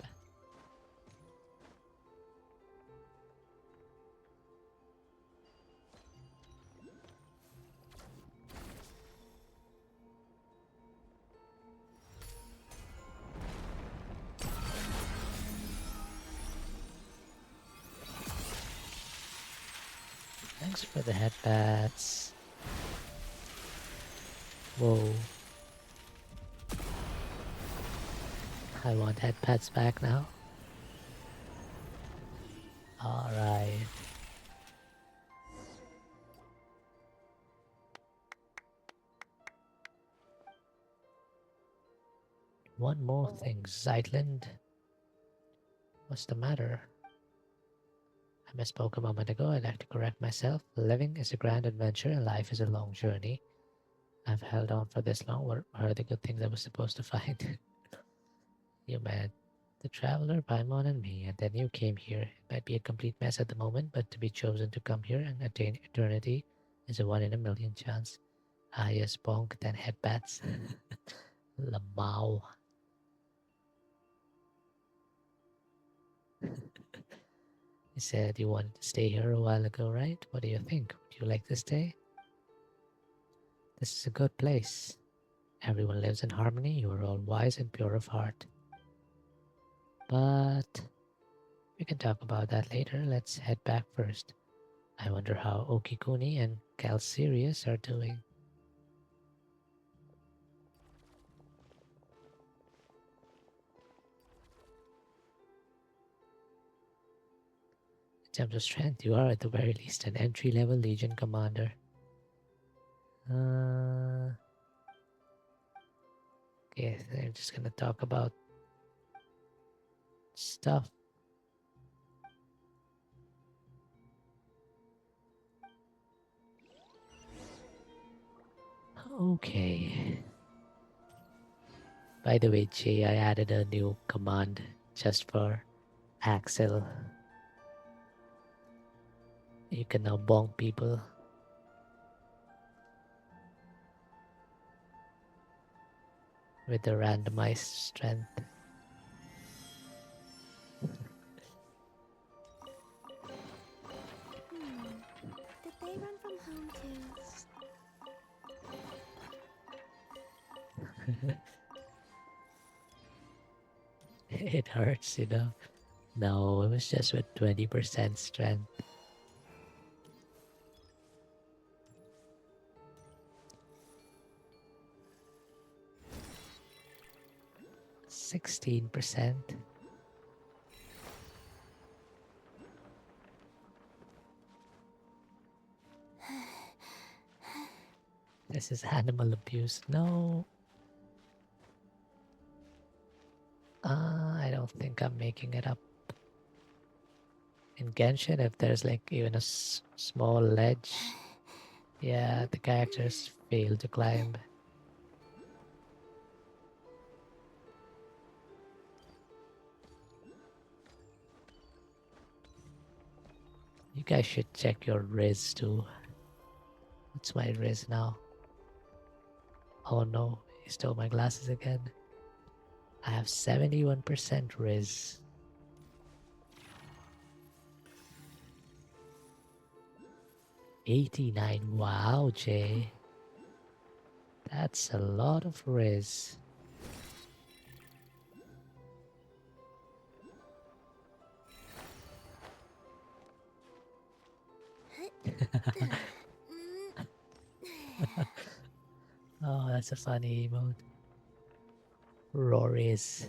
Thanks for the headbats. Whoa. I want headpads back now. Alright. One more thing, Zeitland. What's the matter? I misspoke a moment ago. I'd like to correct myself. Living is a grand adventure and life is a long journey. I've held on for this long. What are the good things I was supposed to find? You met the traveler, Paimon, and me, and then you came here. It might be a complete mess at the moment, but to be chosen to come here and attain eternity is a 1 in a million chance. Ah, yes, bonk, then headbats. Lamau. You said you wanted to stay here a while ago, right? What do you think? Would you like to stay? This is a good place. Everyone lives in harmony. You are all wise and pure of heart. But we can talk about that later. Let's head back first. I wonder how Okikuni and Calcirius are doing. In terms of strength, you are at the very least an entry-level Legion commander. Okay, I'm just gonna talk about stuff. Okay. By the way, Jay, I added a new command just for Axel. You can now bonk people. With the randomized strength. Did they run from home too? It hurts, you know. No, it was just with 20% strength. 16%. This is animal abuse. No. I don't think I'm making it up. In Genshin, if there's like even a small ledge, yeah, the characters fail to climb. You guys should check your Riz too. What's my Riz now? Oh no, he stole my glasses again. I have 71% Riz. $89. Wow, Jay. That's a lot of Riz. Oh, that's a funny emote. Rories.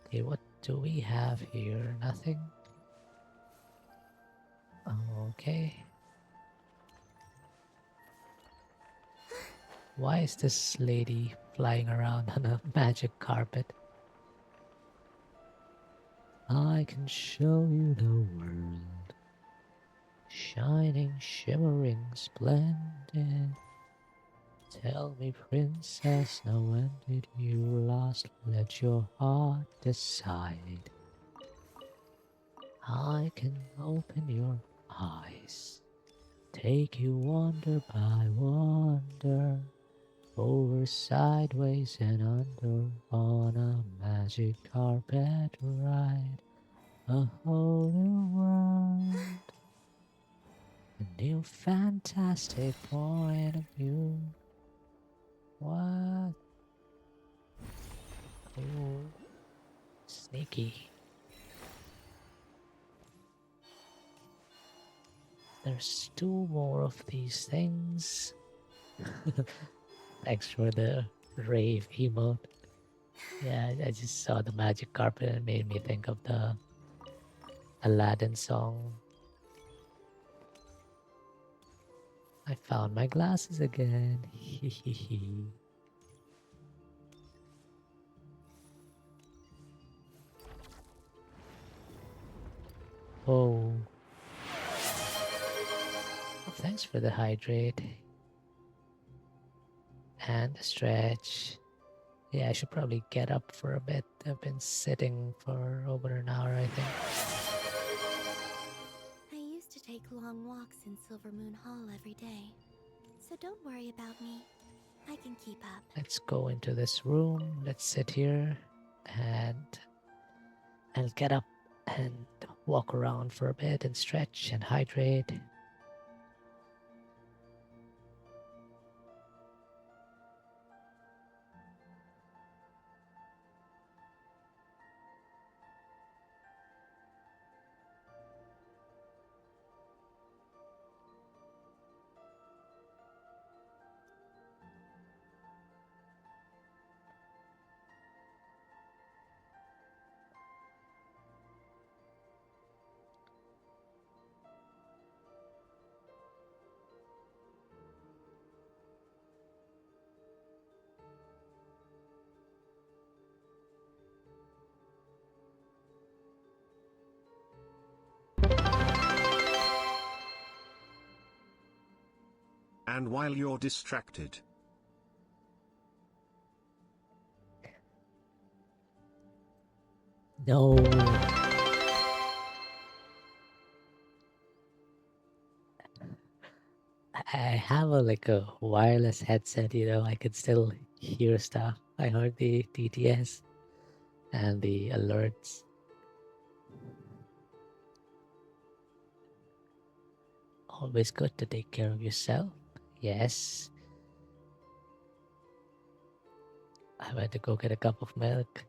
Okay, what do we have here? Nothing? Okay. Why is this lady flying around on a magic carpet? I can show you the world. Shining, shimmering, splendid. Tell me, princess, now when did you last let your heart decide? I can open your eyes, take you wonder by wonder, over, sideways, and under, on a magic carpet ride, a whole new world, a new fantastic point of view. What? Oh, sneaky. There's 2 more of these things. Thanks for the rave emote. Yeah, I just saw the magic carpet and it made me think of the Aladdin song. I found my glasses again. Oh. Thanks for the hydrate. And the stretch. Yeah, I should probably get up for a bit. I've been sitting for over an hour, I think. I used to take long walks in Silver Moon Hall every day. So don't worry about me. I can keep up. Let's go into this room. Let's sit here and I'll get up and walk around for a bit and stretch and hydrate. And while you're distracted, No. I have a wireless headset, I could still hear stuff. I heard the DTS and the alerts. Always good to take care of yourself. Yes. I went to go get a cup of milk.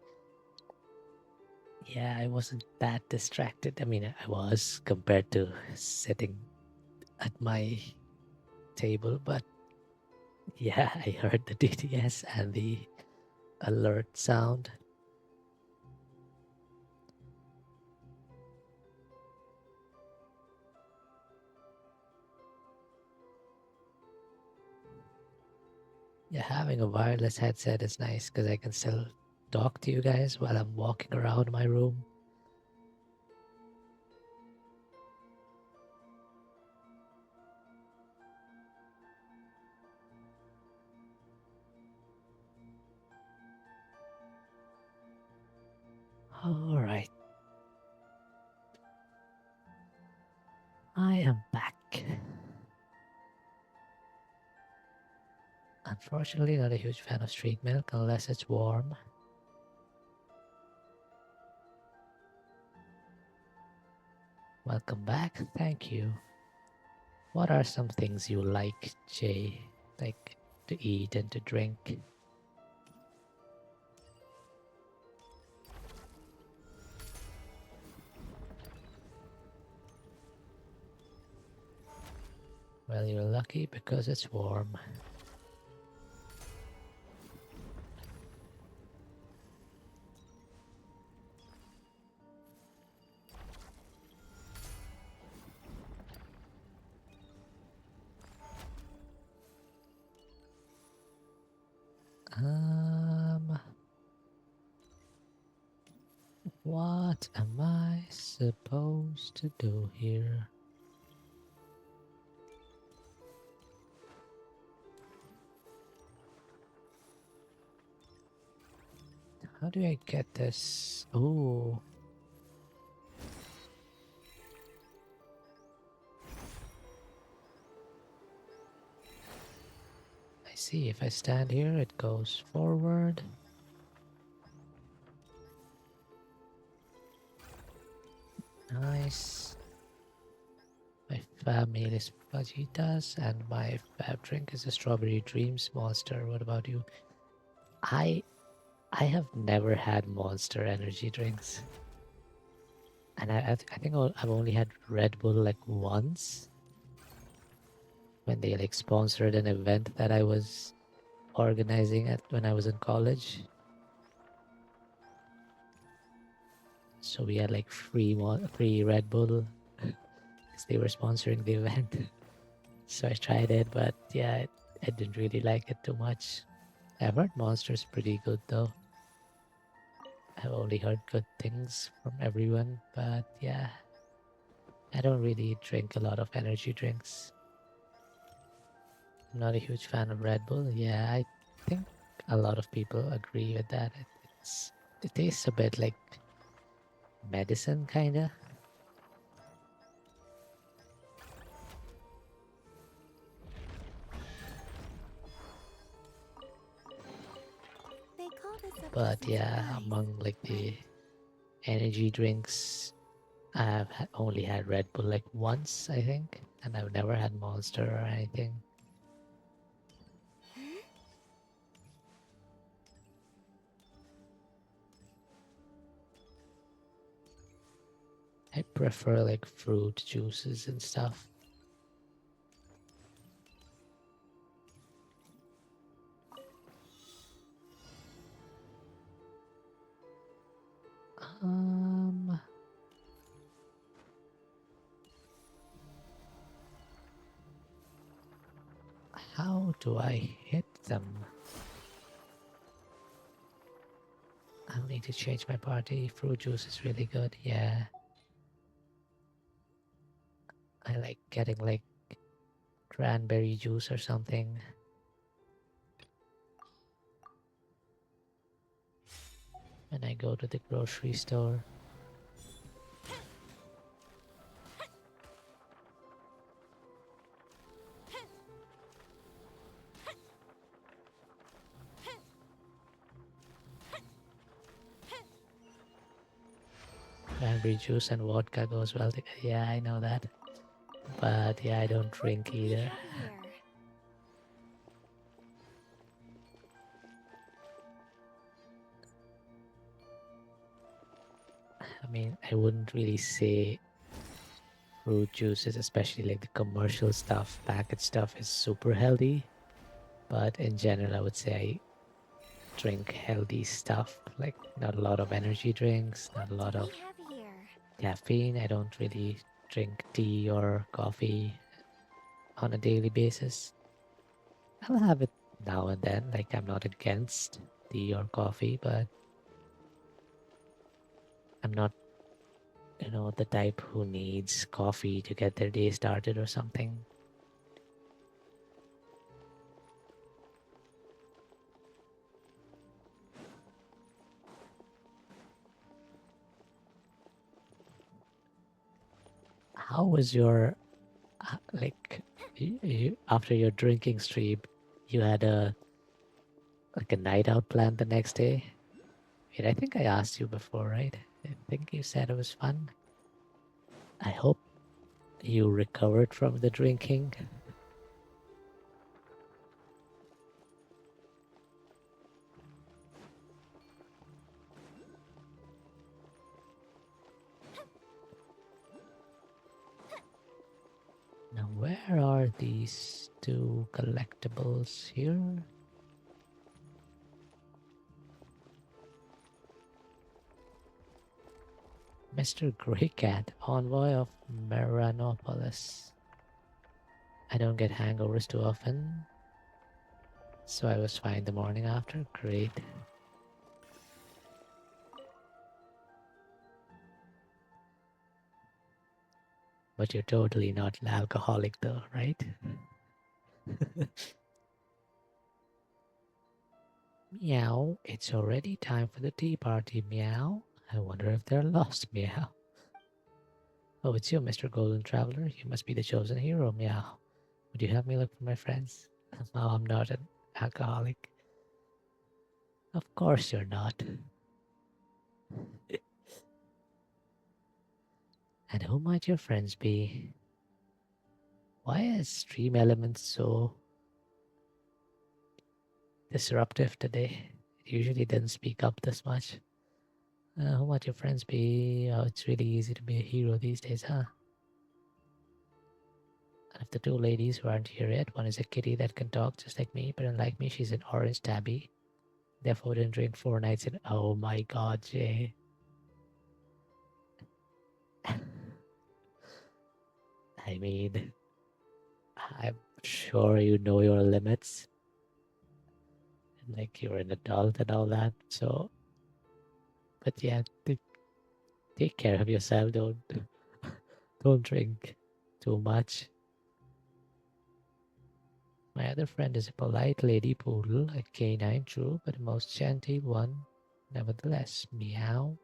Yeah, I wasn't that distracted. I mean, I was compared to sitting at my table, but yeah, I heard the DTS and the alert sound. Yeah, having a wireless headset is nice because I can still talk to you guys while I'm walking around my room. All right. I am back. Unfortunately, not a huge fan of street milk unless it's warm. Welcome back. Thank you. What are some things you like, Jay? Like to eat and to drink? Well, you're lucky because it's warm. What am I supposed to do here? How do I get this? Oh. I see, if I stand here, it goes forward. Nice. My fab meal is fajitas and my fab drink is a strawberry dreams monster. What about you? I have never had Monster energy drinks. And I think I've only had Red Bull like once. When they like sponsored an event that I was organizing when I was in college. So we had like free Red Bull because they were sponsoring the event. So I tried it, but yeah, I didn't really like it too much. I've heard Monster's pretty good though. I've only heard good things from everyone, but yeah, I don't really drink a lot of energy drinks. I'm not a huge fan of Red Bull. Yeah, I think a lot of people agree with that. It tastes a bit like medicine, kinda. They call this a But pleasant yeah, surprise. among like the energy drinks, I've only had Red Bull like once, I think, and I've never had Monster or anything. I prefer like fruit juices and stuff. How do I hit them? I'll need to change my party. Fruit juice is really good, yeah. I like getting like cranberry juice or something. When I go to the grocery store. Cranberry juice and vodka goes well together. Yeah, I know that. But yeah, I don't drink either. I mean, I wouldn't really say fruit juices, especially like the commercial stuff, packet stuff, is super healthy. But in general, I would say I drink healthy stuff, like not a lot of energy drinks, not a lot of caffeine. I don't really drink tea or coffee on a daily basis. I'll have it now and then, like I'm not against tea or coffee, but I'm not, the type who needs coffee to get their day started or something. How was your, after your drinking stream, you had a night out plan the next day? Wait, I think I asked you before, right? I think you said it was fun. I hope you recovered from the drinking. Now, where are these two collectibles here? Mr. Greycat, Envoy of Meranopolis. I don't get hangovers too often, so I was fine the morning after. Great. But you're totally not an alcoholic though, right? Meow, it's already time for the tea party, meow. I wonder if they're lost, meow. Oh, it's you, Mr. Golden Traveler. You must be the chosen hero, meow. Would you help me look for my friends? No, I'm not an alcoholic. Of course you're not. And who might your friends be? Why is Stream Elements so disruptive today? It usually doesn't speak up this much. Who might your friends be? Oh, it's really easy to be a hero these days, huh? And of the two ladies who aren't here yet, one is a kitty that can talk just like me, but unlike me, she's an orange tabby. Therefore, didn't drink 4 nights in. Oh my god, Jay. I mean, I'm sure you know your limits. Like you're an adult and all that. So, but yeah, take care of yourself. Don't drink too much. My other friend is a polite lady poodle, a canine true, but a most gentle one, nevertheless. Meow.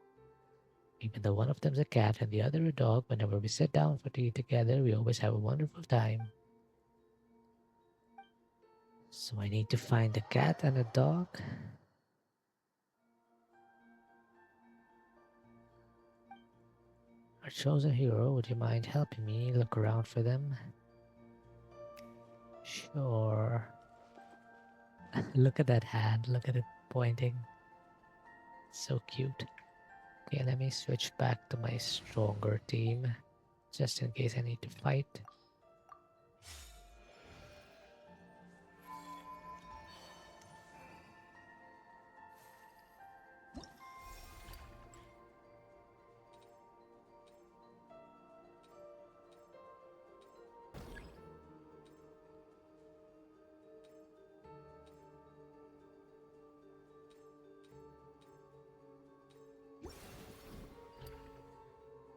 Even though one of them's a cat and the other a dog, whenever we sit down for tea together, we always have a wonderful time. So I need to find a cat and a dog. Our chosen hero, would you mind helping me look around for them? Sure. Look at that hand, look at it pointing. So cute. Okay, let me switch back to my stronger team, just in case I need to fight.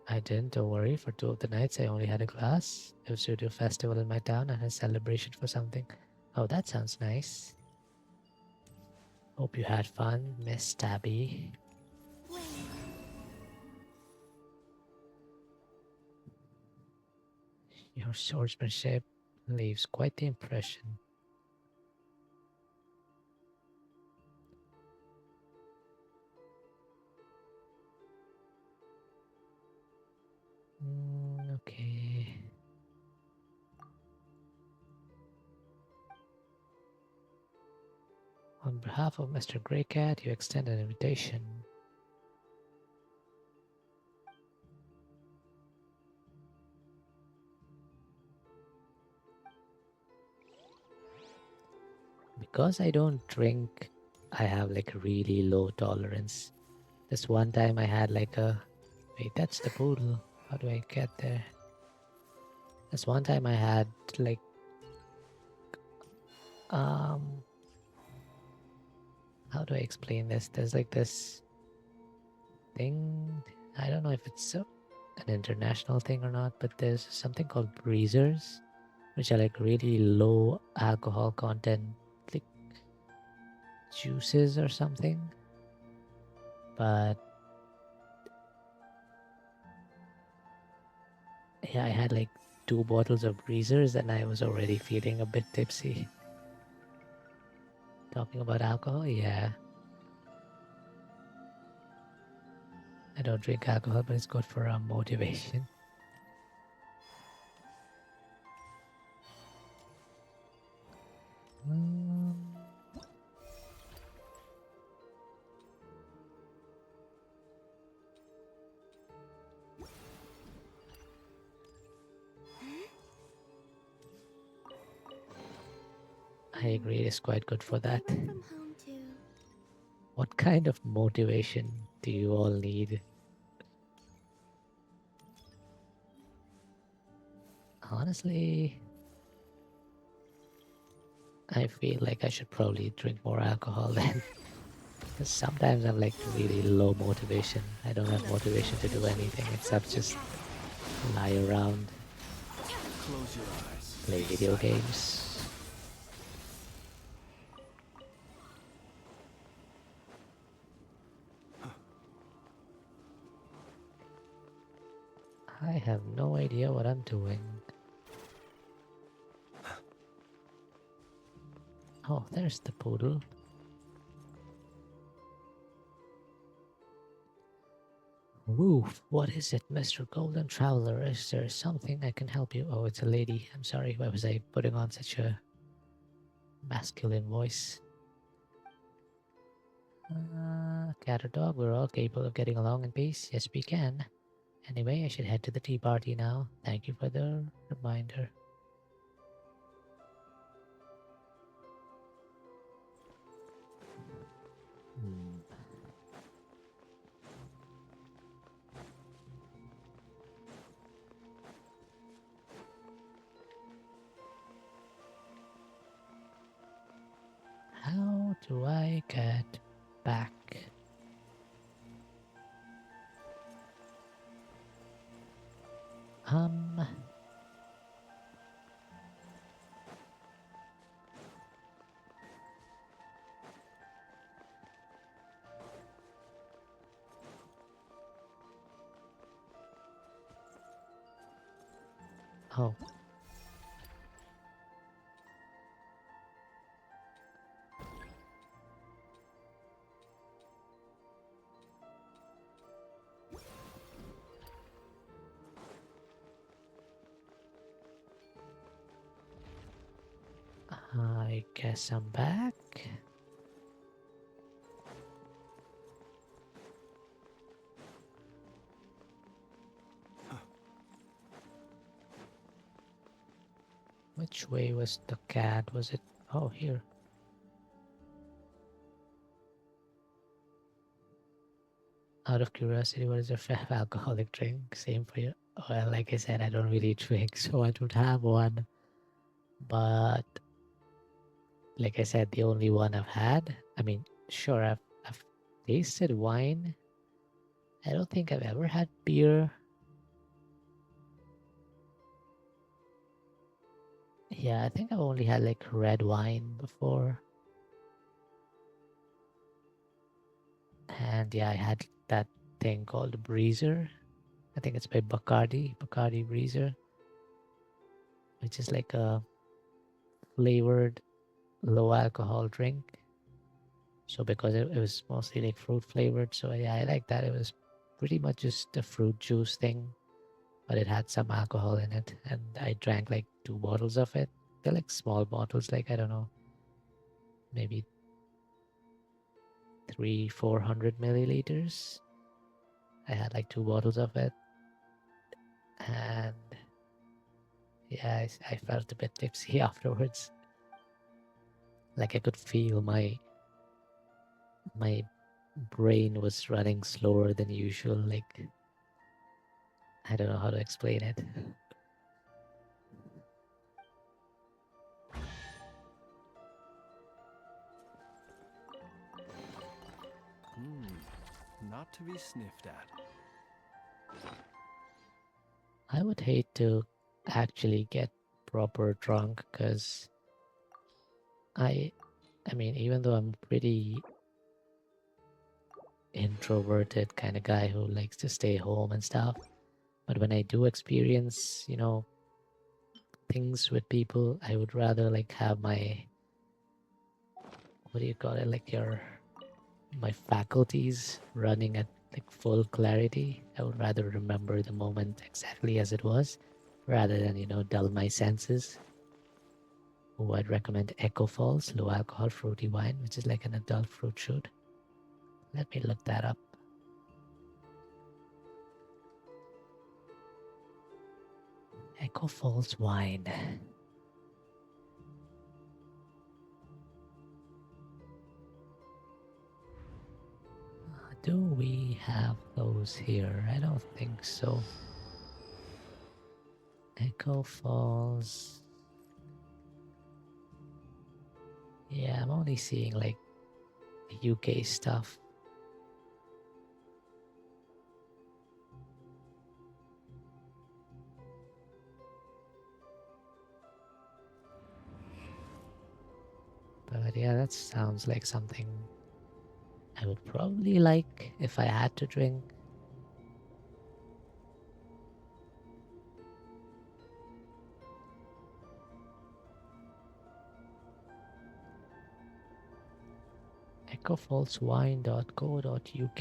I didn't, don't worry. For 2 of the nights, I only had a glass. It was due to a festival in my town and a celebration for something. Oh, that sounds nice. Hope you had fun, Miss Tabby. Your swordsmanship leaves quite the impression. Okay. On behalf of Mr. Greycat, you extend an invitation. Because I don't drink, I have like a really low tolerance. This one time I had like a... Wait, that's the poodle. How do I get there? This one time I had like... How do I explain this? There's like this thing. I don't know if it's an international thing or not, but there's something called breezers, which are like really low alcohol content, like juices or something. But yeah, I had like 2 bottles of breezers and I was already feeling a bit tipsy. Talking about alcohol, yeah. I don't drink alcohol, but it's good for motivation. I agree, it's quite good for that. What kind of motivation do you all need? Honestly, I feel like I should probably drink more alcohol then. Because sometimes I'm like really low motivation. I don't have motivation to do anything except just lie around, Close your eyes. play video games. I have no idea what I'm doing. Oh, there's the poodle. Woof, what is it, Mr. Golden Traveler? Is there something I can help you? Oh, it's a lady. I'm sorry, why was I putting on such a masculine voice? Cat or dog, we're all capable of getting along in peace. Yes, we can. Anyway, I should head to the tea party now. Thank you for the reminder. do I get back? Oh. I guess I'm back. Which way was the cat? Was it? Oh, here. Out of curiosity, what is your favorite alcoholic drink? Same for you. Well, like I said, I don't really drink, so I don't have one. But like I said, the only one I've had. I mean, sure, I've tasted wine. I don't think I've ever had beer. Yeah, I think I've only had like red wine before. And yeah, I had that thing called Breezer. I think it's by Bacardi Breezer, which is like a flavored low alcohol drink. So because it was mostly like fruit flavored, so yeah, I like that. It was pretty much just a fruit juice thing, but it had some alcohol in it, and I drank like 2 bottles of it. They're like small bottles, like I don't know, maybe 300-400 milliliters. I had like 2 bottles of it, and yeah, I felt a bit tipsy afterwards. Like I could feel my brain was running slower than usual. Like I don't know how to explain it. Not to be sniffed at. I would hate to actually get proper drunk, because I mean, even though I'm pretty introverted kind of guy who likes to stay home and stuff, but when I do experience, you know, things with people, I would rather like have my, what do you call it, like my faculties running at like full clarity. I would rather remember the moment exactly as it was, rather than, you know, dull my senses. Oh, I'd recommend Echo Falls low alcohol fruity wine, which is like an adult fruit shoot. Let me look that up. Echo Falls wine. Do we have those here? I don't think so. Echo Falls. Yeah, I'm only seeing like UK stuff. But yeah, that sounds like something I would probably like if I had to drink. echofallswine.co.uk.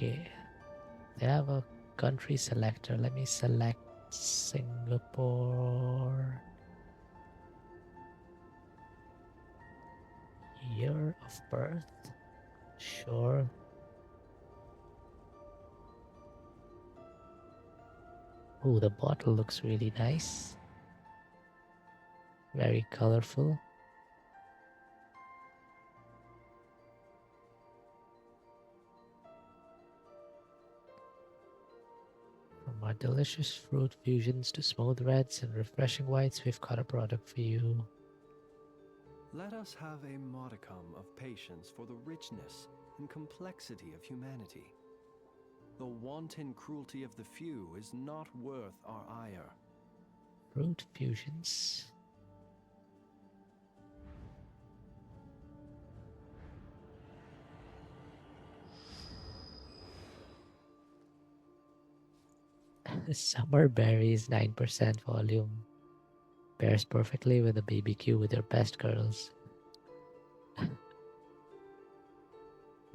They have a country selector. Let me select Singapore. Year of birth. Sure. Oh, the bottle looks really nice. Very colorful. From our delicious fruit fusions to smooth reds and refreshing whites, we've got a product for you. Let us have a modicum of patience for the richness and complexity of humanity. The wanton cruelty of the few is not worth our ire. Fruit fusions. Summer berries, 9% volume. Pairs perfectly with a BBQ with your best girls.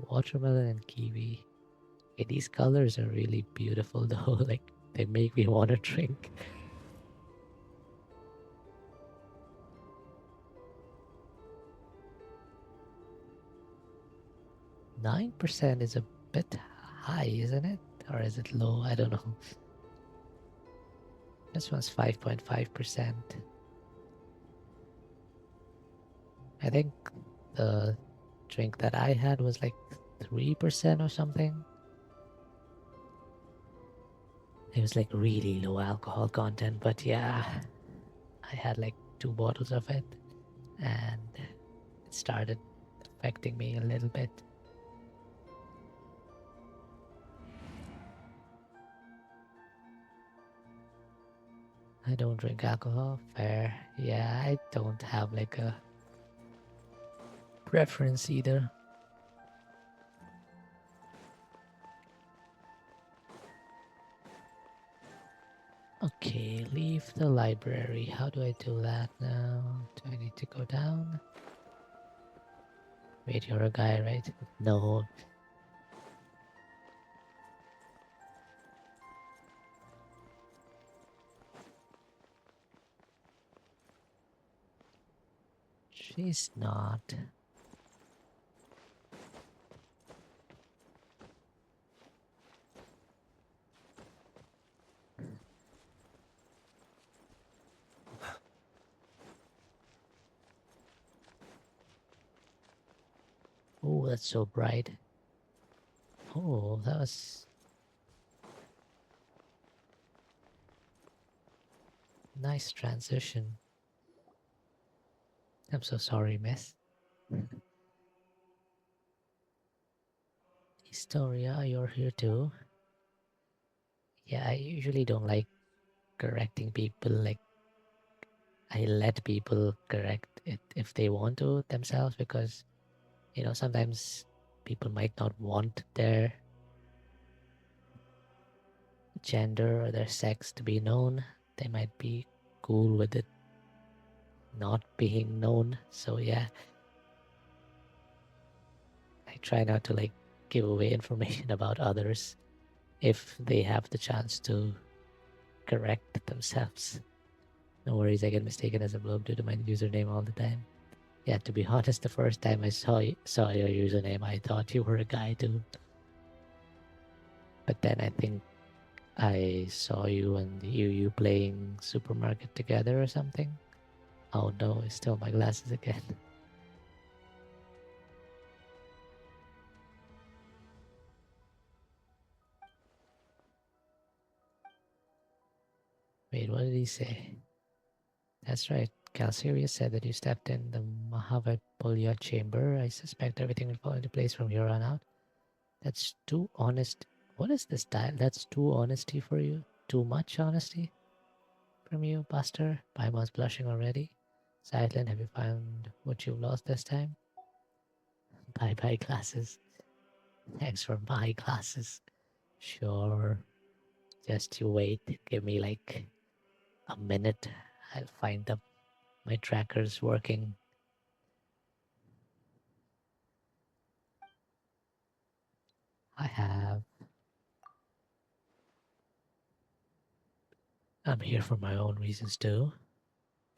Watermelon and kiwi. Okay, these colors are really beautiful though. Like, they make me want to drink. %9 is a bit high, isn't it? Or is it low? I don't know. This one's 5.5%. I think the drink that I had was like 3% or something. It was like really low alcohol content, but yeah, I had like 2 bottles of it and it started affecting me a little bit. I don't drink alcohol, fair. Yeah, I don't have like a preference either. Okay, leave the library. How do I do that now? Do I need to go down? Wait, you're a guy, right? No. She's not. Oh, that's so bright. Oh, that was nice transition. I'm so sorry, miss. Historia, you're here too. Yeah, I usually don't like correcting people. Like, I let people correct it if they want to themselves, because, you know, sometimes people might not want their gender or their sex to be known. They might be cool with it not being known. So yeah, I try not to like give away information about others if they have the chance to correct themselves. No worries, I get mistaken as a bloke due to my username all the time. Yeah, to be honest, the first time I saw your username, I thought you were a guy too. But then I think I saw you and you playing Supermarket together or something. Oh no, it's still my glasses again. Wait, what did he say? That's right. Calceria said that you stepped in the Mahavipulya chamber. I suspect everything will fall into place from here on out. That's too honest. What is this style? That's too honesty for you? Too much honesty from you, Buster? Paimon's blushing already. Silent, have you found what you've lost this time? Bye-bye glasses. Thanks for my glasses. Sure. Just you wait. Give me like a minute. I'll find them. My tracker's working. I have. I'm here for my own reasons too.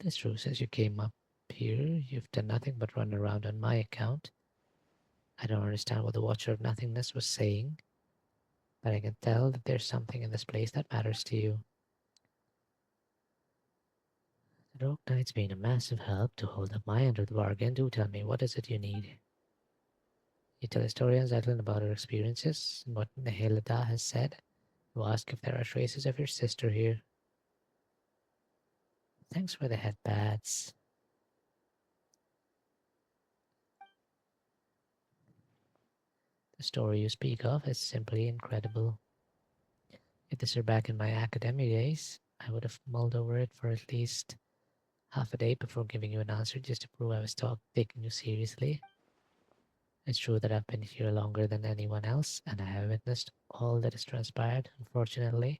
That's true. Since you came up here, you've done nothing but run around on my account. I don't understand what the Watcher of Nothingness was saying, but I can tell that there's something in this place that matters to you. The Rogue Knight's been a massive help to hold up my end of the bargain. Do tell me, what is it you need? You tell historians Zetland about her experiences and what Nehelada has said. You ask if there are traces of your sister here. Thanks for the headpads. The story you speak of is simply incredible. If this were back in my academic days, I would have mulled over it for at least half a day before giving you an answer just to prove I was taking you seriously. It's true that I've been here longer than anyone else, and I have witnessed all that has transpired, unfortunately.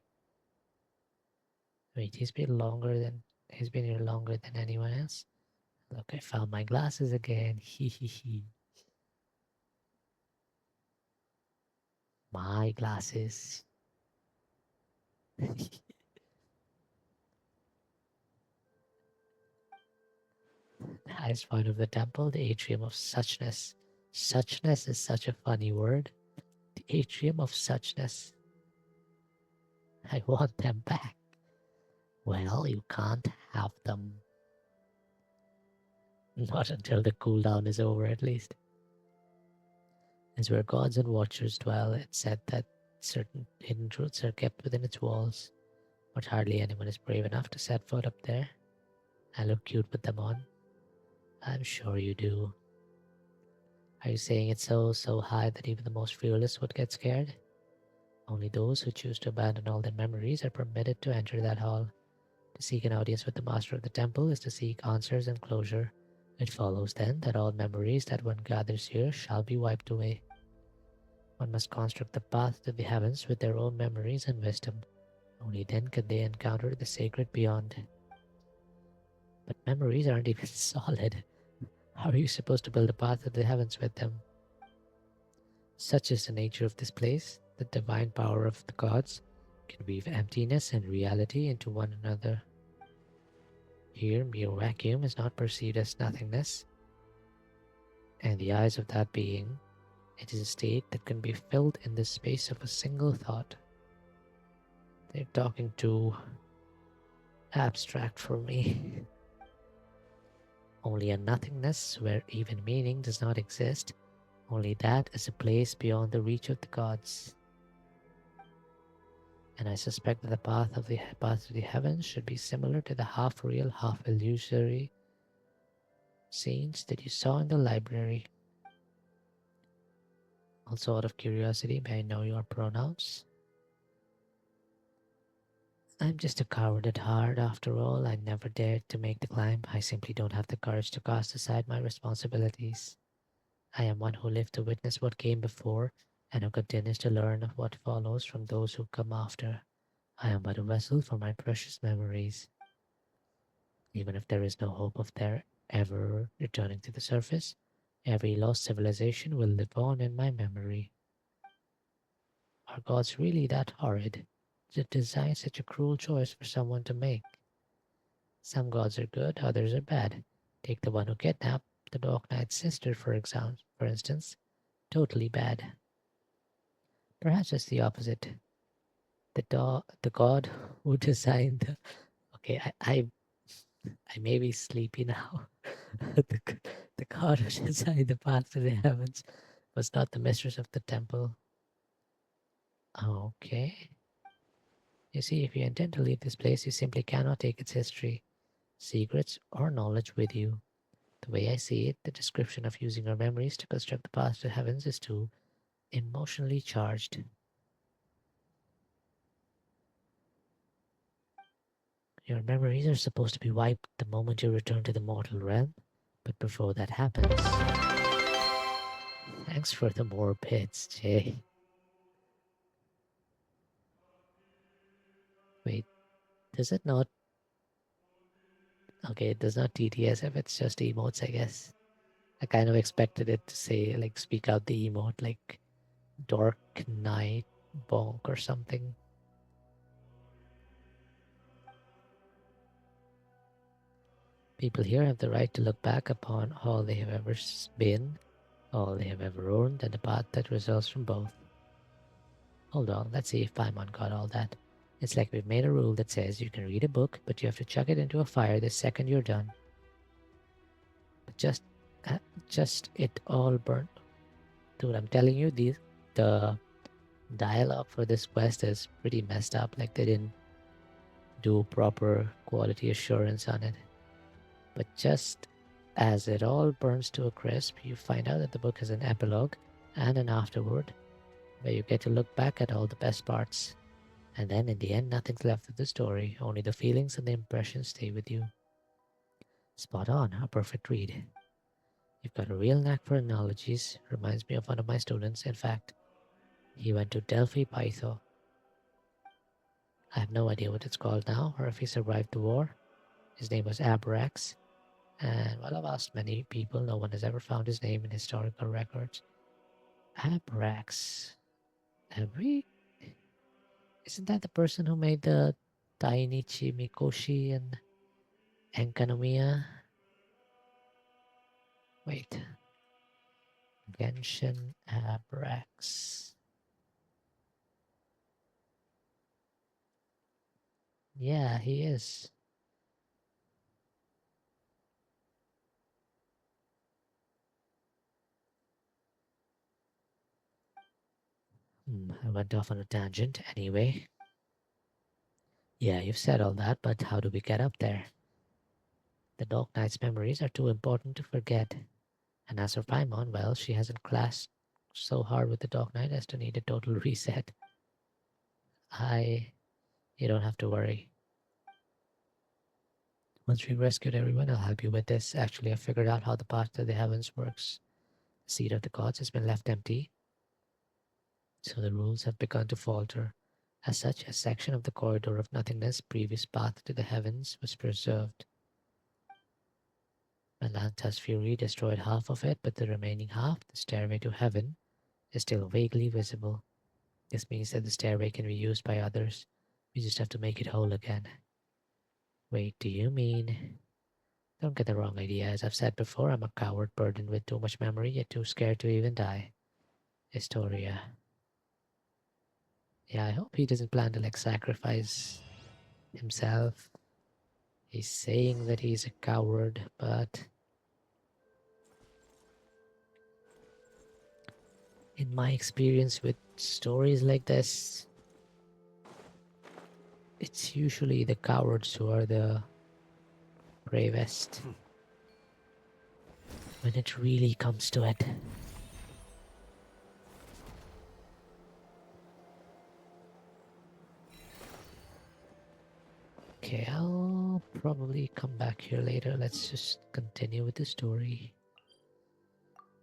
Wait, he's been here longer than anyone else. Look, I found my glasses again. Hee hee hee. My glasses. The highest point of the temple, the atrium of suchness. Suchness is such a funny word. The atrium of suchness. I want them back. Well, you can't have them. Not until the cooldown is over, at least. It's where gods and watchers dwell. It's said that certain hidden truths are kept within its walls, but hardly anyone is brave enough to set foot up there. I look cute with them on. I'm sure you do. Are you saying it's so high that even the most fearless would get scared? Only those who choose to abandon all their memories are permitted to enter that hall. To seek an audience with the master of the temple is to seek answers and closure. It follows then that all memories that one gathers here shall be wiped away. One must construct the path to the heavens with their own memories and wisdom. Only then can they encounter the sacred beyond. But memories aren't even solid. How are you supposed to build a path to the heavens with them? Such is the nature of this place. The divine power of the gods can weave emptiness and reality into one another. Here, mere vacuum is not perceived as nothingness. In the eyes of that being, it is a state that can be filled in the space of a single thought. They're talking too abstract for me. Only a nothingness where even meaning does not exist. Only that is a place beyond the reach of the gods. And I suspect that the path to the heavens should be similar to the half-real, half-illusory scenes that you saw in the library. Also, out of curiosity, may I know your pronouns? I'm just a coward at heart, after all. I never dared to make the climb. I simply don't have the courage to cast aside my responsibilities. I am one who lived to witness what came before, and who continues to learn of what follows from those who come after. I am but a vessel for my precious memories. Even if there is no hope of their ever returning to the surface, every lost civilization will live on in my memory. Are gods really that horrid to design such a cruel choice for someone to make? Some gods are good, others are bad. Take the one who kidnapped the Dark Knight's sister, for instance. Totally bad. Perhaps it's the opposite. The god who designed the... Okay, I may be sleepy now. the god who designed the path to the heavens was not the mistress of the temple. Okay. You see, if you intend to leave this place, you simply cannot take its history, secrets, or knowledge with you. The way I see it, the description of using our memories to construct the path to heavens is too emotionally charged. Your memories are supposed to be wiped the moment you return to the mortal realm, but before that happens... Thanks for the more bits, Jay. Wait, does it not... Okay, it does not TTS if it's just emotes, I guess. I kind of expected it to say, like, speak out the emote, like, Dark Knight Bonk or something. People here have the right to look back upon all they have ever been, all they have ever owned, and the path that results from both. Hold on, let's see if Paimon got all that. It's like we've made a rule that says you can read a book, but you have to chuck it into a fire the second you're done. But just it all burnt. Dude, I'm telling you, the dialogue for this quest is pretty messed up. Like, they didn't do proper quality assurance on it. But just as it all burns to a crisp, you find out that the book has an epilogue, and an afterward, where you get to look back at all the best parts. And then in the end, nothing's left of the story, only the feelings and the impressions stay with you. Spot on, a perfect read. You've got a real knack for analogies, reminds me of one of my students. In fact, he went to Delphi Pytho. I have no idea what it's called now, or if he survived the war. His name was Abrax, and while I've asked many people, no one has ever found his name in historical records. Abrax. Isn't that the person who made the Dainichi Mikoshi and Enkanomiya? Wait. Genshin Abrax. Yeah, he is. I went off on a tangent anyway. Yeah, you've said all that, but how do we get up there? The Dark Knight's memories are too important to forget. And as for Paimon, well, she hasn't clashed so hard with the Dark Knight as to need a total reset. You don't have to worry. Once we've rescued everyone, I'll help you with this. Actually, I figured out how the path to the heavens works. The seat of the gods has been left empty, so the rules have begun to falter. As such, a section of the corridor of nothingness, previous path to the heavens, was preserved. Melanta's fury destroyed half of it, but the remaining half, the stairway to heaven, is still vaguely visible. This means that the stairway can be used by others. We just have to make it whole again. Wait, do you mean... Don't get the wrong idea. As I've said before, I'm a coward burdened with too much memory, yet too scared to even die. Historia. Yeah, I hope he doesn't plan to sacrifice himself. He's saying that he's a coward, but... in my experience with stories like this, it's usually the cowards who are the bravest when it really comes to it. Okay, I'll probably come back here later. Let's just continue with the story.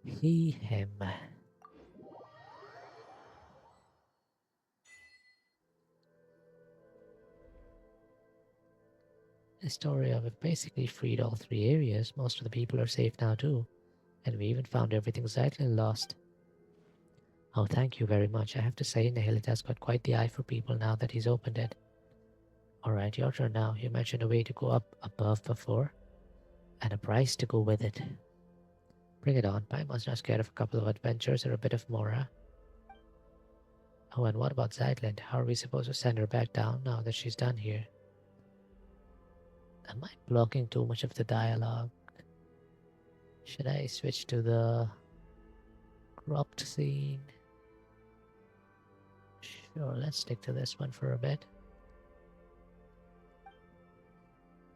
He, him. Historia, we've basically freed all 3 areas. Most of the people are safe now too. And we even found everything Zyklin lost. Oh, thank you very much. I have to say, Nihilith has got quite the eye for people now that he's opened it. Alright, your turn now. You mentioned a way to go up above before, and a price to go with it. Bring it on. Paimon's not scared of a couple of adventures or a bit of Mora. Oh, and what about Zyklin? How are we supposed to send her back down now that she's done here? Am I blocking too much of the dialogue? Should I switch to the cropped scene? Sure, let's stick to this one for a bit.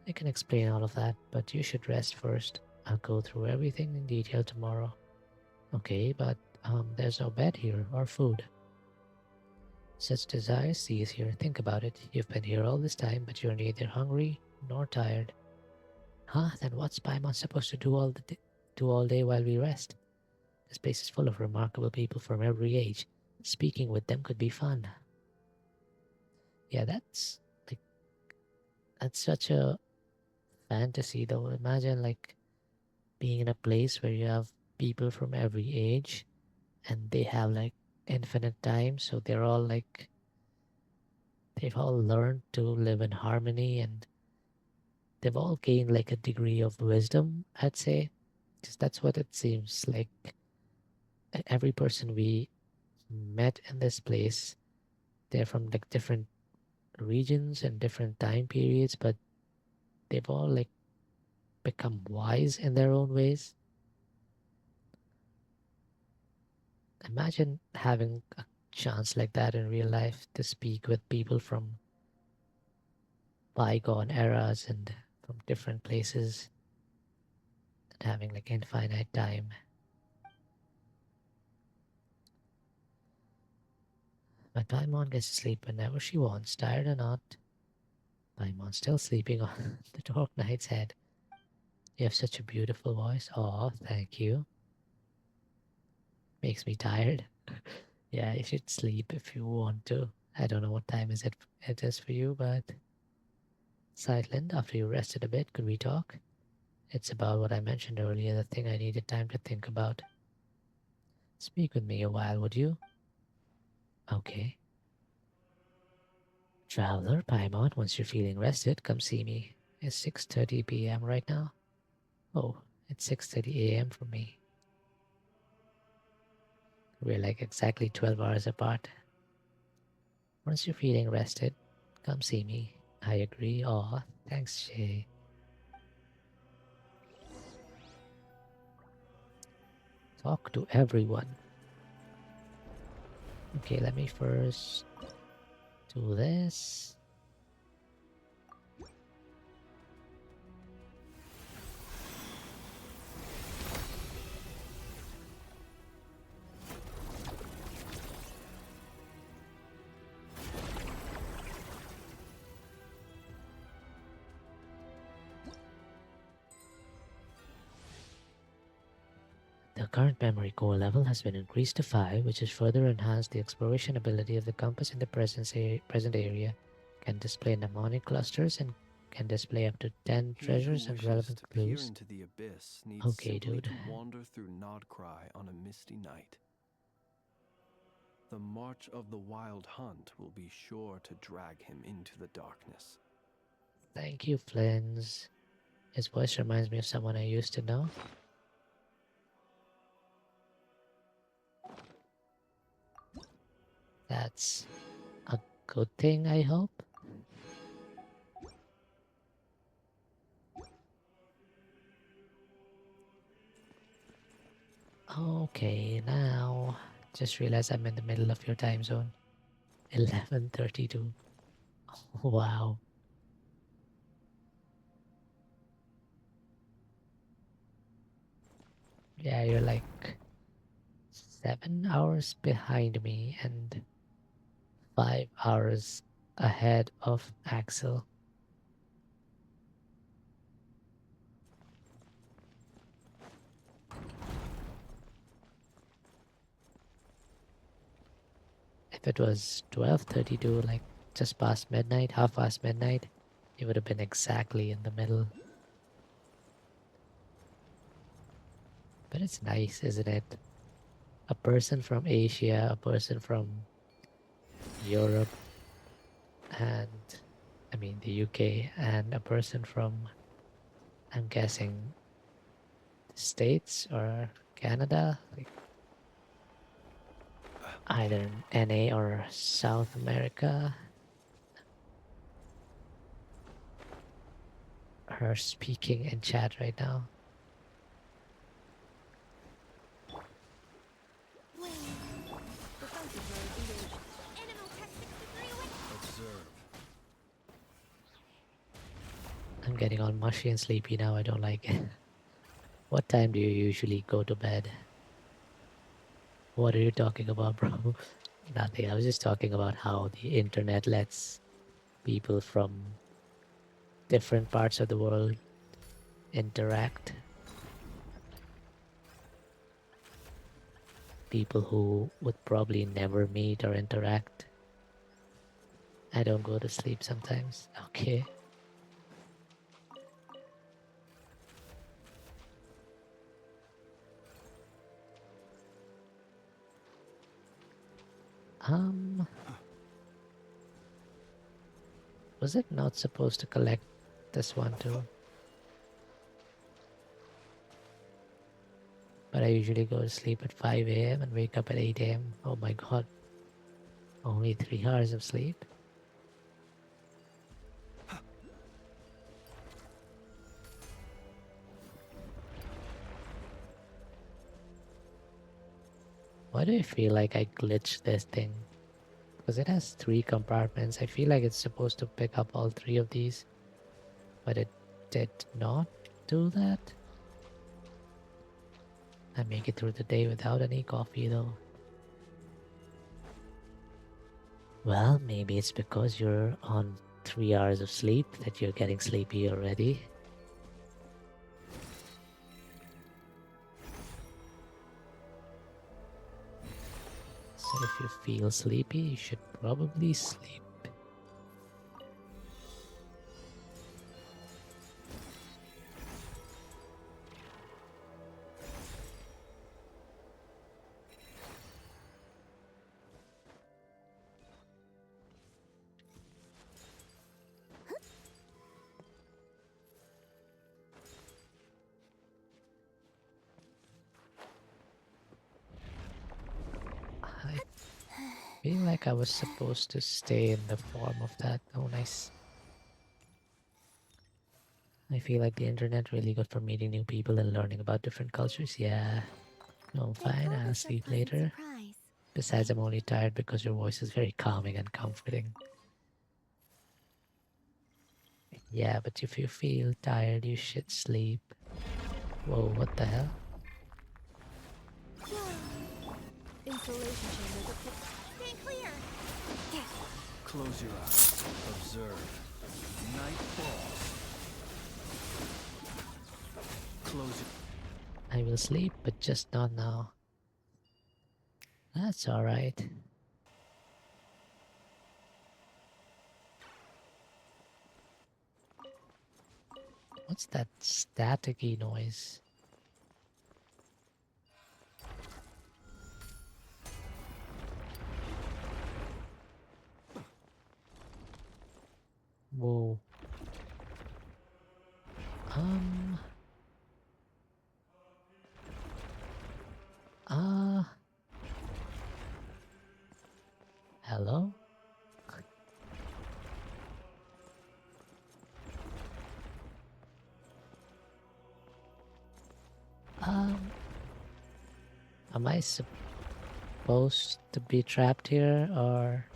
I can explain all of that, but you should rest first. I'll go through everything in detail tomorrow. Okay, but there's no bed here or food. Such desire sees here. Think about it. You've been here all this time, but you're neither hungry nor tired. Huh? Then what's Paimon supposed to do all day while we rest? This place is full of remarkable people from every age. Speaking with them could be fun. Yeah, that's such a fantasy though. Imagine being in a place where you have people from every age and they have infinite time, so they're all they've all learned to live in harmony, and they've all gained a degree of wisdom, I'd say. Because that's what it seems like. Every person we met in this place, they're from different regions and different time periods, but they've all become wise in their own ways. Imagine having a chance like that in real life, to speak with people from bygone eras and from different places, and having infinite time. But Paimon gets to sleep whenever she wants, tired or not. Paimon's still sleeping on the Dark Knight's head. You have such a beautiful voice. Aw, thank you. Makes me tired. Yeah, you should sleep if you want to. I don't know what time it is for you, but Silent, after you rested a bit, could we talk? It's about what I mentioned earlier, the thing I needed time to think about. Speak with me a while, would you? Okay. Traveler, Paimon, once you're feeling rested, come see me. It's 6:30 p.m. right now. Oh, it's 6:30 a.m. for me. We're like exactly 12 hours apart. Once you're feeling rested, come see me. I agree. Aw, thanks, Shay. Talk to everyone. Okay, let me first do this. The current memory core level has been increased to 5, which has further enhanced the exploration ability of the compass in the present area. Can display mnemonic clusters and can display up to 10 He treasures who and wishes relevant to peer clues. into the abyss needs Okay, simply dude. to wander through Nodcry on a misty night. The march of the wild hunt will be sure to drag him into the darkness. Thank you, Flins. His voice reminds me of someone I used to know. That's a good thing, I hope. Okay, now just realized I'm in the middle of your time zone. 11:32. Wow. Yeah, you're like 7 hours behind me and 5 hours ahead of Axel. If it was 12:32, like just past midnight, half past midnight, it would have been exactly in the middle. But it's nice, isn't it? A person from Asia, a person from Europe, and I mean the UK, and a person from, I'm guessing, the States or Canada, like either NA or South America, are speaking in chat right now. Observe. I'm getting all mushy and sleepy now. I don't like it. What time do you usually go to bed? What are you talking about, bro? Nothing. I was just talking about how the internet lets people from different parts of the world interact. People who would probably never meet or interact. I don't go to sleep sometimes. Okay. Was it not supposed to collect this one too? But I usually go to sleep at 5 a.m. and wake up at 8 a.m. Oh my god. Only 3 hours of sleep? Why do I feel like I glitched this thing? Because it has 3 compartments. I feel like it's supposed to pick up all 3 of these. But it did not do that. I make it through the day without any coffee though. Well, maybe it's because you're on 3 hours of sleep that you're getting sleepy already. So if you feel sleepy, you should probably sleep. I feel like I was supposed to stay in the form of that. Oh, nice. I feel like the internet really good for meeting new people and learning about different cultures. Yeah. No, I'm fine. I'll sleep later. Besides, I'm only tired because your voice is very calming and comforting. Yeah, but if you feel tired, you should sleep. Whoa, what the hell? Insulation chamber. Stay clear. Close your eyes. Observe. Night falls. Close your... I will sleep, but just not now. That's alright. What's that staticky noise? Whoa. Hello? Am I supposed to be trapped here, or...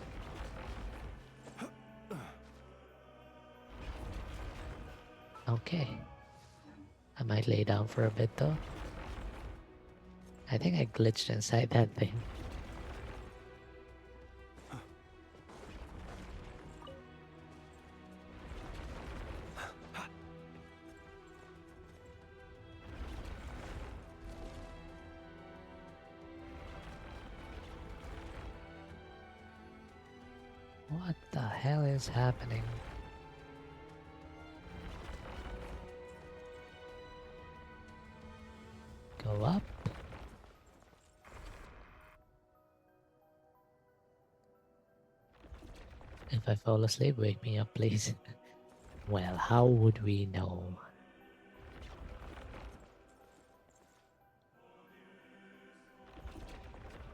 Okay. I might lay down for a bit though. I think I glitched inside that thing. What the hell is happening? Go up. If I fall asleep, wake me up, please. Well, how would we know?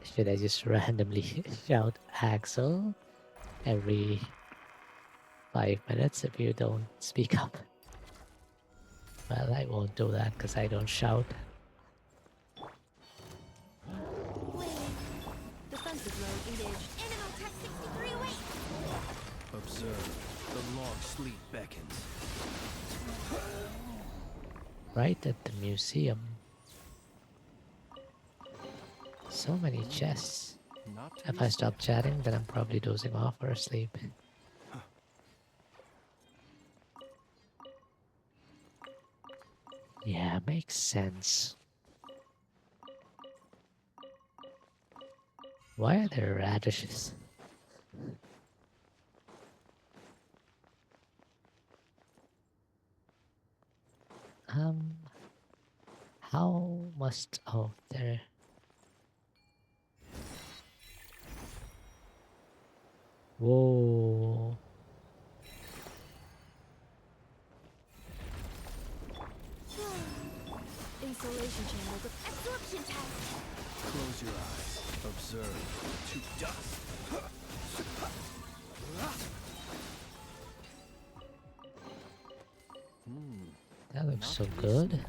Should I just randomly shout Axel every 5 minutes if you don't speak up? Well, I won't do that because I don't shout. Defensive mode engaged. Animal tech 63 away. Observe. The long sleep beckons. Right at the museum. So many chests. If I stop chatting, then I'm probably dozing off or asleep. Yeah, makes sense. Why are there radishes? How must... Oh, there... Whoa. Insulation chamber. Absorption test. Close your eyes. Observe. To dust. That looks so good.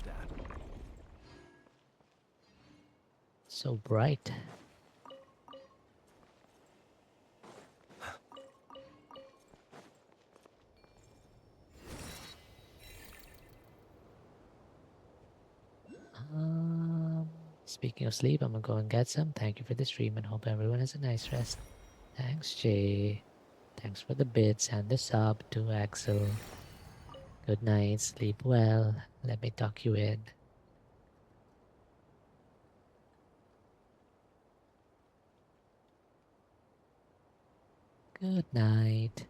So bright. Speaking of sleep, I'm gonna go and get some. Thank you for the stream and hope everyone has a nice rest. Thanks, Jay. Thanks for the bits and the sub to Axel. Good night, sleep well. Let me tuck you in. Good night.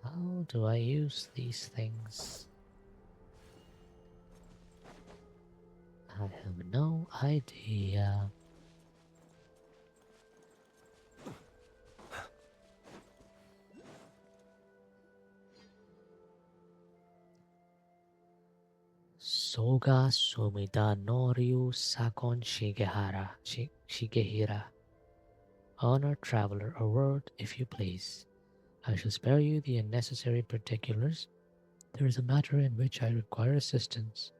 How do I use these things? I have no idea. Soga Sumida Noryu Sakon Shigehira. Honor Traveler Award, if you please. I shall spare you the unnecessary particulars. There is a matter in which I require assistance.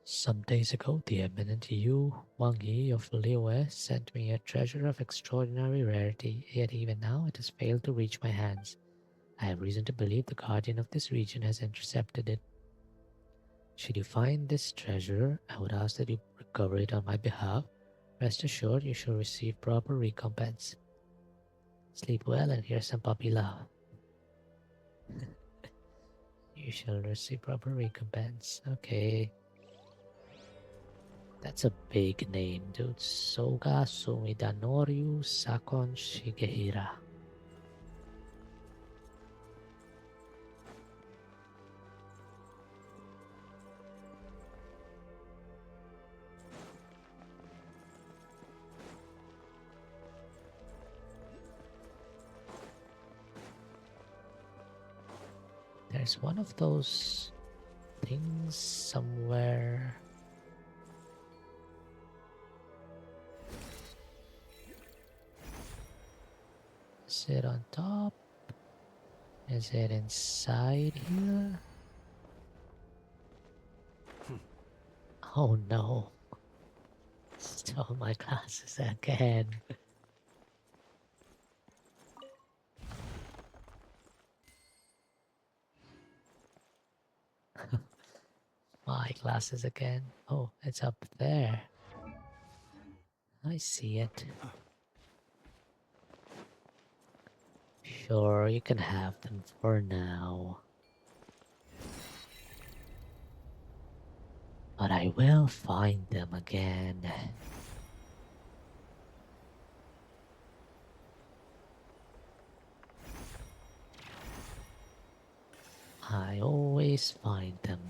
Some days ago, the eminent Yu Wangyi of WuWa sent me a treasure of extraordinary rarity, yet even now it has failed to reach my hands. I have reason to believe the guardian of this region has intercepted it. Should you find this treasure, I would ask that you recover it on my behalf. Rest assured you shall receive proper recompense. Sleep well and here's some puppy love. You shall receive proper recompense. Okay. That's a big name, dude. Soga Sumidanoryu Sakon Shigehira. There's one of those things somewhere. Is it on top? Is it inside here? Oh no. Stole my glasses again. My glasses again. Oh, it's up there. I see it. Sure, you can have them for now. But I will find them again. I always find them.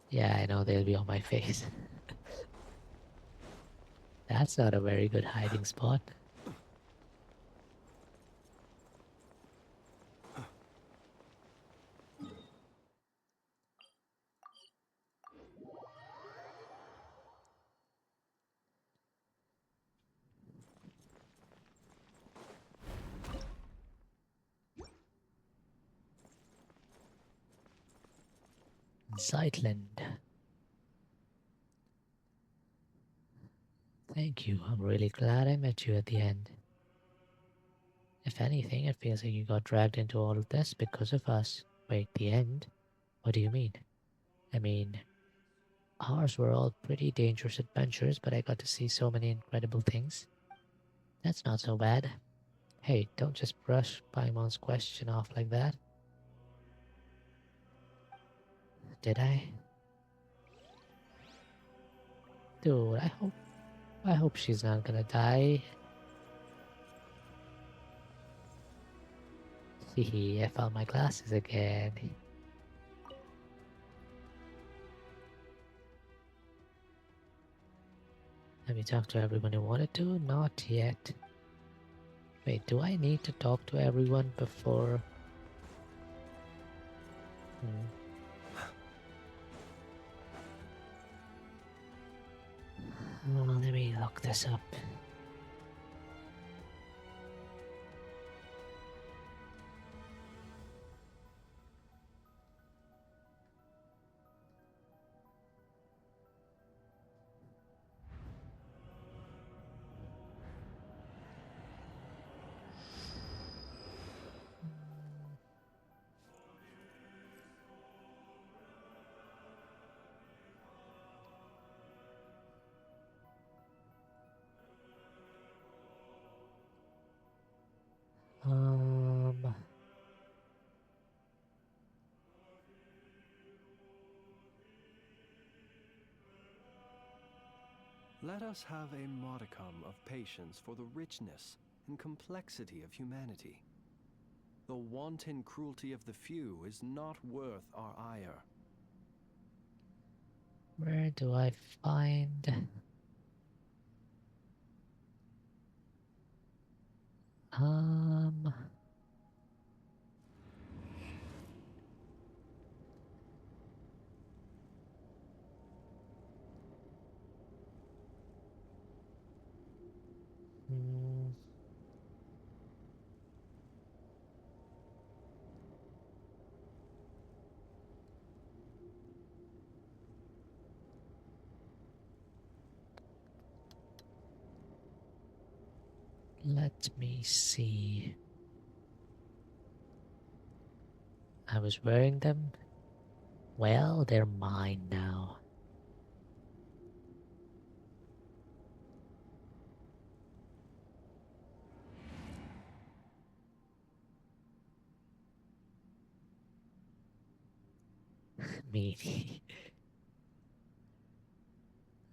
Yeah, I know they'll be on my face. That's not a very good hiding spot. Zeitland. Thank you. I'm really glad I met you at the end. If anything, it feels like you got dragged into all of this because of us. Wait, the end? What do you mean? I mean, ours were all pretty dangerous adventures, but I got to see so many incredible things. That's not so bad. Hey, don't just brush Paimon's question off like that. Did I? Dude, I hope she's not gonna die. Hehe, I found my glasses again. Have you talked to everyone you wanted to? Not yet. Wait, do I need to talk to everyone before? Let me look this up. Let us have a modicum of patience for the richness and complexity of humanity. The wanton cruelty of the few is not worth our ire. Where do I find... Let me see. I was wearing them. Well, they're mine now. Meanie.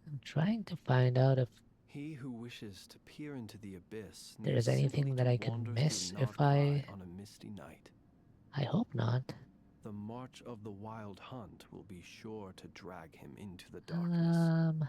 I'm trying to find out if He who wishes to peer into the abyss there needs is anything simply that to I can wander miss through if Notkai on a misty night. I hope not. The march of the wild hunt will be sure to drag him into the darkness.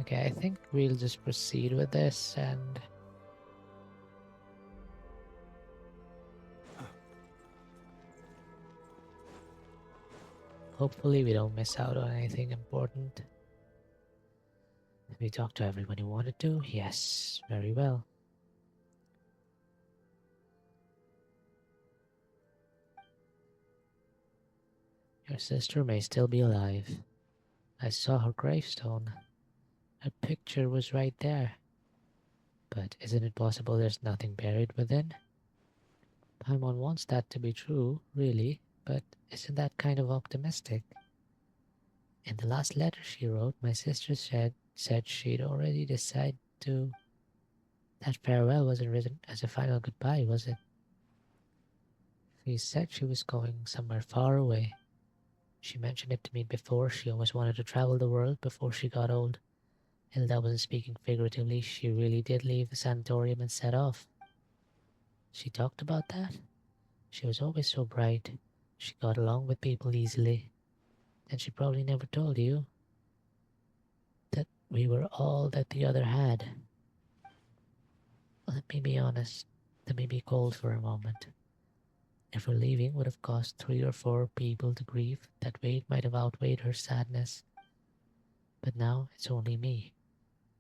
Okay, I think we'll just proceed with this and hopefully we don't miss out on anything important. We talked to everyone you wanted to? Yes, very well. Your sister may still be alive. I saw her gravestone. Her picture was right there. But isn't it possible there's nothing buried within? Paimon wants that to be true, really, but isn't that kind of optimistic? In the last letter she wrote, my sister said she'd already decided to... That farewell wasn't written as a final goodbye, was it? She said she was going somewhere far away. She mentioned it to me before. She always wanted to travel the world before she got old. Hilda wasn't speaking figuratively. She really did leave the sanatorium and set off. She talked about that. She was always so bright. She got along with people easily. And she probably never told you that we were all that the other had. Let me be honest. Let me be cold for a moment. If her leaving would have cost 3 or 4 people to grieve, that weight might have outweighed her sadness. But now it's only me.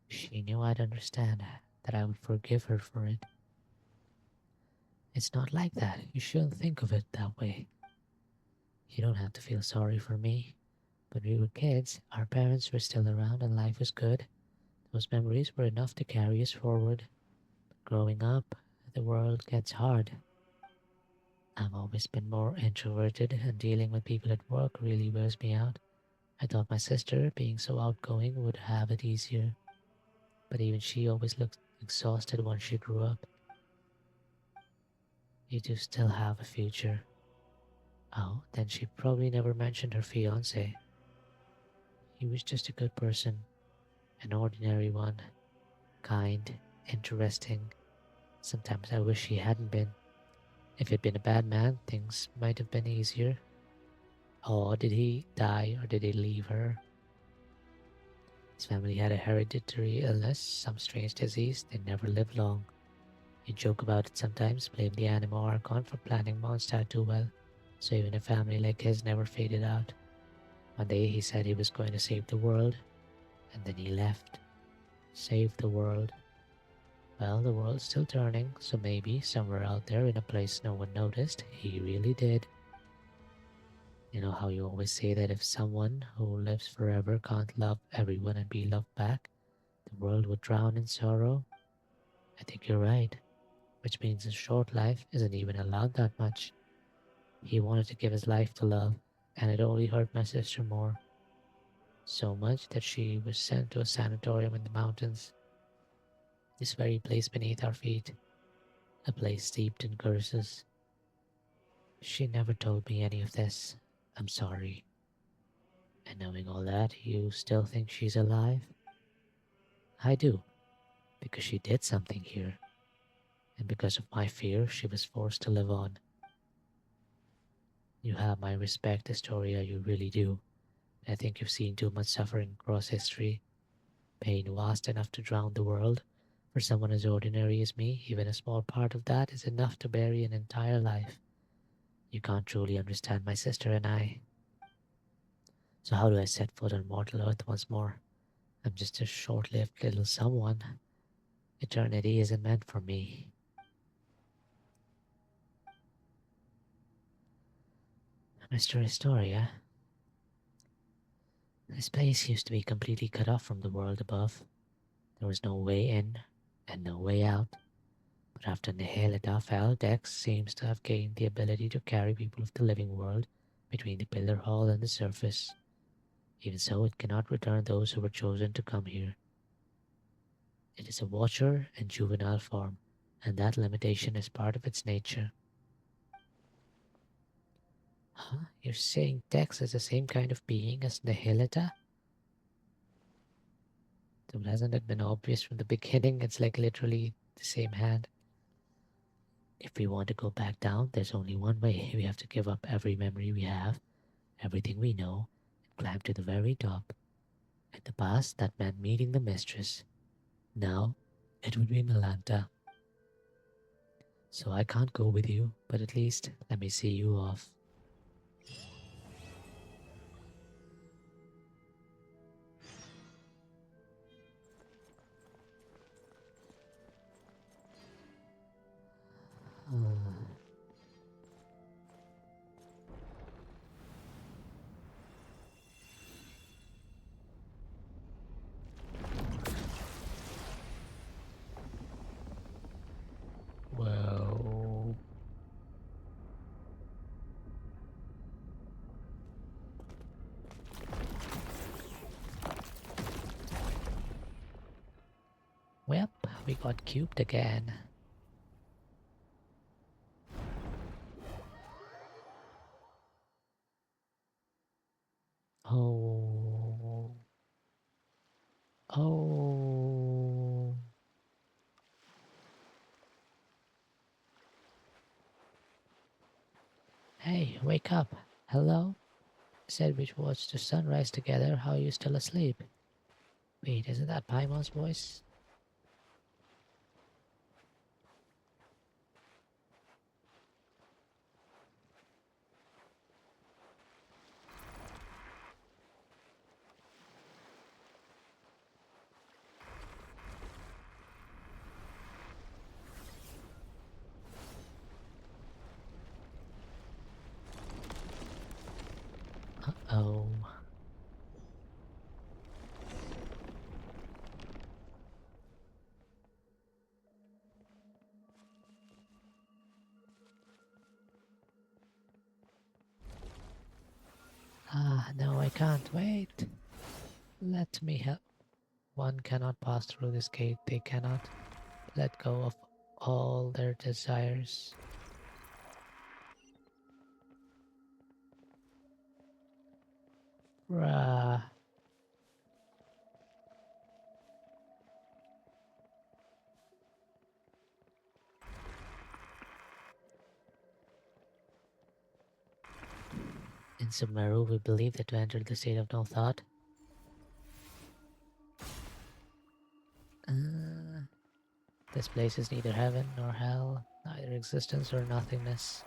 She knew I'd understand, that I would forgive her for it. It's not like that. You shouldn't think of it that way. You don't have to feel sorry for me. When we were kids, our parents were still around and life was good. Those memories were enough to carry us forward. But growing up, the world gets hard. I've always been more introverted, and dealing with people at work really wears me out. I thought my sister, being so outgoing, would have it easier, but even she always looked exhausted once she grew up. You do still have a future. Oh, then she probably never mentioned her fiance. He was just a good person, an ordinary one, kind, interesting. Sometimes I wish he hadn't been. If he'd been a bad man, things might have been easier. Oh, did he die or did he leave her? His family had a hereditary illness, some strange disease. They never lived long. You joke about it sometimes, blame the Anima Archon for planning Mondstadt too well, so even a family like his never faded out. One day he said he was going to save the world, and then he left. Save the world. Well, the world's still turning, so maybe somewhere out there in a place no one noticed, he really did. You know how you always say that if someone who lives forever can't love everyone and be loved back, the world would drown in sorrow? I think you're right, which means his short life isn't even allowed that much. He wanted to give his life to love, and it only hurt my sister more. So much that she was sent to a sanatorium in the mountains. This very place beneath our feet, a place steeped in curses. She never told me any of this. I'm sorry. And knowing all that, you still think she's alive? I do, because she did something here, and because of my fear, she was forced to live on. You have my respect, Astoria, you really do. I think you've seen too much suffering across history, pain vast enough to drown the world. For someone as ordinary as me, even a small part of that is enough to bury an entire life. You can't truly understand my sister and I. So how do I set foot on mortal earth once more? I'm just a short-lived little someone. Eternity isn't meant for me. Mr. Astoria, this place used to be completely cut off from the world above. There was no way in and no way out. But after Nihilita fell, Dex seems to have gained the ability to carry people of the living world between the pillar hall and the surface. Even so, it cannot return those who were chosen to come here. It is a watcher in juvenile form, and that limitation is part of its nature. Huh? You're saying Dex is the same kind of being as Nihilita? Dude, hasn't it been obvious from the beginning? It's like literally the same hand. If we want to go back down, there's only one way. We have to give up every memory we have, everything we know, and climb to the very top. In the past, that meant meeting the mistress. Now, it would be Melanta. So I can't go with you, but at least let me see you off. Whoa. Well, we got cubed again. Oh. Oh. Hey, wake up. Hello? Said we'd watch the sunrise together. How are you still asleep? Wait, isn't that Paimon's voice? Uh-oh. I can't wait. Let me help. One cannot pass through this gate. They cannot let go of all their desires. Rah. In Sumeru, we believe that to enter the state of no thought, this place is neither heaven nor hell, neither existence or nothingness.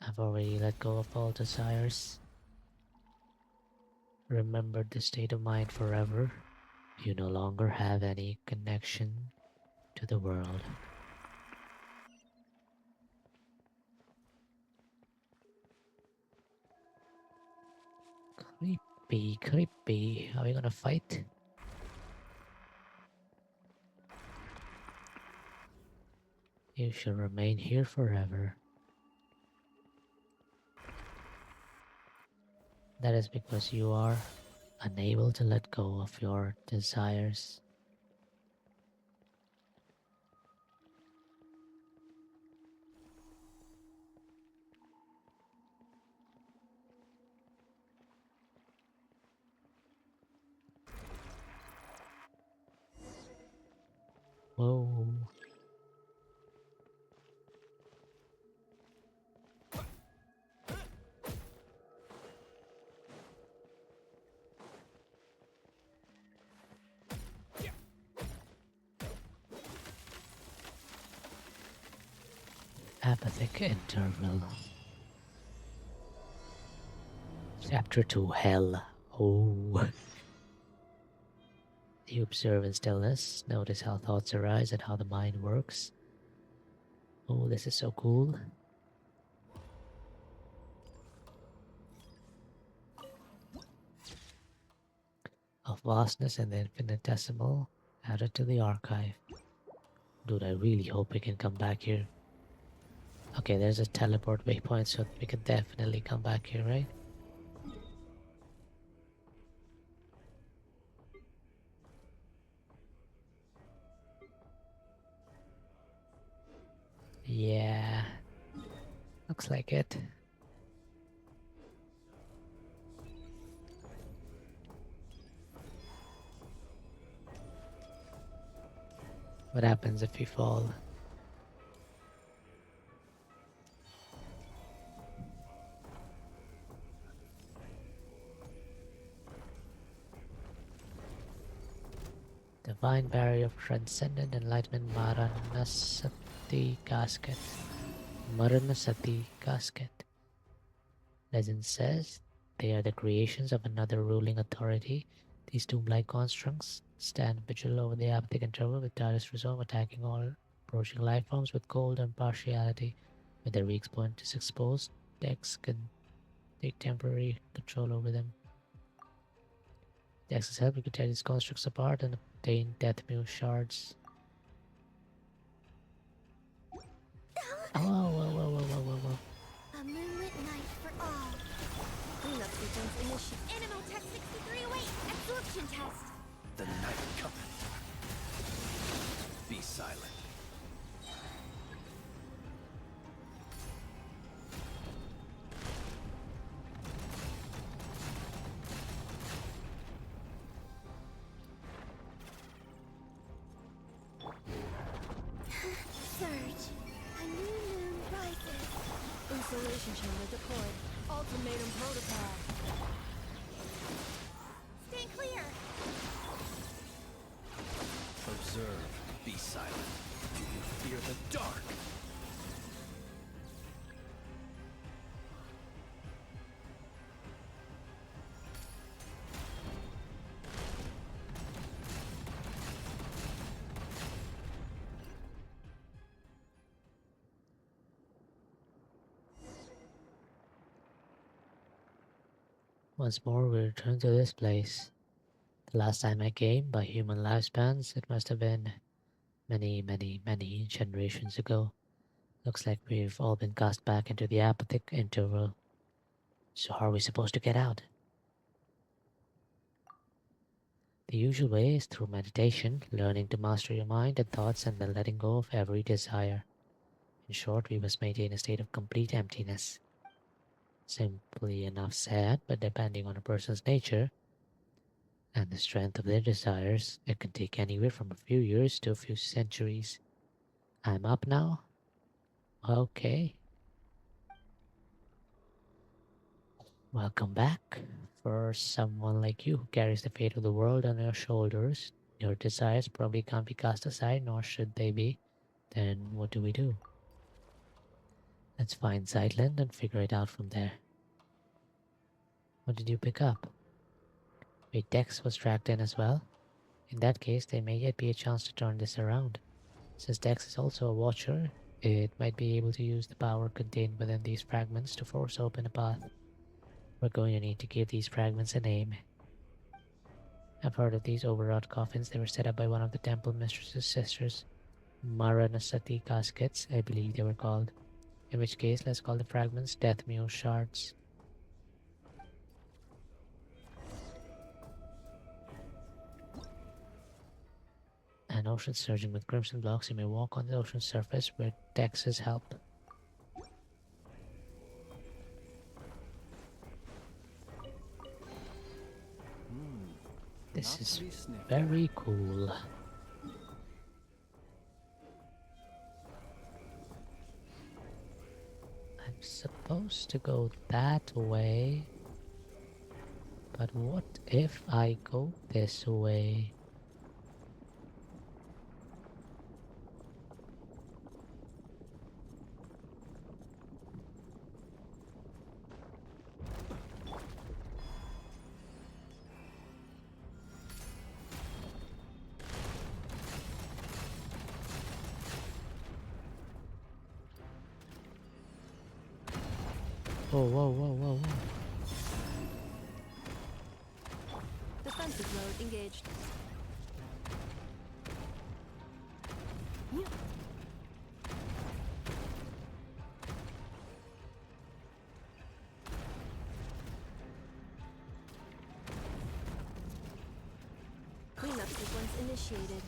I've already let go of all desires. Remembered this state of mind forever. You no longer have any connection to the world. Creepy, creepy. Are we gonna fight? You shall remain here forever. That is because you are unable to let go of your desires. Whoa. Apathic interval. Chapter 2 Hell. Oh. You observe in stillness, notice how thoughts arise and how the mind works. Oh, this is so cool. Of vastness and the infinitesimal added to the archive. Dude, I really hope we can come back here. Okay, there's a teleport waypoint, so we can definitely come back here, right? Yeah, looks like it. What happens if we fall? Divine Barrier of Transcendent Enlightenment Maranasati Casket. Maranasati Casket. Legend says they are the creations of another ruling authority. These tomb-like constructs stand vigil over the apathic interval with tireless resolve, attacking all approaching life forms with cold impartiality. When their weak point is exposed, decks can take temporary control over them. The Axis help you to tear these constructs apart and obtain Deathmute shards. Oh, whoa. A moonlit night for all. Cleanup begins initiative. Animotech 63 awaits. Absorption test. The night cometh. Be silent. Surge. A new moon rises. Insulation chamber deployed. Ultimatum protocol. Stand clear. Observe. Be silent. Do you fear the dark? Once more, we return to this place. The last time I came, by human lifespans, it must have been many, many, many generations ago. Looks like we've all been cast back into the apathic interval. So how are we supposed to get out? The usual way is through meditation, learning to master your mind and thoughts and then letting go of every desire. In short, we must maintain a state of complete emptiness. Simply enough said, but depending on a person's nature and the strength of their desires, it can take anywhere from a few years to a few centuries. I'm up now? Okay. Welcome back. For someone like you who carries the fate of the world on your shoulders, your desires probably can't be cast aside, nor should they be. Then what do we do? Let's find Zeitland and figure it out from there. What did you pick up? Wait, Dex was tracked in as well? In that case, there may yet be a chance to turn this around. Since Dex is also a watcher, it might be able to use the power contained within these fragments to force open a path. We're going to need to give these fragments a name. I've heard of these overwrought coffins. They were set up by one of the temple mistress's sisters. Maranasati caskets, I believe they were called. In which case, let's call the fragments Death Mule shards. An ocean surging with crimson blocks, you may walk on the ocean surface with Dex's help. This is very cool. I'm supposed to go that way, but what if I go this way? Whoa, whoa, whoa, whoa, whoa. Defensive mode engaged. Cleanup sequence initiated.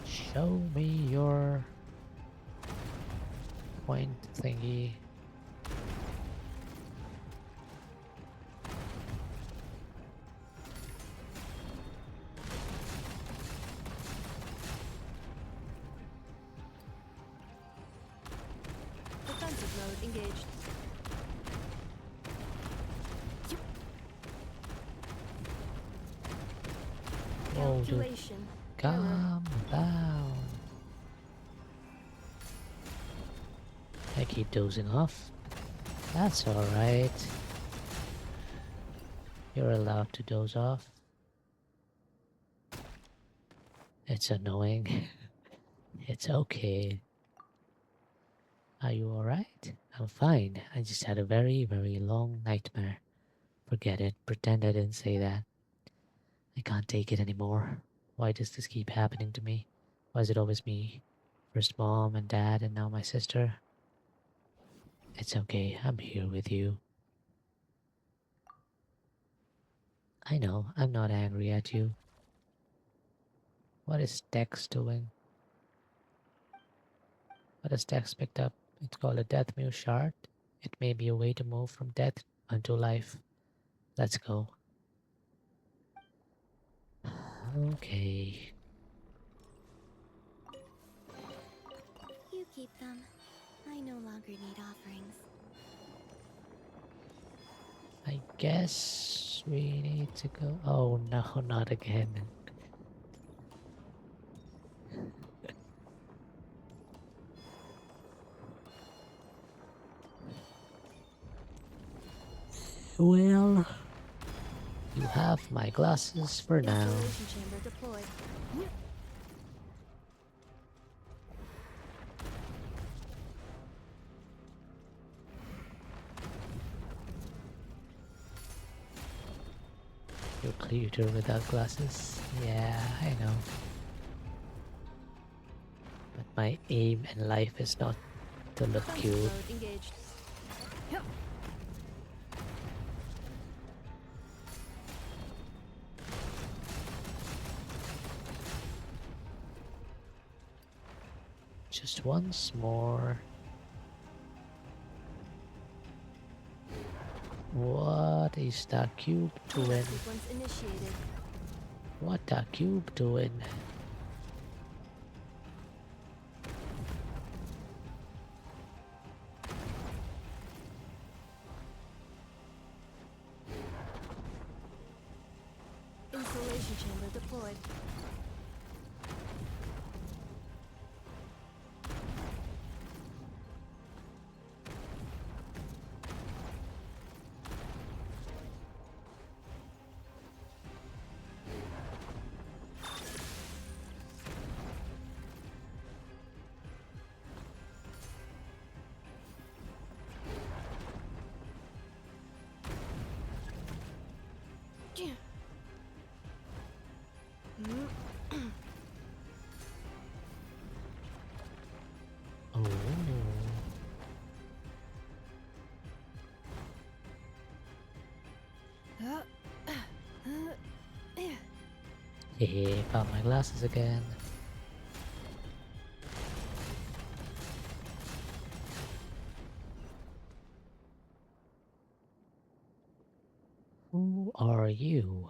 Show me your point thingy. Defensive mode engaged. Whoa, dude. Calculation. Calm down. I keep dozing off. That's alright. You're allowed to doze off. It's annoying. It's okay. Are you alright? I'm fine. I just had a very, very long nightmare. Forget it. Pretend I didn't say that. I can't take it anymore. Why does this keep happening to me? Why is it always me? First mom and dad and now my sister. It's okay. I'm here with you. I know. I'm not angry at you. What is Dex doing? What has Dex picked up? It's called a Death Mule shard. It may be a way to move from death unto life. Let's go. Okay. You keep them. I no longer need offerings. I guess we need to go. Oh no, not again. Well, you have my glasses for now. Isolation chamber deployed. You're cuter without glasses. Yeah, I know. But my aim in life is not to look cute. Engaged. Yep. Just once more. What is that cube doing? Sequence initiated. What that cube doing? Installation chamber deployed. Oh. Hey, found my glasses again. Who are you?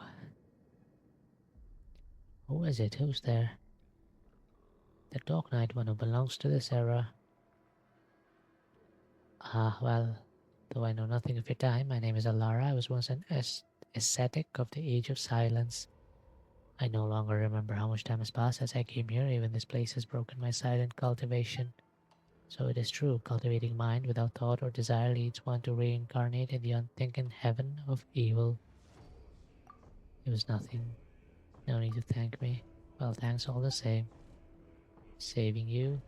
Who is it? Who's there? The Dark Knight one who belongs to this era. Ah, well, though I know nothing of your time, my name is Alara. I was once an ascetic of the Age of Silence. I no longer remember how much time has passed as I came here. Even this place has broken my silent cultivation. So it is true, cultivating mind without thought or desire leads one to reincarnate in the unthinking heaven of evil. It was nothing. No need to thank me. Well, thanks all the same. Saving you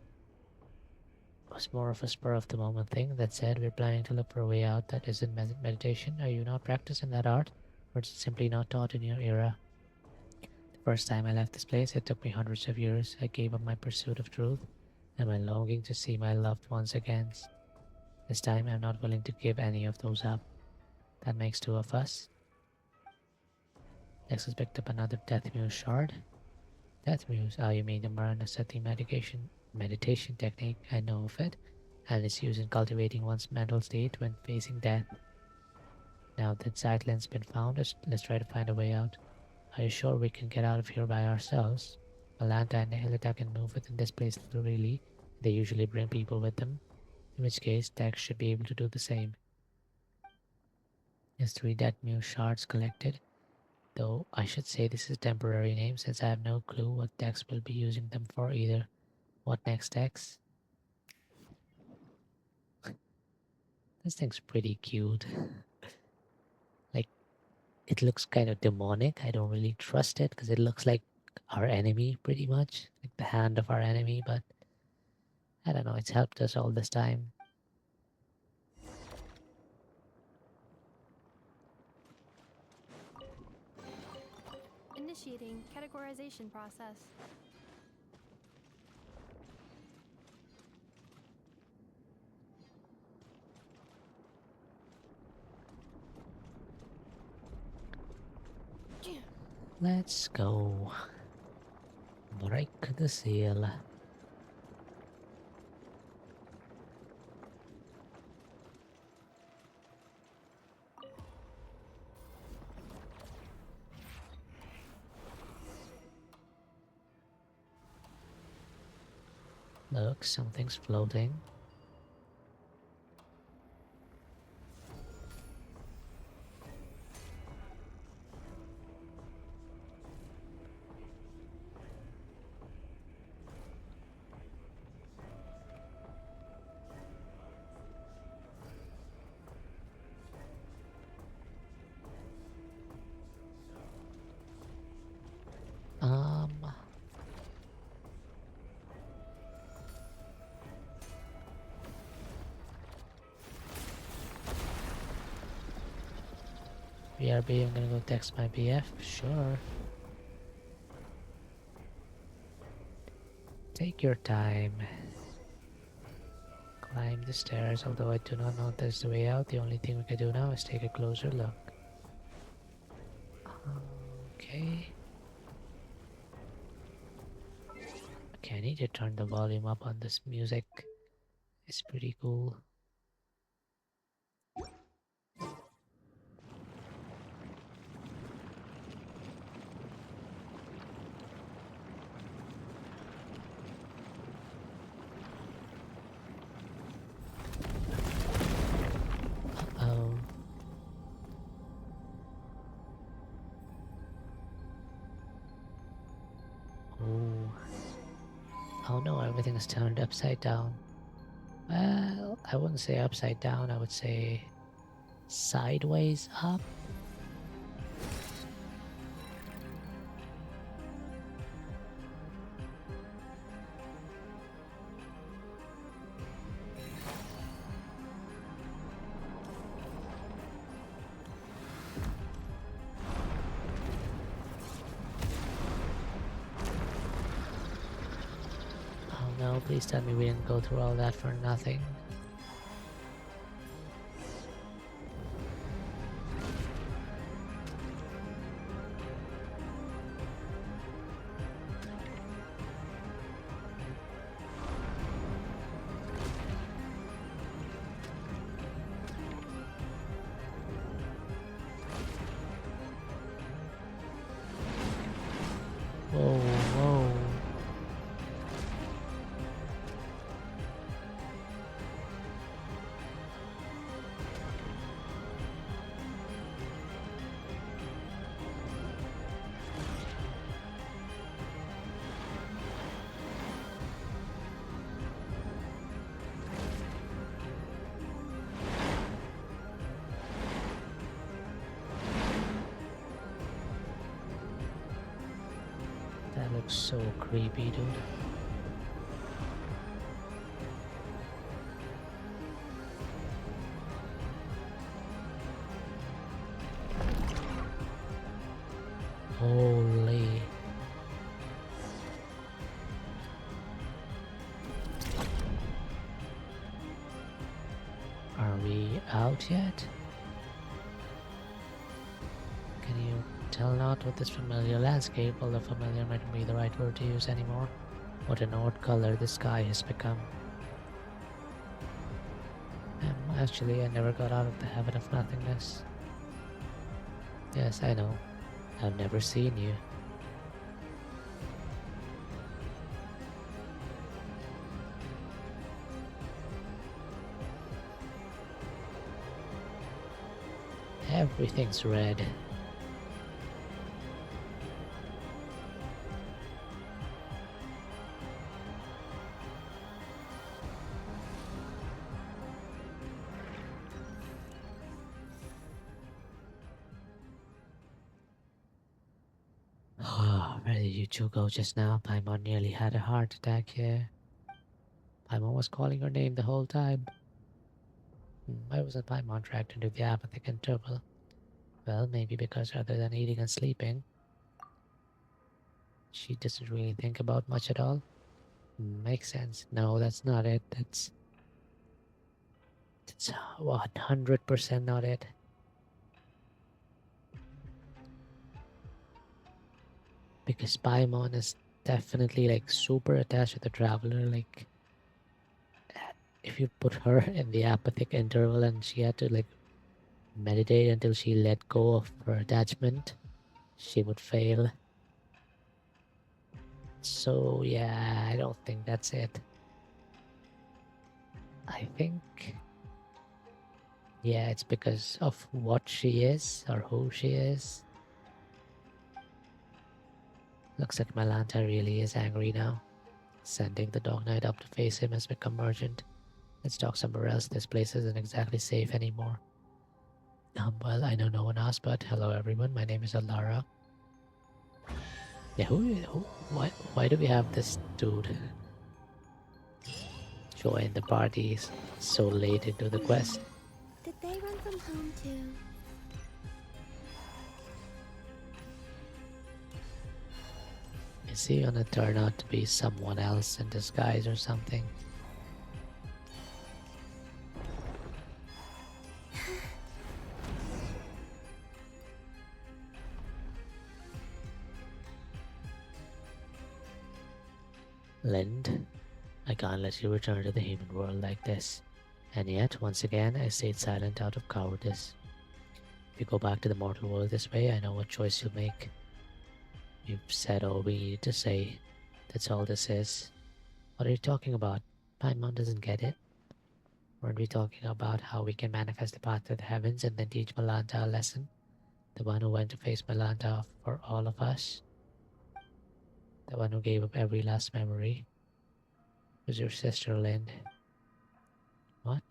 was more of a spur of the moment thing. That said, we're planning to look for a way out that isn't meditation. Are you not practicing that art? Or is it simply not taught in your era? The first time I left this place, it took me hundreds of years. I gave up my pursuit of truth and my longing to see my loved ones again. This time, I'm not willing to give any of those up. That makes two of us. Next, has picked up another Death Muse shard. Death Muse, you mean the Maranasati meditation technique? I know of it, and it's used in cultivating one's mental state when facing death. Now that Zytlin's been found, let's try to find a way out. Are you sure we can get out of here by ourselves? Malanta and Nihilita can move within this place freely. They usually bring people with them, in which case Dex should be able to do the same. There's 3 Death Muse shards collected. Though I should say this is a temporary name since I have no clue what Dex will be using them for either. What next, Dex? This thing's pretty cute. Like, it looks kind of demonic. I don't really trust it because it looks like our enemy pretty much. Like the hand of our enemy, but I don't know, it's helped us all this time. Initiating categorization process. Let's go. Break the seal. Look, something's floating. BRB, I'm gonna go text my BF. Sure. Take your time. Climb the stairs, although I do not know if there's the way out. The only thing we can do now is take a closer look. Okay. Okay, I need to turn the volume up on this music. It's pretty cool. Uh-oh. Oh. Oh no, everything is turned upside down. Well, I wouldn't say upside down, I would say sideways up. Oh no, please tell me we didn't go through all that for nothing. Whoa, whoa. That looks so creepy, dude. Holy. Are we out yet? Can you tell not with this familiar landscape, although familiar might be the right word to use anymore? What an odd color the sky has become. Actually, I never got out of the habit of nothingness. Yes, I know. I've never seen you. Everything's red. Where did you two go just now? Paimon nearly had a heart attack here. Paimon was calling her name the whole time. Why wasn't Paimon dragged into the apathic interval? Well, maybe because other than eating and sleeping, she doesn't really think about much at all. Makes sense. No, that's not it. That's 100% not it. Because Paimon is definitely like super attached to the traveler. Like, if you put her in the apathic interval and she had to like meditate until she let go of her attachment, she would fail. So yeah, I don't think that's it. I think, yeah, it's because of what she is or who she is. Looks like Malanta really is angry now. Sending the Dog Knight up to face him has become urgent. Let's talk somewhere else. This place isn't exactly safe anymore. Well, I know no one asked, but hello everyone. My name is Alara. Yeah, why do we have this dude join the party so late into the quest? Did they run from home too? Is he gonna turn out to be someone else in disguise or something? Lind, I can't let you return to the human world like this. And yet, once again, I stayed silent out of cowardice. If you go back to the mortal world this way, I know what choice you'll make. You've said all we needed to say. That's all this is. What are you talking about? Paimon doesn't get it. Weren't we talking about how we can manifest the path to the heavens and then teach Malanta a lesson? The one who went to face Malanta for all of us? The one who gave up every last memory? Was your sister, Lind. What?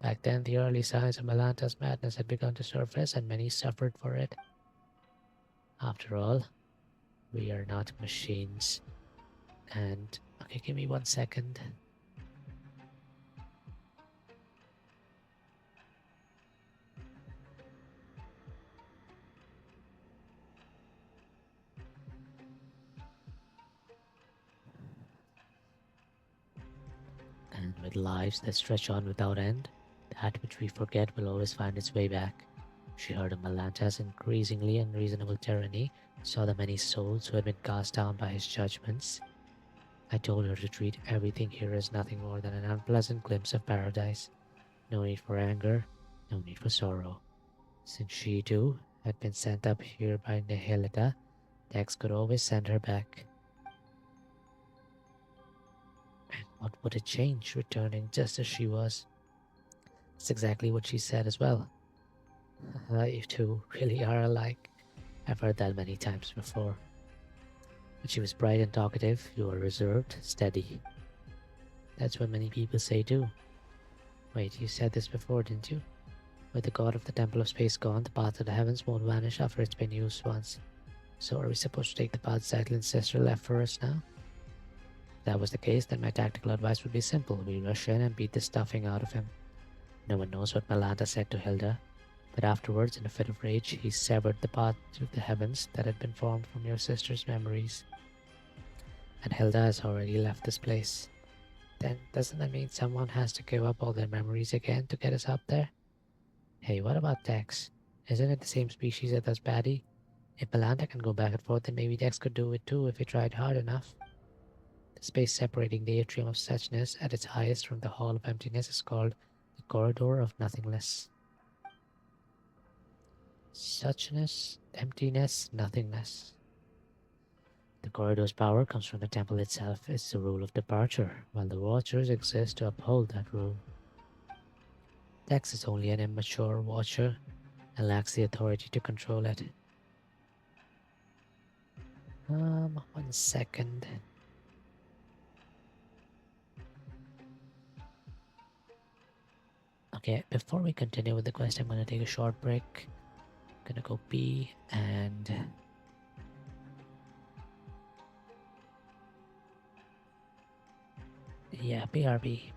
Back then, the early signs of Malanta's madness had begun to surface, and many suffered for it. After all, we are not machines. And, okay, give me 1 second. And with lives that stretch on without end, that which we forget will always find its way back. She heard of Malanta's increasingly unreasonable tyranny, saw the many souls who had been cast down by his judgments. I told her to treat everything here as nothing more than an unpleasant glimpse of paradise. No need for anger, no need for sorrow. Since she too had been sent up here by Nihilita, Dex could always send her back. And what would it change, returning just as she was? That's exactly what she said as well. You two really are alike. I've heard that many times before. But she was bright and talkative, you were reserved, steady. That's what many people say too. Wait, you said this before, didn't you? With the god of the Temple of Space gone, the path to the heavens won't vanish after it's been used once. So are we supposed to take the path Zytlin's sister left for us now? If that was the case, then my tactical advice would be simple. We rush in and beat the stuffing out of him. No one knows what Malanta said to Hilda, but afterwards, in a fit of rage, he severed the path to the heavens that had been formed from your sister's memories. And Hilda has already left this place. Then doesn't that mean someone has to give up all their memories again to get us up there? Hey, what about Dex? Isn't it the same species as Batty? If Malanta can go back and forth, then maybe Dex could do it too if he tried hard enough. The space separating the atrium of suchness at its highest from the hall of emptiness is called the corridor of nothingness. Suchness, emptiness, nothingness. The corridor's power comes from the temple itself. It's the rule of departure, while the watchers exist to uphold that rule. Dex is only an immature watcher and lacks the authority to control it. 1 second. Okay, before we continue with the quest, I'm gonna take a short break. I'm gonna go pee and yeah, BRB.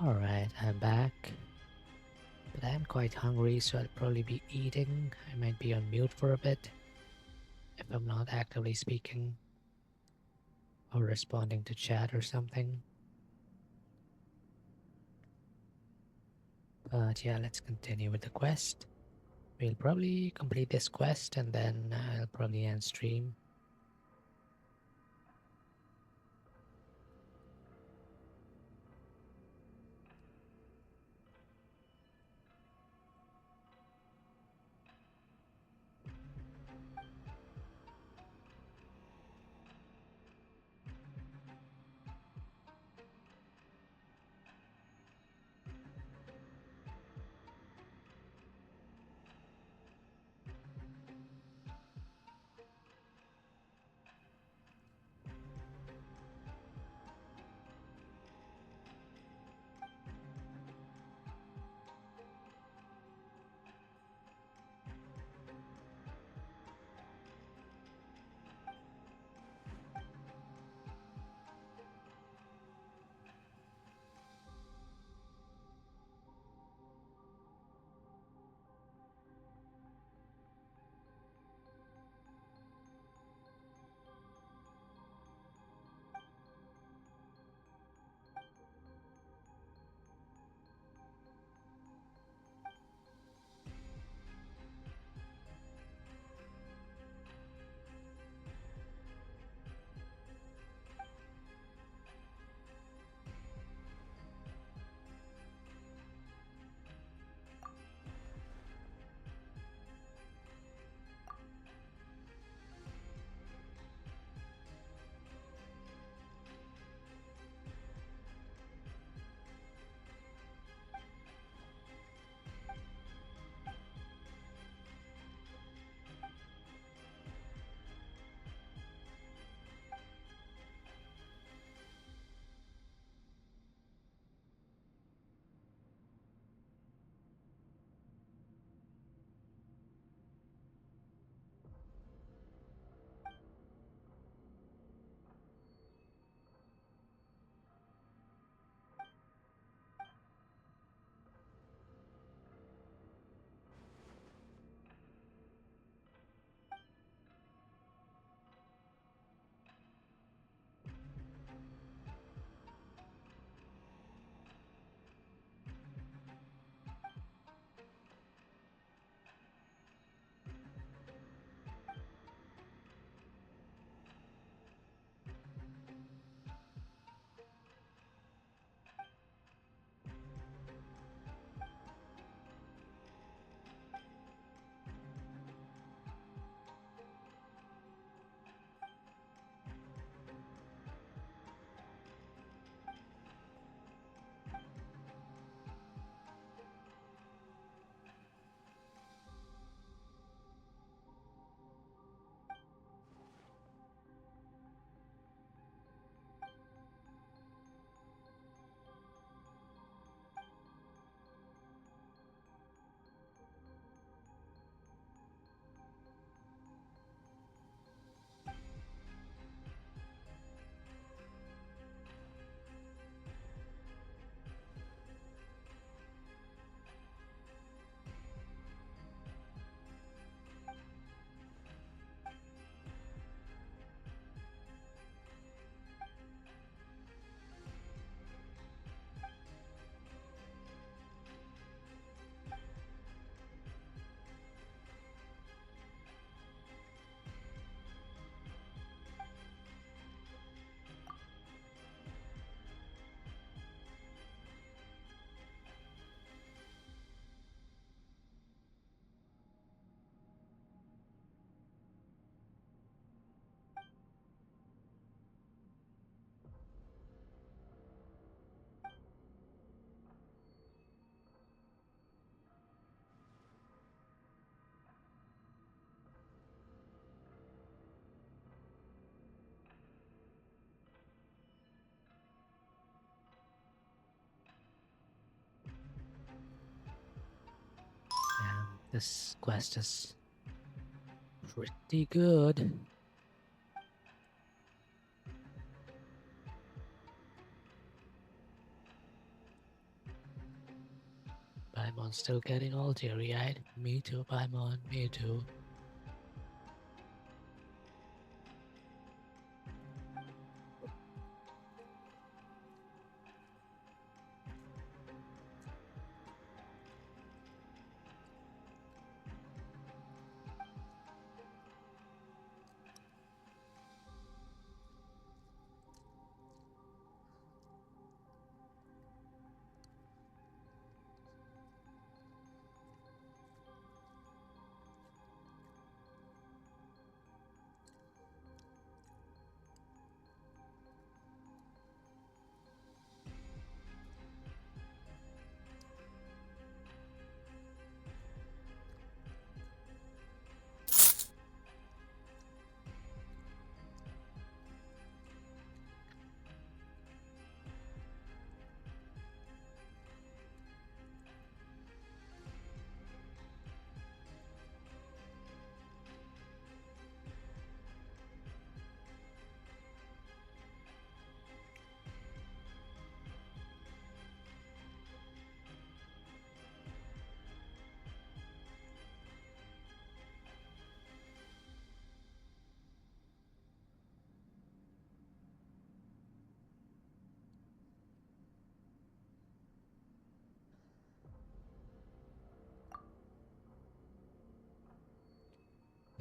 Alright, I'm back. But I am quite hungry, so I'll probably be eating. I might be on mute for a bit if I'm not actively speaking or responding to chat or something. But yeah, let's continue with the quest. We'll probably complete this quest and then I'll probably end stream. This quest is pretty good. Paimon's still getting all teary-eyed. Me too, Paimon, me too.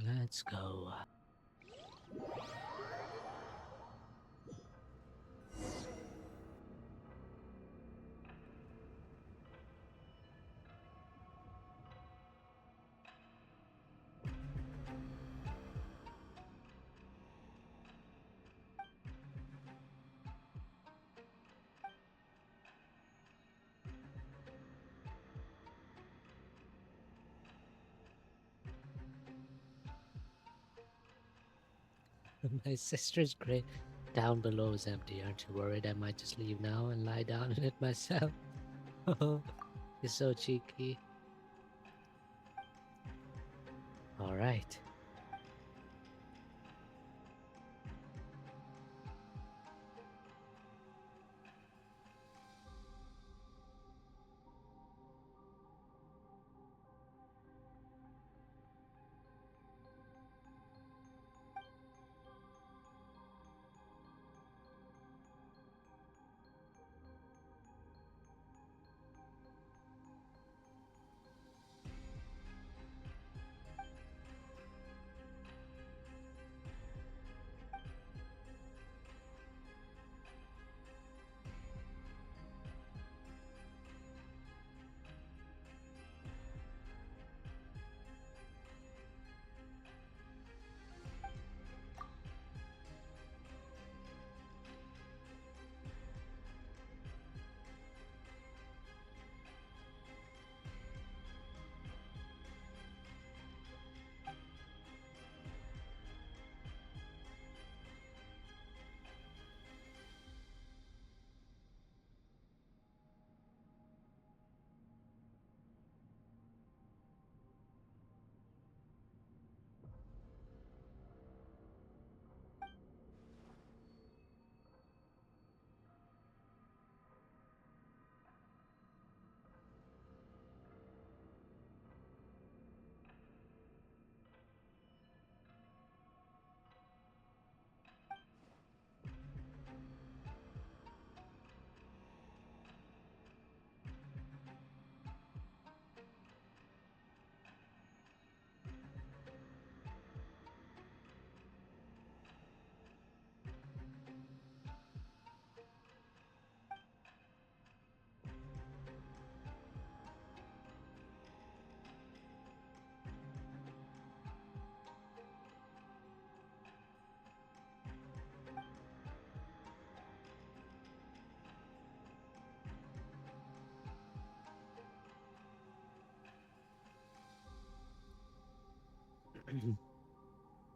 Let's go. My sister's grave down below is empty. Aren't you worried I might just leave now and lie down in it myself? Oh, you're so cheeky. Alright.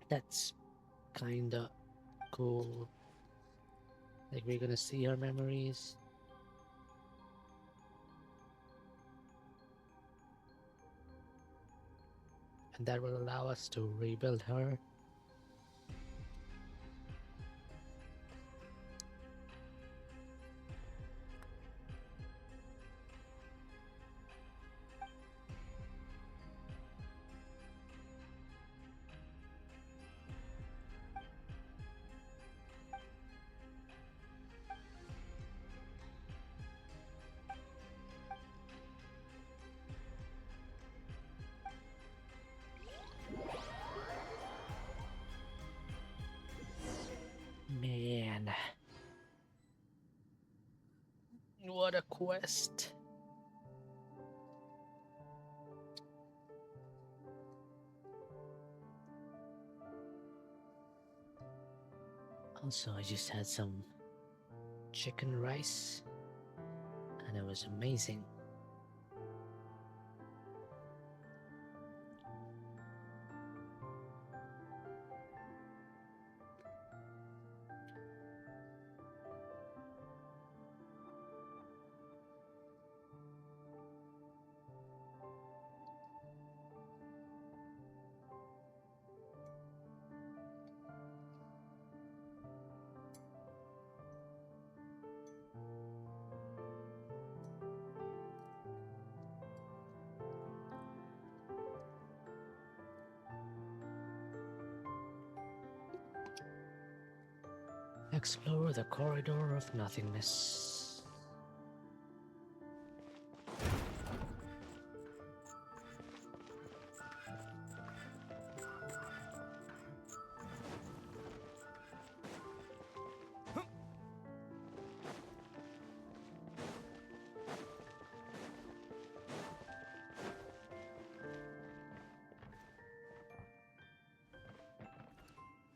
That's kinda cool. Like we're gonna see her memories. And that will allow us to rebuild her. what a quest. Also, I just had some chicken rice and it was amazing. Explore the corridor of nothingness.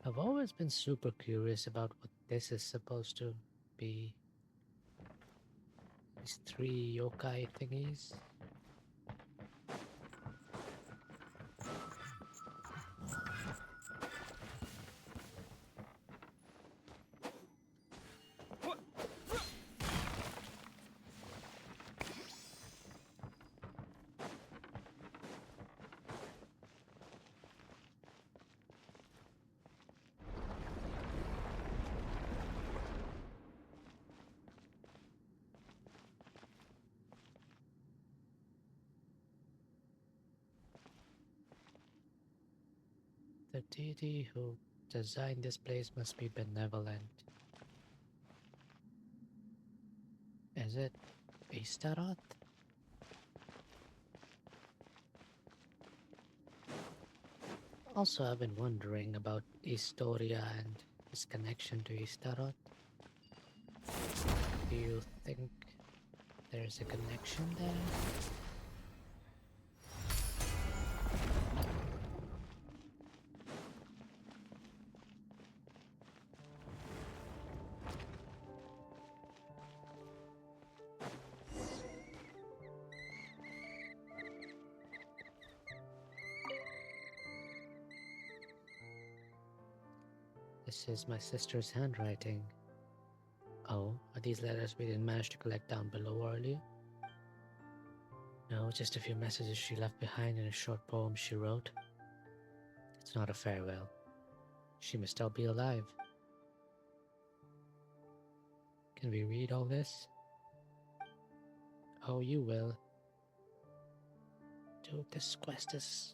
I've always been super curious about what this is supposed to be. These 3 yokai thingies. The deity who designed this place must be benevolent. Is it Istaroth? Also, I've been wondering about Historia and its connection to Istaroth. Do you think there's a connection there? This is my sister's handwriting. Oh, are these letters we didn't manage to collect down below earlier? No, just a few messages she left behind in a short poem she wrote. It's not a farewell. She must still be alive. Can we read all this? Oh, you will. Dude, this quest is...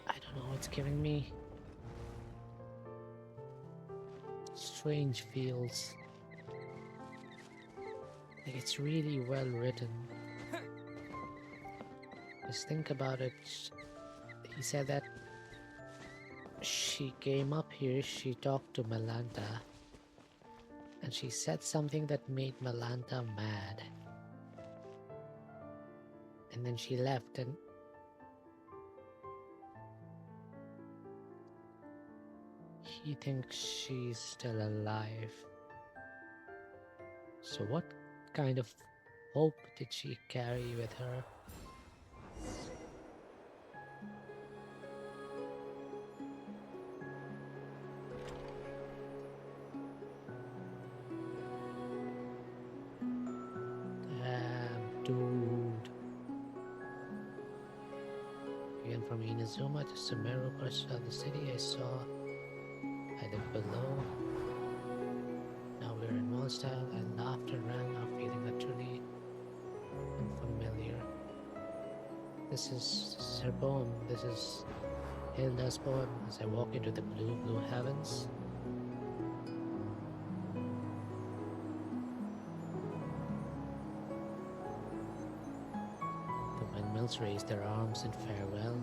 I don't know, it's giving me... strange feels. Like it's really well written. Just think about it. He said that she came up here, she talked to Melanta, and she said something that made Melanta mad. And then she left and he thinks she's still alive. So what kind of hope did she carry with her? Damn, dude. Again from Inazuma to Sumeru, parts of the city I saw. I looked below. Now we're in Mondstadt. I laughed and ran now, feeling utterly unfamiliar. This is her poem. This is Hilda's poem as I walk into the blue, blue heavens. The windmills raise their arms in farewell.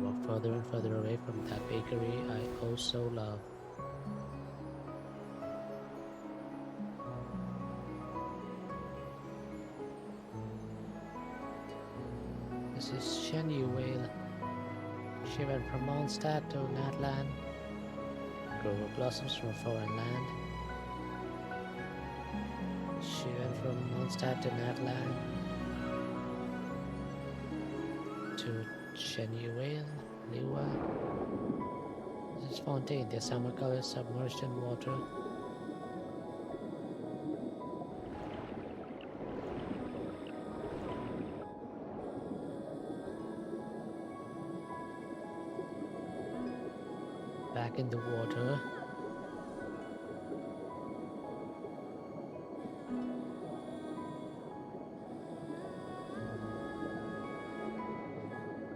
walk further and further away from that bakery I oh so love. This is Shen Yu Whale. She went from Mondstadt to Natlan. Grove of blossoms from a foreign land. She went from Mondstadt to Natlan to Shen Yu Whale, WuWa. This is Fontaine, their summer colors submerged in water. Back in the water.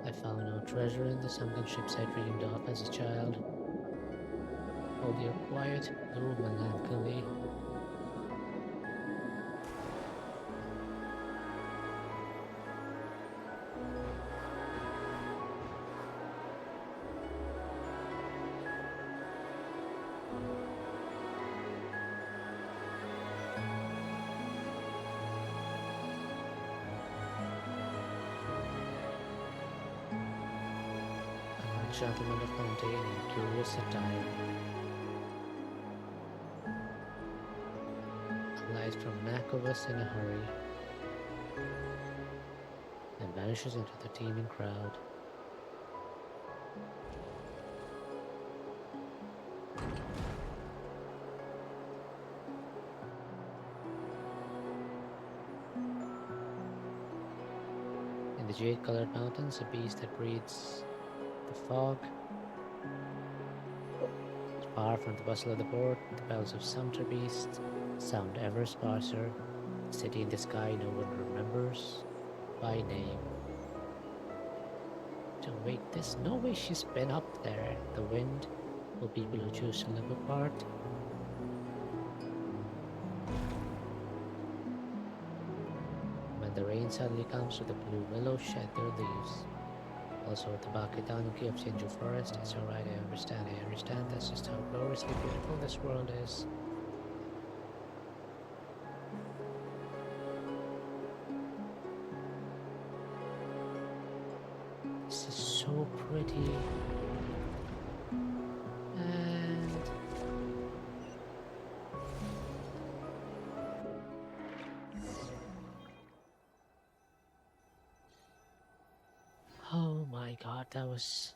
I found no treasure in the sunken ships I dreamed of as a child. Only a quiet, blue melancholy. Gentleman of Fontaine in curious attire. Alights from Nakovus in a hurry and vanishes into the teeming crowd. In the jade-colored mountains, a beast that breathes the fog. Far from the bustle of the port, the bells of sumpter beasts sound ever sparser. The city in the sky no one remembers by name. So wait, there's no way she's been up there. The wind will people who choose to live apart. When the rain suddenly comes, so the blue willows shed their leaves. Also, the Baketaniki of Shinju Forest. It's alright, I understand. That's just how gloriously beautiful this world is. This is so pretty. And oh my god, that was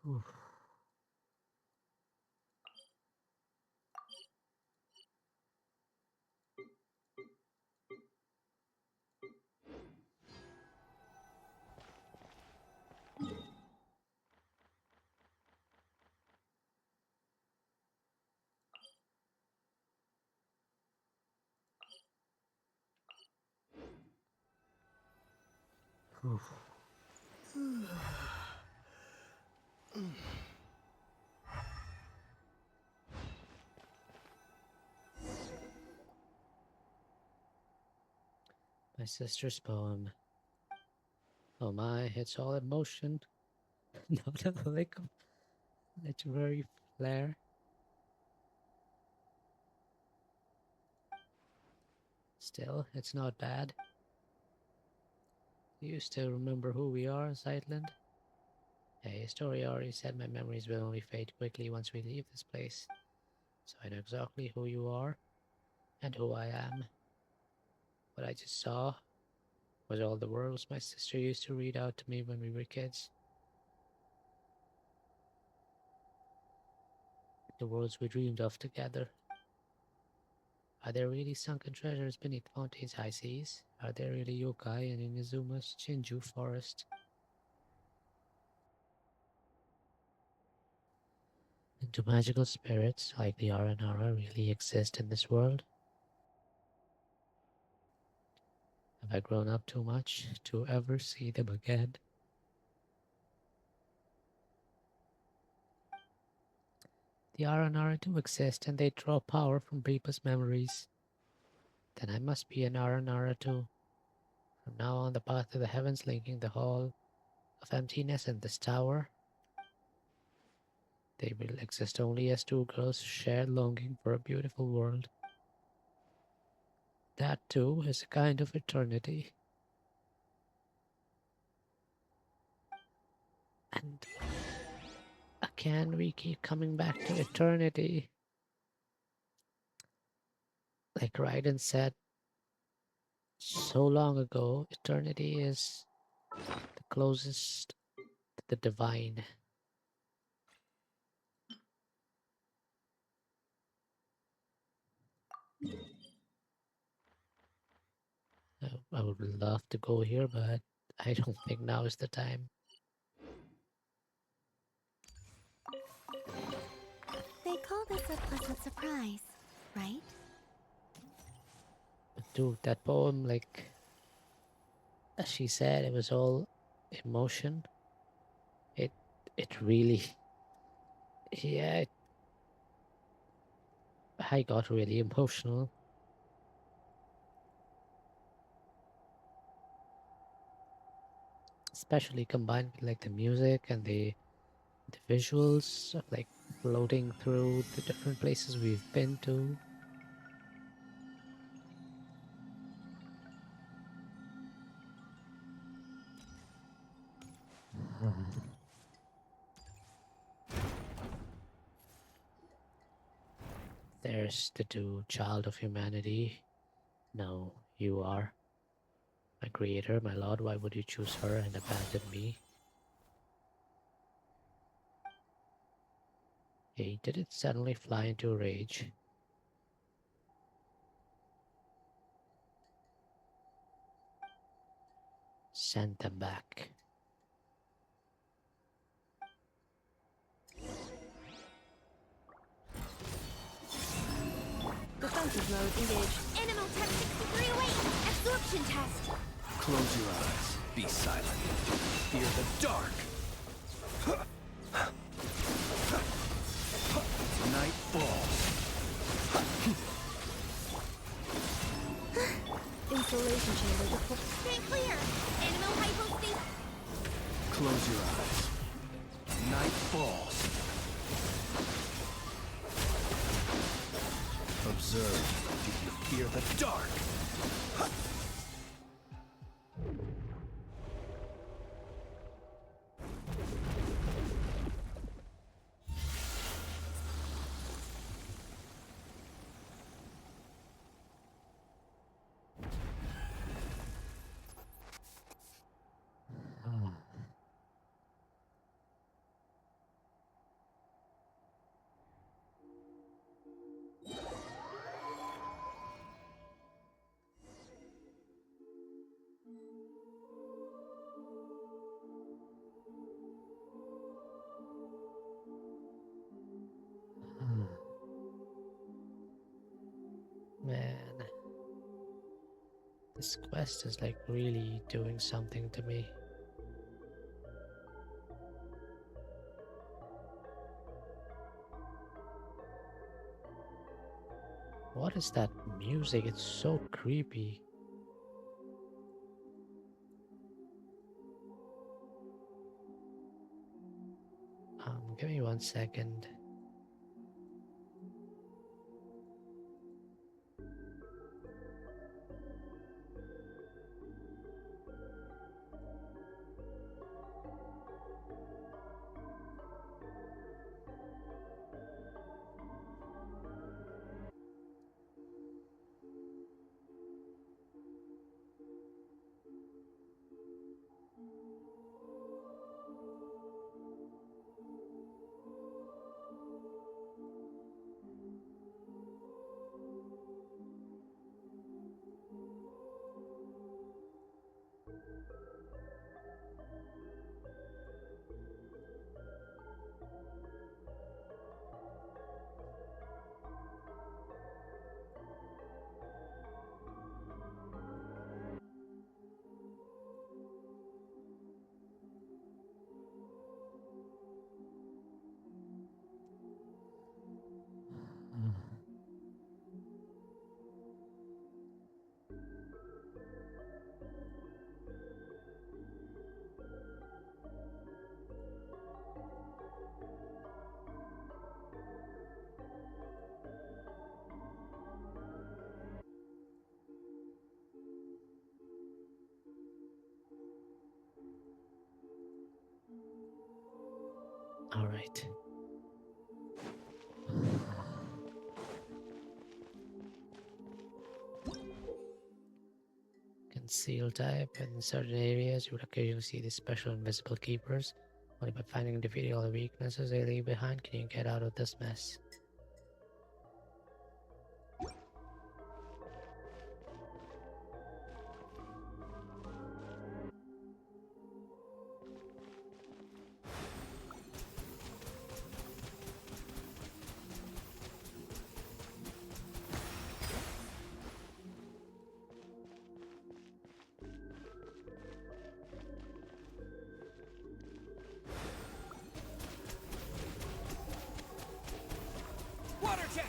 whew. Whew. My sister's poem. Oh my, it's all emotion, not a lick of literary flair. Still, it's not bad. Do you still remember who we are, Sightland? Hey, story already said my memories will only fade quickly once we leave this place. So I know exactly who you are and who I am. What I just saw was all the worlds my sister used to read out to me when we were kids. The worlds we dreamed of together. Are there really sunken treasures beneath Fontaine's high seas? Are there really yokai in Inazuma's Shinju forest? And do magical spirits like the Aranara really exist in this world? Have I grown up too much to ever see them again? The Aranara do exist and they draw power from Reaper's memories. Then I must be an Aranara too. From now on, the path to the heavens linking the Hall of Emptiness and this tower, they will exist only as two girls' shared longing for a beautiful world. That too is a kind of eternity. And again, we keep coming back to eternity. Like Raiden said so long ago, eternity is the closest to the divine. I would love to go here, but I don't think now is the time. They call this a pleasant surprise, right? But dude, that poem, like, as she said, it was all emotion. It really, yeah, I got really emotional. Especially combined with like the music and the visuals of like floating through the different places we've been to. There's the dude, child of humanity. No, you are. My creator, my lord, why would you choose her and abandon me? Hey, did it suddenly fly into a rage? Send them back. Defensive mode engaged. Animal tech 63 away. Absorption test. Close your eyes. Be silent. Fear the dark. Night falls. Insulation chamber deployed. Stay clear. Animal hypospace. Close your eyes. Night falls. Observe. Do you fear the dark? Man, this quest is like really doing something to me. What is that music? It's so creepy. Give me 1 second. All right. Conceal type. In certain areas, you would occasionally see these special invisible keepers. Only by finding and defeating all the weaknesses they leave behind can you get out of this mess. Water jet!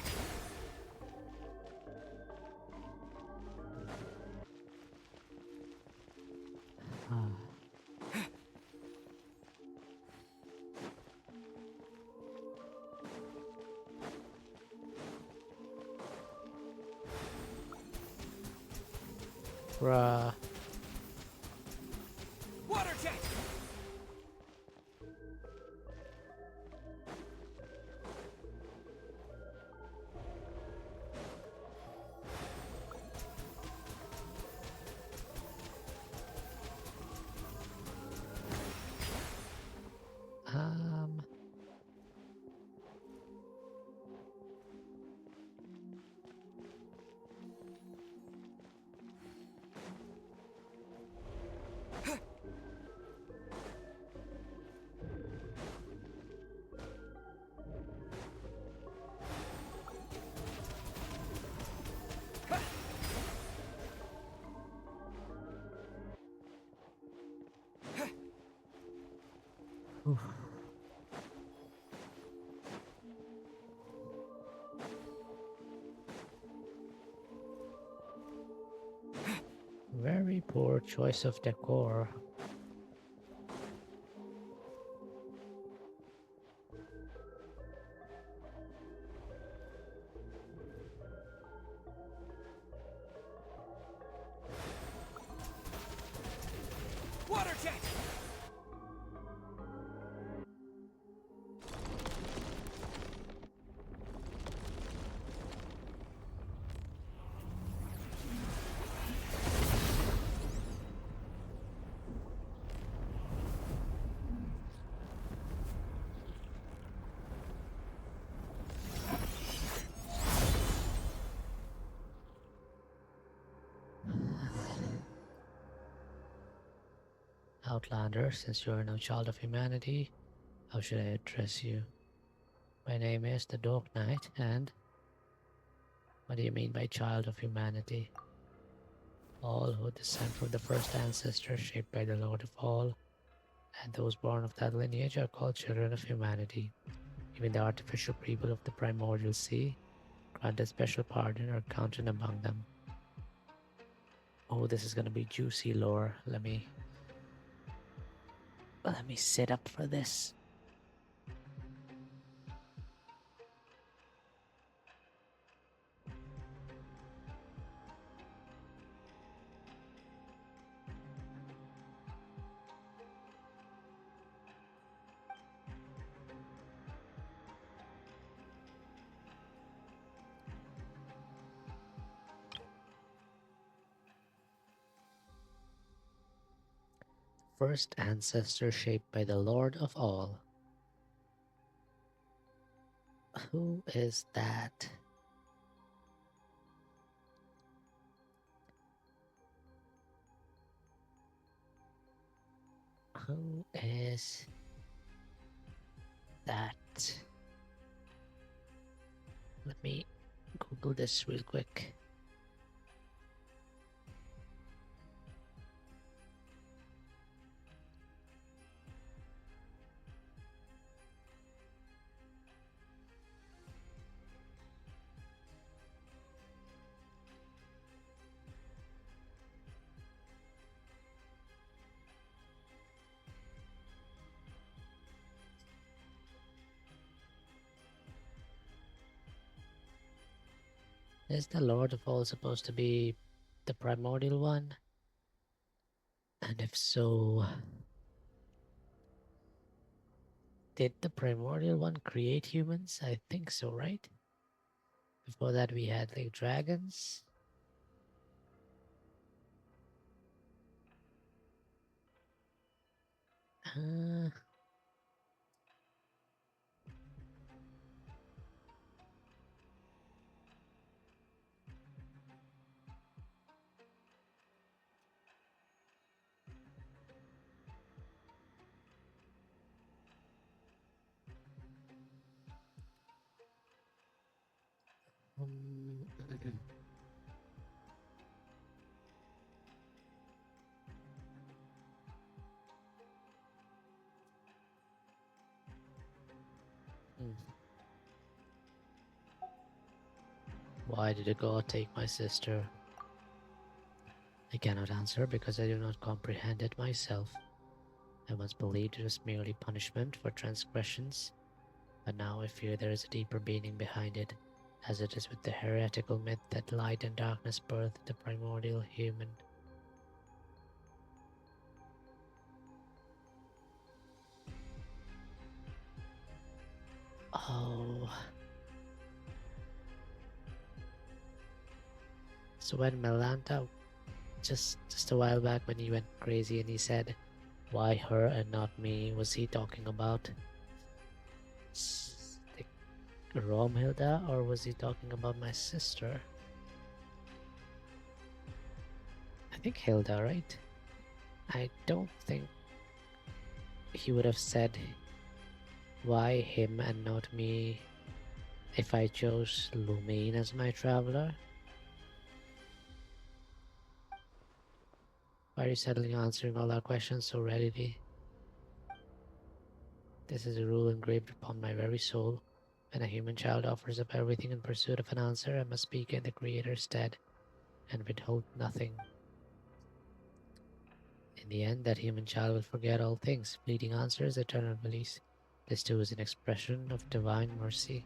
Bruh. Water jet! Um. Oof. Very poor choice of decor. Water jet! Outlander, since you are no child of humanity, how should I address you? My name is the Dark Knight, and what do you mean by child of humanity? All who descend from the first ancestor shaped by the Lord of all, and those born of that lineage are called children of humanity. Even the artificial people of the primordial sea, granted special pardon, are counted among them. Oh, this is gonna be juicy lore. Let me sit up for this. First ancestor shaped by the Lord of all. Who is that? Who is that? Let me Google this real quick. Is the Lord of all supposed to be the primordial one? And if so, Did the primordial one create humans? I think so, right? Before that we had like dragons. Uh, um, Why did a god take my sister? I cannot answer because I do not comprehend it myself. I once believed it was merely punishment for transgressions, but now I fear there is a deeper meaning behind it, as it is with the heretical myth that light and darkness birthed the primordial human. Oh. So when Melanta, just a while back when he went crazy and he said, why her and not me, was he talking about Romhilda, or was he talking about my sister? I think Hilda, right? I don't think he would have said why him and not me if I chose Lumine as my traveler. Why are you suddenly answering all our questions so readily? This is a rule engraved upon my very soul. When a human child offers up everything in pursuit of an answer, I must speak in the Creator's stead and withhold nothing. In the end, that human child will forget all things. Fleeting answers, eternal release. This too is an expression of divine mercy.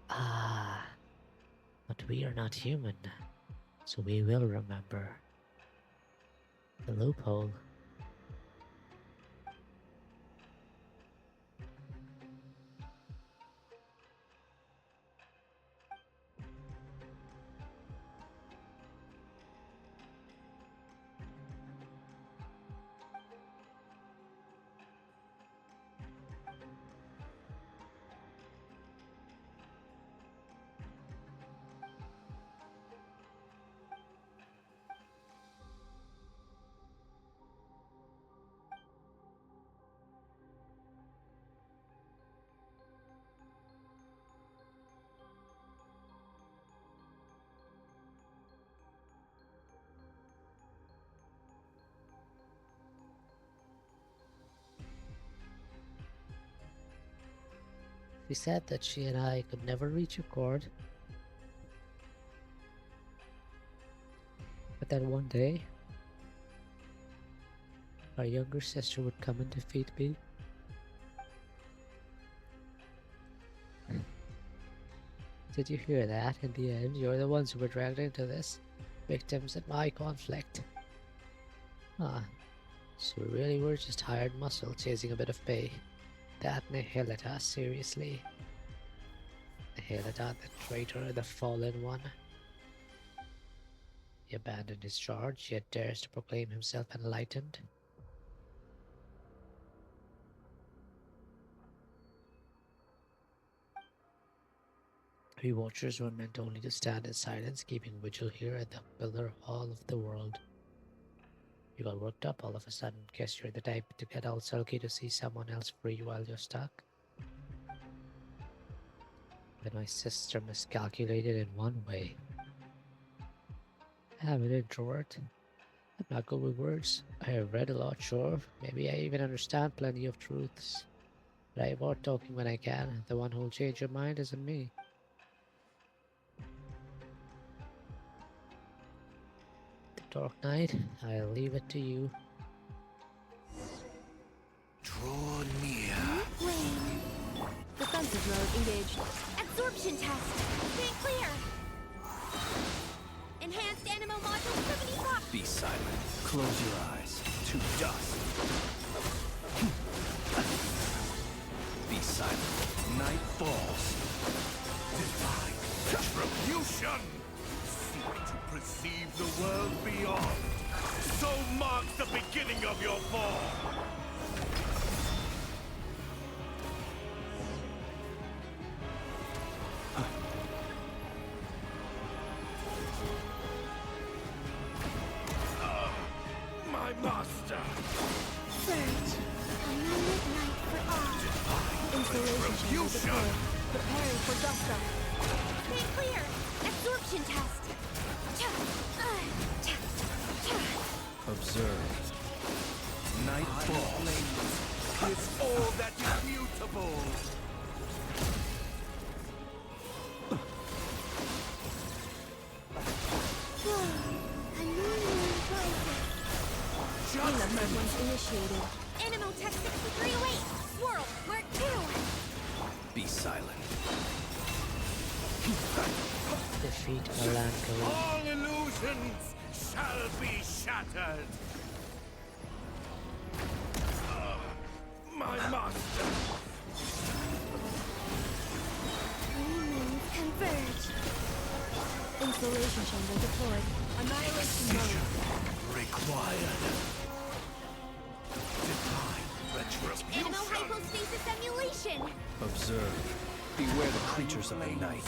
Ah, but we are not human, so we will remember. The loophole. She said that she and I could never reach a chord, but that one day our younger sister would come and defeat me. Did you hear that? In the end, you're the ones who were dragged into this, victims in my conflict. Ah, so we really were just hired muscle chasing a bit of pay. That Nihilita, seriously. Nihilita, the traitor, the fallen one. He abandoned his charge, yet dares to proclaim himself enlightened. We watchers were meant only to stand in silence, keeping vigil here at the pillar hall of the world. You got worked up all of a sudden. Guess you're the type to get all sulky to see someone else free while you're stuck. But my sister miscalculated in one way. I'm an introvert. I'm not good with words. I have read a lot, sure. Maybe I even understand plenty of truths. But I avoid talking when I can. The one who'll change your mind isn't me. The Dark Knight, I'll leave it to you. Draw near. Flame. Defensive mode engaged. Absorption test. Stay clear. Enhanced animal module 70 block. Be silent. Close your eyes. To dust. falls. Divine retribution! Seek to perceive the world beyond. So marks the beginning of your fall. My master! Surge. A moonlit night for all. Installation chamber deployed. Preparing for gusto. Stay clear! Absorption test! Observe. Night falls. Is all that is mutable. A new moon rises. Cleanup sequence initiated. Animal Tech 6308. Swirl. Mark 2. Be silent. Defeat Melancholy. All illusions shall be shattered. My master. Three moons converge. Installation chamber deployed. Annihilation mode. Required. Divine retribution. Animal hypostasis emulation. Observe. Beware the creatures of the night.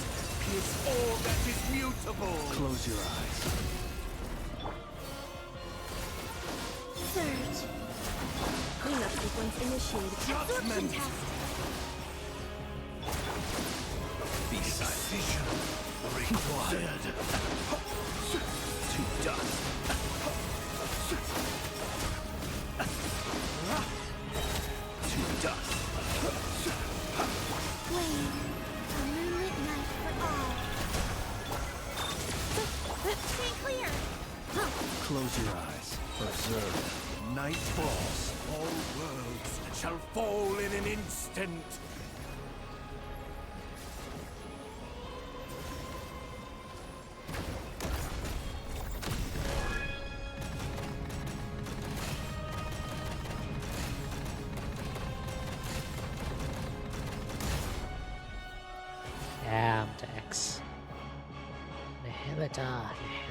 Is all that is mutable. Close your eyes. Surge. Cleanup sequence initiated. Absorption test. Be silent. Required. To dust. To dust. Flame. A moonlit night for all. Stay clear. Close your eyes. Observe. Night falls. All worlds shall fall in an instant. Damn, Dex. Nihilita,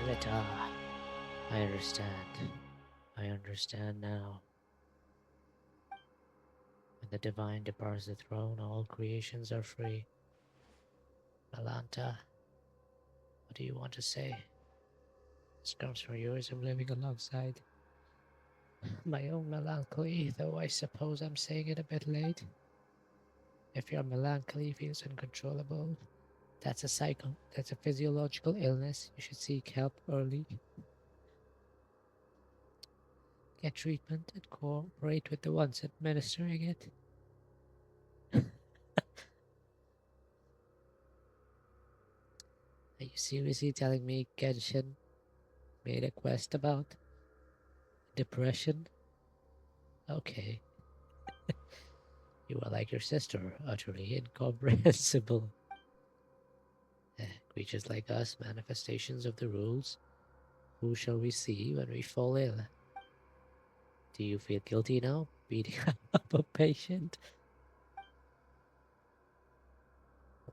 Nihilita. I understand. I understand now. When the divine departs the throne, all creations are free. Malanta, what do you want to say? This comes from yours I'm living alongside. My own melancholy, though I suppose I'm saying it a bit late. If your melancholy feels uncontrollable, that's a physiological illness. You should seek help early. Get treatment and cooperate with the ones administering it. Are you seriously telling me Genshin made a quest about depression? Okay. You are like your sister, utterly incomprehensible. Creatures like us, manifestations of the rules. Who shall we see when we fall ill? Do you feel guilty now, beating up a patient?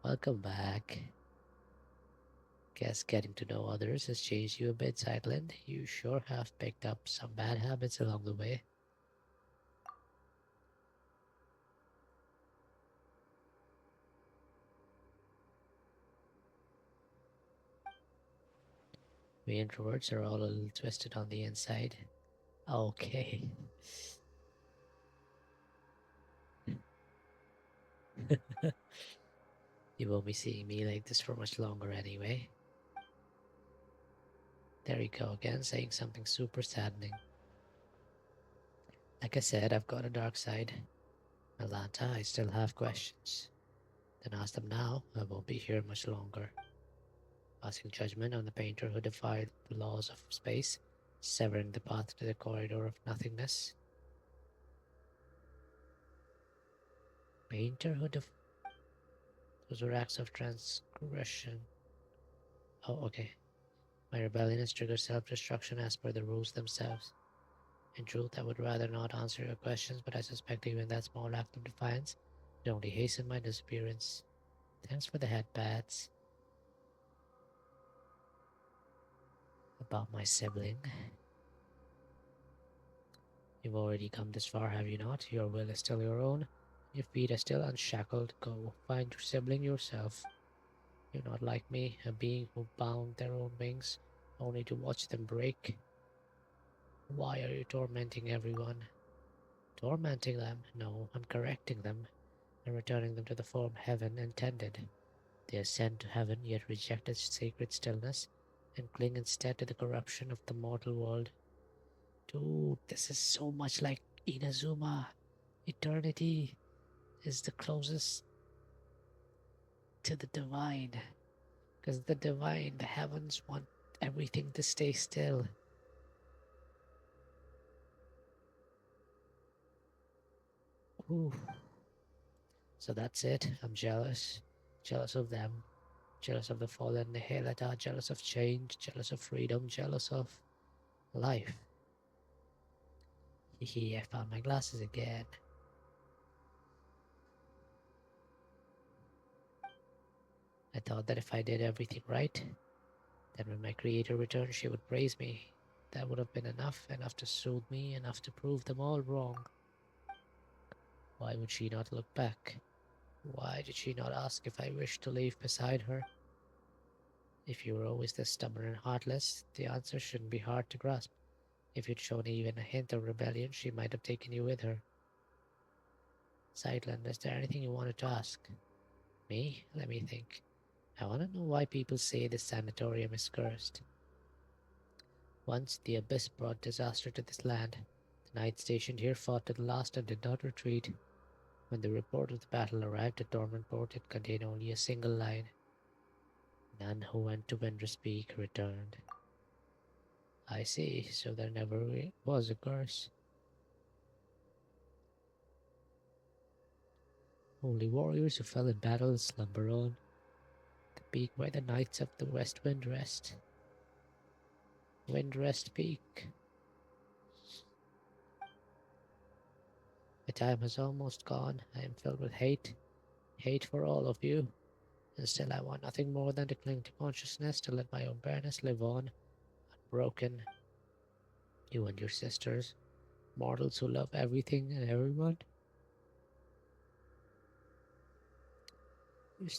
Welcome back. Guess getting to know others has changed you a bit, Sideland. You sure have picked up some bad habits along the way. We introverts are all a little twisted on the inside. Okay. You won't be seeing me like this for much longer anyway. There you go again, saying something super saddening. Like I said, I've got a dark side. Malanta, I still have questions. Then ask them now, I won't be here much longer. Passing judgment on the painter who defied the laws of space, severing the path to the corridor of nothingness. Painter who those were acts of transgression. Oh, okay. My rebellion has triggered self-destruction as per the rules themselves. In truth, I would rather not answer your questions, but I suspect even that small act of defiance would only hasten my disappearance. Thanks for the head pats. About my sibling. You've already come this far, have you not? Your will is still your own. Your feet are still unshackled. Go, find your sibling yourself. You're not like me, a being who bound their own wings, only to watch them break. Why are you tormenting everyone? Tormenting them? No, I'm correcting them, and returning them to the form heaven intended. They ascend to heaven, yet reject its sacred stillness, and cling instead to the corruption of the mortal world. Dude, this is so much like Inazuma. Eternity is the closest to the divine. Because the divine, the heavens want everything to stay still. Ooh. So that's it. I'm jealous. Jealous of them. Jealous of the fallen Nihilata. Jealous of change. Jealous of freedom. Jealous of life. Hehe, I found my glasses again. I thought that if I did everything right, then when my creator returned, she would praise me. That would have been enough to soothe me, enough to prove them all wrong. Why would she not look back? Why did she not ask if I wished to leave beside her? If you were always this stubborn and heartless, the answer shouldn't be hard to grasp. If you'd shown even a hint of rebellion, she might have taken you with her. Sightland, is there anything you wanted to ask? Me? Let me think. I want to know why people say this sanatorium is cursed. Once the Abyss brought disaster to this land. The knights stationed here fought to the last and did not retreat. When the report of the battle arrived at Dormant Port, it contained only a single line. None who went to Windrest Peak returned. I see, so there never was a curse. Only warriors who fell in battle slumber on. The peak where the knights of the West Wind rest. Windrest Peak. My time has almost gone. I am filled with hate. Hate for all of you. And still I want nothing more than to cling to consciousness, to let my own bareness live on, unbroken. You and your sisters, mortals who love everything and everyone. You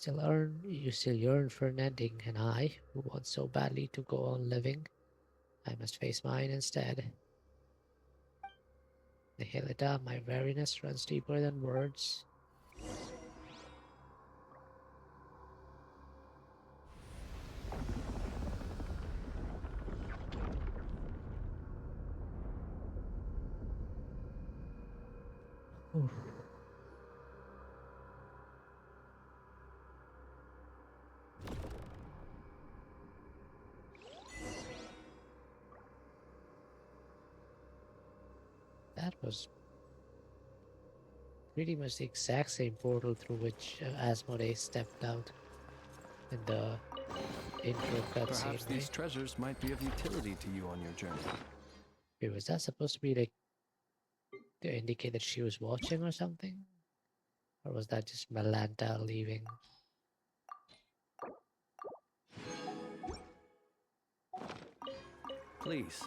still yearn for an ending, and I, who want so badly to go on living, I must face mine instead. Nihilita, my weariness runs deeper than words. Oof. That was pretty much the exact same portal through which Asmodee stepped out in the intro cutscene. Perhaps these treasures might be of utility to you on your journey. Wait, was that supposed to be like to indicate that she was watching or something? Or was that just Melanta leaving? Please,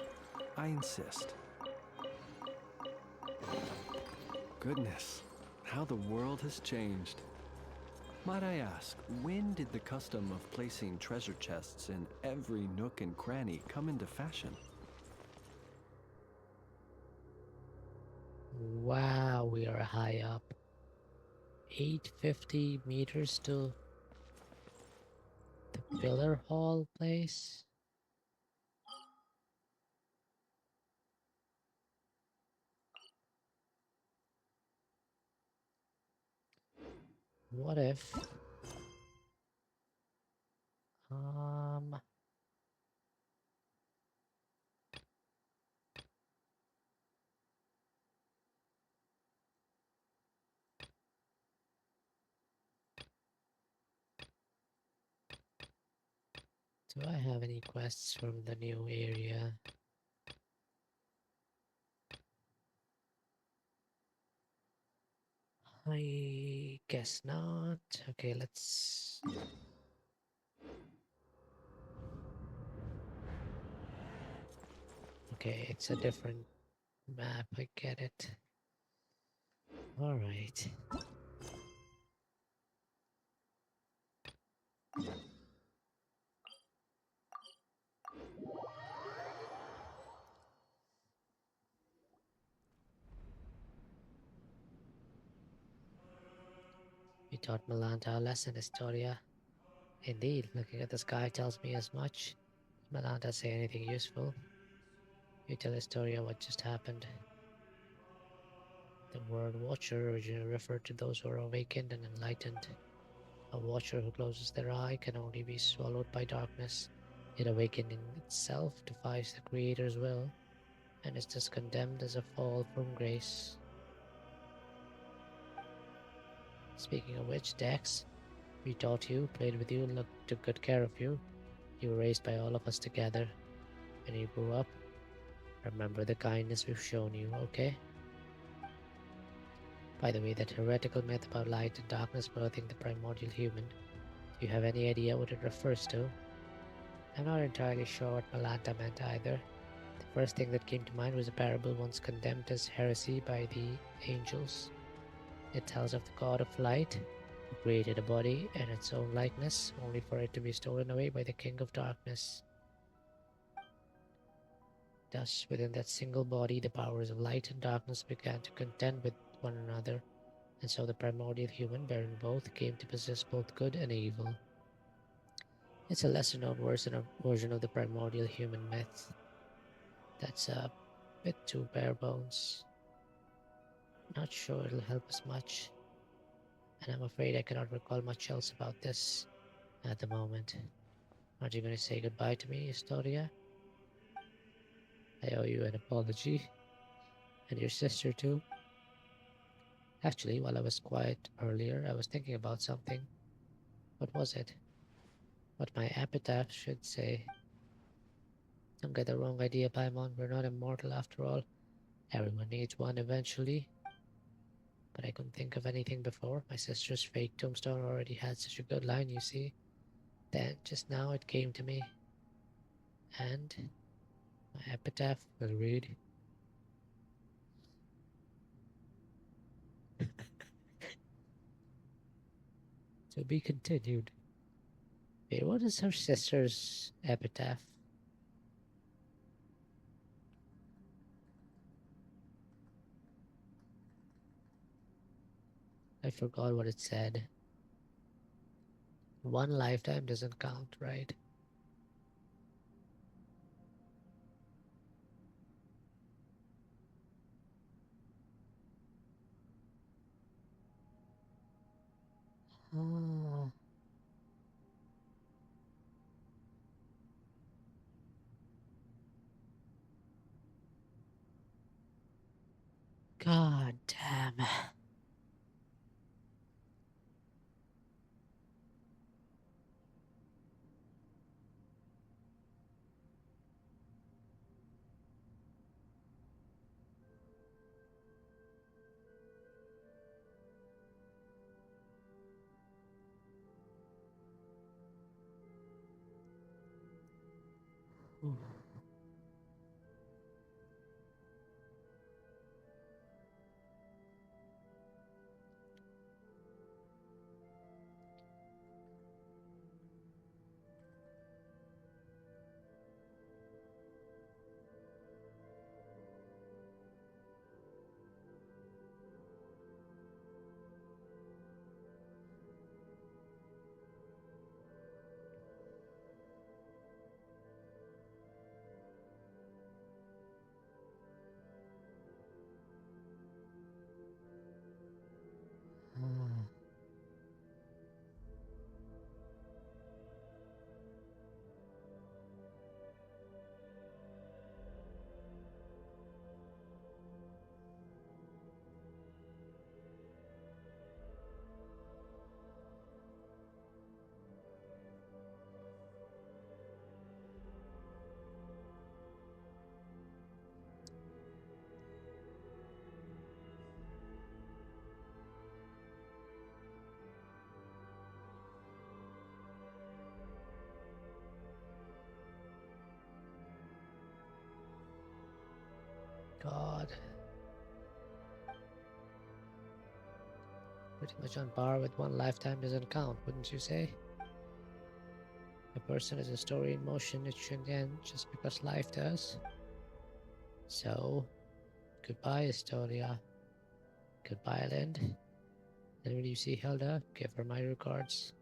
I insist. Goodness, how the world has changed. Might I ask, when did the custom of placing treasure chests in every nook and cranny come into fashion? Wow, we are high up. 850 meters to the Pillar Hall place. What if do I have any quests from the new area? I Guess not. Okay, let's... Okay, it's a different map, I get it. Alright. We taught Malanta a lesson, Historia. Indeed, looking at the sky tells me as much. Does Malanta say anything useful? You tell Historia what just happened. The word Watcher originally referred to those who are awakened and enlightened. A Watcher who closes their eye can only be swallowed by darkness. Yet awakening itself defies the Creator's will, and is thus condemned as a fall from grace. Speaking of which, Dex, we taught you, played with you, and took good care of you. You were raised by all of us together. When you grew up, remember the kindness we've shown you, okay? By the way, that heretical myth about light and darkness birthing the primordial human, do you have any idea what it refers to? I'm not entirely sure what Malanta meant either. The first thing that came to mind was a parable once condemned as heresy by the angels. It tells of the god of light, who created a body in its own likeness, only for it to be stolen away by the king of darkness. Thus, within that single body, the powers of light and darkness began to contend with one another, and so the primordial human, bearing both, came to possess both good and evil. It's a lesser-known version of the primordial human myth. That's a bit too bare bones. Not sure it'll help us much, and I'm afraid I cannot recall much else about this at the moment. Aren't you going to say goodbye to me, Historia? I owe you an apology, and your sister too. Actually, while I was quiet earlier, I was thinking about something. What was it? What my epitaph should say. Don't get the wrong idea, Paimon. We're not immortal after all. Everyone needs one eventually. But I couldn't think of anything before. My sister's fake tombstone already had such a good line, you see. Then, just now, it came to me. And my epitaph will read... To be continued. Wait, what is her sister's epitaph? I forgot what it said. One lifetime doesn't count, right? Ah. God damn. Pretty much on par with one lifetime doesn't count, wouldn't you say? A person is a story in motion, it shouldn't end just because life does. So, goodbye, Estonia. Goodbye, Lind. And when you see Hilda, give her my regards.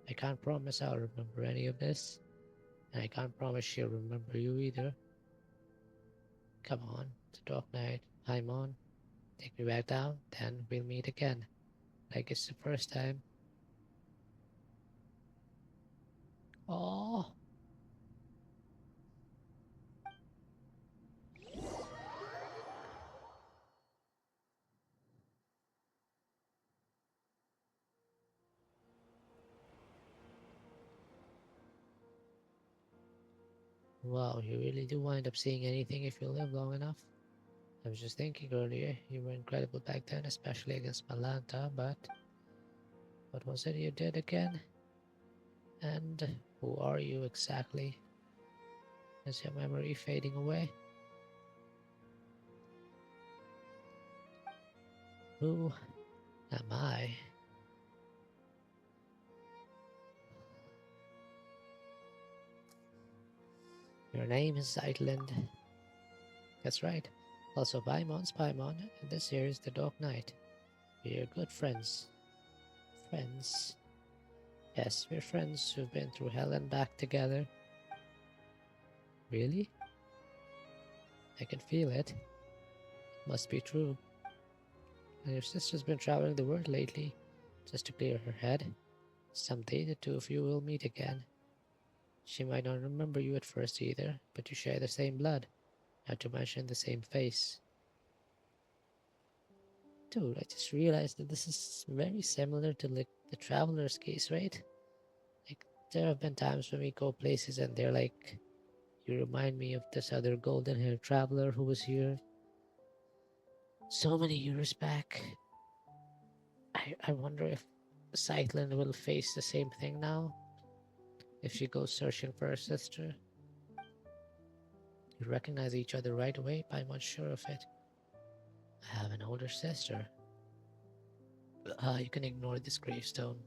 I can't promise I'll remember any of this, and I can't promise she'll remember you either. Come on, it's a dark night. I'm on. Take me back down, then we'll meet again. Like it's the first time. Oh. Wow, you really do wind up seeing anything if you live long enough. I was just thinking earlier, you were incredible back then, especially against Malanta, but what was it you did again? And who are you exactly? Is your memory fading away? Who am I? Your name is Zeitland. That's right. Also, Paimon's Paimon, and this here is the Dark Knight. We're good friends. Friends. Yes, we're friends who've been through hell and back together. Really? I can feel it. It must be true. And your sister's been traveling the world lately, just to clear her head. Someday the two of you will meet again. She might not remember you at first either, but you share the same blood, not to mention the same face. Dude, I just realized that this is very similar to like the Traveler's case, right? Like, there have been times when we go places and they're like, you remind me of this other golden-haired traveler who was here so many years back. I wonder if Sightland will face the same thing now, if she goes searching for her sister. You recognize each other right away, but I'm not sure of it. I have an older sister. You can ignore this gravestone.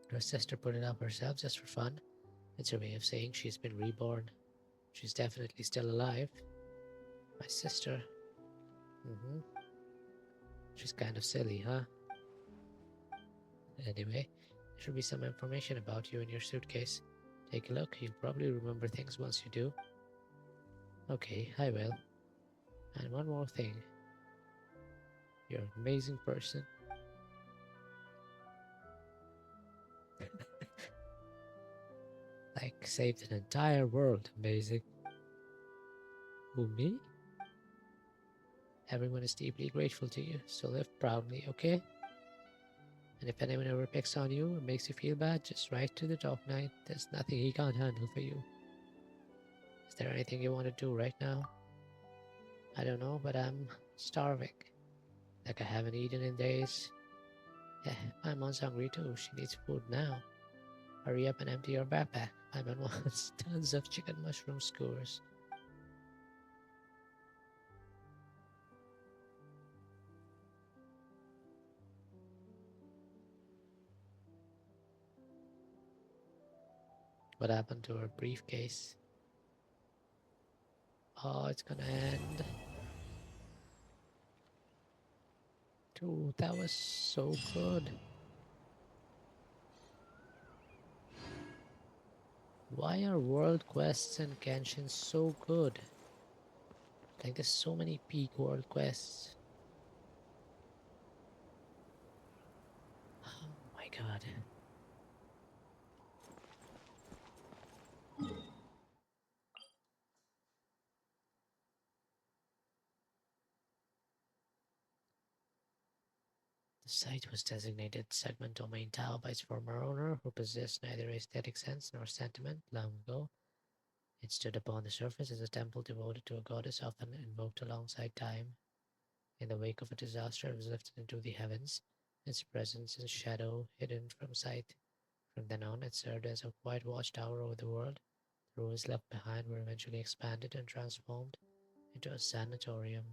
Her sister put it up herself just for fun. It's her way of saying she's been reborn. She's definitely still alive. My sister. She's kind of silly, huh? Anyway, there should be some information about you in your suitcase. Take a look, you'll probably remember things once you do. Okay, I will. And one more thing. You're an amazing person. Like, saved an entire world. Amazing. Who, me? Everyone is deeply grateful to you, so live proudly, okay? And if anyone ever picks on you or makes you feel bad, just write to the Dark Knight. There's nothing he can't handle for you. Is there anything you want to do right now? I don't know, but I'm starving. Like I haven't eaten in days. Yeah, my mom's hungry too. She needs food now. Hurry up and empty your backpack. My mom wants tons of chicken mushroom skewers. What happened to her briefcase? Oh, it's gonna end. Dude, that was so good. Why are world quests in Genshin so good? Like, there's so many peak world quests. Oh my god. The site was designated Segment Domain Tau by its former owner, who possessed neither aesthetic sense nor sentiment. Long ago, it stood upon the surface as a temple devoted to a goddess often invoked alongside time. In the wake of a disaster, it was lifted into the heavens, its presence in shadow hidden from sight. From then on, it served as a quiet watchtower over the world. The ruins left behind were eventually expanded and transformed into a sanatorium.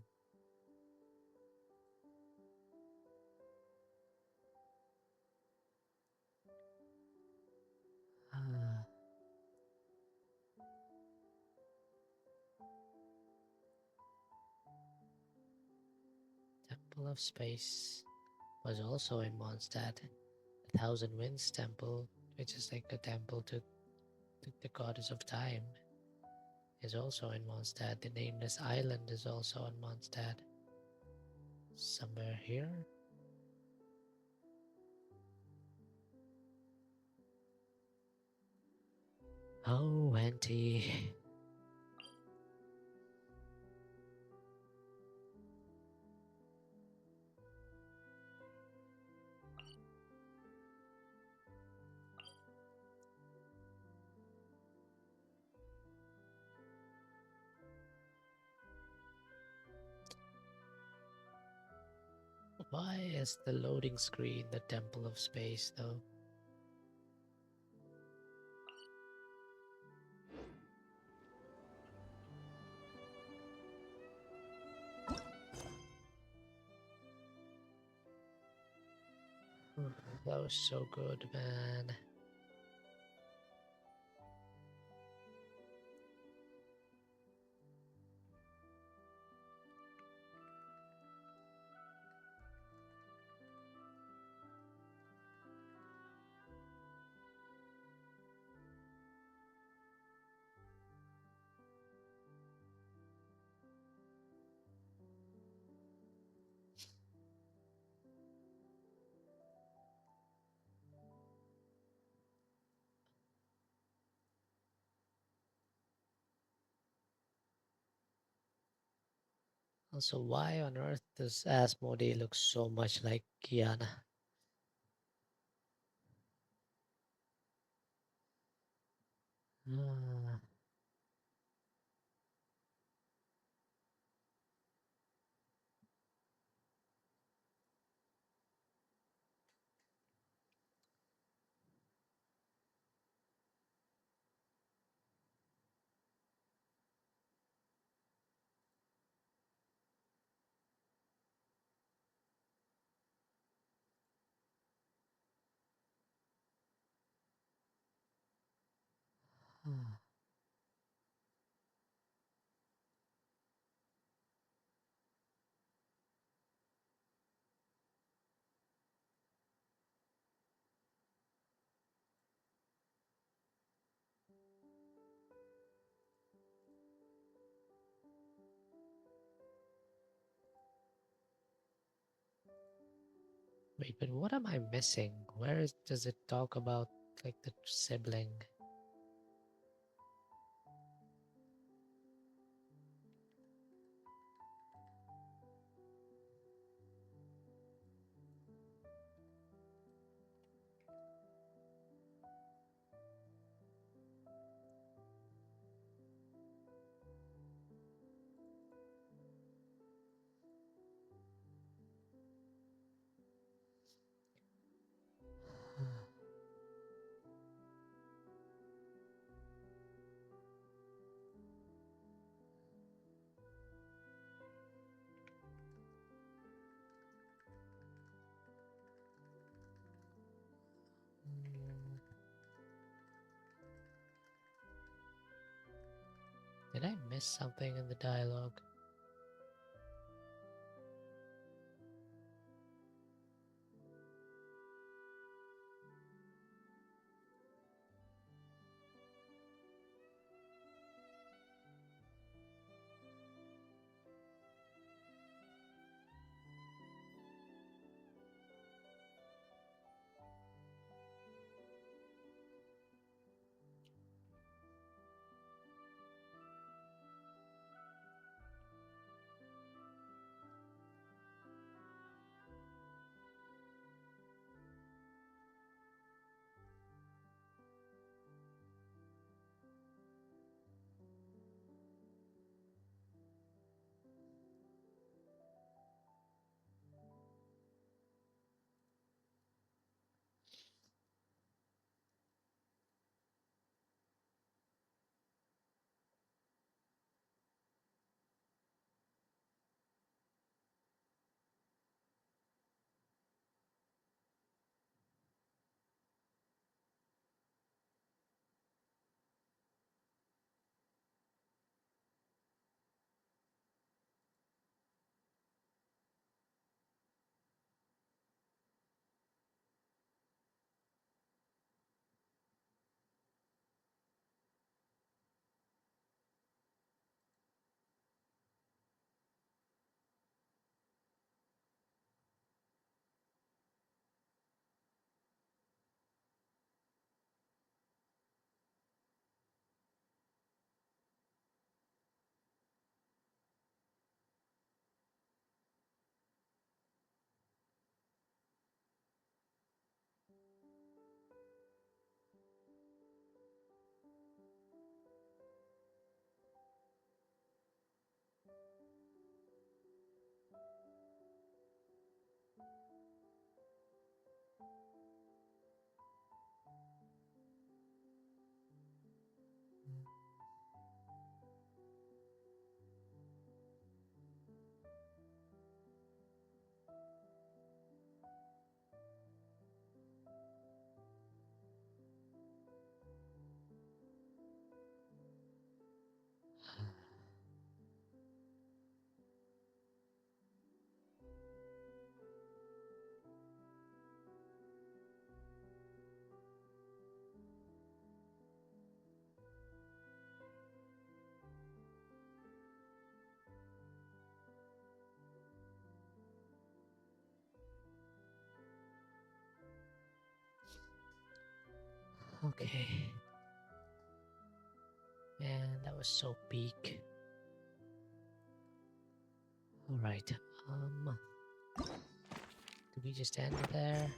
of Space was also in Mondstadt. The Thousand Winds Temple, which is like the temple to the goddess of time, is also in Mondstadt. The Nameless Island is also in Mondstadt. Somewhere here? Oh, Auntie. Why is the loading screen the Temple of Space, though? That was so good, man. Also, why on earth does Asmodee look so much like Kiana? Ah. Wait, but what am I missing? Does it talk about like the sibling? Did I miss something in the dialogue? Okay. Man, that was so peak. Alright, do we just end there?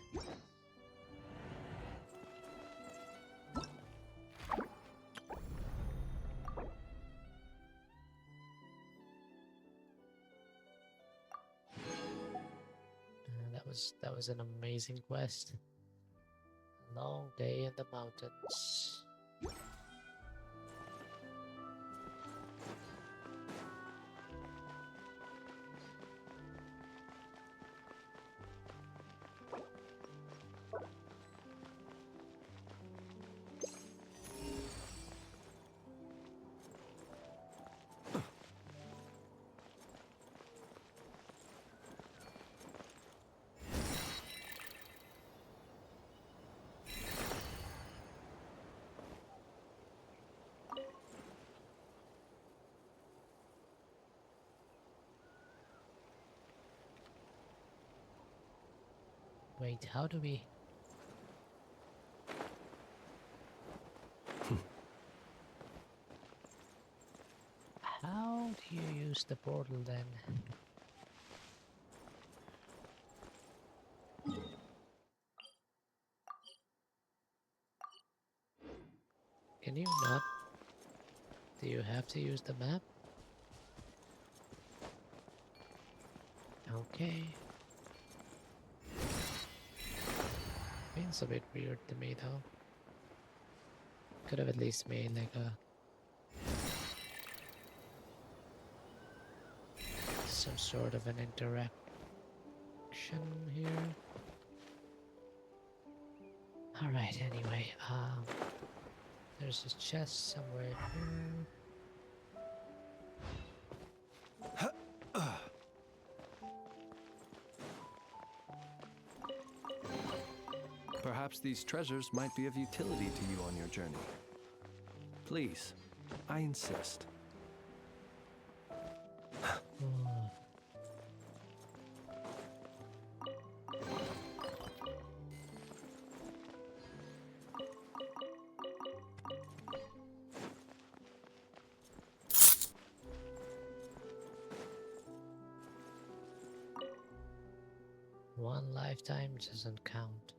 That was an amazing quest. Long day in the mountains. Wait, how do we... How do you use the portal then? Can you not? Do you have to use the map? Okay. Seems a bit weird to me though. Could have at least made like a... some sort of an interaction here. Alright, anyway, there's a chest somewhere here. Perhaps these treasures might be of utility to you on your journey. Please, I insist. One lifetime doesn't count.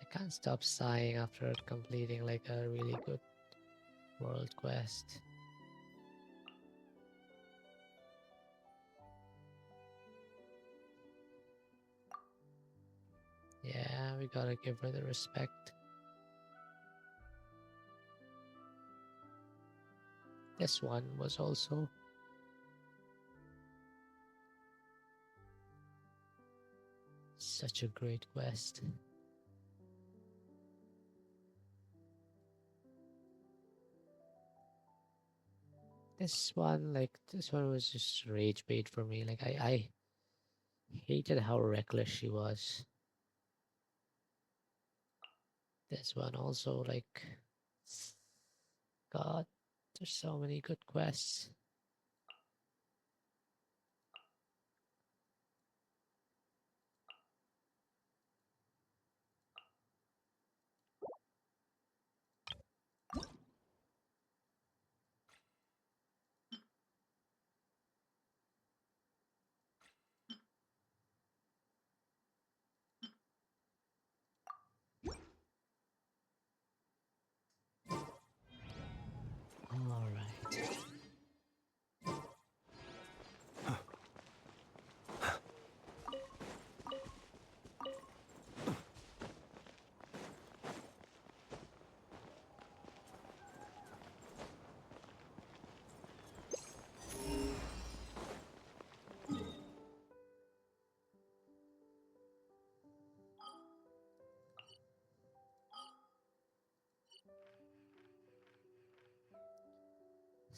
I can't stop sighing after completing like a really good world quest. Yeah, we gotta give her the respect. This one was also such a great quest. This one was just rage bait for me. Like I hated how reckless she was. This one also, like, God, there's so many good quests. All right.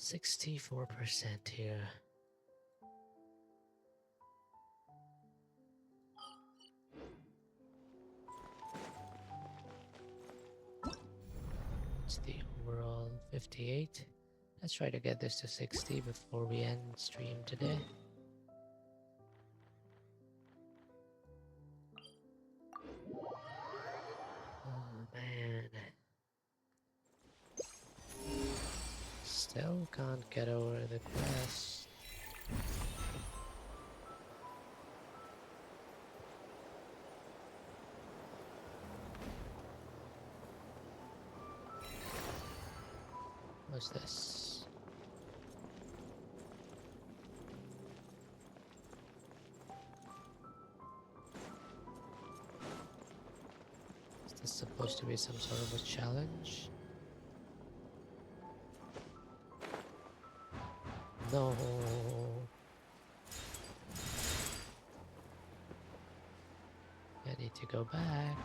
64% here. It's the overall 58. Let's try to get this to 60 before we end stream today. Oh man. Still can't get over the quest. What's this? Is this supposed to be some sort of a challenge? No. I need to go back.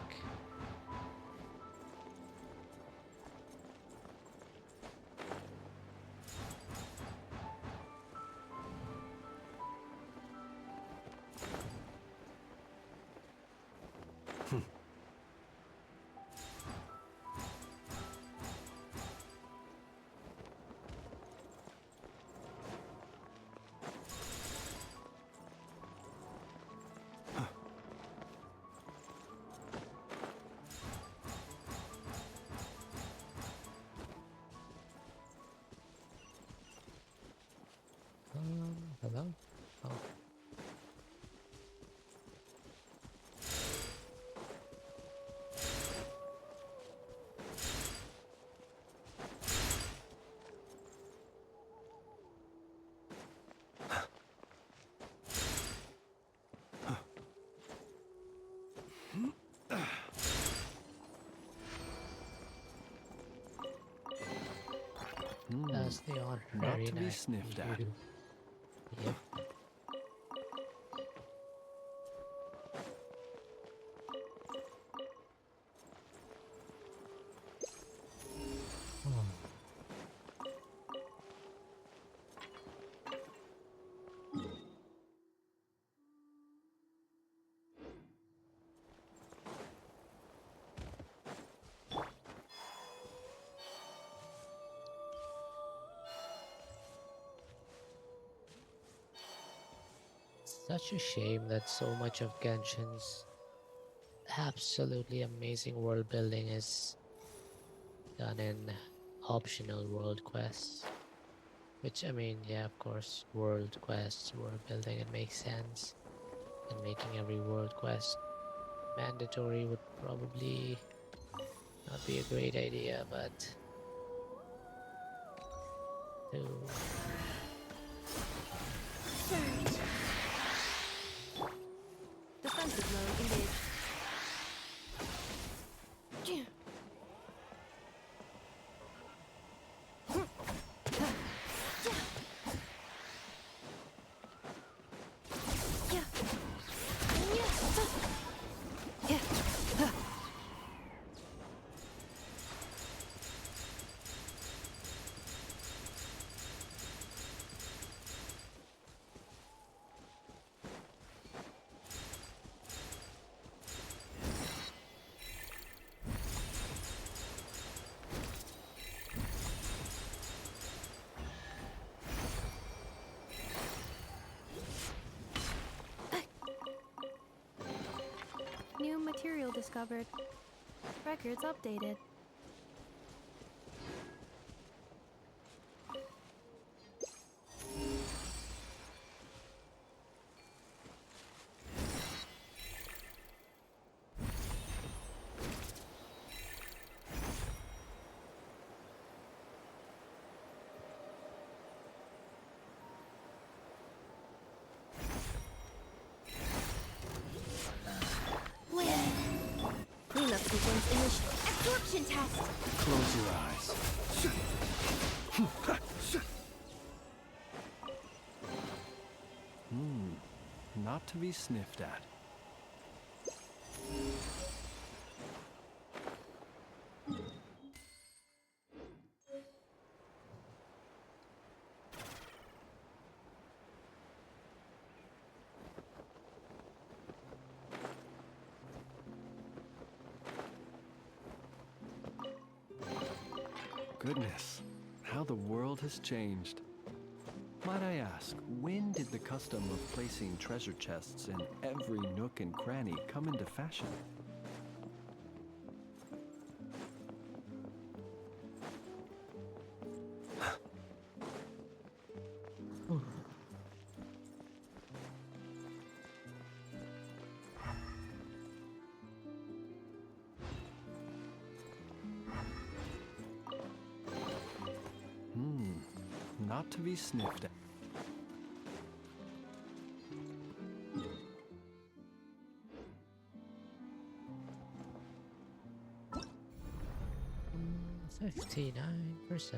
Hello? Oh. That's the honorary Not to be knight. sniffed at. Yep. Such a shame that so much of Genshin's absolutely amazing world building is done in optional world quests. Which, I mean, yeah, of course, world quests, world building, it makes sense. And making every world quest mandatory would probably not be a great idea, but Surge. Defensive mode engaged. New material discovered. Records updated. Cleanup sequence initial. Absorption test. Close your eyes. Not to be sniffed at. Goodness, how the world has changed. Might I ask, when did the custom of placing treasure chests in every nook and cranny come into fashion? Not to be sniffed at. Mm, 59%.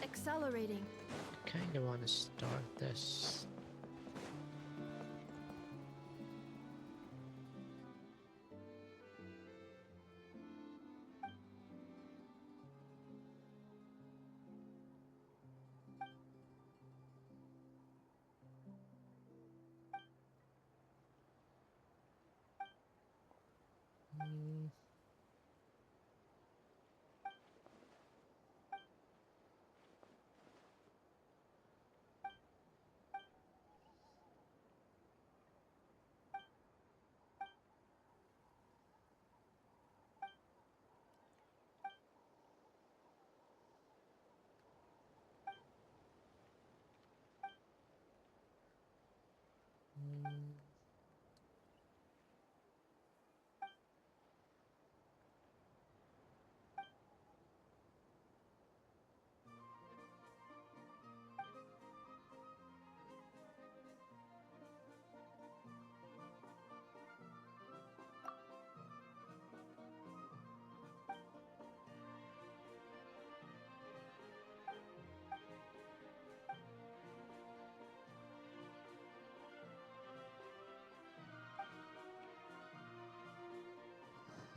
Accelerating. Kinda want to start this. Mm.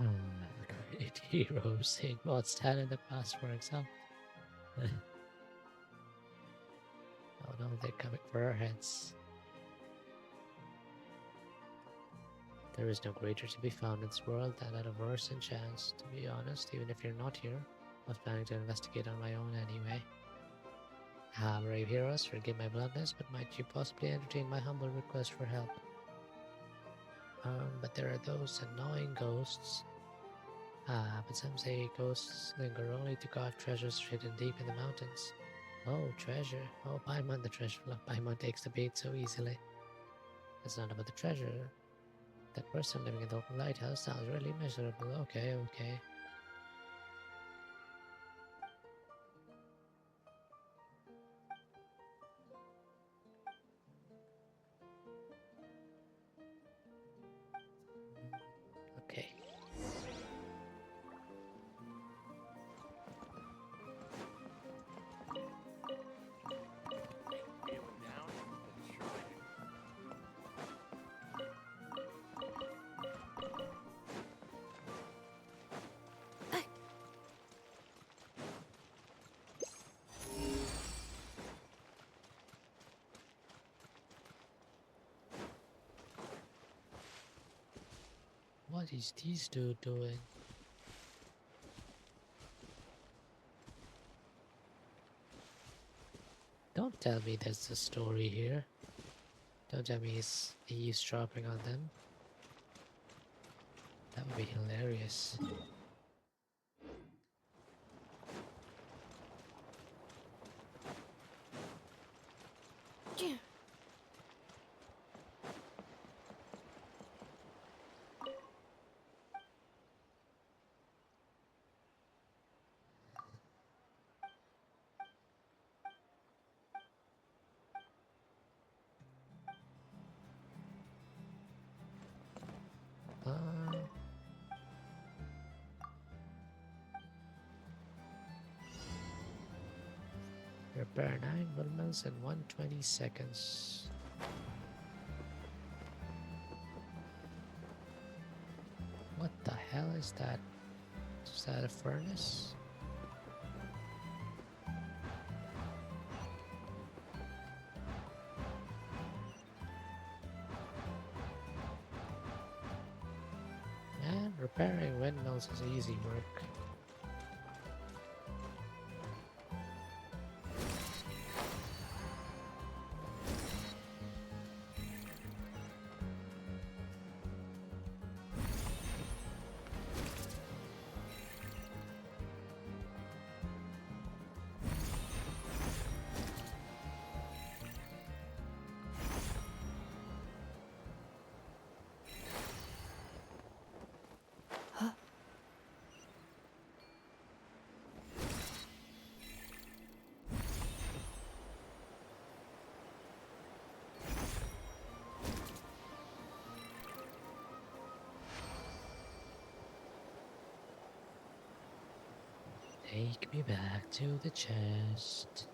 Mm. Great heroes saying what's that in the past, for example. Oh no, they're coming for our heads. There is no greater to be found in this world than that of worse in chance, to be honest, even if you're not here. I was planning to investigate on my own anyway. Ah, brave heroes, forgive my bluntness, but might you possibly entertain my humble request for help? But there are those annoying ghosts. Ah, but some say ghosts linger only to guard treasures hidden deep in the mountains. Oh, treasure. Oh, Paimon the treasure. Look, Paimon takes the bait so easily. It's not about the treasure. That person living in the open lighthouse sounds really miserable. Okay, okay. Okay. What is these two doing? Don't tell me there's a story here. Don't tell me he's eavesdropping on them. That would be hilarious. Repair 9 windmills in 120 seconds. What the hell is that? Is that a furnace? Man, Repairing windmills is easy work. Take me back to the chest.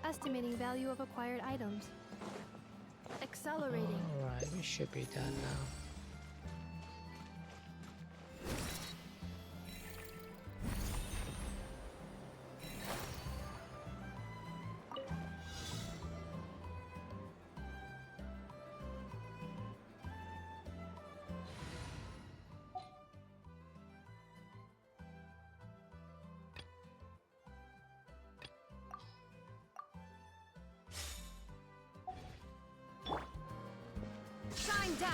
Estimating value of acquired items. Accelerating. Alright, we should be done now. Shine down.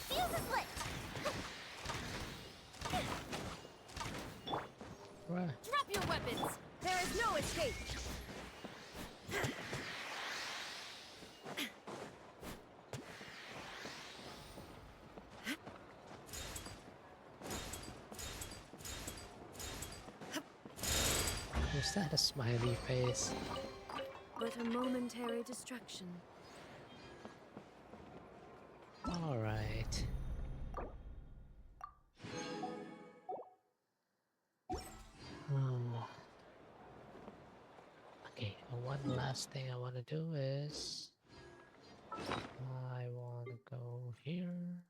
Fuse is lit. Right. Drop your weapons. There is no escape. Was that a smiley face? But a momentary distraction. Alright. Okay, one last thing I want to do is I want to go here.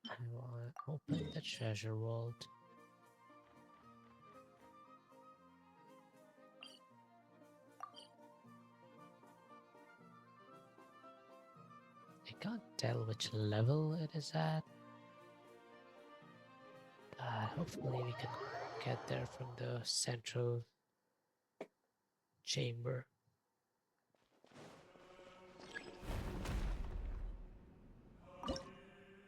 I want to open the treasure vault. I can't tell which level it is at. Hopefully we can get there from the central chamber.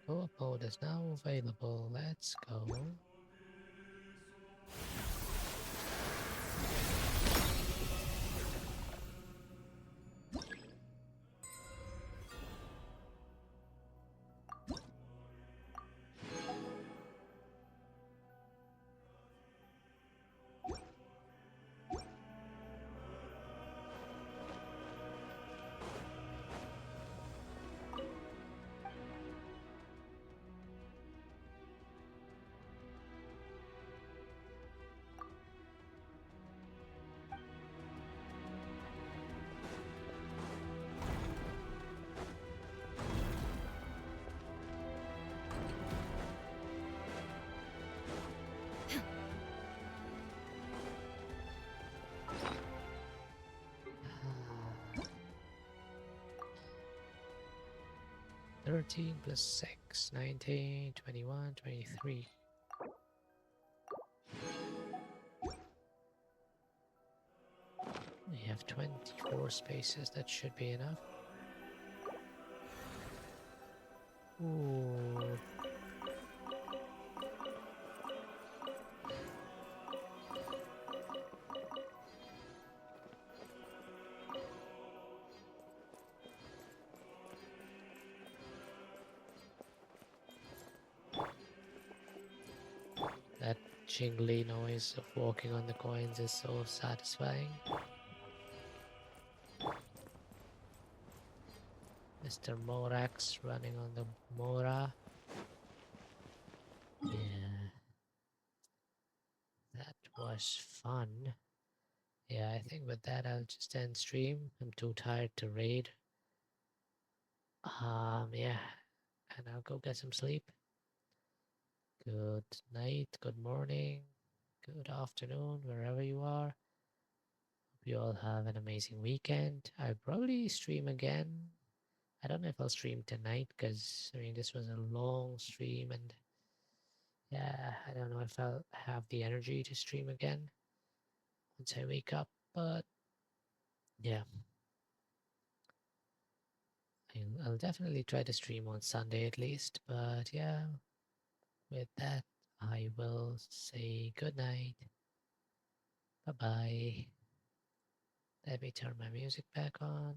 Co-op mode is now available. Let's go. +13 +6, 19, 21, 23. We have 24 spaces, that should be enough. Ooh. That jingly noise of walking on the coins is so satisfying. Mr. Morax running on the Mora. Yeah. That was fun. Yeah, I think with that I'll just end stream. I'm too tired to raid. Yeah. And I'll go get some sleep. Good night, good morning, good afternoon, wherever you are. Hope you all have an amazing weekend. I'll probably stream again. I don't know if I'll stream tonight because I mean this was a long stream and yeah, I don't know if I'll have the energy to stream again once I wake up, but yeah. I'll definitely try to stream on Sunday at least, but yeah, with that, I will say good night. Bye bye. Let me turn my music back on.